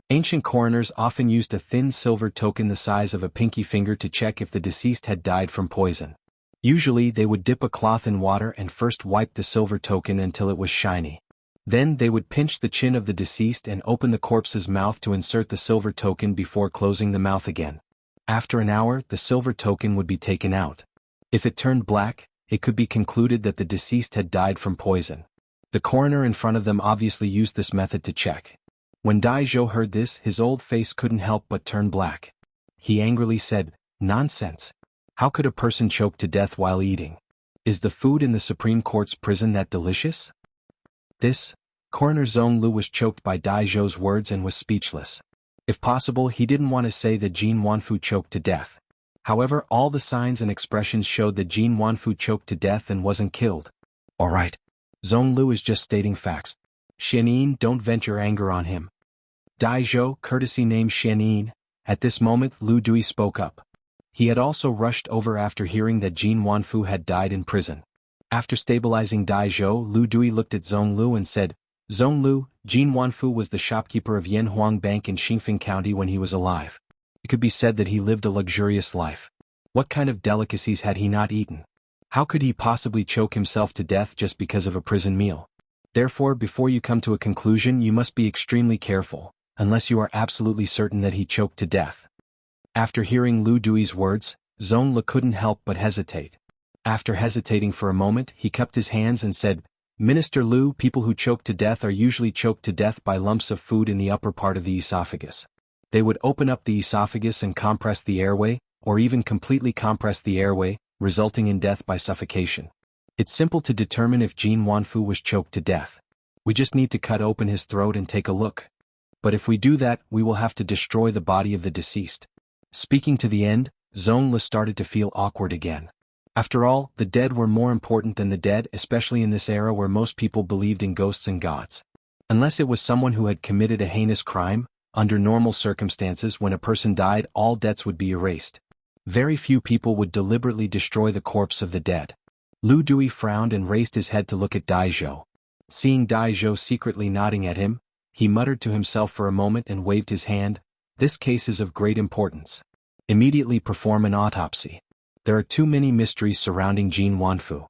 Ancient coroners often used a thin silver token the size of a pinky finger to check if the deceased had died from poison. Usually they would dip a cloth in water and first wipe the silver token until it was shiny. Then they would pinch the chin of the deceased and open the corpse's mouth to insert the silver token before closing the mouth again. After an hour, the silver token would be taken out. If it turned black, it could be concluded that the deceased had died from poison. The coroner in front of them obviously used this method to check. When Dai Zhou heard this, his old face couldn't help but turn black. He angrily said, Nonsense. How could a person choke to death while eating? Is the food in the Supreme Court's prison that delicious? Coroner Zhonglu was choked by Dai Zhou's words and was speechless. If possible, he didn't want to say that Jin Wanfu choked to death. However, all the signs and expressions showed that Jin Wanfu choked to death and wasn't killed. Alright. Zhonglu is just stating facts. Xianyin, don't vent your anger on him. Dai Zhou, courtesy named Xianyin. At this moment, Lu Dui spoke up. He had also rushed over after hearing that Jin Wanfu had died in prison. After stabilizing Dai Zhou, Lu Dui looked at Zhonglu and said, Zhonglu, Jin Wanfu was the shopkeeper of Yanhuang Bank in Xingfeng County when he was alive. It could be said that he lived a luxurious life. What kind of delicacies had he not eaten? How could he possibly choke himself to death just because of a prison meal? Therefore, before you come to a conclusion, you must be extremely careful, unless you are absolutely certain that he choked to death. After hearing Lu Dui's words, Zhonglu couldn't help but hesitate. After hesitating for a moment, he cupped his hands and said, Minister Lu, people who choke to death are usually choked to death by lumps of food in the upper part of the esophagus. They would open up the esophagus and compress the airway, or even completely compress the airway, resulting in death by suffocation. It's simple to determine if Jin Wanfu was choked to death. We just need to cut open his throat and take a look. But if we do that, we will have to destroy the body of the deceased. Speaking to the end, Zhonglu started to feel awkward again. After all, the dead were more important than the dead, especially in this era where most people believed in ghosts and gods. Unless it was someone who had committed a heinous crime, under normal circumstances when a person died all debts would be erased. Very few people would deliberately destroy the corpse of the dead. Lu Dui frowned and raised his head to look at Dai Zhou. Seeing Dai Zhou secretly nodding at him, he muttered to himself for a moment and waved his hand. This case is of great importance. Immediately perform an autopsy. There are too many mysteries surrounding Jin Wanfu.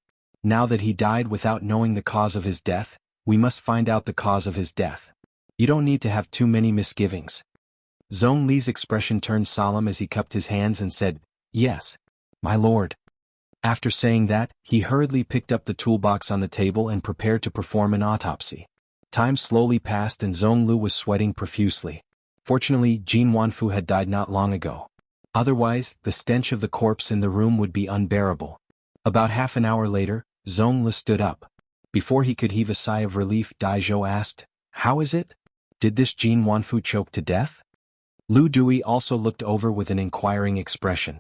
Now that he died without knowing the cause of his death, we must find out the cause of his death. You don't need to have too many misgivings. Zhong Li's expression turned solemn as he cupped his hands and said, "Yes, my lord." After saying that, he hurriedly picked up the toolbox on the table and prepared to perform an autopsy. Time slowly passed and Zhong Lu was sweating profusely. Fortunately, Jin Wanfu had died not long ago. Otherwise, the stench of the corpse in the room would be unbearable. About half an hour later, Zhong Lu stood up. Before he could heave a sigh of relief, Dai Zhou asked, "How is it? Did this Jin Wanfu choke to death?" Lu Dui also looked over with an inquiring expression.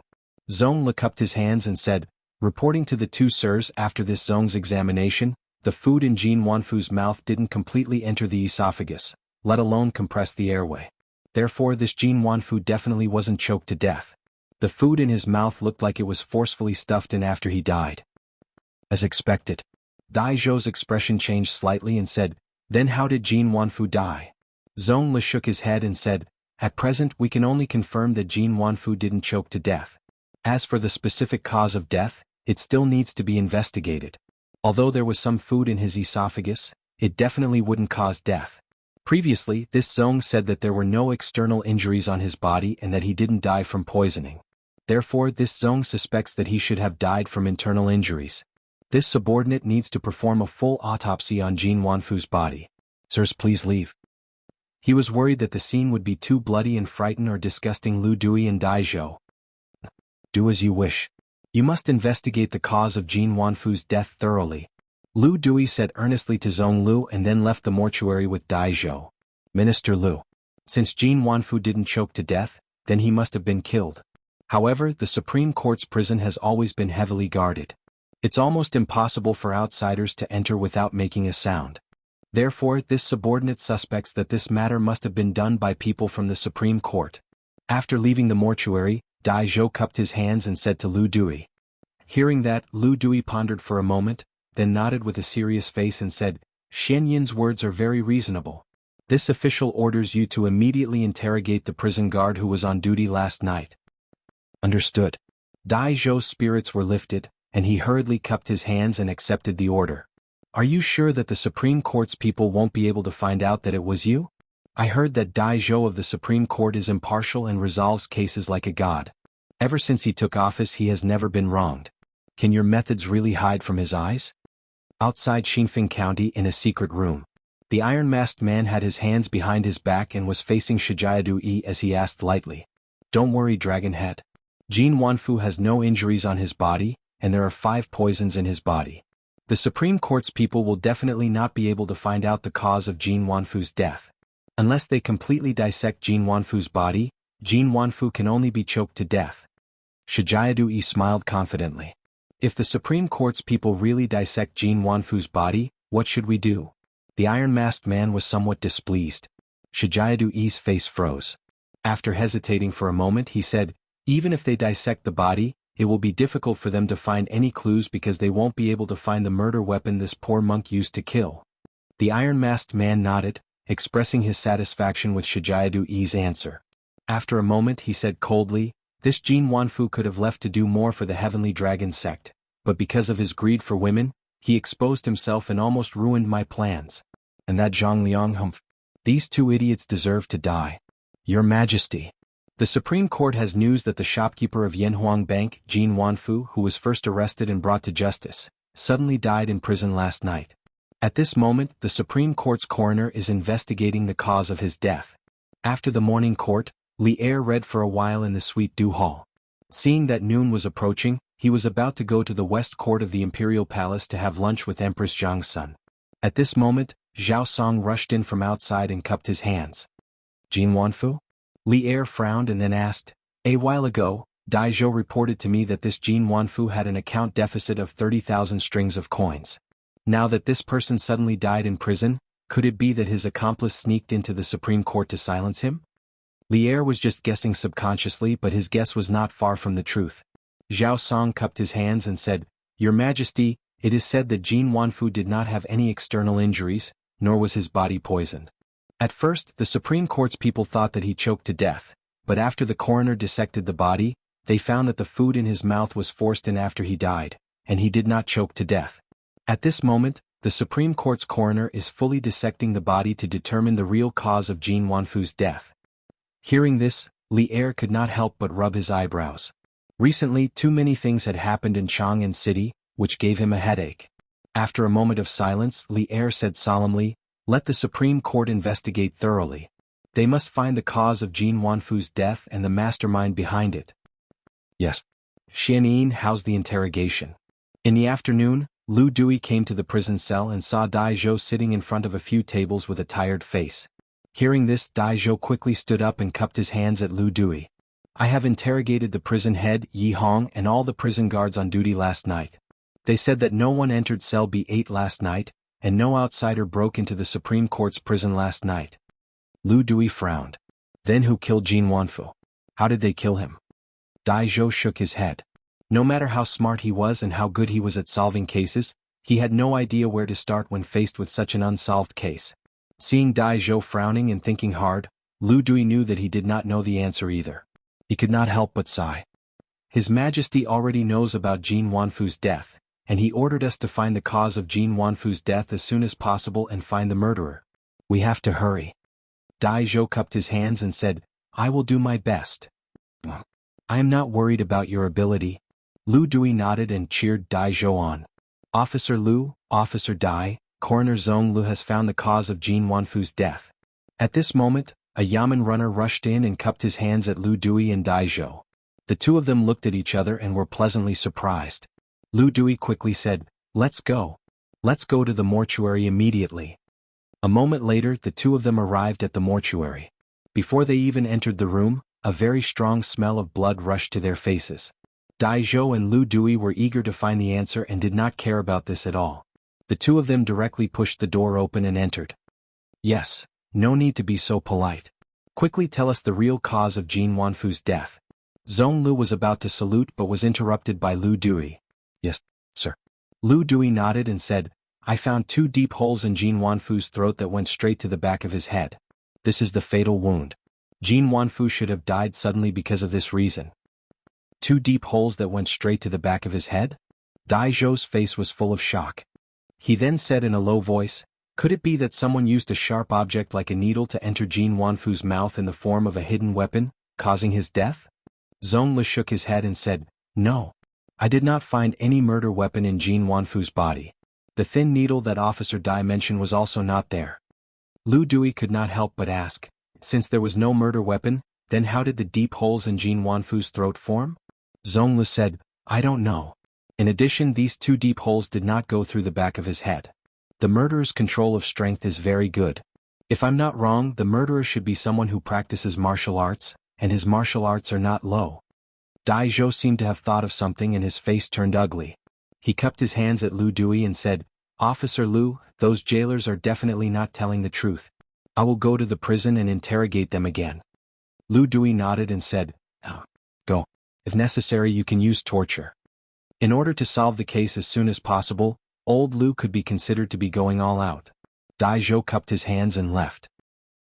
Zhong Lu cupped his hands and said, "Reporting to the two sirs, after this Zhong's examination, the food in Jin Wanfu's mouth didn't completely enter the esophagus, let alone compress the airway. Therefore this Jin Wanfu definitely wasn't choked to death. The food in his mouth looked like it was forcefully stuffed in after he died." As expected. Dai Zhou's expression changed slightly and said, "Then how did Jin Wanfu die?" Zhong Li shook his head and said, "At present we can only confirm that Jin Wanfu didn't choke to death. As for the specific cause of death, it still needs to be investigated. Although there was some food in his esophagus, it definitely wouldn't cause death. Previously, this Zhong said that there were no external injuries on his body and that he didn't die from poisoning. Therefore this Zhong suspects that he should have died from internal injuries. This subordinate needs to perform a full autopsy on Jin Wanfu's body. Sirs, please leave." He was worried that the scene would be too bloody and frighten or disgusting Lu Dui and Dai Zhou. "Do as you wish. You must investigate the cause of Jin Wanfu's death thoroughly," Lu Dui said earnestly to Zhong Lu and then left the mortuary with Dai Zhou. "Minister Lu. Since Jin Wanfu didn't choke to death, then he must have been killed. However, the Supreme Court's prison has always been heavily guarded. It's almost impossible for outsiders to enter without making a sound. Therefore, this subordinate suspects that this matter must have been done by people from the Supreme Court." After leaving the mortuary, Dai Zhou cupped his hands and said to Lu Dui. Hearing that, Lu Dui pondered for a moment, then nodded with a serious face and said, "Xian Yin's words are very reasonable. This official orders you to immediately interrogate the prison guard who was on duty last night." "Understood." Dai Zhou's spirits were lifted, and he hurriedly cupped his hands and accepted the order. "Are you sure that the Supreme Court's people won't be able to find out that it was you? I heard that Dai Zhou of the Supreme Court is impartial and resolves cases like a god. Ever since he took office he has never been wronged. Can your methods really hide from his eyes?" Outside Xinfeng County in a secret room, the iron-masked man had his hands behind his back and was facing Shijayadu Yi as he asked lightly, "Don't worry, Dragonhead. Jin Wanfu has no injuries on his body, and there are 5 poisons in his body. The Supreme Court's people will definitely not be able to find out the cause of Jin Wanfu's death. Unless they completely dissect Jin Wanfu's body, Jin Wanfu can only be choked to death." Shijayadu Yi smiled confidently. "If the Supreme Court's people really dissect Jin Wanfu's body, what should we do?" The iron-masked man was somewhat displeased. Shijayadu Yi's face froze. After hesitating for a moment he said, "Even if they dissect the body, it will be difficult for them to find any clues because they won't be able to find the murder weapon this poor monk used to kill." The iron-masked man nodded, expressing his satisfaction with Shijayadu Yi's answer. After a moment he said coldly, "This Jin Wanfu could have left to do more for the Heavenly Dragon sect, but because of his greed for women, he exposed himself and almost ruined my plans. And that Zhang Lianghumph. These 2 idiots deserve to die. Your Majesty. The Supreme Court has news that the shopkeeper of Yanhuang Bank, Jin Wanfu, who was first arrested and brought to justice, suddenly died in prison last night. At this moment, the Supreme Court's coroner is investigating the cause of his death." After the morning court, Li Er read for a while in the Suite Du Hall. Seeing that noon was approaching, he was about to go to the West Court of the Imperial Palace to have lunch with Empress Zhang's son. At this moment, Zhao Song rushed in from outside and cupped his hands. "Jin Wanfu?" Li Er frowned and then asked, "A while ago, Dai Zhou reported to me that this Jin Wanfu had an account deficit of 30,000 strings of coins. Now that this person suddenly died in prison, could it be that his accomplice sneaked into the Supreme Court to silence him?" Li Er was just guessing subconsciously, but his guess was not far from the truth. Zhao Song cupped his hands and said, "Your Majesty, it is said that Jin Wanfu did not have any external injuries, nor was his body poisoned. At first, the Supreme Court's people thought that he choked to death, but after the coroner dissected the body, they found that the food in his mouth was forced in after he died, and he did not choke to death. At this moment, the Supreme Court's coroner is fully dissecting the body to determine the real cause of Jin Wanfu's death. Hearing this, Li Er could not help but rub his eyebrows. Recently, too many things had happened in Chang'an City, which gave him a headache. After a moment of silence, Li Er said solemnly, "Let the Supreme Court investigate thoroughly. They must find the cause of Jin Wanfu's death and the mastermind behind it." Yes. Xianyin housed the interrogation. In the afternoon, Lu Dui came to the prison cell and saw Dai Zhou sitting in front of a few tables with a tired face. Hearing this, Dai Zhou quickly stood up and cupped his hands at Lu Dui. "I have interrogated the prison head, Yi Hong, and all the prison guards on duty last night. They said that no one entered cell B8 last night, and no outsider broke into the Supreme Court's prison last night." Lu Dui frowned. "Then who killed Jin Wanfu? How did they kill him?" Dai Zhou shook his head. No matter how smart he was and how good he was at solving cases, he had no idea where to start when faced with such an unsolved case. Seeing Dai Zhou frowning and thinking hard, Lu Dui knew that he did not know the answer either. He could not help but sigh. "His Majesty already knows about Jin Wanfu's death, and he ordered us to find the cause of Jin Wanfu's death as soon as possible and find the murderer. We have to hurry." Dai Zhou cupped his hands and said, "I will do my best." "I am not worried about your ability." Lu Dui nodded and cheered Dai Zhou on. "Officer Lu, Officer Dai, Coroner Zhong Lu has found the cause of Jin Wanfu's death." At this moment, a Yamen runner rushed in and cupped his hands at Lu Dui and Dai Zhou. The two of them looked at each other and were pleasantly surprised. Lu Dui quickly said, "Let's go. Let's go to the mortuary immediately." A moment later, the two of them arrived at the mortuary. Before they even entered the room, a very strong smell of blood rushed to their faces. Dai Zhou and Lu Dui were eager to find the answer and did not care about this at all. The two of them directly pushed the door open and entered. "Yes, no need to be so polite. Quickly tell us the real cause of Jin Wanfu's death." Zhong Lu was about to salute but was interrupted by Lu Dui. "Yes, sir." Lu Dui nodded and said, "I found 2 deep holes in Jin Wanfu's throat that went straight to the back of his head. This is the fatal wound. Jin Wanfu should have died suddenly because of this reason." 2 deep holes that went straight to the back of his head? Dai Zhou's face was full of shock. He then said in a low voice, "Could it be that someone used a sharp object like a needle to enter Jin Wanfu's mouth in the form of a hidden weapon, causing his death?" Zhong Li shook his head and said, "No. I did not find any murder weapon in Jin Wanfu's body. The thin needle that Officer Dai mentioned was also not there." Lu Dui could not help but ask, "Since there was no murder weapon, then how did the deep holes in Jin Wanfu's throat form?" Zhong Li said, "I don't know. In addition, these 2 deep holes did not go through the back of his head. The murderer's control of strength is very good. If I'm not wrong, the murderer should be someone who practices martial arts, and his martial arts are not low." Dai Zhou seemed to have thought of something and his face turned ugly. He cupped his hands at Lu Dui and said, "Officer Lu, those jailers are definitely not telling the truth. I will go to the prison and interrogate them again." Lu Dui nodded and said, "Go. If necessary, you can use torture." In order to solve the case as soon as possible, old Lu could be considered to be going all out. Dai Zhou cupped his hands and left.